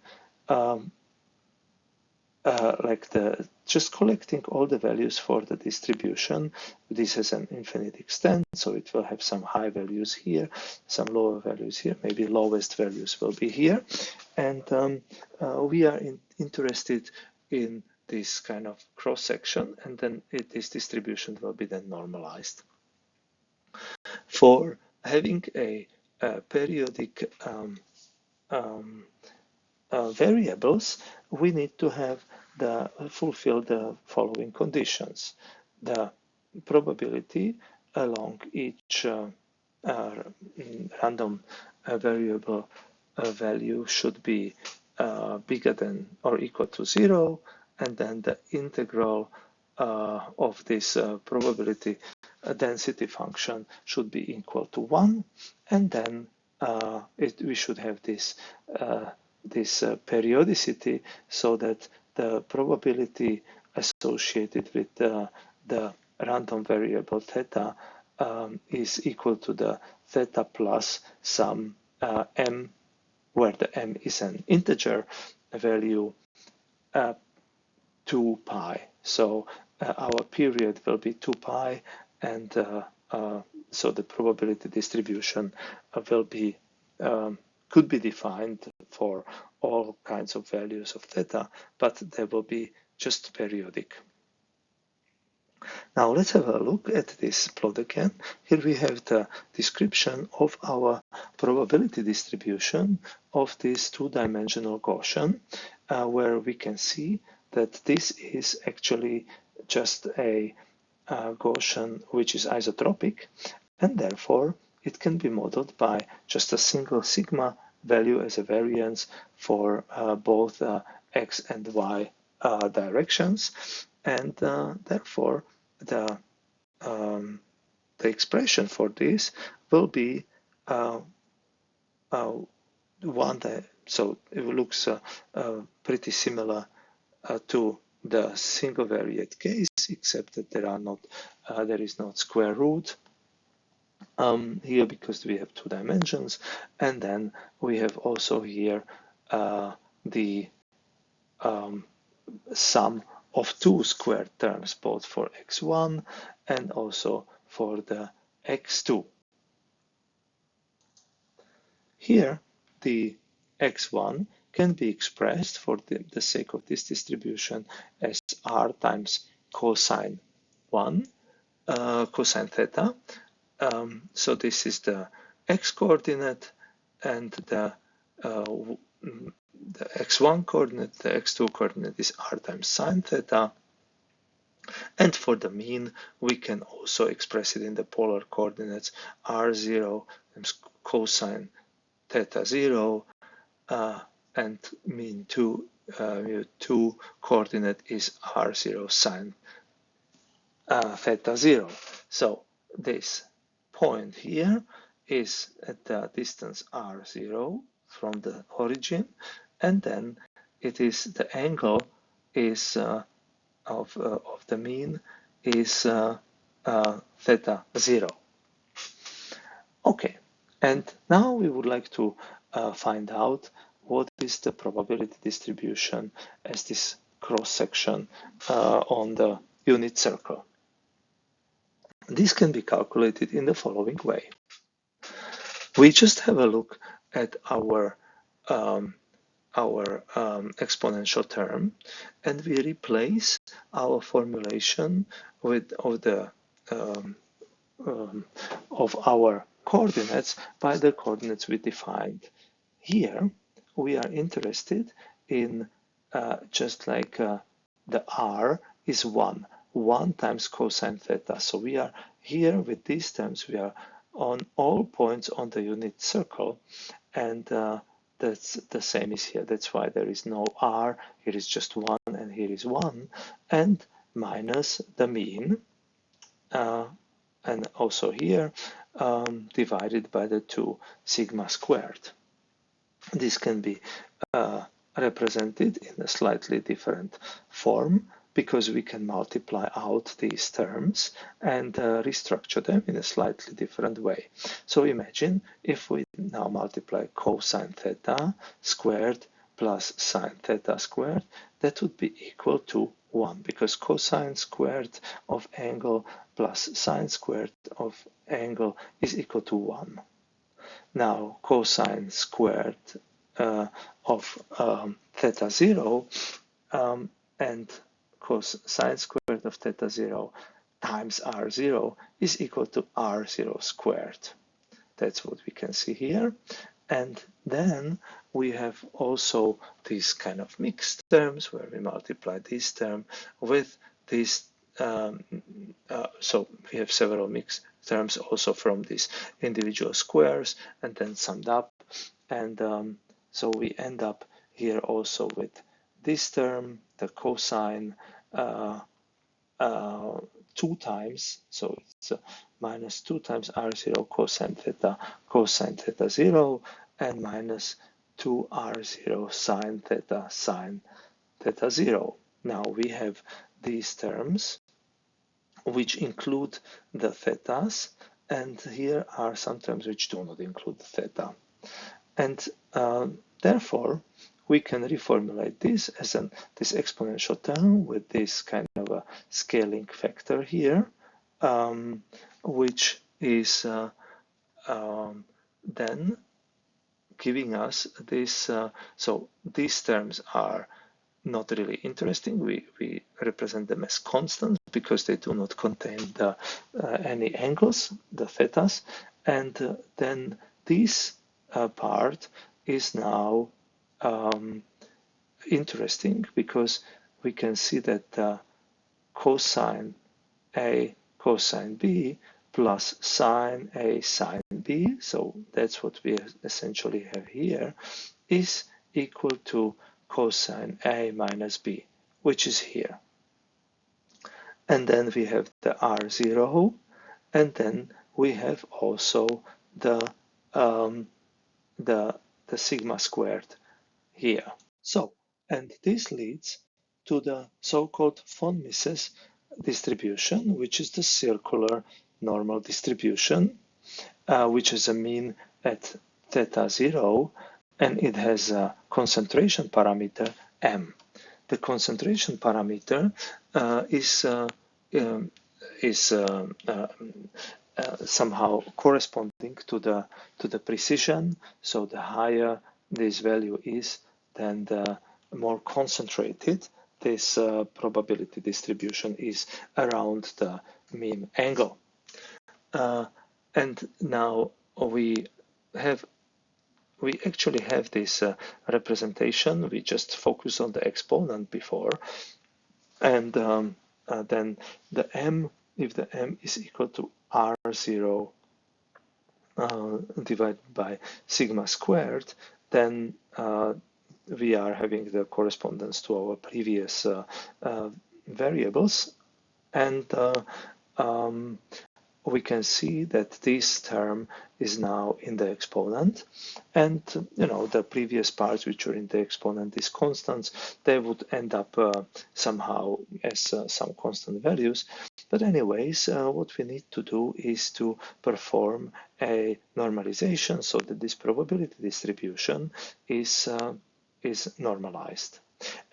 just collecting all the values for the distribution. This has an infinite extent, so it will have some high values here, some lower values here, maybe lowest values will be here. And we are interested in this kind of cross-section, and then this distribution will be then normalized. For having a periodic variables, we need to have fulfill the following conditions. The probability along each random variable value should be bigger than or equal to 0, and then the integral of this probability density function should be equal to 1, and then we should have this periodicity, so that the probability associated with the random variable theta is equal to the theta plus some m, where the m is an integer value, 2 pi. So our period will be 2 pi, and so the probability distribution will be could be defined for all kinds of values of theta, but they will be just periodic. Now let's have a look at this plot again. Here we have the description of our probability distribution of this two-dimensional Gaussian, where we can see that this is actually just a Gaussian which is isotropic, and therefore it can be modeled by just a single sigma value as a variance for both x and y directions, and therefore the expression for this will be one that, so it looks pretty similar to the single variate case, except that there is not square root here because we have two dimensions, and then we have also here the sum of two squared terms, both for x1 and also for the x2. Here, the x1 can be expressed for the sake of this distribution as r times cosine 1, cosine theta. So this is the x-coordinate, and the x1 coordinate, the x2 coordinate is r times sine theta. And for the mean, we can also express it in the polar coordinates r0 times cosine theta 0, and mean 2 coordinate is r0 sine theta 0. So this point here is at the distance r0 from the origin, and then it is the angle is of the mean is theta 0. Okay, and now we would like to find out what is the probability distribution as this cross section on the unit circle. This can be calculated in the following way. We just have a look at our exponential term, and we replace our formulation of our coordinates by the coordinates we defined. Here we are interested in just like the r is 1 times cosine theta. So we are here with these terms, we are on all points on the unit circle, and that's the same is here. That's why there is no r, here is just 1 and here is 1, and minus the mean, and also here divided by the 2 sigma squared. This can be represented in a slightly different form, because we can multiply out these terms and restructure them in a slightly different way. So imagine if we now multiply cosine theta squared plus sine theta squared, that would be equal to 1, because cosine squared of angle plus sine squared of angle is equal to 1. Now cosine squared of theta 0 and cosine squared of theta 0 times r0 is equal to r0 squared. That's what we can see here. And then we have also these kind of mixed terms where we multiply this term with this. So we have several mixed terms also from these individual squares and then summed up. And so we end up here also with this term, the cosine 2 times, so it's minus 2 times r0 cosine theta 0, and minus 2 r0 sine theta 0. Now we have these terms which include the thetas, and here are some terms which do not include theta. And therefore, we can reformulate this as this exponential term with this kind of a scaling factor here, which is then giving us this. So these terms are not really interesting. We represent them as constants because they do not contain any angles, the thetas. And then this part is now interesting because we can see that cosine A cosine B plus sine A sine B, so that's what we essentially have here, is equal to cosine A minus B, which is here. And then we have the R0, and then we have also the sigma squared here. So, and this leads to the so-called von Mises distribution, which is the circular normal distribution, which is a mean at theta 0, and it has a concentration parameter m. The concentration parameter is somehow corresponding to the precision. So the higher this value is, then the more concentrated this probability distribution is around the mean angle. And now we actually have this representation. We just focus on the exponent before, and then the m, if the m is equal to r0 divided by sigma squared, then we are having the correspondence to our previous variables, and we can see that this term is now in the exponent, and the previous parts which are in the exponent, these constants, they would end up somehow as some constant values. But anyways, what we need to do is to perform a normalization so that this probability distribution is normalized.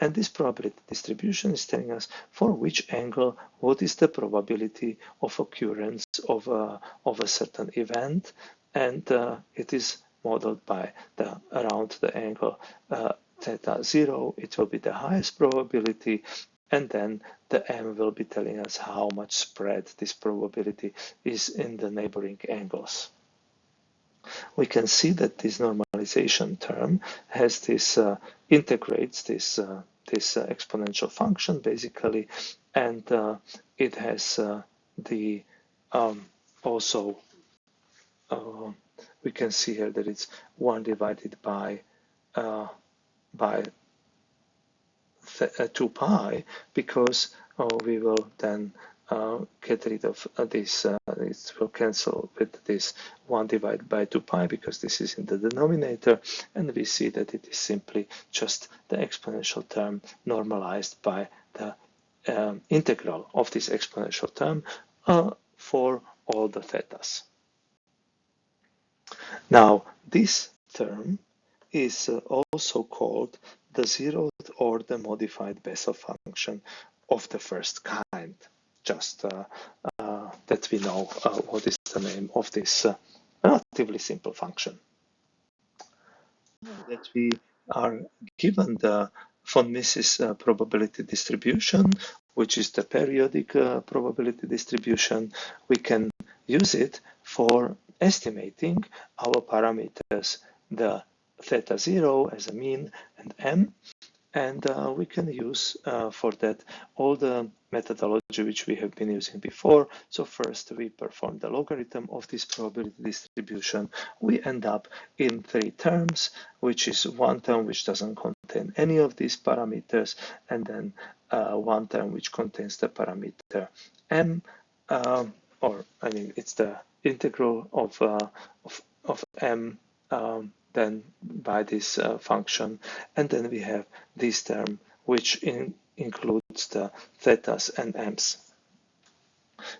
And this probability distribution is telling us for which angle what is the probability of occurrence of a certain event, and it is modeled by around the angle theta 0. It will be the highest probability, and then the m will be telling us how much spread this probability is in the neighboring angles. We can see that this normalization term has this integrates this exponential function basically, and it has the also we can see here that it's 1 divided by 2 pi, because we will then get rid of this. It will cancel with this 1 divided by 2 pi because this is in the denominator, and we see that it is simply just the exponential term normalized by the integral of this exponential term for all the thetas. Now, this term is also called the zeroth order modified Bessel function of the first kind. Just that we know what is the name of this relatively simple function. That we are given the von Mises probability distribution, which is the periodic probability distribution, we can use it for estimating our parameters, the theta 0 as a mean and m, and we can use for that all the methodology which we have been using before. So first we perform the logarithm of this probability distribution. We end up in 3 terms, which is one term which doesn't contain any of these parameters, and then one term which contains the parameter m, or I mean it's the integral of m then by this function, and then we have this term which includes the thetas and m's.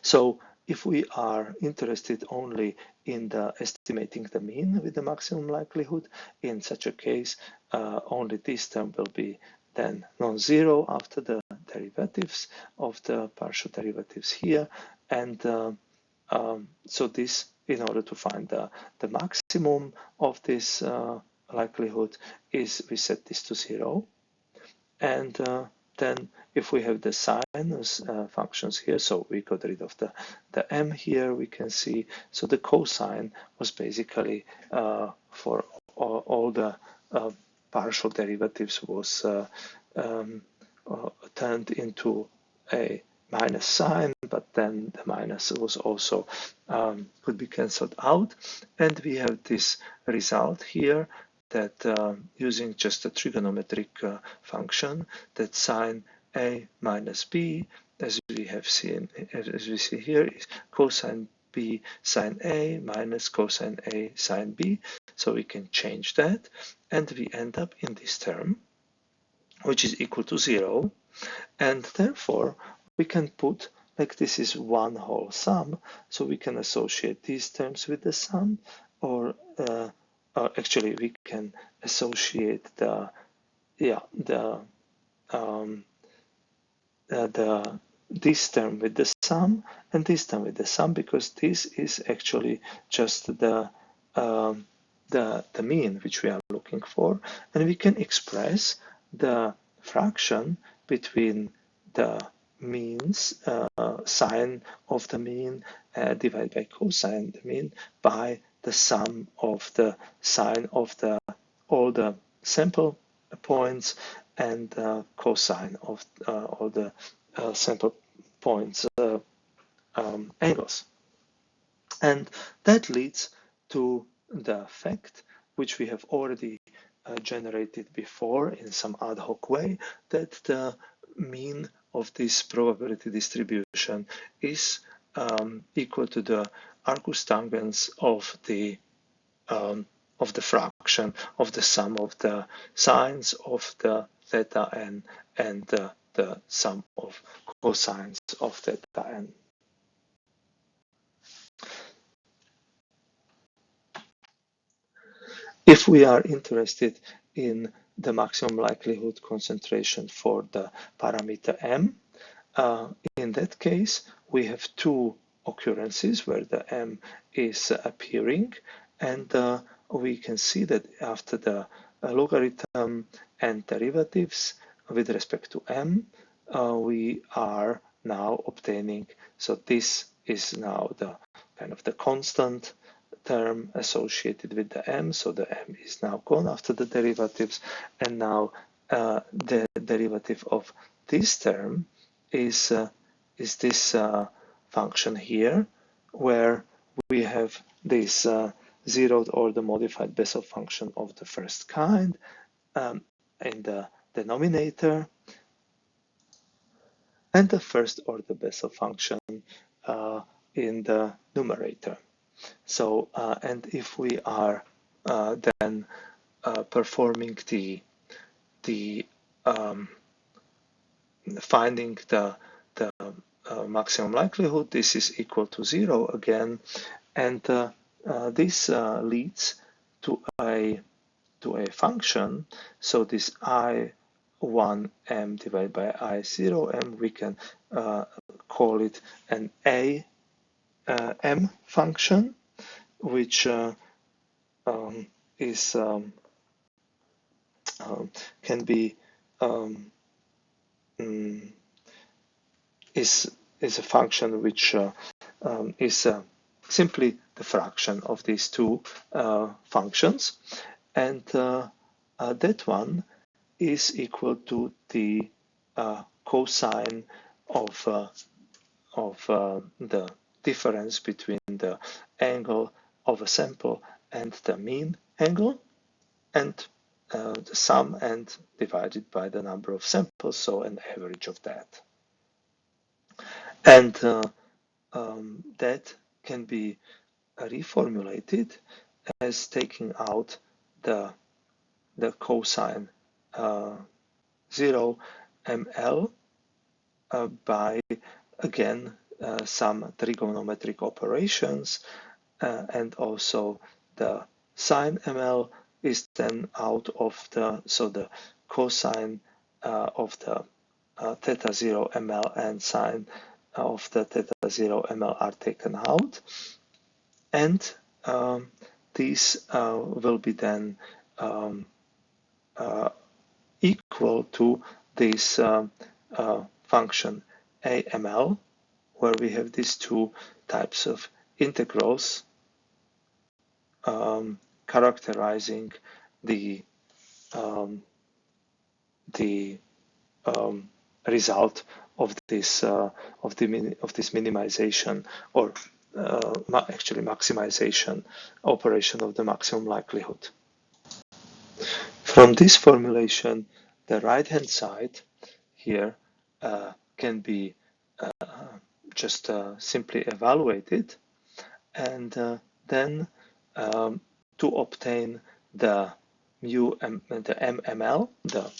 So if we are interested only in the estimating the mean with the maximum likelihood, in such a case only this term will be then non-zero after the derivatives of the partial derivatives here, and so this, in order to find the maximum of this likelihood, is we set this to 0. And then if we have the sinus functions here, so we got rid of the m here, we can see, so the cosine was basically for all the partial derivatives was turned into a minus sign, but then the minus was also could be cancelled out, and we have this result here that using just a trigonometric function, that sine a minus b, as we have seen, as we see here, is cosine b sine a minus cosine a sine b. So we can change that, and we end up in this term, which is equal to 0, and therefore we can put, like this is one whole sum, so we can associate these terms with the sum, or actually we can associate this term with the sum and this term with the sum, because this is actually just the mean which we are looking for, and we can express the fraction between the means, sine of the mean divided by cosine the mean, by the sum of the sine of all the sample points and cosine of all the sample points angles. And that leads to the fact, which we have already generated before in some ad hoc way, that the mean of this probability distribution is equal to the arcus tangens of the fraction of the sum of the sines of the theta n and the sum of cosines of theta n. If we are interested in the maximum likelihood concentration for the parameter m, in that case, we have two occurrences where the m is appearing, and we can see that after the logarithm and derivatives with respect to m, we are now obtaining, so this is now the kind of the constant term associated with the m, so the m is now gone after the derivatives, and now the derivative of this term is this function here, where we have this zeroth order modified Bessel function of the first kind in the denominator, and the first order Bessel function in the numerator. So, and if we are then performing the finding the maximum likelihood, this is equal to 0 again, and this leads to a function. So this I1m divided by I0m, we can call it an m function, which is can be is a function which is simply the fraction of these two functions, and that one is equal to the cosine of the difference between the angle of a sample and the mean angle, and the sum and divided by the number of samples, so an average of that. And that can be reformulated as taking out the cosine 0 ml by, again, some trigonometric operations, and also the sine ml is then out of the cosine of the theta 0 ml and sine of the theta 0 ml are taken out, and these will be then equal to this function AML, where we have these two types of integrals characterizing the result of this minimization, or actually maximization operation of the maximum likelihood. From this formulation, the right-hand side here can be just simply evaluated, and then to obtain the the MML, the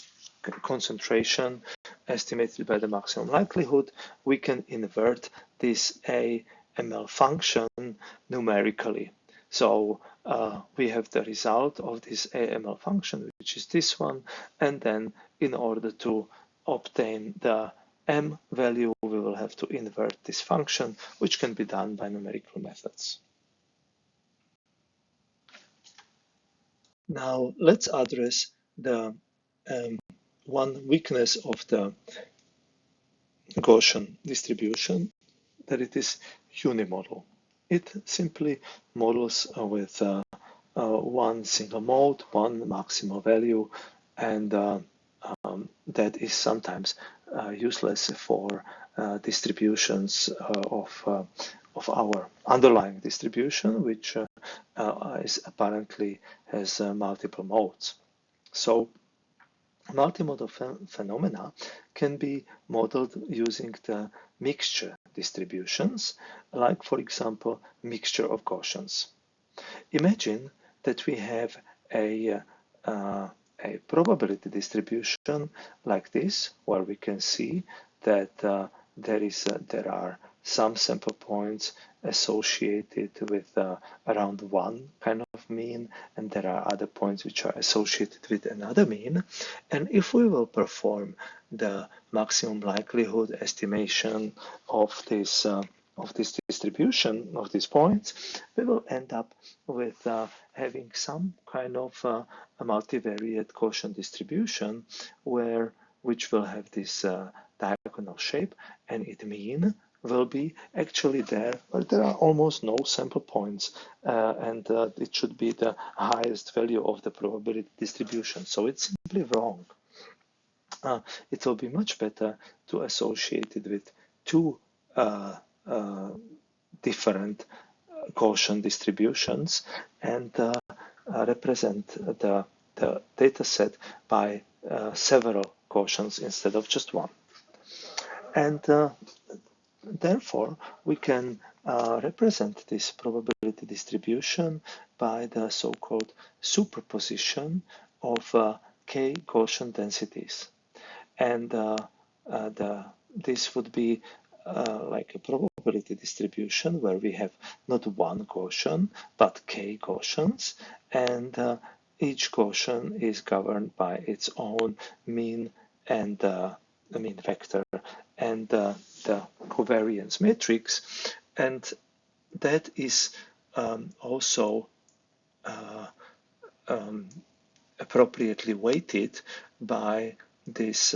concentration estimated by the maximum likelihood, we can invert this AML function numerically. So we have the result of this AML function, which is this one, and then in order to obtain the M value, we will have to invert this function, which can be done by numerical methods. Now let's address the one weakness of the Gaussian distribution, that it is unimodal. It simply models with one single mode, one maximal value, and that is sometimes useless for distributions of our underlying distribution, which is apparently has multiple modes. So multimodal phenomena can be modeled using the mixture distributions, like, for example, mixture of Gaussians. Imagine that we have a probability distribution like this, where we can see that there are some sample points associated with around one kind of mean, and there are other points which are associated with another mean. And if we will perform the maximum likelihood estimation of this distribution of these points, we will end up with having some kind of a multivariate Gaussian distribution which will have this diagonal shape, and its mean will be actually there where there are almost no sample points, and it should be the highest value of the probability distribution. So it's simply wrong. It will be much better to associate it with two different Gaussian distributions and represent the data set by several Gaussians instead of just one. And therefore, we can represent this probability distribution by the so-called superposition of k Gaussian densities. And this would be like a probability distribution where we have not one Gaussian, but k Gaussians, and each Gaussian is governed by its own mean and mean vector and the covariance matrix, and that is also appropriately weighted by this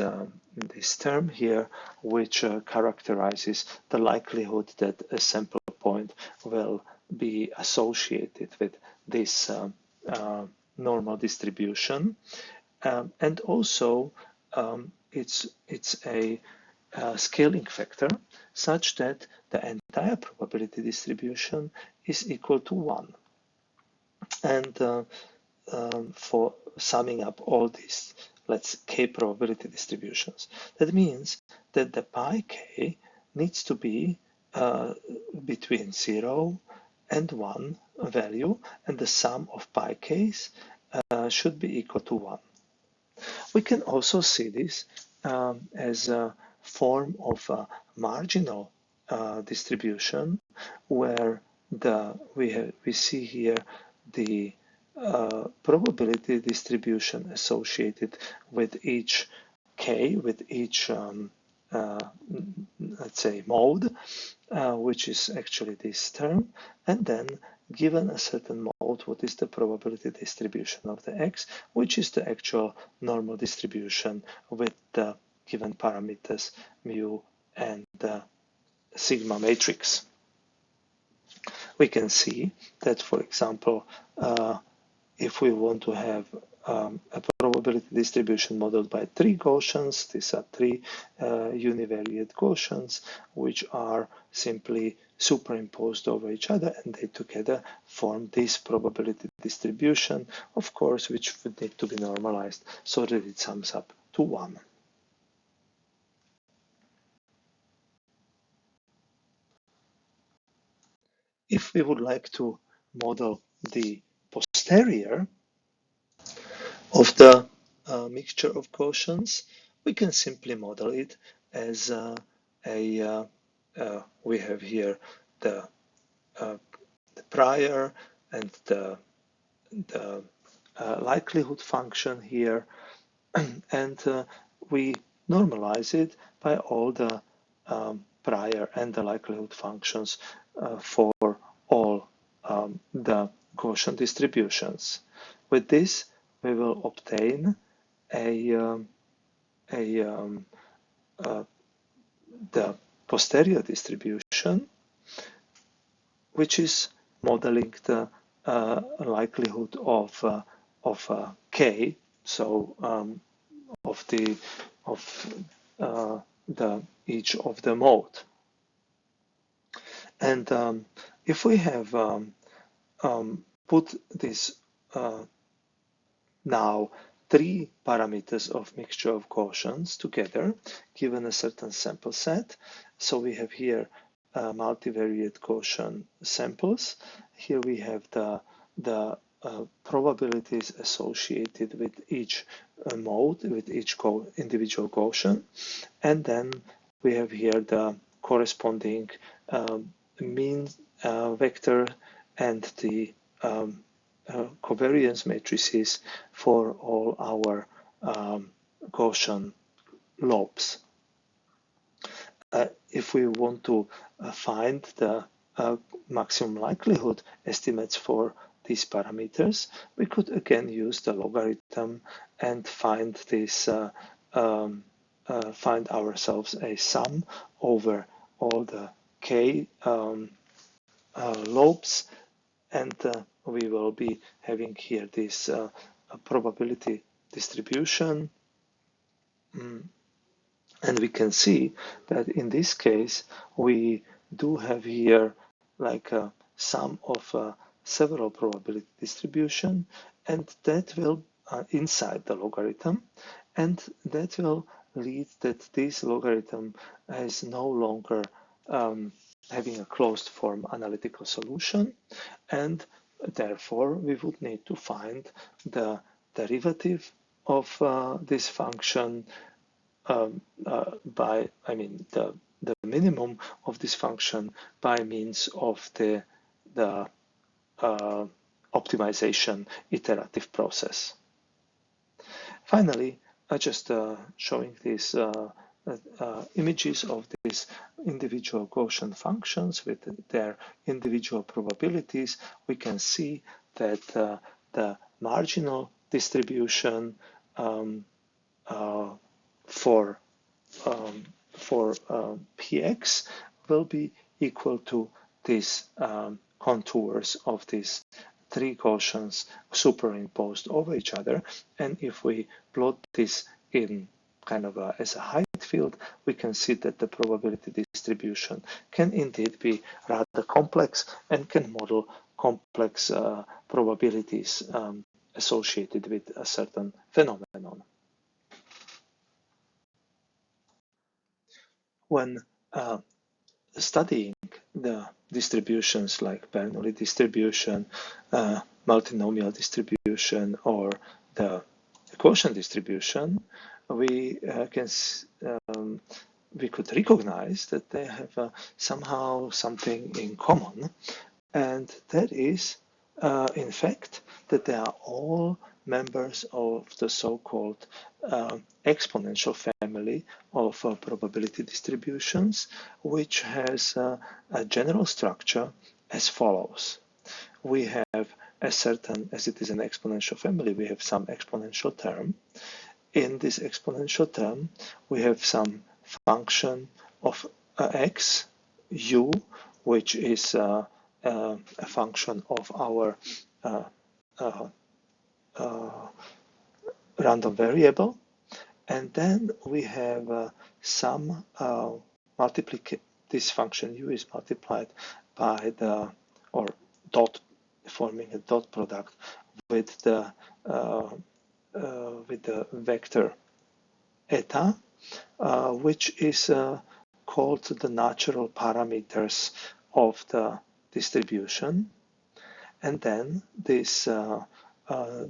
term here, which characterizes the likelihood that a sample point will be associated with this normal distribution, and also it's a scaling factor such that the entire probability distribution is equal to 1. And for summing up all these, let's k probability distributions, that means that the pi k needs to be between 0 and 1 value, and the sum of pi k's should be equal to 1. We can also see this as a form of a marginal distribution, where we see here the probability distribution associated with each k, with each let's say mode, which is actually this term, and then given a certain mode, what is the probability distribution of the x, which is the actual normal distribution with the given parameters mu and sigma matrix. We can see that, for example, if we want to have a probability distribution modeled by 3 Gaussians, these are 3 univariate Gaussians, which are simply superimposed over each other, and they together form this probability distribution, of course, which would need to be normalized so that it sums up to 1. If we would like to model the posterior of the mixture of Gaussians, we can simply model it as we have here the prior and the likelihood function here, and we normalize it by all the prior and the likelihood functions for all the Gaussian distributions. With this, we will obtain the posterior distribution, which is modeling the likelihood of k, so of each of the mode. And if we have put this now 3 parameters of mixture of Gaussians together, given a certain sample set. So we have here multivariate Gaussian samples. Here we have the probabilities associated with each mode, with each individual Gaussian. And then we have here the corresponding mean vector and the covariance matrices for all our Gaussian lobes. If we want to find the maximum likelihood estimates for these parameters, we could again use the logarithm and find this find ourselves a sum over all the k lobes, and we will be having here this probability distribution. And we can see that in this case, we do have here like a sum of several probability distribution, and that will inside the logarithm, and that will lead that this logarithm is no longer having a closed form analytical solution, and therefore we would need to find the derivative of this function the minimum of this function by means of the optimization iterative process. Finally, just showing these images of these individual Gaussian functions with their individual probabilities, we can see that the marginal distribution for px will be equal to these contours of these 3 Gaussians superimposed over each other. And if we plot this in kind of as a height field, we can see that the probability distribution can indeed be rather complex and can model complex probabilities associated with a certain phenomenon. When studying the distributions like Bernoulli distribution, multinomial distribution, or the Gaussian distribution, we could recognize that they have somehow something in common, and that is, in fact, that they are all members of the so-called exponential family of probability distributions, which has a general structure as follows. We have a certain, as it is an exponential family, we have some exponential term. in this exponential term, we have some function of x, u, which is a function of our random variable. And then we have some this function u is multiplied by the, or dot, forming a dot product with the vector eta, which is called the natural parameters of the distribution. And then this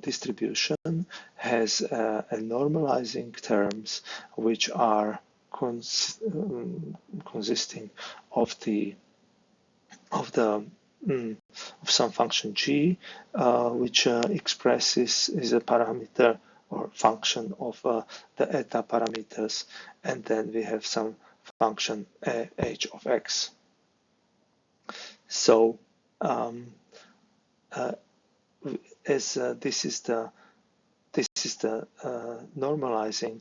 distribution has a normalizing terms which are consisting of some function g, which expresses is a parameter or function of the eta parameters, and then we have some function h of x. So as this is the normalizing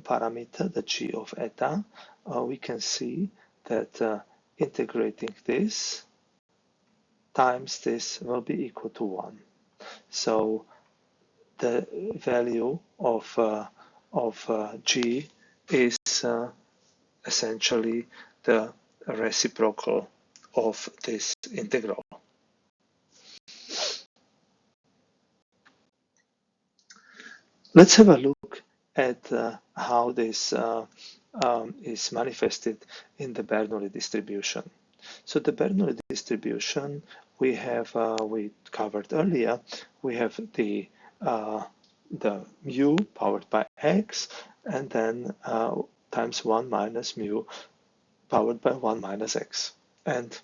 parameter, the g of eta, we can see that integrating this times this will be equal to 1. So the value of g is essentially the reciprocal of this integral. Let's have a look at how this is manifested in the Bernoulli distribution. So the Bernoulli distribution we covered earlier. We have the mu powered by x, and then times 1 minus mu powered by 1 minus x. And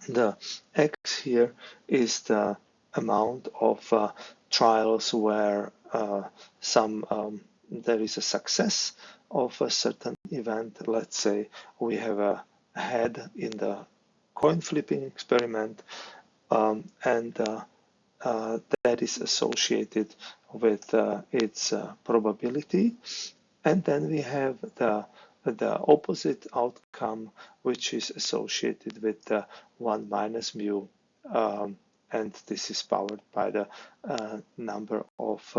the x here is the amount of trials where there is a success of a certain event. Let's say we have a head in the coin flipping experiment, and that is associated with its probability. And then we have the opposite outcome, which is associated with the 1 minus mu, and this is powered by the number of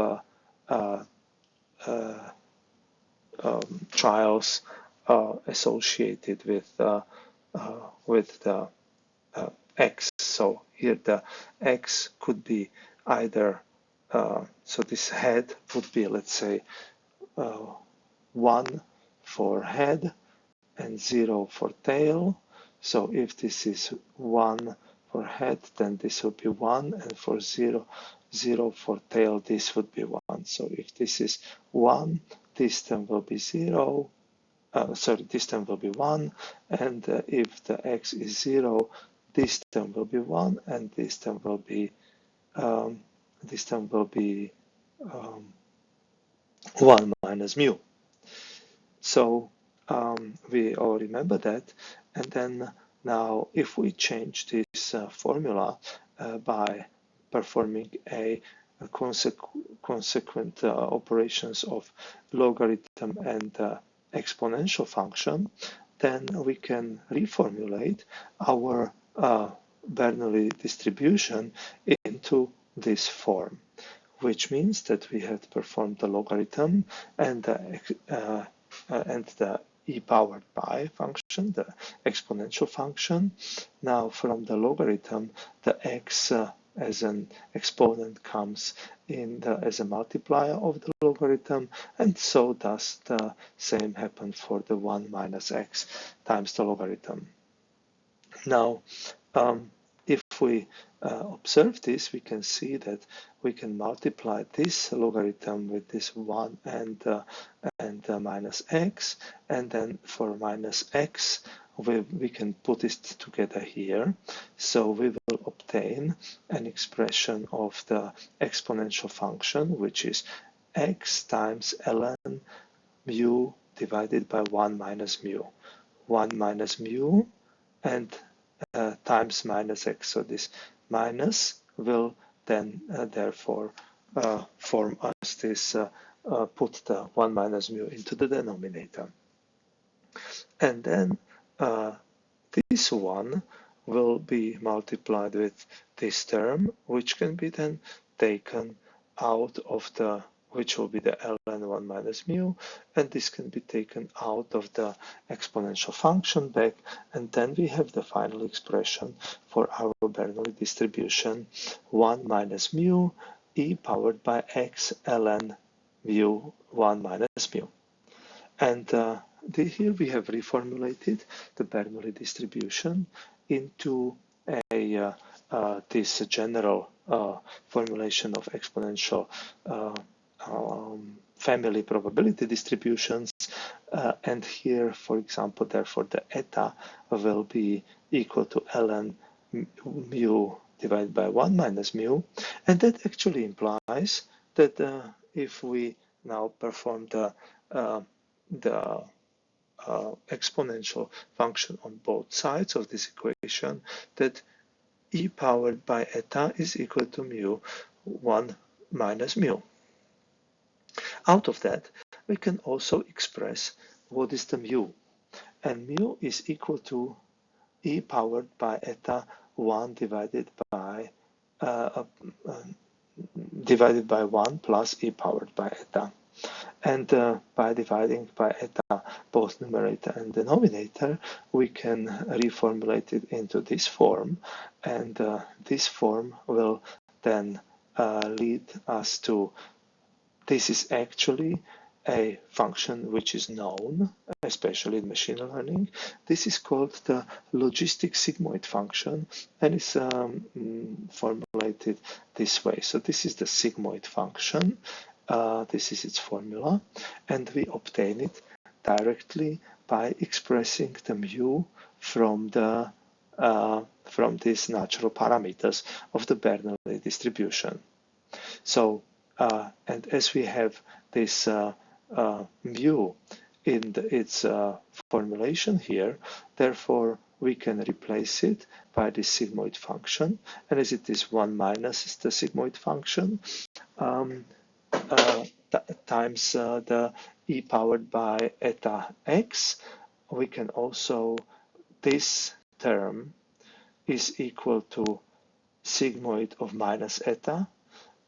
trials associated with the x. So here the x could be either, so this head would be, let's say, 1 for head and 0 for tail. So if this is 1 for head, then this would be 1, and for 0 for tail, this would be 1. So if this is 1, this term will be 0. This term will be 1, and if the x is 0, this term will be 1, and this term will be 1 minus mu. So we all remember that. And then now if we change this formula by performing a consequent operations of logarithm and exponential function, then we can reformulate our Bernoulli distribution into this form, which means that we have performed the logarithm and the e powered by function, the exponential function. Now from the logarithm, the x as an exponent comes in as a multiplier of the logarithm, and so does the same happen for the 1 minus x times the logarithm. Now, if we observe this, we can see that we can multiply this logarithm with this 1 and minus x, and then for minus x, we can put this together here. So we will obtain an expression of the exponential function, which is x times ln mu divided by 1 minus mu. 1 minus mu and times minus x. So this minus will then therefore form us this put the 1 minus mu into the denominator. And then this one will be multiplied with this term, which can be then taken out of the, which will be the ln 1 minus mu, and this can be taken out of the exponential function back, and then we have the final expression for our Bernoulli distribution, 1 minus mu e powered by x ln mu 1 minus mu. And here we have reformulated the Bernoulli distribution into a this general formulation of exponential family probability distributions. And here, for example, therefore, the eta will be equal to ln mu divided by 1 minus mu. And that actually implies that if we now perform the exponential function on both sides of this equation, that e powered by eta is equal to mu 1 minus mu. Out of that, we can also express what is the mu. And mu is equal to e powered by eta 1 divided by 1 plus e powered by eta. And by dividing by eta both numerator and denominator, we can reformulate it into this form. And this form will then lead us to, this is actually a function which is known, especially in machine learning. This is called the logistic sigmoid function, and is formulated this way. So this is the sigmoid function. This is its formula, and we obtain it directly by expressing the mu from the from these natural parameters of the Bernoulli distribution. So, and as we have this mu in its formulation here, therefore we can replace it by this sigmoid function, and as it is 1 minus the sigmoid function, times the e powered by eta x, we can also, this term is equal to sigmoid of minus eta,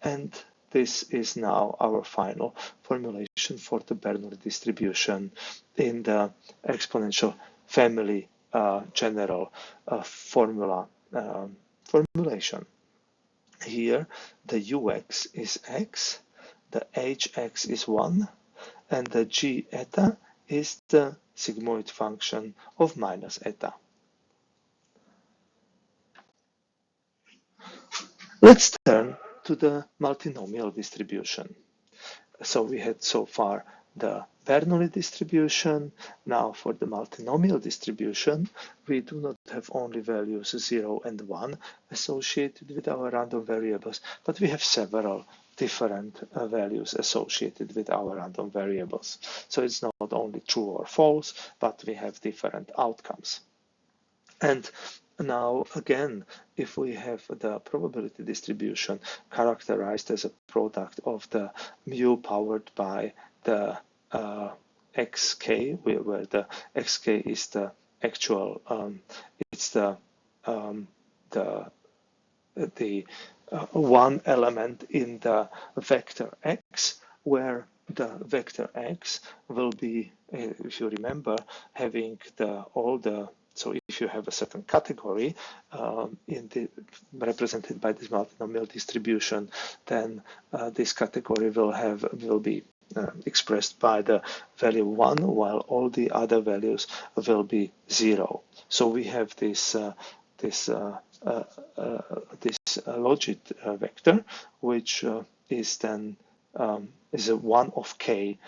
and this is now our final formulation for the Bernoulli distribution in the exponential family general formulation. Here the ux is x, the hx is 1, and the g eta is the sigmoid function of minus eta. Let's turn to the multinomial distribution. So we had so far the Bernoulli distribution. Now for the multinomial distribution, we do not have only values 0 and 1 associated with our random variables, but we have several different values associated with our random variables. So it's not only true or false, but we have different outcomes. And now again, if we have the probability distribution characterized as a product of the mu powered by the xk, where the xk is the actual, it's the one element in the vector x, where the vector x will be, if you remember, having all the, so if you have a certain category represented by this multinomial distribution, then this category will be expressed by the value 1, while all the other values will be 0. So we have this logit vector, which is then is a 1 of k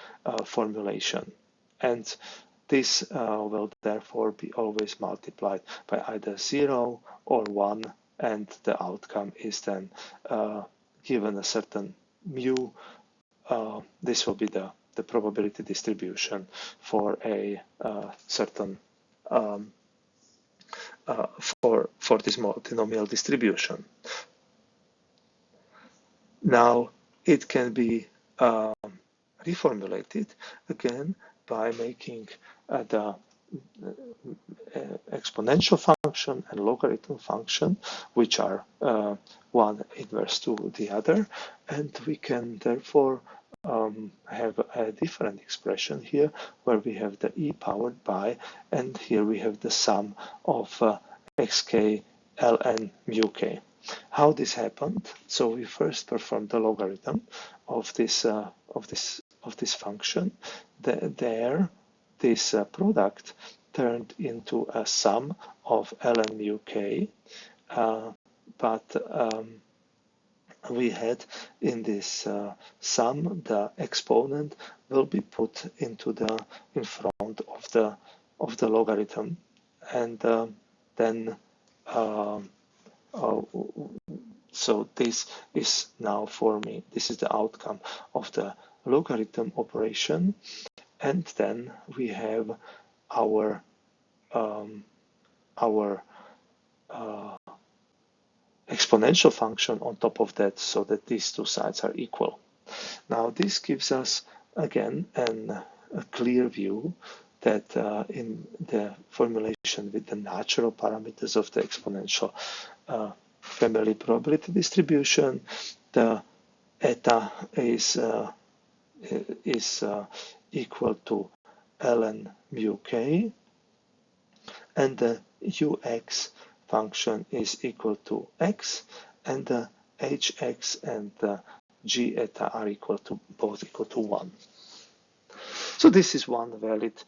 formulation, and this will therefore be always multiplied by either 0 or 1, and the outcome is then given a certain mu. This will be the probability distribution for a certain for this multinomial distribution. Now it can be reformulate it again by making the exponential function and logarithm function, which are one inverse to the other, and we can therefore have a different expression here where we have the e powered by, and here we have the sum of xk ln mu k. How this happened? So we first performed the logarithm of this function. There, this product turned into a sum of ln mu k, but we had in this sum the exponent will be put into in front of the logarithm, and then so this is now forming, this is the outcome of the logarithm operation, and then we have our exponential function on top of that, so that these two sides are equal. Now this gives us again a clear view that in the formulation with the natural parameters of the exponential family probability distribution, the eta is equal to ln mu k, and the ux function is equal to x, and the hx and the g eta are both equal to 1. So this is one valid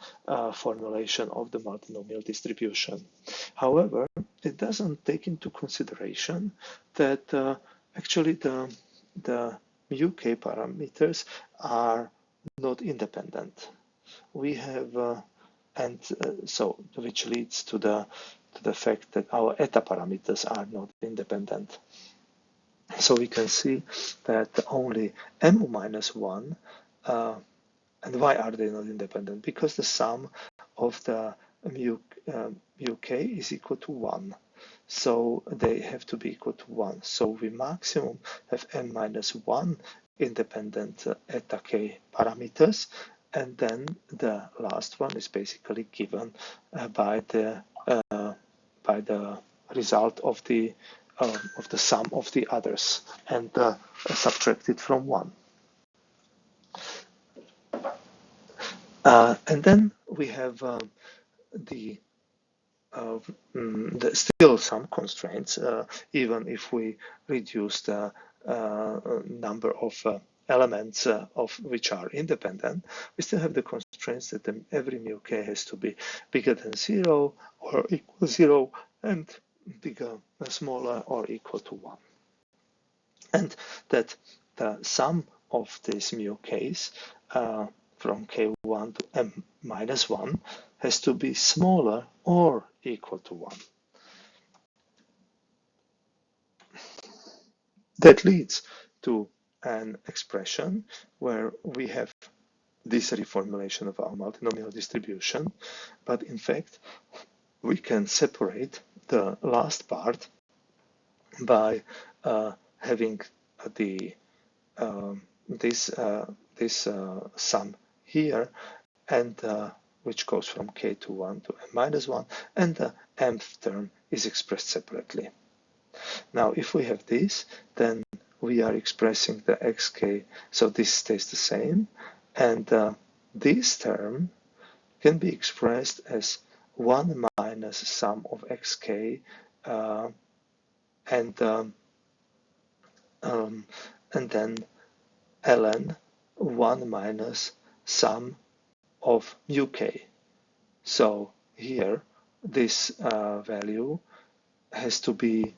formulation of the multinomial distribution. However, it doesn't take into consideration that actually the mu k parameters are not independent. We have so which leads to the fact that our eta parameters are not independent. So we can see that only m minus 1, and why are they not independent? Because the sum of the mu k is equal to 1. So they have to be equal to 1. So we maximum have m minus 1 independent eta k parameters, and then the last one is basically given by the result of the sum of the others, and subtracted from 1. And then we have still some constraints, even if we reduce the number of elements of which are independent. We still have the constraints that every mu k has to be bigger than 0 or equal 0, and smaller or equal to 1. And that the sum of these mu k's from k1 to m minus 1 has to be smaller or equal to 1. That leads to an expression where we have this reformulation of our multinomial distribution, but in fact we can separate the last part by having this sum here, and which goes from k to 1 to m minus 1, and the mth term is expressed separately. Now, if we have this, then we are expressing the xk, so this stays the same, and this term can be expressed as 1 minus sum of xk, and then ln 1 minus sum of mu k. So here this value has to be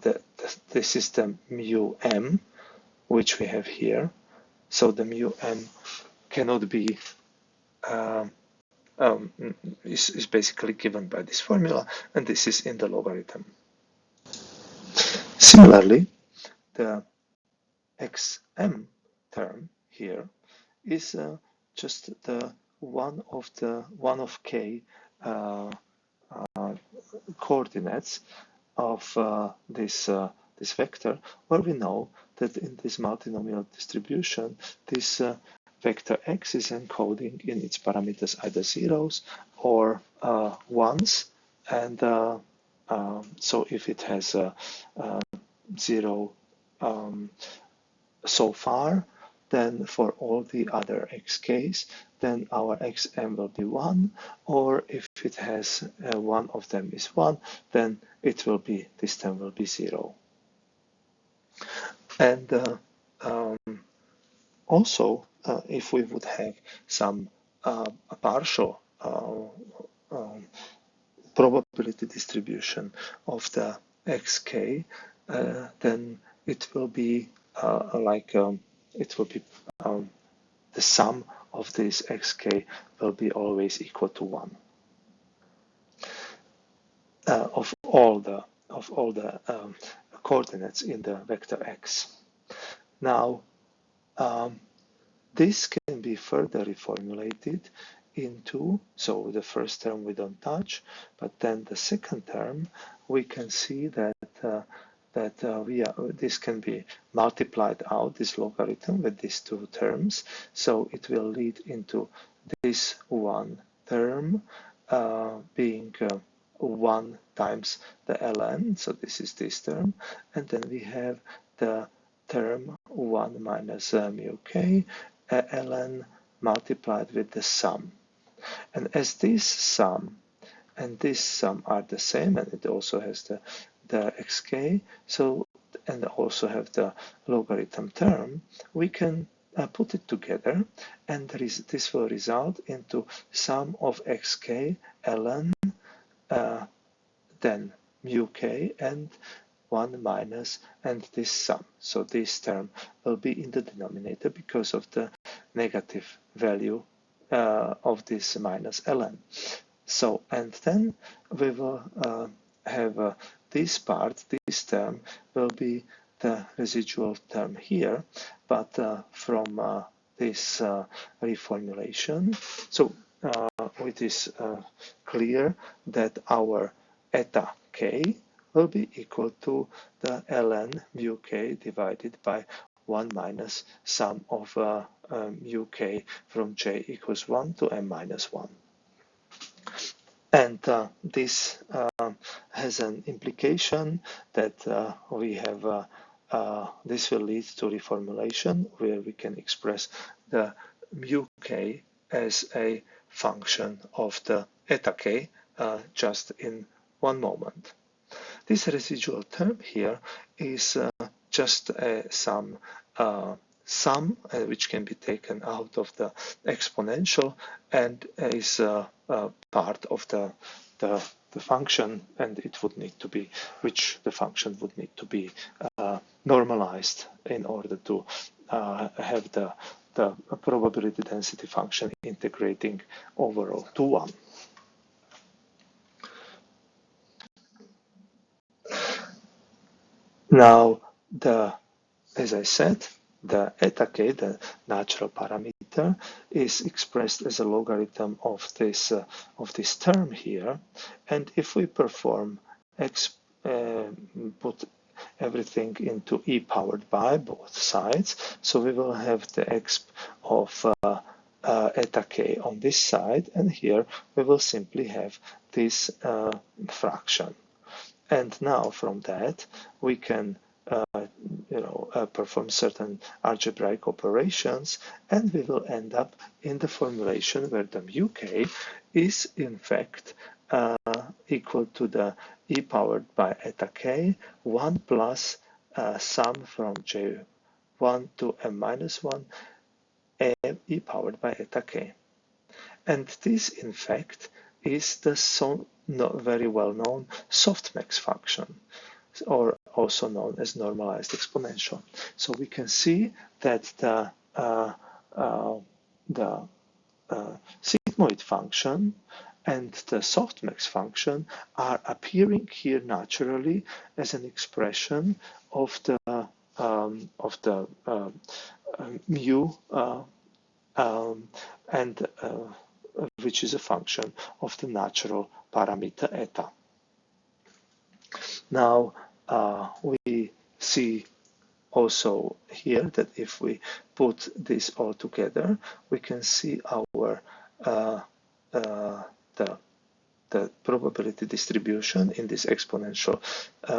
the system mu m, which we have here. So the mu m cannot be is basically given by this formula, and this is in the logarithm. Similarly, the xm term here is just the one of k coordinates of this vector, where we know that in this multinomial distribution, this vector x is encoding in its parameters either zeros or ones, and so if it has a zero so far, then for all the other xk's, then our xm will be 1, or if it has one of them is 1, then it will be, this term will be 0. And also, if we would have some partial probability distribution of the xk, then it will be it will be the sum of this xk will be always equal to 1 of all the coordinates in the vector x. Now, this can be further reformulated into, so the first term we don't touch, but then the second term, we can see that this can be multiplied out, this logarithm with these two terms, so it will lead into this one term being 1 times the ln, so this is this term, and then we have the term 1 minus mu k ln multiplied with the sum. And as this sum and this sum are the same, and it also has the xk, so, and also have the logarithm term, we can put it together, and this will result into sum of xk ln then mu k and 1 minus and this sum. So this term will be in the denominator because of the negative value of this minus ln. So, and then we will have this part, this term will be the residual term here, but from this reformulation, so it is clear that our eta k will be equal to the ln mu k divided by 1 minus sum of mu k from j equals 1 to m minus 1. And this has an implication that we have, this will lead to reformulation where we can express the mu k as a function of the eta k just in one moment. This residual term here is just some sum which can be taken out of the exponential and is part of the function, and it would need to be, which the function would need to be normalized in order to have the probability density function integrating overall to 1. Now, as I said, the eta k, the natural parameter, is expressed as a logarithm of this term here, and if we perform put everything into e powered by both sides, so we will have the exp of eta k on this side, and here we will simply have this fraction. And now from that we can perform certain algebraic operations, and we will end up in the formulation where the mu k is in fact equal to the e powered by eta k 1 plus sum from j1 to m minus 1 m e powered by eta k. And this in fact is the very well known softmax function, or also known as normalized exponential. So we can see that the sigmoid function and the softmax function are appearing here naturally as an expression of the mu and which is a function of the natural parameter eta. Now we see also here that if we put this all together, we can see our the probability distribution in this exponential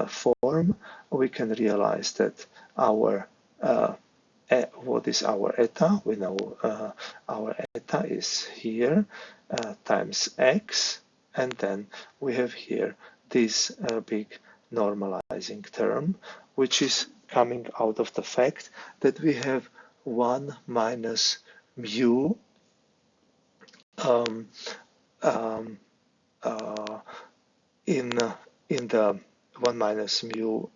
form. We can realize that our what is our eta? We know our eta is here times x, and then we have here this big normalizing term, which is coming out of the fact that we have 1 minus mu in the 1 minus mu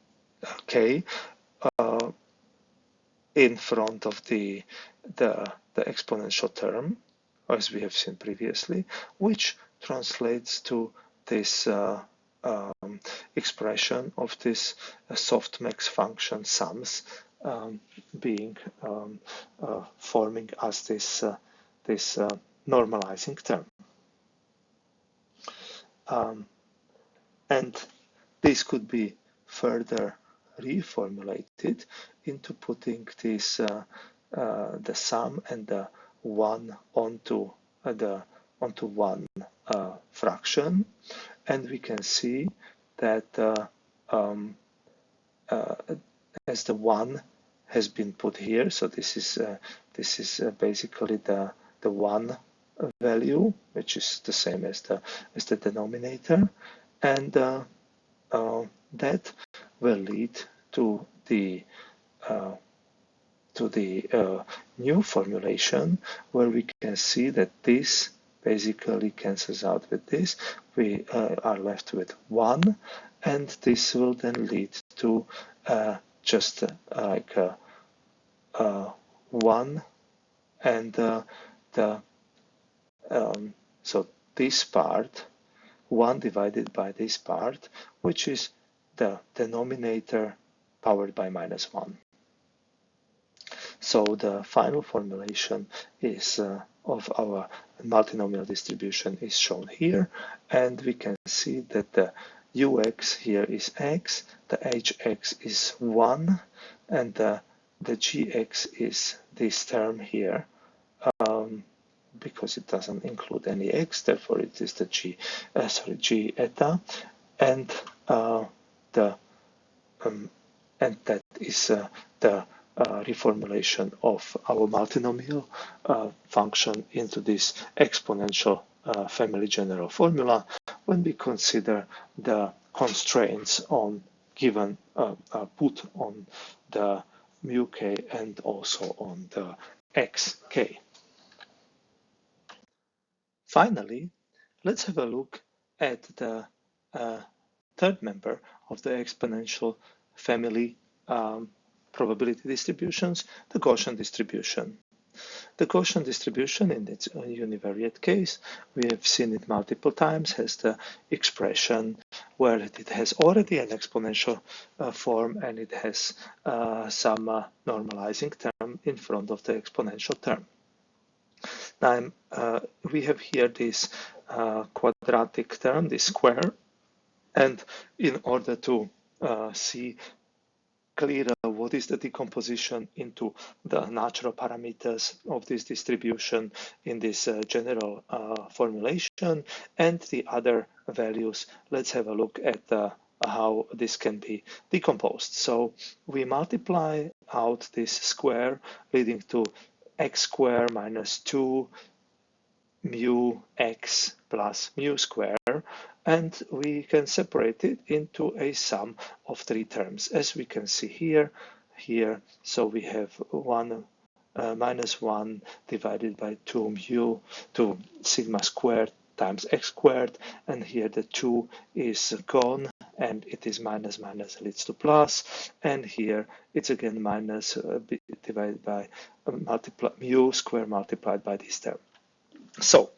k in front of the exponential term, as we have seen previously, which translates to this expression of this softmax function sums being forming as this normalizing term. And this could be further reformulated into putting this the sum and the 1 onto one fraction, and we can see that as the 1 has been put here, so this is basically the 1 value, which is the same as the denominator, and that will lead to the new formulation, where we can see that this basically cancels out with this. We are left with 1, and this will then lead to just like 1, and so this part, 1 divided by this part, which is the denominator powered by minus 1. So the final formulation is of our multinomial distribution is shown here, and we can see that the ux here is x, the hx is 1, and the gx is this term here, because it doesn't include any x, therefore it is the g eta, and that is the reformulation of our multinomial function into this exponential family general formula when we consider the constraints on given put on the mu k and also on the xk. Finally, let's have a look at the third member of the exponential family probability distributions, the Gaussian distribution. The Gaussian distribution, in its univariate case, we have seen it multiple times, has the expression where it has already an exponential form, and it has some normalizing term in front of the exponential term. Now, we have here this quadratic term, this square, and in order to see clearer what is the decomposition into the natural parameters of this distribution in this general formulation and the other values, let's have a look at how this can be decomposed. So we multiply out this square, leading to x squared minus 2 mu x plus mu square, and we can separate it into a sum of 3 terms, as we can see here. So we have 1 minus 1 divided by 2 mu to sigma squared times x squared, and here the 2 is gone, and it is minus leads to plus, and here it's again minus divided by mu square multiplied by this term. So,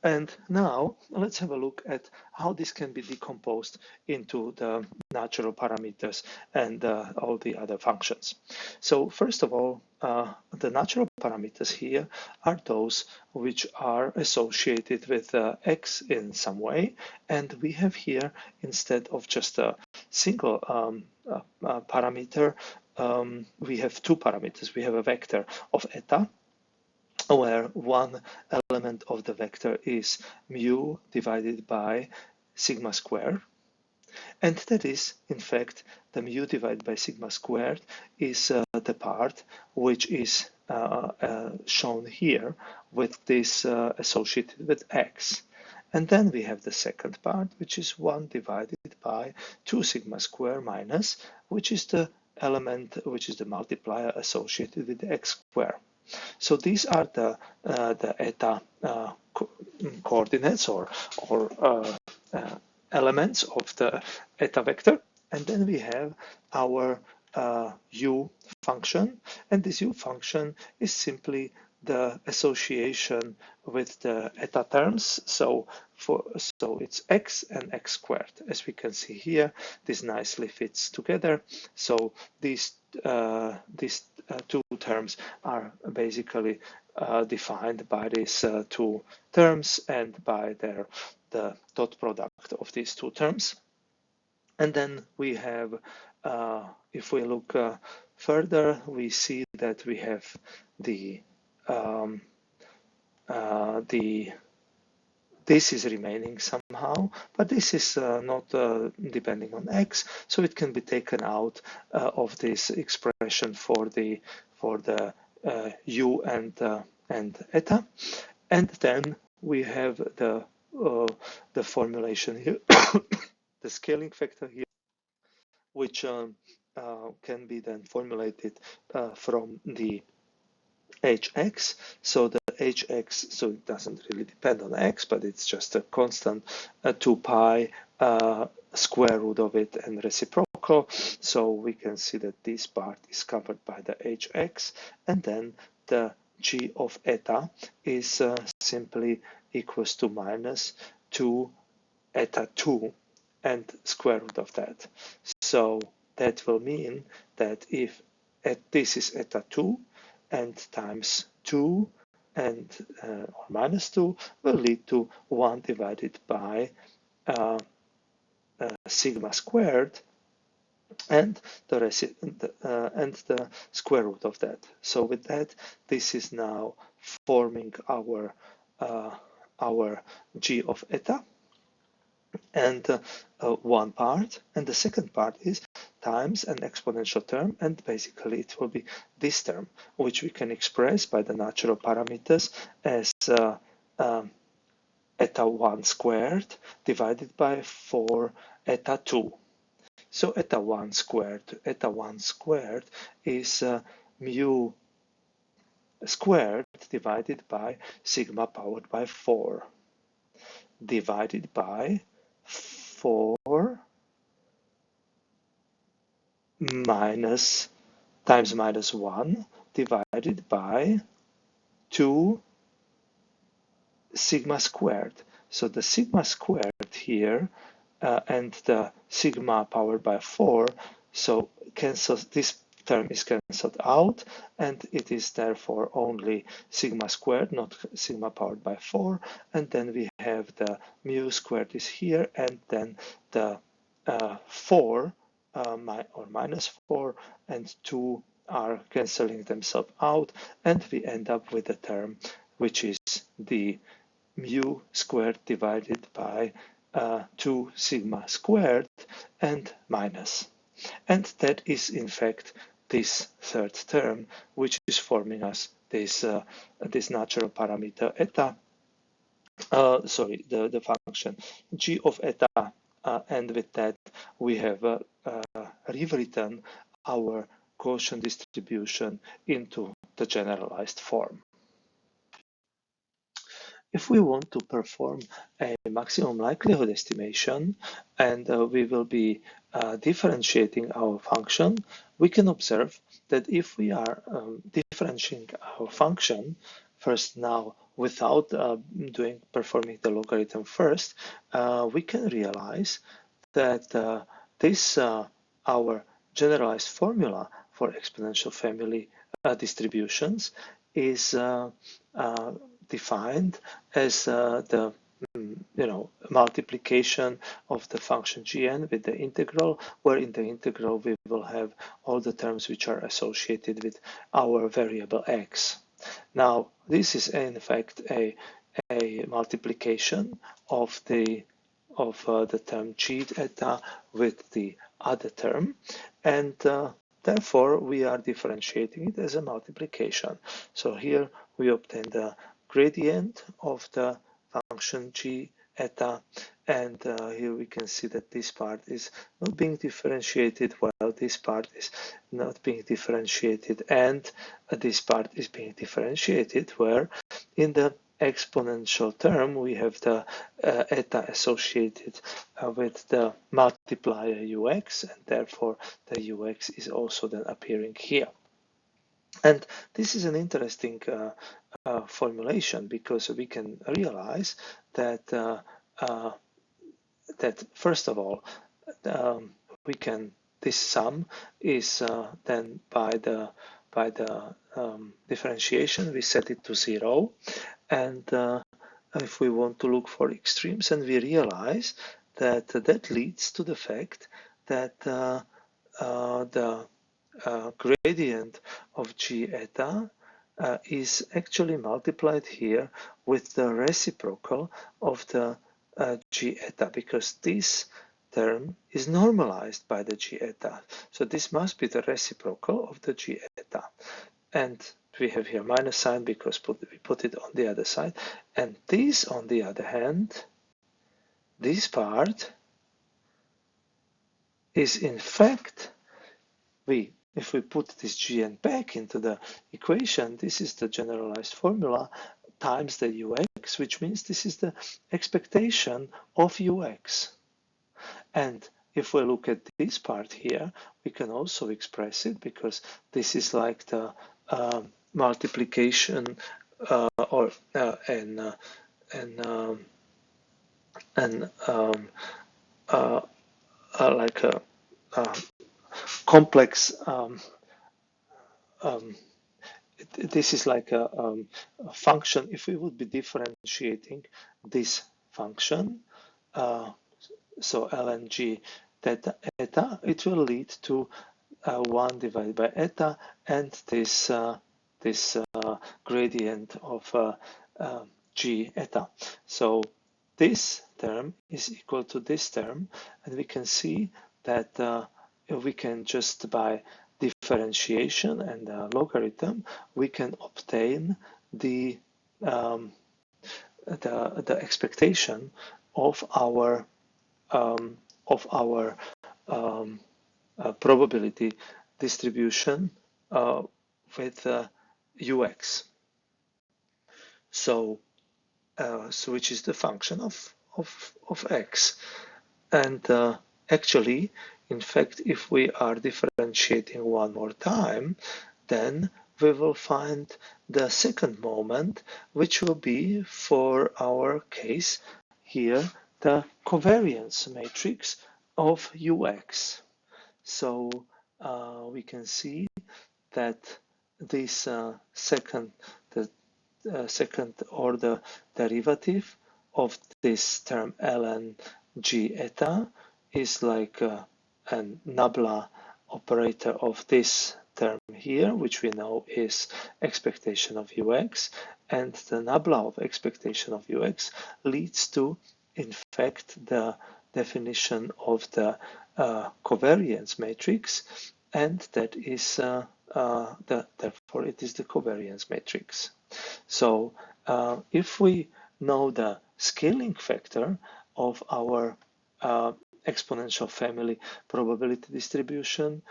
and now let's have a look at how this can be decomposed into the natural parameters and all the other functions. So first of all, the natural parameters here are those which are associated with x in some way, and we have here, instead of just a single parameter, we have two parameters. We have a vector of eta, where one element of the vector is mu divided by sigma squared. And that is, in fact, the mu divided by sigma squared is the part which is shown here with this associated with x. And then we have the second part, which is 1 divided by 2 sigma square minus, which is the element, which is the multiplier associated with the x square. So these are the eta coordinates or elements of the eta vector. And then we have our u function, and this u function is simply the association with the eta terms. So it's x and x squared. As we can see here, this nicely fits together. So these two terms are basically defined by these two terms and by the dot product of these two terms. And then we have, if we look further, we see that we have this is remaining somehow, but this is not depending on x, so it can be taken out of this expression for the u and eta, and then we have the formulation here, the scaling factor here, which can be then formulated from the hx. So the hx, so it doesn't really depend on x, but it's just a constant 2 pi square root of it and reciprocal. So we can see that this part is covered by the hx, and then the g of eta is simply equals to minus 2 eta 2 and square root of that. So that will mean that if this is eta 2 and times 2 and or minus 2 will lead to 1 divided by sigma squared and the square root of that. So with that, this is now forming our g of eta, and one part, and the second part is times an exponential term, and basically it will be this term, which we can express by the natural parameters as eta 1 squared divided by 4 eta 2. So eta 1 squared is mu squared divided by sigma powered by 4 divided by 4 minus times minus 1 divided by 2 sigma squared. So the sigma squared here and the sigma powered by 4, so cancels, this term is cancelled out, and it is therefore only sigma squared, not sigma powered by 4. And then we have the mu squared is here, and then the 4 or minus 4 and 2 are cancelling themselves out, and we end up with a term which is the mu squared divided by 2 sigma squared and minus. And that is in fact this third term, which is forming us this this natural parameter eta, the function g of eta, and with that we have rewritten our Gaussian distribution into the generalized form. If we want to perform a maximum likelihood estimation, and we will be differentiating our function, we can observe that if we are differentiating our function first now without performing the logarithm first, we can realize that this our generalized formula for exponential family distributions is defined as the multiplication of the function gn with the integral, where in the integral we will have all the terms which are associated with our variable x. Now, this is in fact a multiplication of the term g eta with the other term, and therefore we are differentiating it as a multiplication. So here we obtain the gradient of the function g eta, and here we can see that this part is not being differentiated while this part is not being differentiated, and this part is being differentiated, where in the exponential term we have the eta associated with the multiplier ux, and therefore the ux is also then appearing here. And this is an interesting formulation, because we can realize that that first of all this sum is then by the differentiation we set it to 0, and if we want to look for extremes, and we realize that that leads to the fact that the gradient of g eta is actually multiplied here with the reciprocal of the g eta, because this term is normalized by the g eta. So this must be the reciprocal of the g eta. And we have here minus sign because we put it on the other side. And this, on the other hand, this part is in fact, if we put this gn back into the equation, this is the generalized formula times the ux, which means this is the expectation of ux. And if we look at this part here, we can also express it, because this is like the multiplication like a complex this is like a function. If we would be differentiating this function, so ln g theta eta, it will lead to 1 divided by eta, and this gradient of g eta. So this term is equal to this term, and we can see that we can just by differentiation and logarithm we can obtain the expectation of our probability distribution with ux. So which is the function of x. And actually, in fact, if we are differentiating one more time, then we will find the second moment, which will be, for our case here, the covariance matrix of ux. So we can see that this second order derivative of this term ln g eta is like a nabla operator of this term here, which we know is expectation of ux, and the nabla of expectation of ux leads to, in fact, the definition of the covariance matrix, and that is therefore it is the covariance matrix. So if we know the scaling factor of our exponential family probability distribution,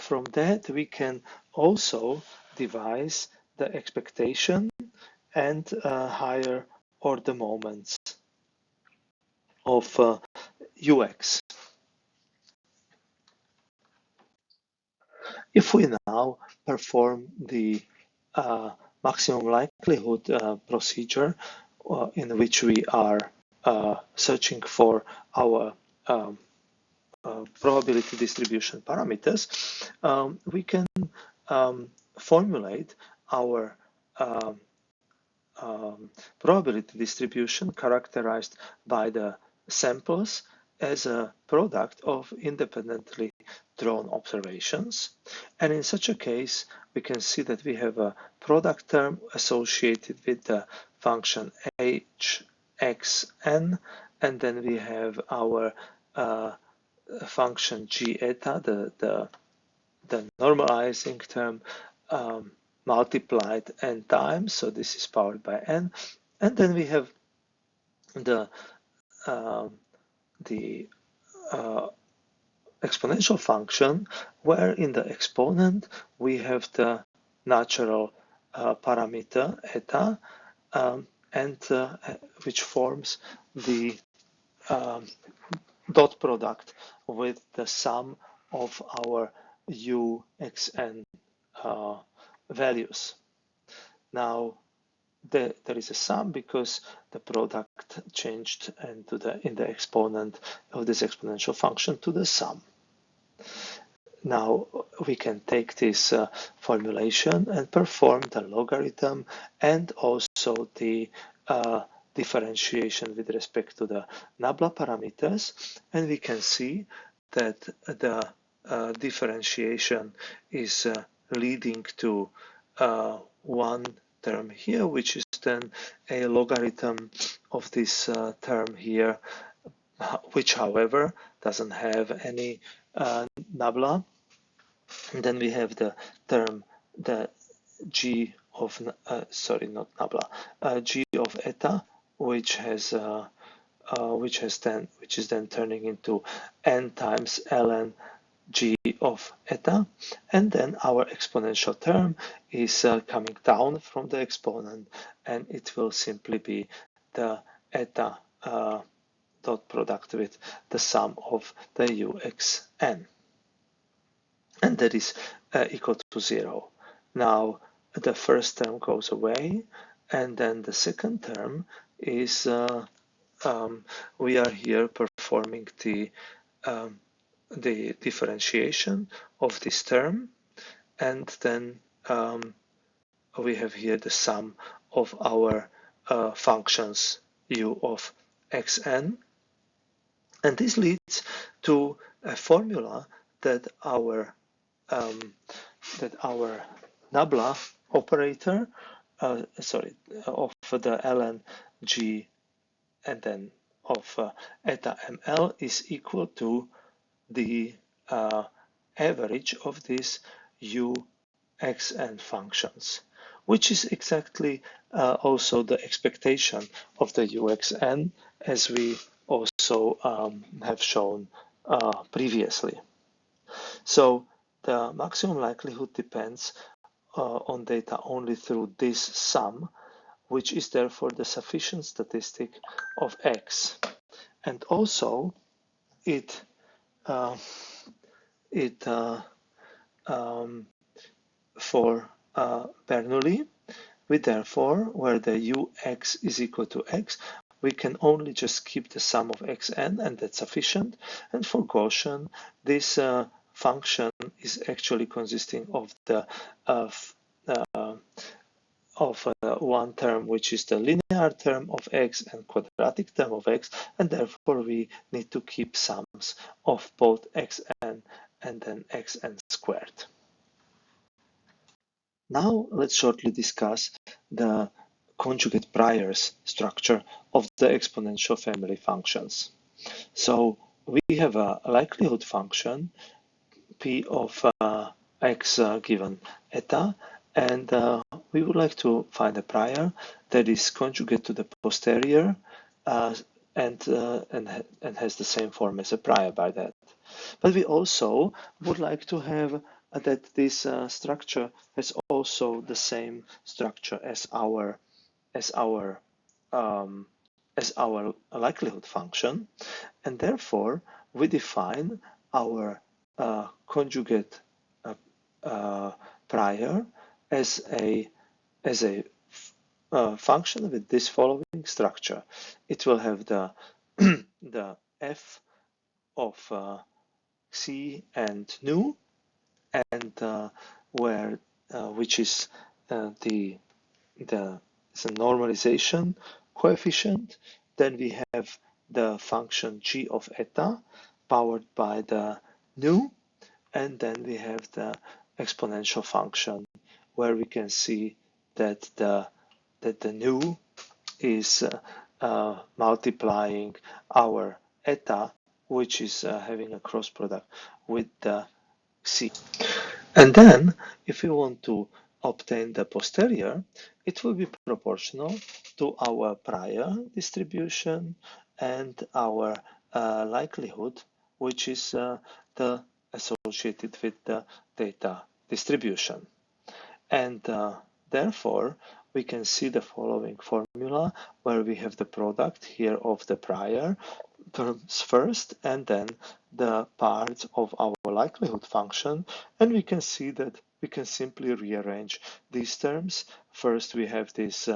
from that we can also devise the expectation and higher order moments of ux. If we now perform the maximum likelihood procedure in which we are searching for our probability distribution parameters, we can formulate our probability distribution characterized by the samples as a product of independently drawn observations. And in such a case, we can see that we have a product term associated with the function hxn, and then we have our function g eta, the normalizing term, multiplied n times, so this is powered by n, and then we have the exponential function, where in the exponent we have the natural parameter eta, and which forms the dot product with the sum of our u, x, and values. Now, there is a sum because the product changed into in the exponent of this exponential function to the sum. Now we can take this formulation and perform the logarithm and also the differentiation with respect to the nabla parameters, and we can see that the differentiation is leading to one term here, which is then a logarithm of this term here, which however doesn't have any nabla. And then we have the term, the g of sorry, not nabla, g of eta, which is then turning into n times ln g of eta, and then our exponential term is coming down from the exponent, and it will simply be the eta dot product with the sum of the uxn, and that is equal to 0. Now the first term goes away, and then the second term is we are here performing the differentiation of this term, and then we have here the sum of our functions u of xn, and this leads to a formula that our nabla operator, of the ln g and then of eta ml is equal to the average of these u, x, and functions, which is exactly also the expectation of the uxn, as we also have shown previously. So the maximum likelihood depends on data only through this sum, which is therefore the sufficient statistic of x. And also it for Bernoulli, we therefore, where the ux is equal to x, we can only just keep the sum of xn, and that's sufficient. And for Gaussian, this function is actually consisting of the one term, which is the linear term of x and quadratic term of x, and therefore we need to keep sums of both xn and then xn squared. Now let's shortly discuss the conjugate priors structure of the exponential family functions. So we have a likelihood function p of x given eta, and we would like to find a prior that is conjugate to the posterior and has the same form as a prior by that. But we also would like to have that this structure has also the same structure as our likelihood function, and therefore we define our conjugate prior as a function with this following structure. It will have the the f of c and nu, and which is the is a normalization coefficient. Then we have the function g of eta powered by the nu, and then we have the exponential function where we can see that the nu is multiplying our eta, which is having a cross product with the c. And then, if we want to obtain the posterior, it will be proportional to our prior distribution and our likelihood, which is the associated with the data distribution. And therefore, we can see the following formula where we have the product here of the prior terms first and then the parts of our likelihood function, and we can see that we can simply rearrange these terms. First we have these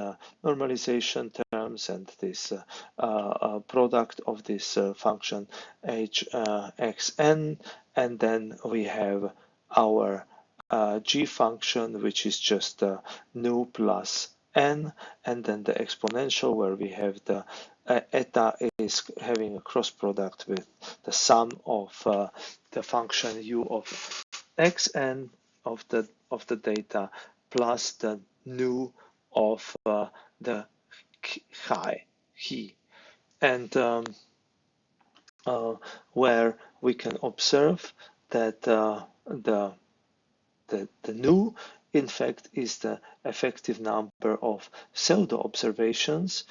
normalization terms and this product of this function hxn, and then we have our g function, which is just nu plus n, and then the exponential where we have the eta is having a cross product with the sum of the function u of xn of the data plus the nu of the chi, and where we can observe that the nu, in fact, is the effective number of pseudo observations,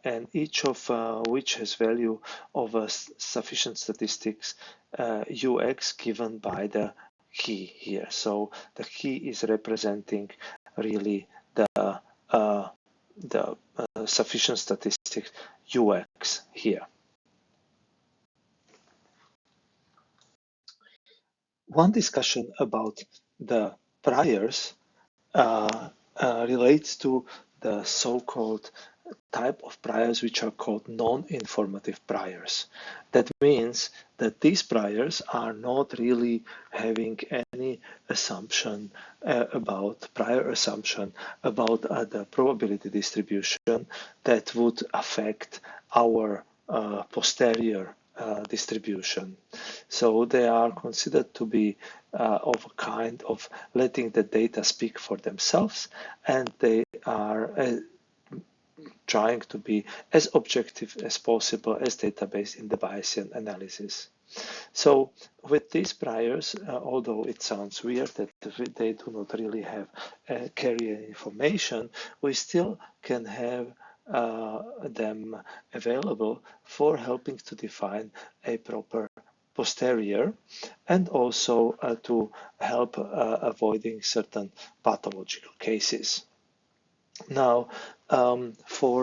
and each of which has value of a sufficient statistics ux given by the key here. So the key is representing really the sufficient statistics ux here. One discussion about the priors relates to the so-called type of priors which are called non-informative priors. That means that these priors are not really having any assumption prior assumption about the probability distribution that would affect our posterior distribution. So they are considered to be of a kind of letting the data speak for themselves, and they are trying to be as objective as possible as database in the Bayesian analysis. So with these priors, although it sounds weird that they do not really have carrier information, we still can have them available for helping to define a proper posterior, and also to help avoiding certain pathological cases. Now, if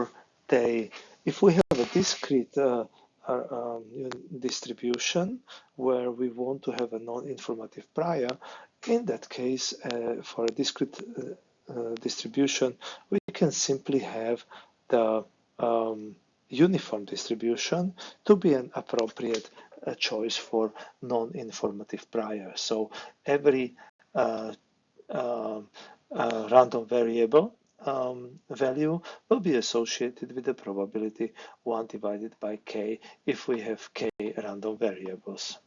we have a discrete distribution where we want to have a non-informative prior, in that case, for a discrete distribution, we can simply have the uniform distribution to be an appropriate choice for non-informative prior. So every random variable value will be associated with the probability 1 divided by k if we have k random variables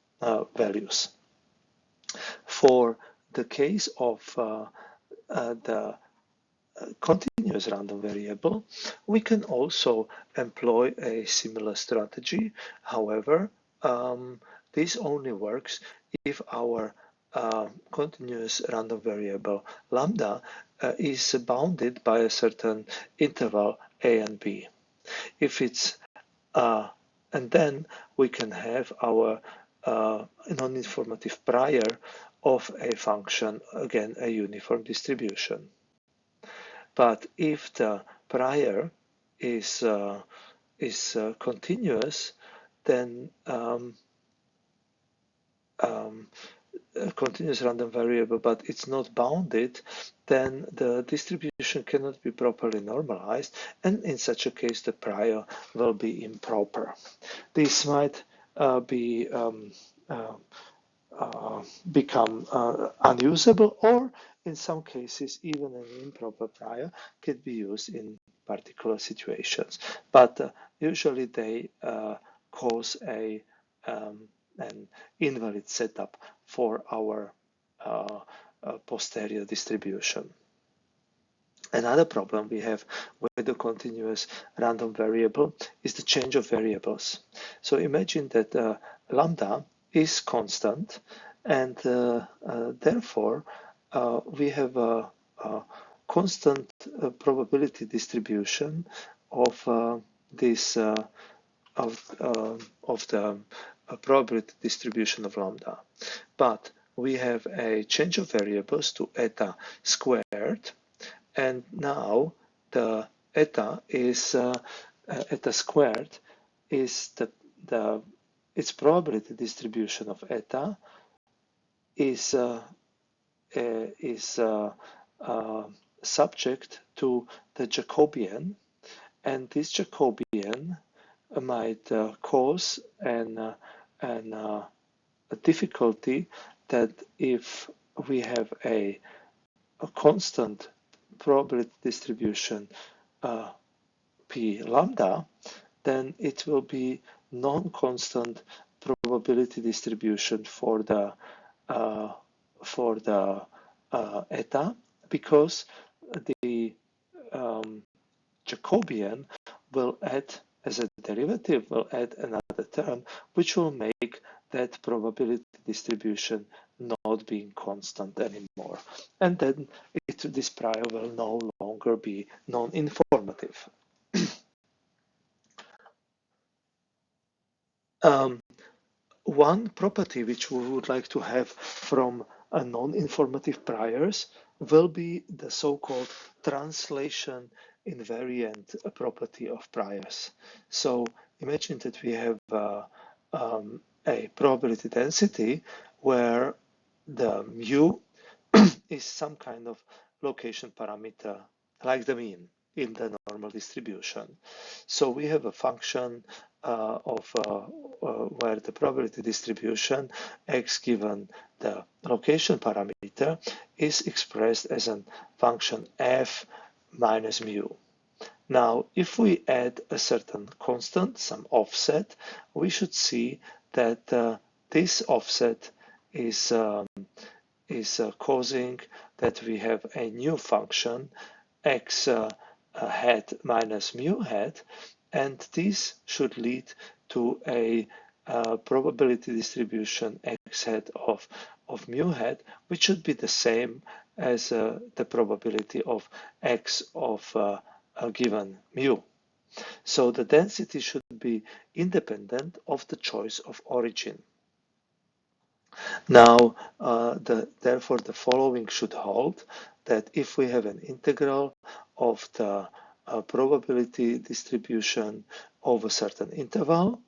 values. For the case of the continuous random variable, we can also employ a similar strategy. However, this only works if our continuous random variable lambda is bounded by a certain interval a and b. If it's and then we can have our non-informative prior of a function, again a uniform distribution. But if the prior is continuous, then a continuous random variable, but it's not bounded, then the distribution cannot be properly normalized, and in such a case the prior will be improper. This might become unusable, or in some cases, even an improper prior can be used in particular situations. But usually they cause an invalid setup for our posterior distribution. Another problem we have with the continuous random variable is the change of variables. So imagine that lambda is constant, and therefore we have a constant probability distribution of this of the probability distribution of lambda. But we have a change of variables to eta squared, and now the eta is eta squared is its probability distribution of eta is subject to the Jacobian, and this Jacobian might cause a difficulty that if we have a constant probability distribution p lambda, then it will be non-constant probability distribution for the eta, because the Jacobian will add, as a derivative, will add another term which will make that probability distribution not being constant anymore, and then this prior will no longer be non-informative. One property which we would like to have from a non-informative priors will be the so-called translation invariant property of priors. So imagine that we have a probability density where the mu is some kind of location parameter, like the mean in the normal distribution. So we have a function where the probability distribution x given the location parameter is expressed as a function f minus mu. Now, if we add a certain constant, some offset, we should see that this offset is causing that we have a new function x hat minus mu hat, and this should lead to a probability distribution x hat of mu hat, which should be the same as the probability of x of a given mu. So the density should be independent of the choice of origin. Now, therefore, the following should hold, that if we have an integral of the probability distribution over a certain interval,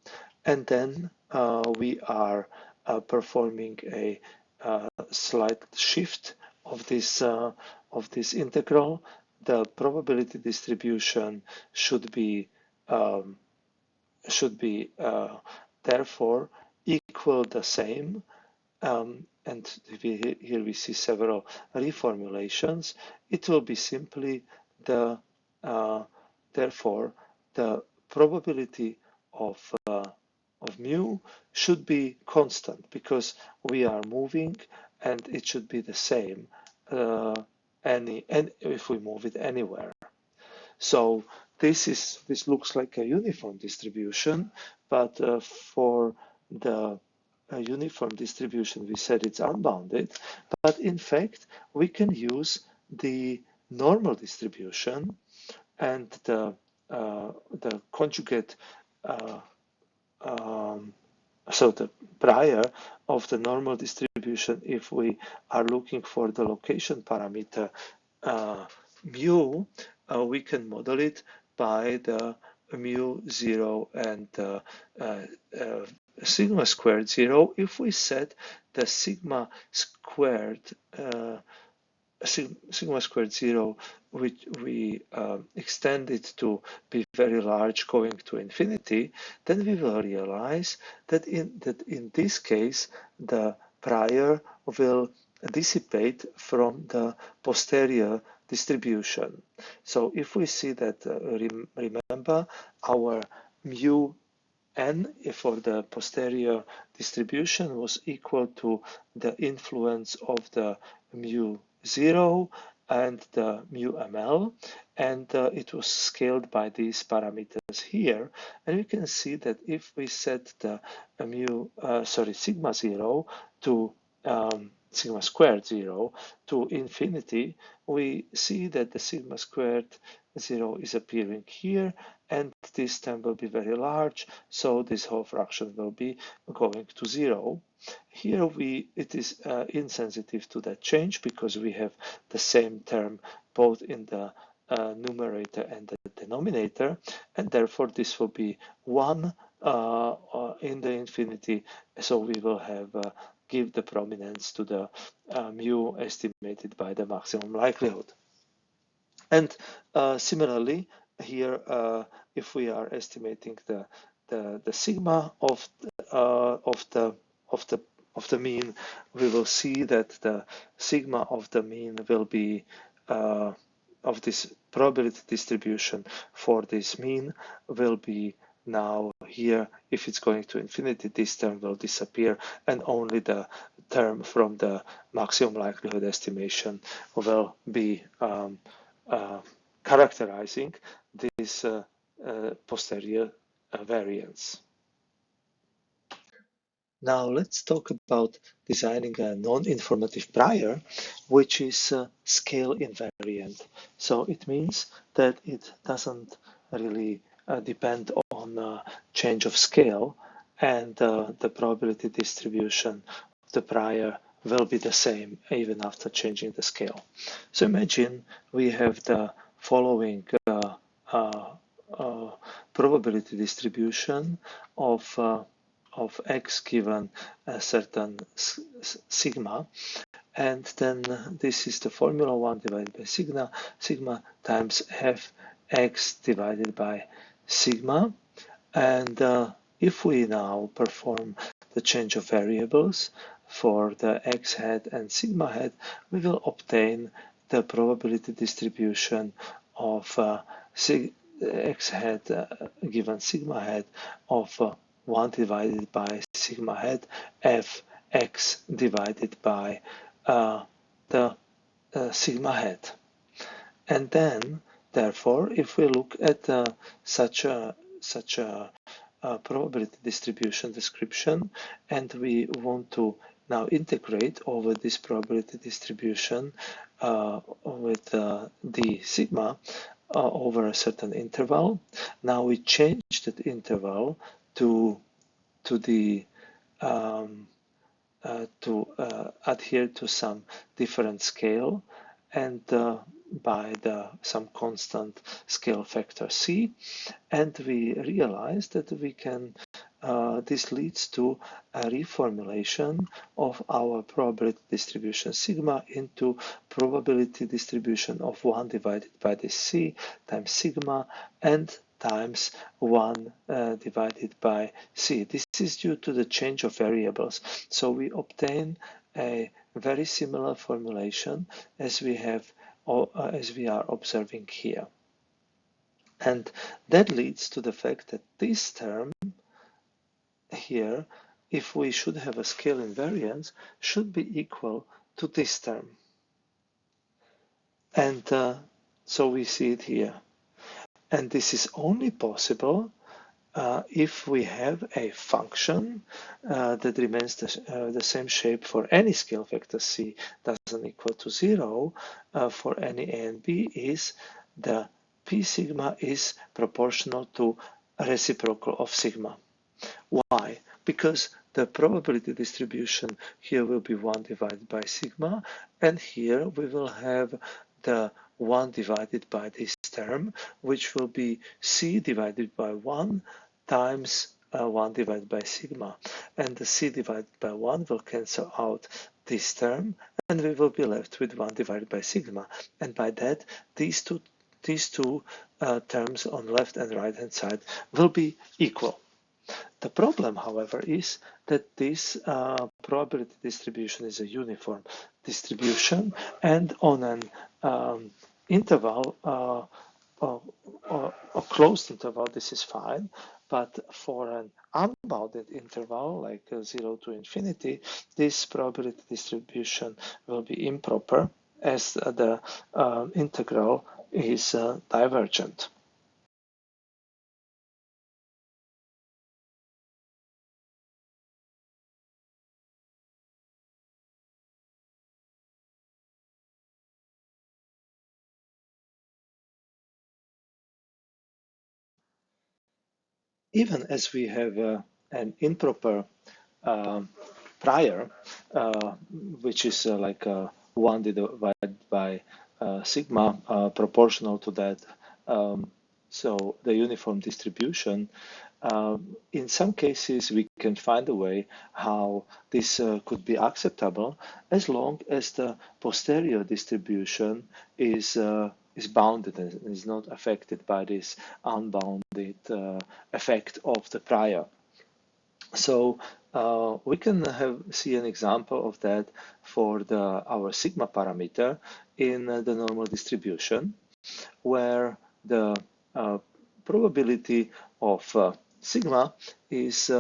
and then we are performing a slight shift of this integral, the probability distribution should be therefore equal the same. And here we see several reformulations. It will be simply therefore the probability of mu should be constant, because we are moving, and it should be the same if we move it anywhere. So this looks like a uniform distribution, but for the uniform distribution, we said it's unbounded, but in fact we can use the normal distribution and the conjugate, so the prior of the normal distribution, if we are looking for the location parameter mu, we can model it by the mu 0 and sigma squared 0 if we set the sigma squared 0, which we extend it to be very large going to infinity, then we will realize that in this case the prior will dissipate from the posterior distribution. So if we see that, remember, our mu n for the posterior distribution was equal to the influence of the mu 0 and the mu ml, and it was scaled by these parameters here. And we can see that if we set the sigma 0 to sigma squared 0 to infinity, we see that the sigma squared 0 is appearing here, and this term will be very large, so this whole fraction will be going to 0. Here it is insensitive to that change because we have the same term both in the numerator and the denominator, and therefore this will be 1 in the infinity, so we will have give the prominence to the mu estimated by the maximum likelihood. And similarly, here, if we are estimating the sigma of the mean, we will see that the sigma of the mean will be of this probability distribution for this mean will be now here. If it's going to infinity, this term will disappear, and only the term from the maximum likelihood estimation will be characterizing this posterior variance. Now let's talk about designing a non-informative prior, which is scale invariant. So it means that it doesn't really depend on change of scale, and the probability distribution of the prior will be the same even after changing the scale. So imagine we have the following probability distribution of x given a certain sigma, and then this is the formula 1 divided by sigma times f x divided by sigma. And if we now perform the change of variables for the x hat and sigma hat, we will obtain the probability distribution of x hat given sigma hat of 1 divided by sigma hat f x divided by the sigma hat. And then, therefore, if we look at such a probability distribution description, and we want to now integrate over this probability distribution with the sigma over a certain interval. Now we change that interval to adhere to some different scale, and by some constant scale factor c, and we realize that we can this leads to a reformulation of our probability distribution sigma into probability distribution of 1 divided by the c times sigma and times 1 divided by c. This is due to the change of variables. So we obtain a very similar formulation as we have as we are observing here. And that leads to the fact that this term here, if we should have a scale invariance, should be equal to this term. And so we see it here. And this is only possible if we have a function that remains the same shape for any scale factor c doesn't equal to 0 for any a and b, is the p sigma is proportional to a reciprocal of sigma. Why? Because the probability distribution here will be 1 divided by sigma, and here we will have the 1 divided by this term, which will be c divided by 1 times 1 divided by sigma. And the c divided by 1 will cancel out this term, and we will be left with 1 divided by sigma. And by that, these two terms on left and right hand side will be equal. The problem, however, is that this probability distribution is a uniform distribution, and on an interval, a closed interval, this is fine. But for an unbounded interval, like 0 to infinity, this probability distribution will be improper as the integral is divergent. Even as we have an improper uh, prior, which is like 1 divided by sigma proportional to that. So the uniform distribution, in some cases, we can find a way how this could be acceptable as long as the posterior distribution is bounded and is not affected by this unbounded effect of the prior. So we can see an example of that for our sigma parameter in the normal distribution, where the probability of sigma is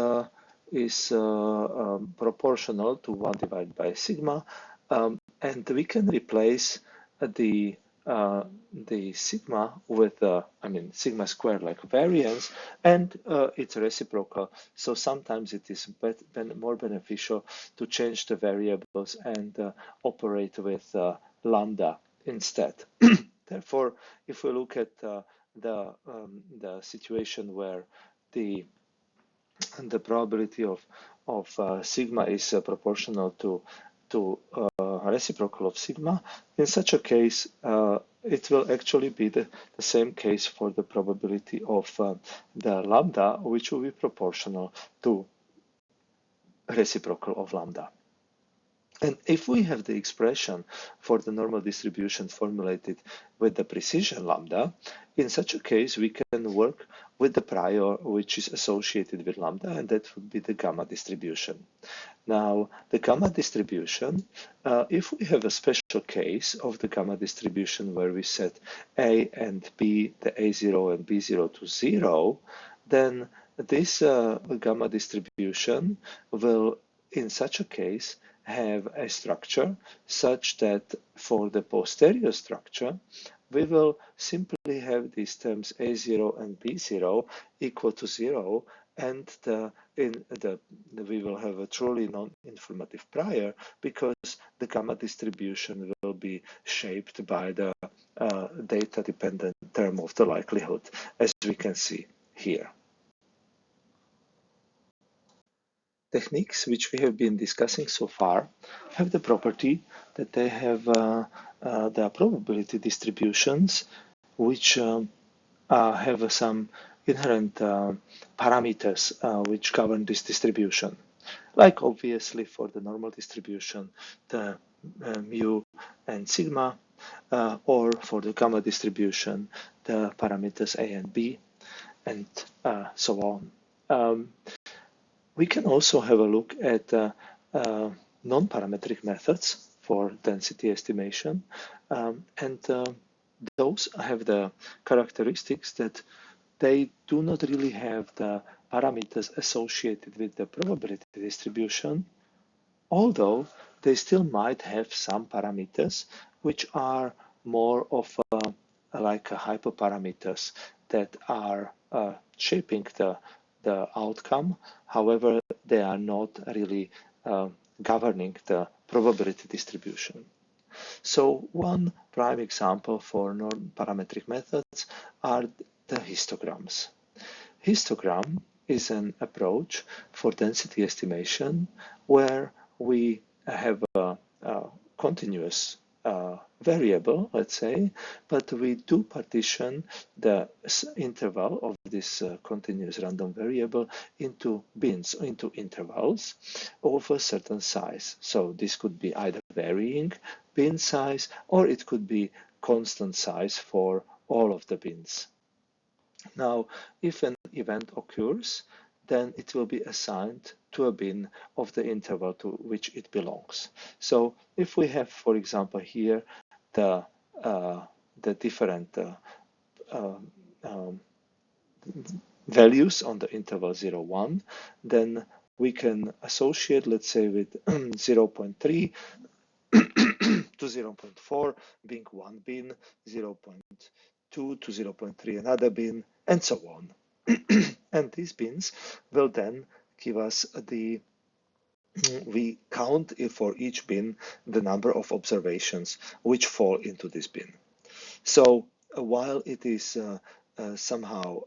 proportional to 1 divided by sigma, and we can replace the sigma with I mean sigma squared like variance, and it's reciprocal. So sometimes it is more beneficial to change the variables and operate with lambda instead. Therefore, if we look at the situation where the probability of sigma is proportional to reciprocal of sigma, in such a case, it will actually be the same case for the probability of the lambda, which will be proportional to reciprocal of lambda. And if we have the expression for the normal distribution formulated with the precision lambda, in such a case, we can work with the prior which is associated with lambda, and that would be the gamma distribution. Now, the gamma distribution, if we have a special case of the gamma distribution where we set A and B, the A0 and B0 to 0, then this gamma distribution will, in such a case, have a structure such that for the posterior structure, we will simply have these terms A0 and B0 equal to 0, and we will have a truly non-informative prior because the gamma distribution will be shaped by the data-dependent term of the likelihood, as we can see here. Techniques which we have been discussing so far have the property that they have the probability distributions which have some inherent parameters which govern this distribution. Like obviously for the normal distribution, the mu and sigma, or for the gamma distribution, the parameters A and B, and so on. We can also have a look at non-parametric methods for density estimation, and those have the characteristics that they do not really have the parameters associated with the probability distribution, although they still might have some parameters which are more of like hyperparameters that are shaping the outcome. However, they are not really governing the probability distribution. So one prime example for non-parametric methods are the histograms. Histogram is an approach for density estimation where we have a continuous variable, let's say, but we do partition the interval of this continuous random variable into bins, into intervals of a certain size. So this could be either varying bin size, or it could be constant size for all of the bins. Now, if an event occurs, then it will be assigned to a bin of the interval to which it belongs. So if we have, for example, here the different values on the interval 0, 1, then we can associate, let's say, with 0.3 to 0.4 being one bin, 0.2 to 0.3 another bin, and so on. And these bins will then give us we count for each bin the number of observations which fall into this bin. So while it is somehow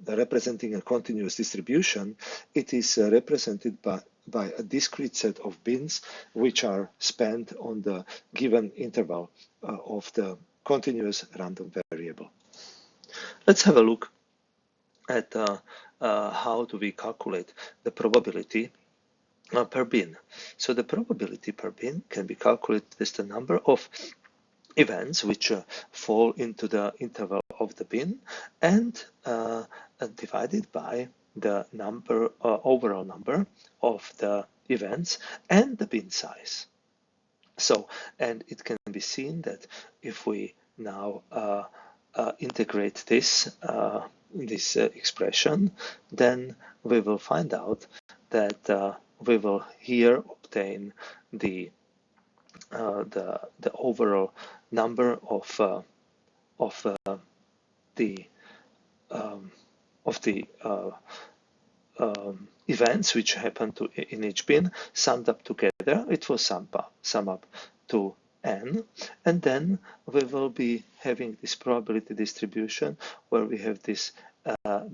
representing a continuous distribution, it is represented by a discrete set of bins which are spent on the given interval of the continuous random variable. Let's have a look at how do we calculate the probability per bin. So the probability per bin can be calculated as the number of events which fall into the interval of the bin and divided by the number overall number of the events and the bin size. So, and it can be seen that if we now integrate this expression, then we will find out that we will here obtain the overall number of the events which happen in each bin summed up together. It will sum up to n, and then we will be having this probability distribution where we have this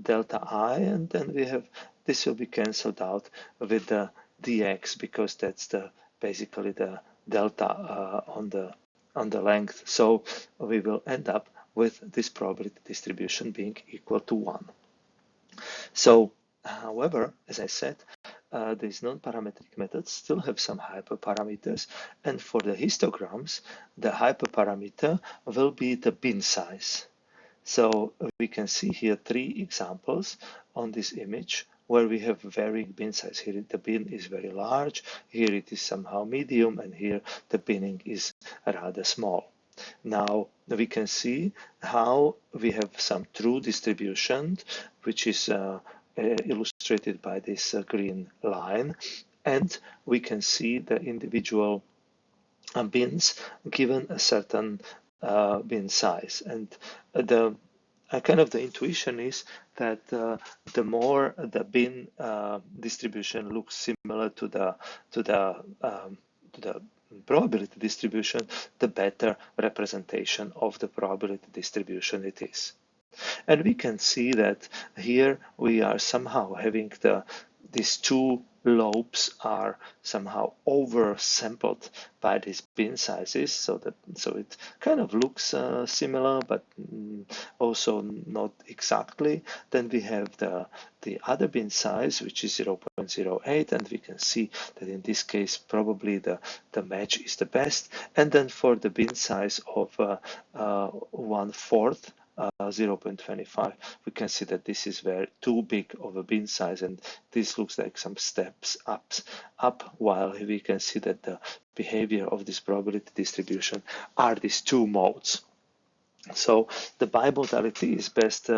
delta I, and then we have this will be cancelled out with the dx, because that's basically the delta on the length. So we will end up with this probability distribution being equal to 1. So, however, as I said, these non-parametric methods still have some hyperparameters, and for the histograms, the hyperparameter will be the bin size. So we can see here 3 examples on this image where we have varying bin size. Here the bin is very large, here it is somehow medium, and here the binning is rather small. Now we can see how we have some true distribution, which is illustrated by this green line, and we can see the individual bins given a certain bin size. And the intuition is that the more the bin distribution looks similar to the probability distribution, the better representation of the probability distribution it is. And we can see that here we are somehow having these two lobes are somehow oversampled by these bin sizes, so it kind of looks similar, but also not exactly. Then we have the other bin size, which is 0.08, and we can see that in this case probably the match is the best. And then for the bin size of 1/4, 0.25, we can see that this is very too big of a bin size, and this looks like some steps up, while we can see that the behavior of this probability distribution are these two modes. So the bimodality is best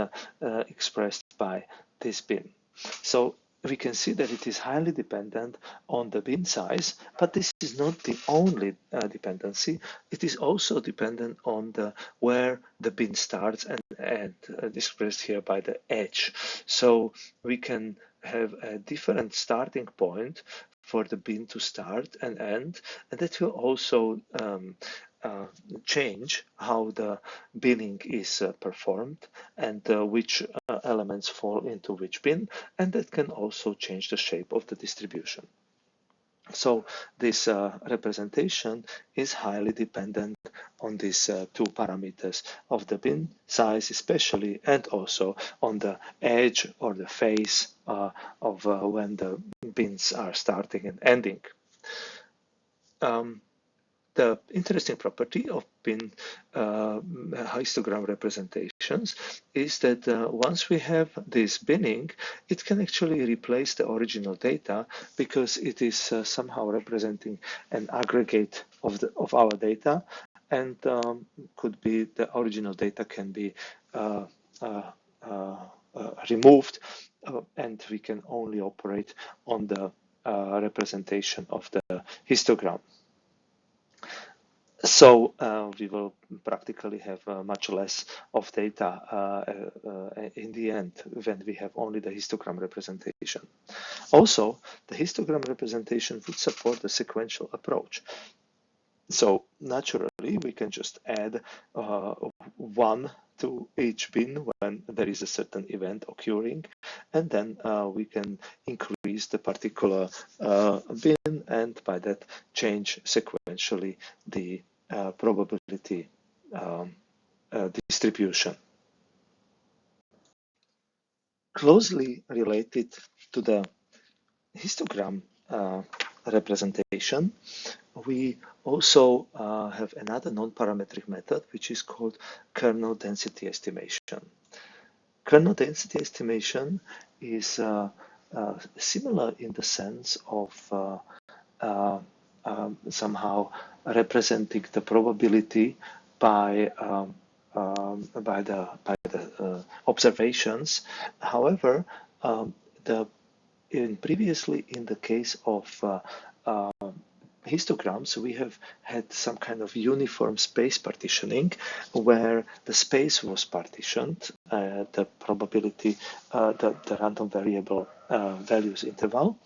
expressed by this bin. So we can see that it is highly dependent on the bin size, but this is not the only dependency. It is also dependent on where the bin starts and expressed here by the edge. So we can have a different starting point for the bin to start and end, and that will also change how the binning is performed and which elements fall into which bin, and that can also change the shape of the distribution. So this representation is highly dependent on these two parameters of the bin size especially, and also on the edge or the face of when the bins are starting and ending. the interesting property of bin histogram representations is that once we have this binning, it can actually replace the original data because it is somehow representing an aggregate of our data, and could be the original data can be uh, uh, removed, and we can only operate on the representation of the histogram. So we will practically have much less of data in the end when we have only the histogram representation. Also, the histogram representation would support the sequential approach. So naturally, we can just add one to each bin when there is a certain event occurring, and then we can increase the particular bin, and by that change sequentially the probability distribution. Closely related to the histogram representation, we also have another non-parametric method, which is called kernel density estimation. Kernel density estimation is similar in the sense of somehow representing the probability by the observations. However, previously in the case of histograms, we have had some kind of uniform space partitioning where the space was partitioned, the probability, the random variable values interval.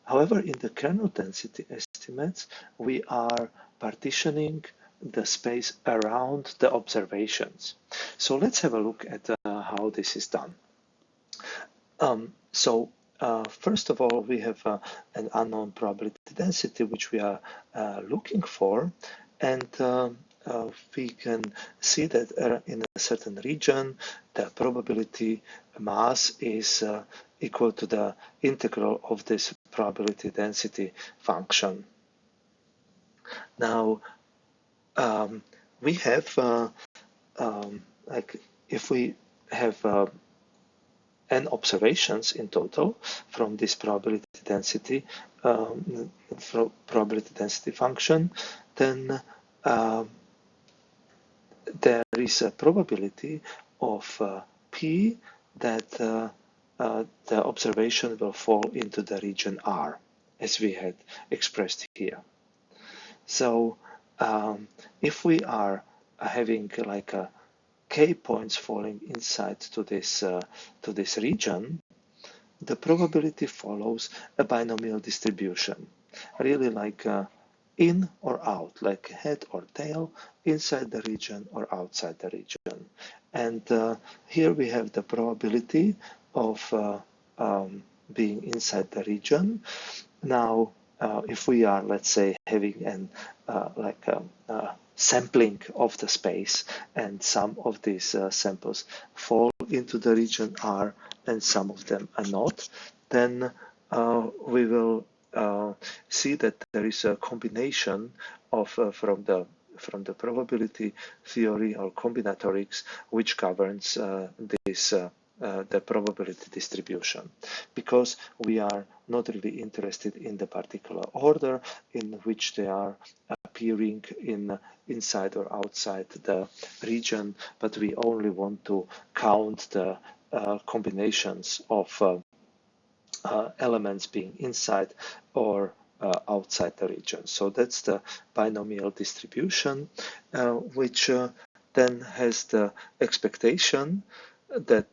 However, in the kernel density estimates, we are partitioning the space around the observations. So let's have a look at how this is done. First of all, we have an unknown probability density, which we are looking for, and we can see that in a certain region, the probability mass is equal to the integral of this probability density function. Now, we have, like, if we have n observations in total from this probability density function, then there is a probability of p that the observation will fall into the region R, as we had expressed here. So if we are having like a k points falling inside to this region, the probability follows a binomial distribution, really like in or out, like head or tail, inside the region or outside the region. And here we have the probability of being inside the region. Now, if we are, let's say, having an sampling of the space, and some of these samples fall into the region R and some of them are not, then we will see that there is a combination of from the probability theory or combinatorics which governs this the probability distribution, because we are not really interested in the particular order in which they are appearing inside or outside the region, but we only want to count the combinations of elements being inside or outside the region. So that's the binomial distribution, which then has the expectation that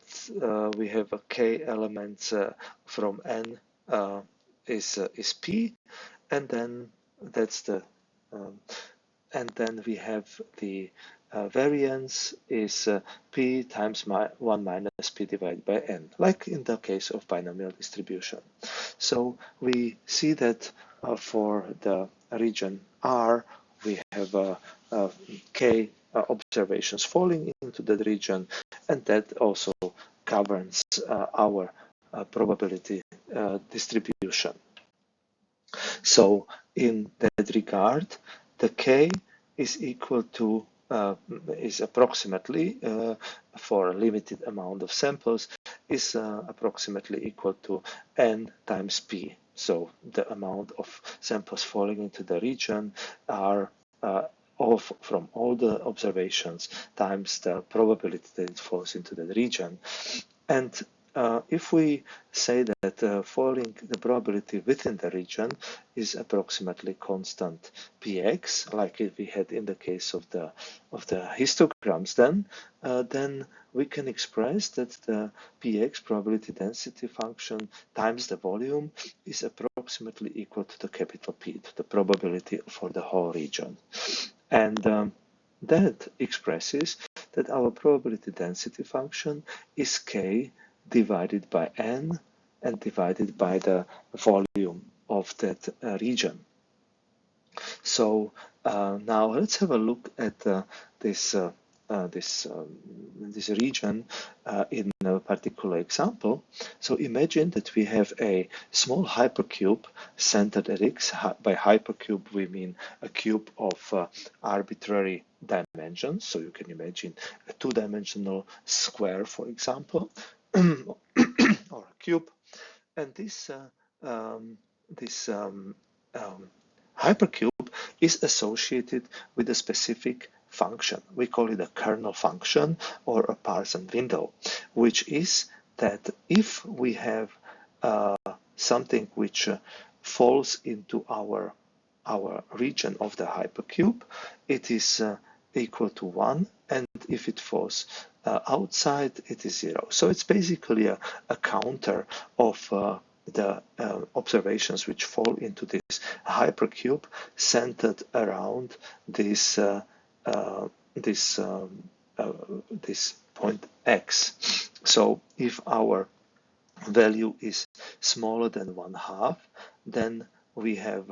we have a k elements from n is p, and then that's the and then we have the variance is p times 1 minus p divided by n, like in the case of binomial distribution. So we see that for the region R, we have k observations falling into that region, and that also governs our probability distribution. So in that regard, the K is equal to is approximately for a limited amount of samples is approximately equal to n times p. So the amount of samples falling into the region are from all the observations times the probability that it falls into the region. And if we say that falling the probability within the region is approximately constant px, like we had in the case of the histograms, then we can express that the px probability density function times the volume is approximately equal to the capital P, to the probability for the whole region. And that expresses that our probability density function is k divided by n and divided by the volume of that region. So now let's have a look at this region in a particular example. So imagine that we have a small hypercube centered at x. By hypercube we mean a cube of arbitrary dimensions. So you can imagine a two-dimensional square, for example, or a cube. And this hypercube is associated with a specific function. We call it a kernel function or a Parson window, which is that if we have something which falls into our region of the hypercube, it is equal to 1, and if it falls outside, it is 0. So it's basically a counter of the observations which fall into this hypercube centered around this this point x. So if our value is smaller than 1/2, then we have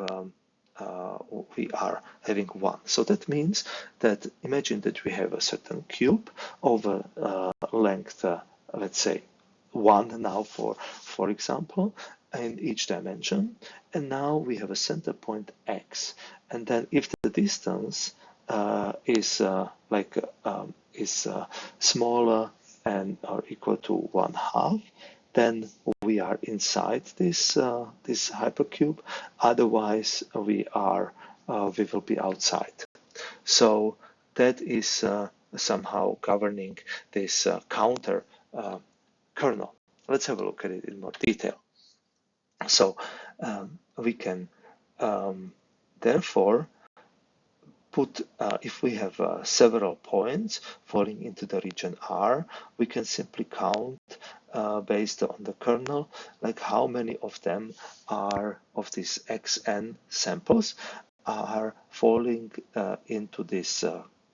we are having 1. So that means that imagine that we have a certain cube of a length, let's say 1 now for example, in each dimension, and now we have a center point x, and then if the distance is smaller and or equal to 1/2, then we are inside this this hypercube. Otherwise, we will be outside. So that is somehow governing this counter kernel. Let's have a look at it in more detail. So we can therefore put, if we have several points falling into the region R, we can simply count based on the kernel, like how many of them are of these xn samples are falling into this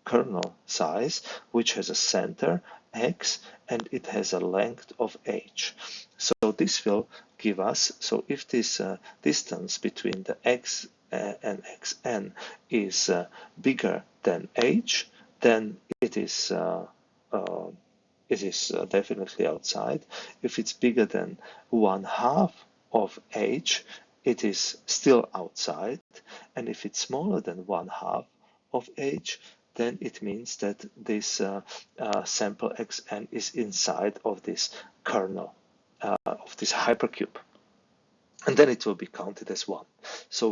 kernel size, which has a center x and it has a length of h. So this will give us, so if this distance between the x and xn is bigger than h, then it is definitely outside. If it's bigger than 1/2 of h, it is still outside. And if it's smaller than 1/2 of h, then it means that this sample xn is inside of this kernel of this hypercube. And then it will be counted as 1. So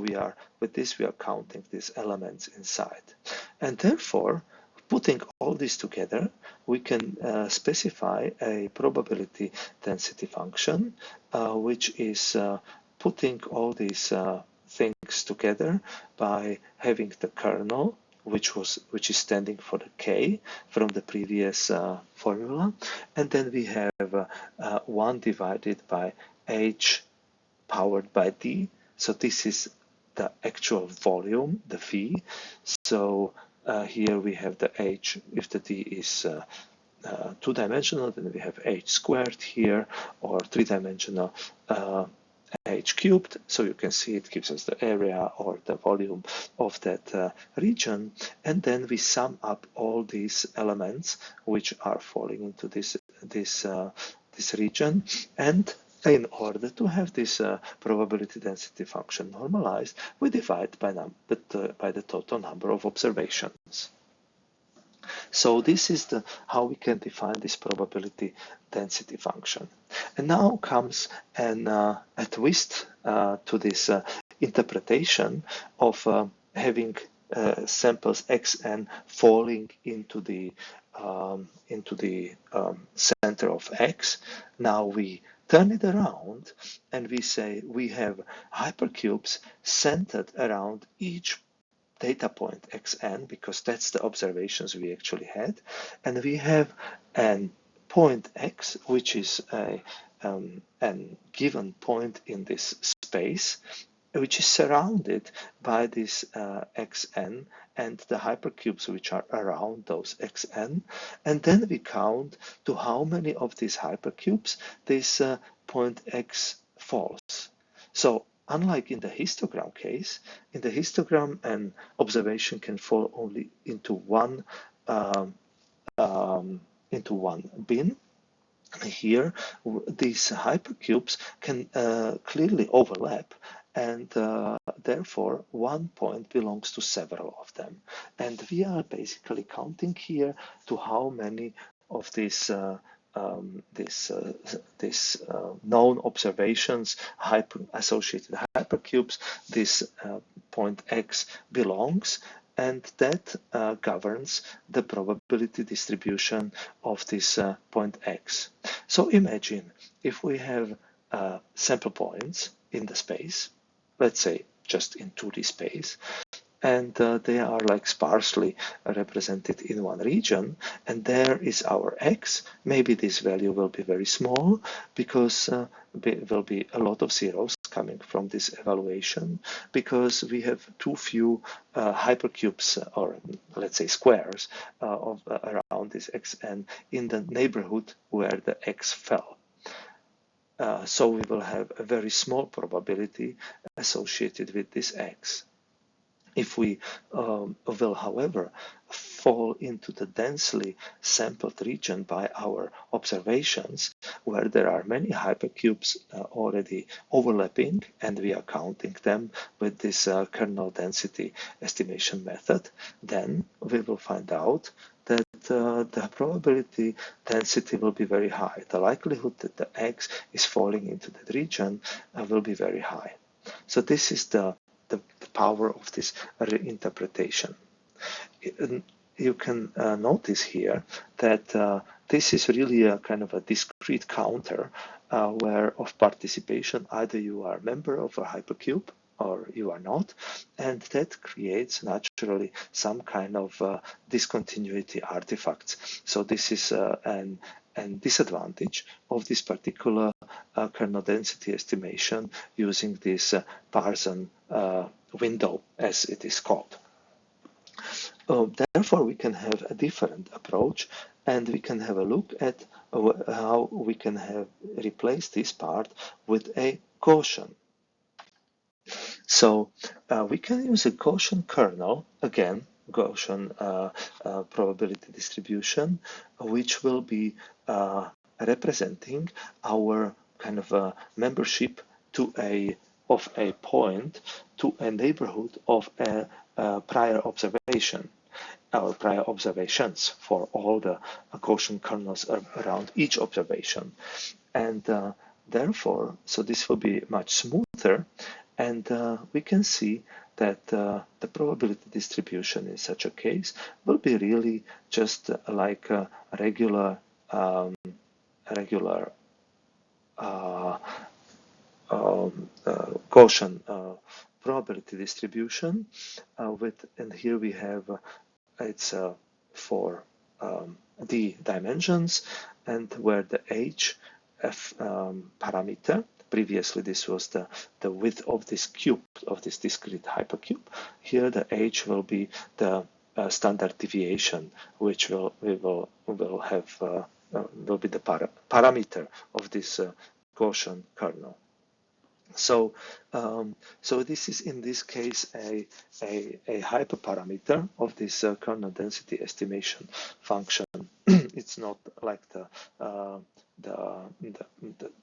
with this we are counting these elements inside. And therefore, putting all this together, we can specify a probability density function, which is putting all these things together by having the kernel, which is standing for the k from the previous formula, and then we have 1 divided by h powered by d. So this is the actual volume, the v. So here we have the h. If the d is two-dimensional, then we have h squared here, or three-dimensional h cubed. So you can see it gives us the area or the volume of that region, and then we sum up all these elements which are falling into this region, and In order to have this probability density function normalized, we divide by the total number of observations. So this is how we can define this probability density function. And now comes a twist to this interpretation of having samples xn falling into the center of X. Now we turn it around and we say we have hypercubes centered around each data point xn, because that's the observations we actually had, and we have an point x, which is a given point in this space, which is surrounded by this xn and the hypercubes which are around those xn, and then we count to how many of these hypercubes this point x falls. So unlike in the histogram case, in the histogram an observation can fall only into one bin. Here, these hypercubes can clearly overlap, and therefore one point belongs to several of them. And we are basically counting here to how many of these known observations, associated hypercubes, this point x belongs, and that governs the probability distribution of this point x. So imagine if we have sample points in the space, let's say just in 2D space, and they are like sparsely represented in one region, and there is our x. Maybe this value will be very small because there will be a lot of zeros coming from this evaluation, because we have too few hypercubes, or let's say squares, around this xn in the neighborhood where the x fell. So we will have a very small probability associated with this x. If we will, however, fall into the densely sampled region by our observations, where there are many hypercubes already overlapping, and we are counting them with this kernel density estimation method, then we will find out that the probability density will be very high. The likelihood that the X is falling into that region will be very high. So this is the power of this reinterpretation. You can notice here that this is really a kind of a discrete counter where of participation, either you are a member of a hypercube or you are not, and that creates naturally some kind of discontinuity artifacts. So this is an disadvantage of this particular kernel density estimation using this Parson window, as it is called. Therefore, we can have a different approach, and we can have a look at how we can have replaced this part with a Gaussian. So we can use a Gaussian kernel, again, Gaussian probability distribution, which will be representing our kind of membership to of a point to a neighborhood of a prior observation, or prior observations for all the Gaussian kernels around each observation. And therefore, so this will be much smoother, and we can see that the probability distribution in such a case will be really just like a regular Gaussian probability distribution and here we have it's for d dimensions, and where the h parameter, previously this was the width of this cube, of this discrete hypercube. Here the h will be the standard deviation, which will be the parameter of this Gaussian kernel. So, so this is in this case a hyperparameter of this kernel density estimation function it's not like the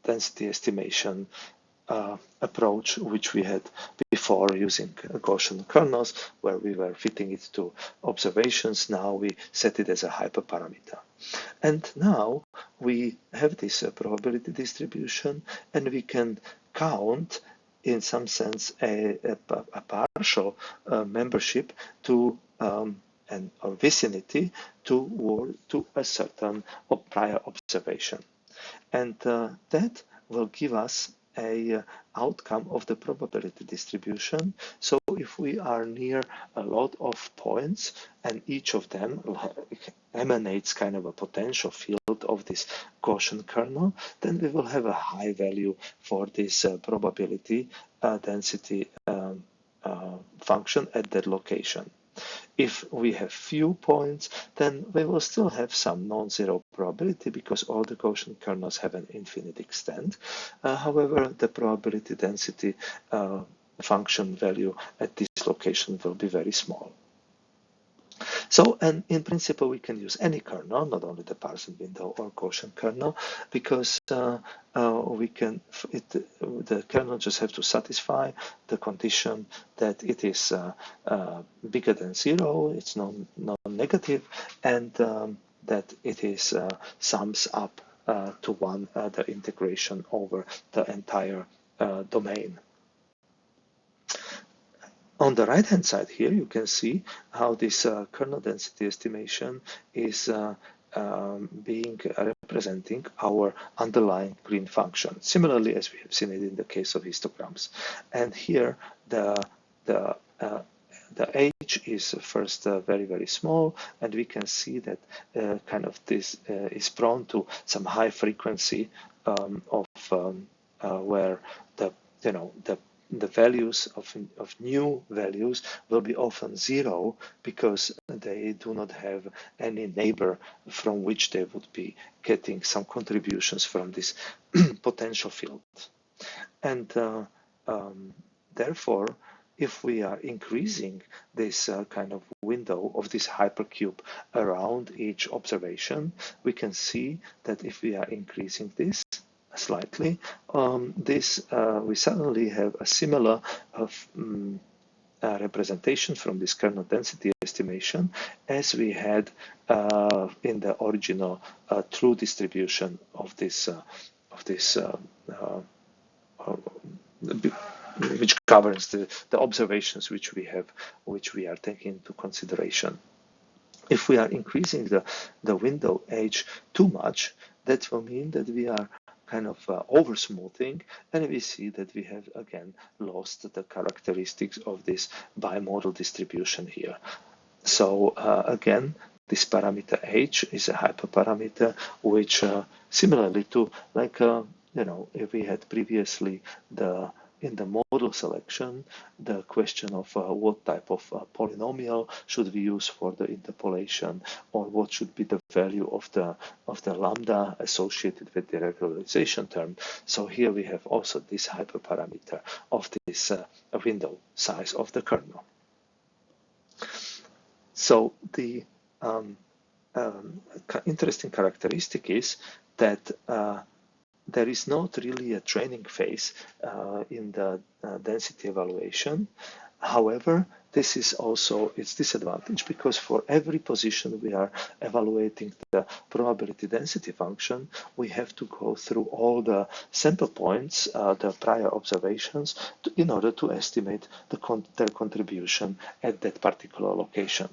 density estimation approach which we had before using Gaussian kernels, where we were fitting it to observations. Now we set it as a hyperparameter. And now we have this probability distribution, and we can count, in some sense, a partial membership to or vicinity to a certain prior observation. And that will give us a outcome of the probability distribution. So if we are near a lot of points and each of them emanates kind of a potential field of this Gaussian kernel, then we will have a high value for this probability density function at that location. If we have few points, then we will still have some non-zero probability because all the Gaussian kernels have an infinite extent. However, the probability density function value at this location will be very small. So, and in principle, we can use any kernel, not only the Parsons window or Gaussian kernel, because we can, the kernel just have to satisfy the condition that it is bigger than zero, it's non-negative, and that it is sums up to one, the integration over the entire domain. On the right-hand side here, you can see how this kernel density estimation is being representing our underlying green function, similarly as we have seen it in the case of histograms. And here, the h is first very, very small, and we can see that kind of this is prone to some high frequency where the values of new values will be often zero because they do not have any neighbor from which they would be getting some contributions from this potential field. And therefore, if we are increasing this kind of window of this hypercube around each observation, we can see that if we are increasing this slightly, we suddenly have a similar representation from this kernel density estimation as we had in the original true distribution of this which governs the observations which we are taking into consideration. If we are increasing the window age too much, that will mean that we are kind of over smoothing, and we see that we have again lost the characteristics of this bimodal distribution here. So again, this parameter h is a hyperparameter which similarly to like if we had previously in the model selection, the question of what type of polynomial should we use for the interpolation, or what should be the value of the lambda associated with the regularization term. So here we have also this hyperparameter of this window size of the kernel. So the interesting characteristic is that there is not really a training phase in the density evaluation. However, this is also its disadvantage because for every position we are evaluating the probability density function, we have to go through all the sample points, the prior observations, in order to estimate their contribution at that particular location.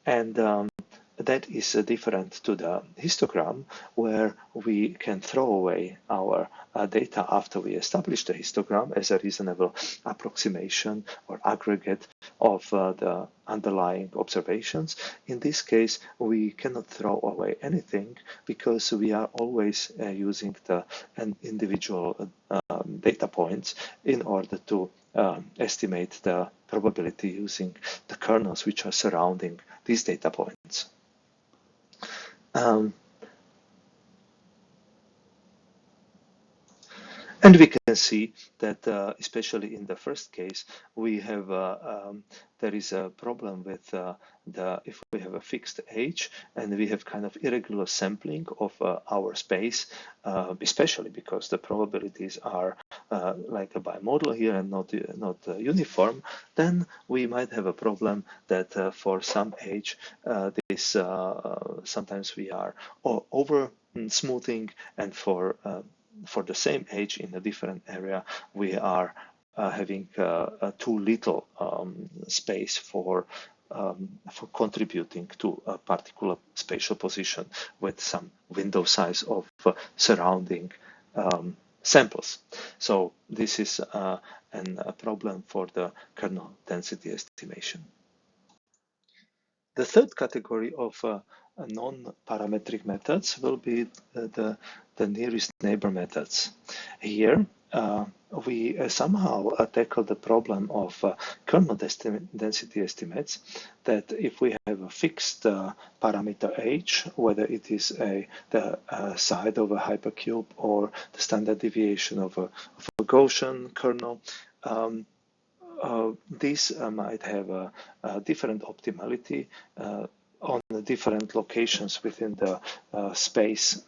And that is different to the histogram, where we can throw away our data after we establish the histogram as a reasonable approximation or aggregate of the underlying observations. In this case, we cannot throw away anything because we are always using an individual data points in order to estimate the probability using the kernels which are surrounding these data points. And we can see that, especially in the first case, we have there is a problem with if we have a fixed age and we have kind of irregular sampling of our space, especially because the probabilities are like a bimodal here and not uniform. Then we might have a problem that for some age, this sometimes we are over smoothing, and for the same age in a different area, we are having too little space for contributing to a particular spatial position with some window size of surrounding samples. So this is a problem for the kernel density estimation. The third category of non-parametric methods will be the nearest neighbor methods. Here, we somehow tackle the problem of kernel density estimates, that if we have a fixed parameter h, whether it is the side of a hypercube or the standard deviation of a Gaussian kernel, this might have a different optimality on the different locations within the space.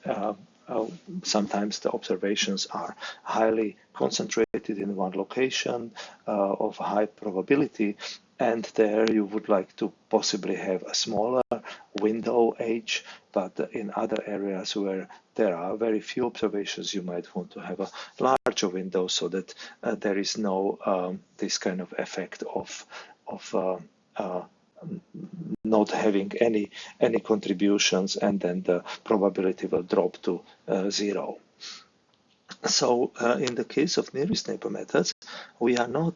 Sometimes the observations are highly concentrated in one location of high probability, and there you would like to possibly have a smaller window h, but in other areas where there are very few observations, you might want to have a larger window so that there is no this kind of effect of not having any contributions, and then the probability will drop to 0. So in the case of nearest neighbor methods, we are not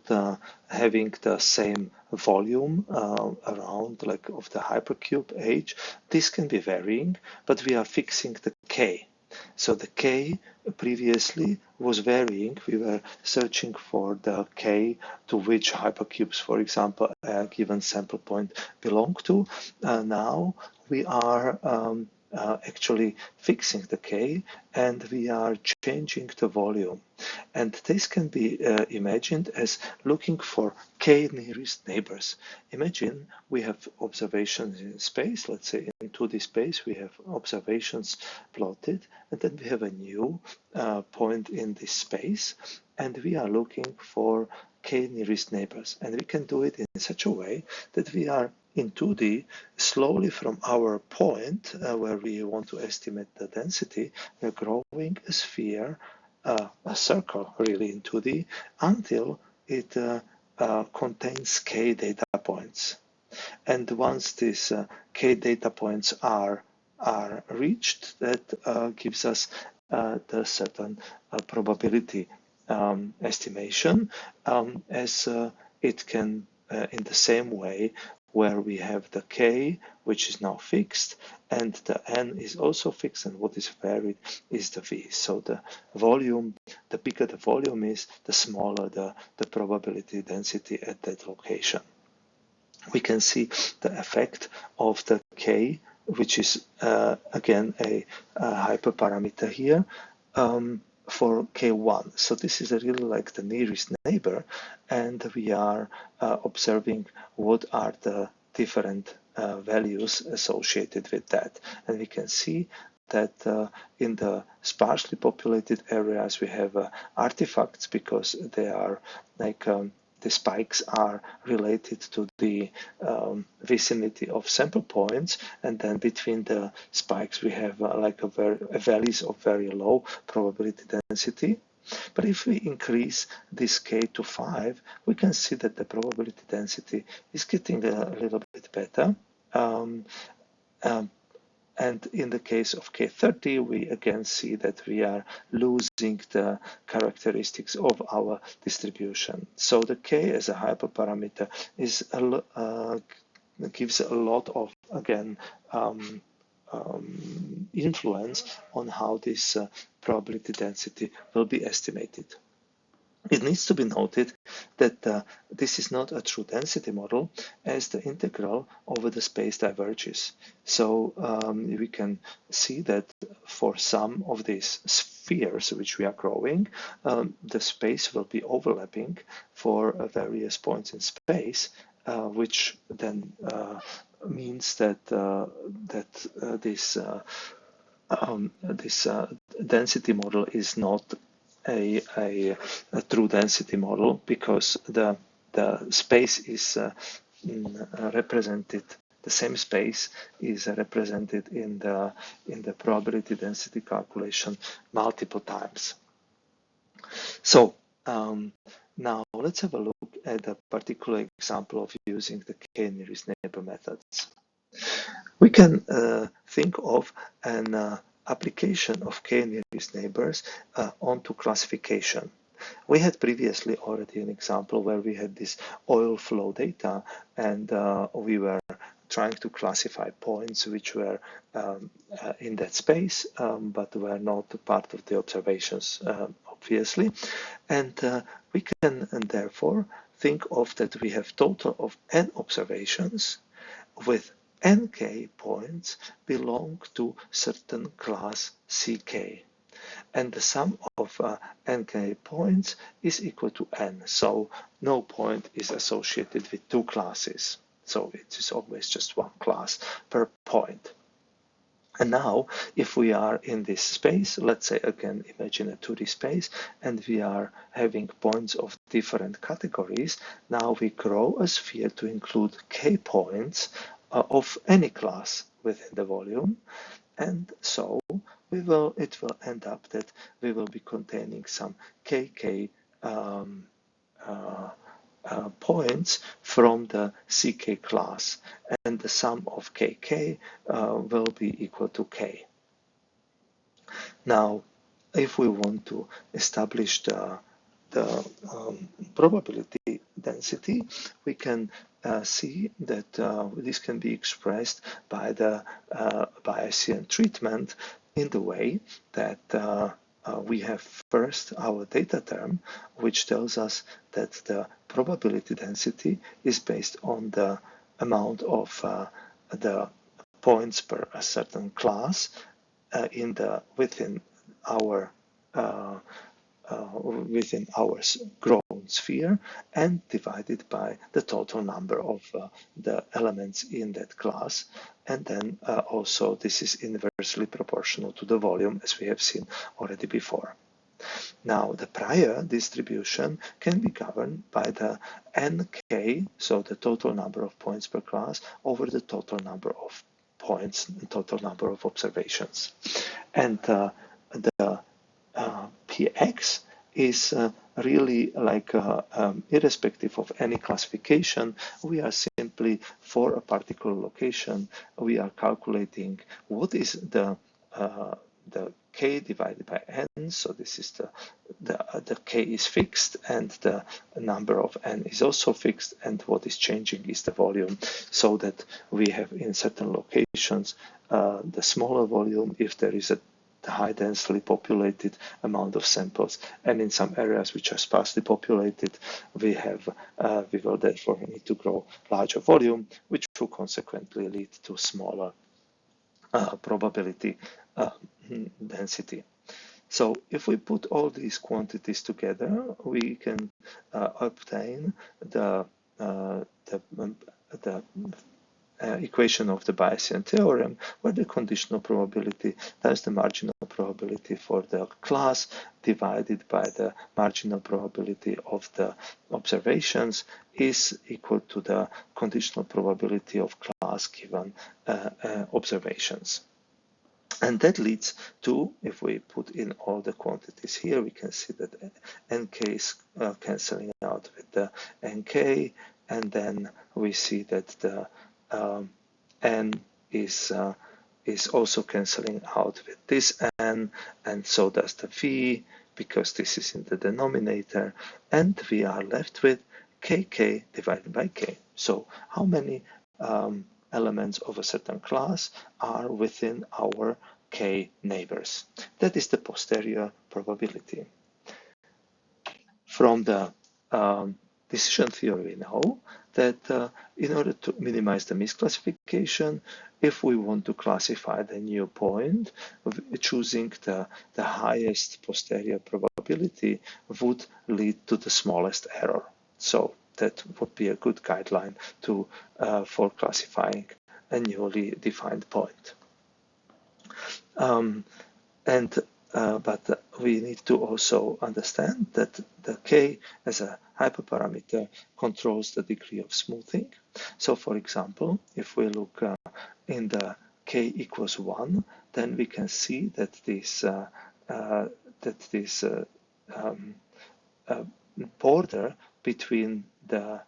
having the same volume around like of the hypercube h. This can be varying, but we are fixing the k. So the k previously was varying. We were searching for the k to which hypercubes, for example, a given sample point belong to. Now we are actually fixing the k, and we are changing the volume. And this can be imagined as looking for k nearest neighbors. Imagine we have observations in space. Let's say in 2D space we have observations plotted, and then we have a new point in this space, and we are looking for k nearest neighbors. And we can do it in such a way that we are in 2D, slowly from our point where we want to estimate the density, we're growing a sphere, a circle really in 2D, until it contains k data points. And once these k data points are reached, that gives us the certain probability estimation, as it can in the same way where we have the k, which is now fixed, and the n is also fixed, and what is varied is the v. So the volume, the bigger the volume is, the smaller the probability density at that location. We can see the effect of the k, which is again a hyperparameter here, for k1. So this is really like the nearest neighbor, and we are observing what are the different values associated with that. And we can see that in the sparsely populated areas we have artifacts, because they are like the spikes are related to the vicinity of sample points, and then between the spikes we have like a valleys of very low probability density. But if we increase this k to 5, we can see that the probability density is getting a little bit better. And in the case of K30, we again see that we are losing the characteristics of our distribution. So the K as a hyperparameter is gives a lot of, again, influence on how this probability density will be estimated. It needs to be noted that this is not a true density model, as the integral over the space diverges. So we can see that for some of these spheres which we are growing, the space will be overlapping for various points in space, which then means that this density model is not a true density model, because the space is represented, the same space is represented in the probability density calculation multiple times. So now let's have a look at a particular example of using the k-nearest neighbor methods. We can think of an application of k-nearest neighbors onto classification. We had previously already an example where we had this oil flow data, and we were trying to classify points which were in that space, but were not part of the observations, obviously. And we can therefore think of that we have total of n observations with nk points belong to certain class ck, and the sum of nk points is equal to n, so no point is associated with two classes, so it is always just one class per point. And now, if we are in this space, let's say again, imagine a 2D space, and we are having points of different categories, now we grow a sphere to include k points of any class within the volume, and so it will end up that we will be containing some kk points from the ck class, and the sum of kk will be equal to k. Now, if we want to establish the probability density, we can see that this can be expressed by the Bayesian treatment in the way that we have first our data term, which tells us that the probability density is based on the amount of the points per a certain class within our grown sphere, and divided by the total number of the elements in that class. And then also this is inversely proportional to the volume, as we have seen already before. Now, the prior distribution can be governed by the nk, so the total number of points per class, over the total number of points and total number of observations. And the px is really like irrespective of any classification. We are simply, for a particular location, we are calculating what is the k divided by n, so this is the k is fixed and the number of n is also fixed, and what is changing is the volume, so that we have in certain locations the smaller volume if there is a high densely populated amount of samples, and in some areas which are sparsely populated, we will therefore need to grow larger volume, which will consequently lead to smaller probability density. So if we put all these quantities together, we can obtain the equation of the Bayesian theorem, where the conditional probability times the marginal probability for the class divided by the marginal probability of the observations is equal to the conditional probability of class given observations. And that leads to, if we put in all the quantities here, we can see that nk is cancelling out with the nk, and then we see that the n is also cancelling out with this n, and so does the v, because this is in the denominator, and we are left with kk divided by k. So how many elements of a certain class are within our k neighbors? That is the posterior probability. from the decision theory, we know that in order to minimize the misclassification, if we want to classify the new point, choosing the highest posterior probability would lead to the smallest error. So that would be a good guideline to for classifying a newly defined point. But we need to also understand that the k as a hyperparameter controls the degree of smoothing. So for example, if we look in the k equals 1, then we can see that this border between the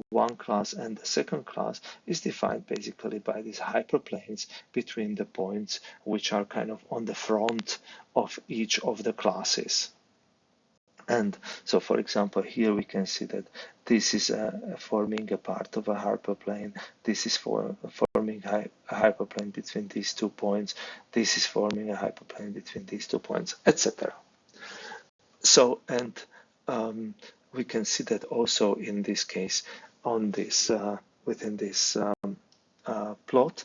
one class and the second class is defined basically by these hyperplanes between the points which are kind of on the front of each of the classes. And so, for example, here we can see that this is forming a part of a hyperplane. This is forming a hyperplane between these 2 points. This is forming a hyperplane between these 2 points, etc. So, and we can see that also in this case on this within this plot,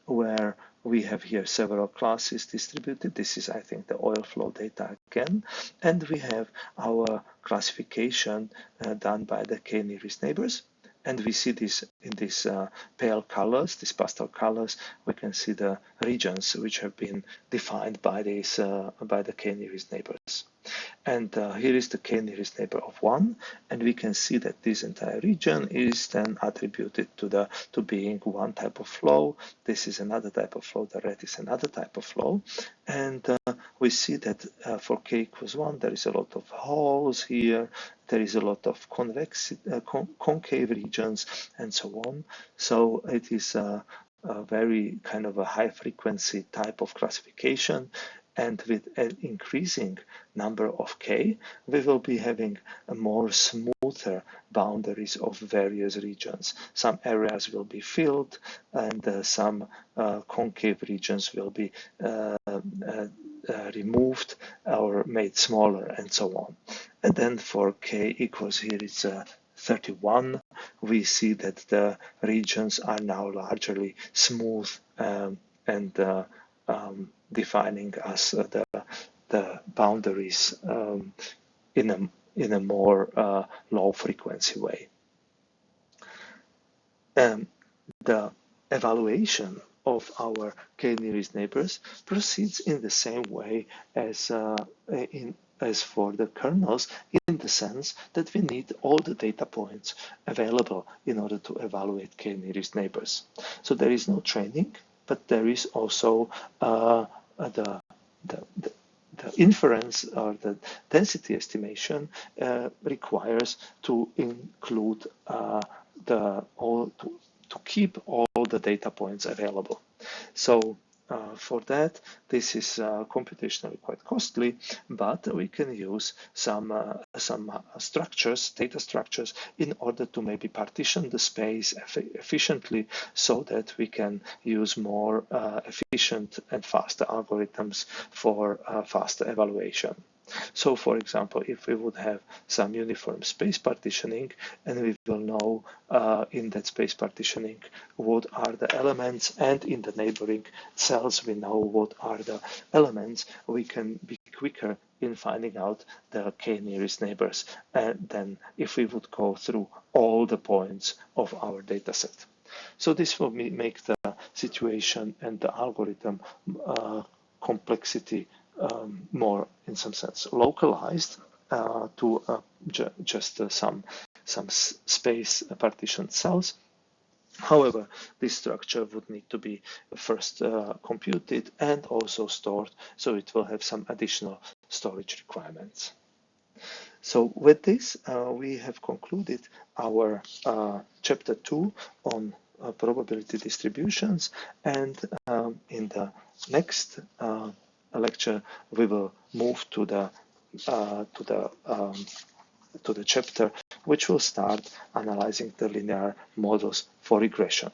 where we have here several classes distributed. This is, I think, the oil flow data again, and we have our classification done by the k nearest neighbors. And we see this in these pale colors, these pastel colors. We can see the regions which have been defined by this by the k nearest neighbors. And here is the k nearest neighbor of 1, and we can see that this entire region is then attributed to being one type of flow. This is another type of flow. The red is another type of flow, and we see that for k equals 1, there is a lot of holes here. There is a lot of concave regions, and so on. So it is a very kind of a high frequency type of classification. And with an increasing number of k, we will be having a more smoother boundaries of various regions. Some areas will be filled, and some concave regions will be removed or made smaller, and so on. And then for k equals, here it's 31, we see that the regions are now largely smooth and defining us the boundaries in a more low frequency way. The evaluation of our k nearest neighbors proceeds in the same way as for the kernels, in the sense that we need all the data points available in order to evaluate k nearest neighbors. So there is no training, but there is also the inference or the density estimation requires to include to keep all the data points available. So for that, this is computationally quite costly, but we can use some structures, data structures, in order to maybe partition the space efficiently, so that we can use more efficient and faster algorithms for faster evaluation. So, for example, if we would have some uniform space partitioning, and we will know in that space partitioning what are the elements, and in the neighboring cells we know what are the elements, we can be quicker in finding out the k nearest neighbors than if we would go through all the points of our data set. So this will make the situation and the algorithm complexity more, in some sense, localized to just some space partitioned cells. However, this structure would need to be first computed and also stored, so it will have some additional storage requirements. So with this, we have concluded our chapter 2 on probability distributions, and in the next lecture we will move to the chapter which will start analyzing the linear models for regression.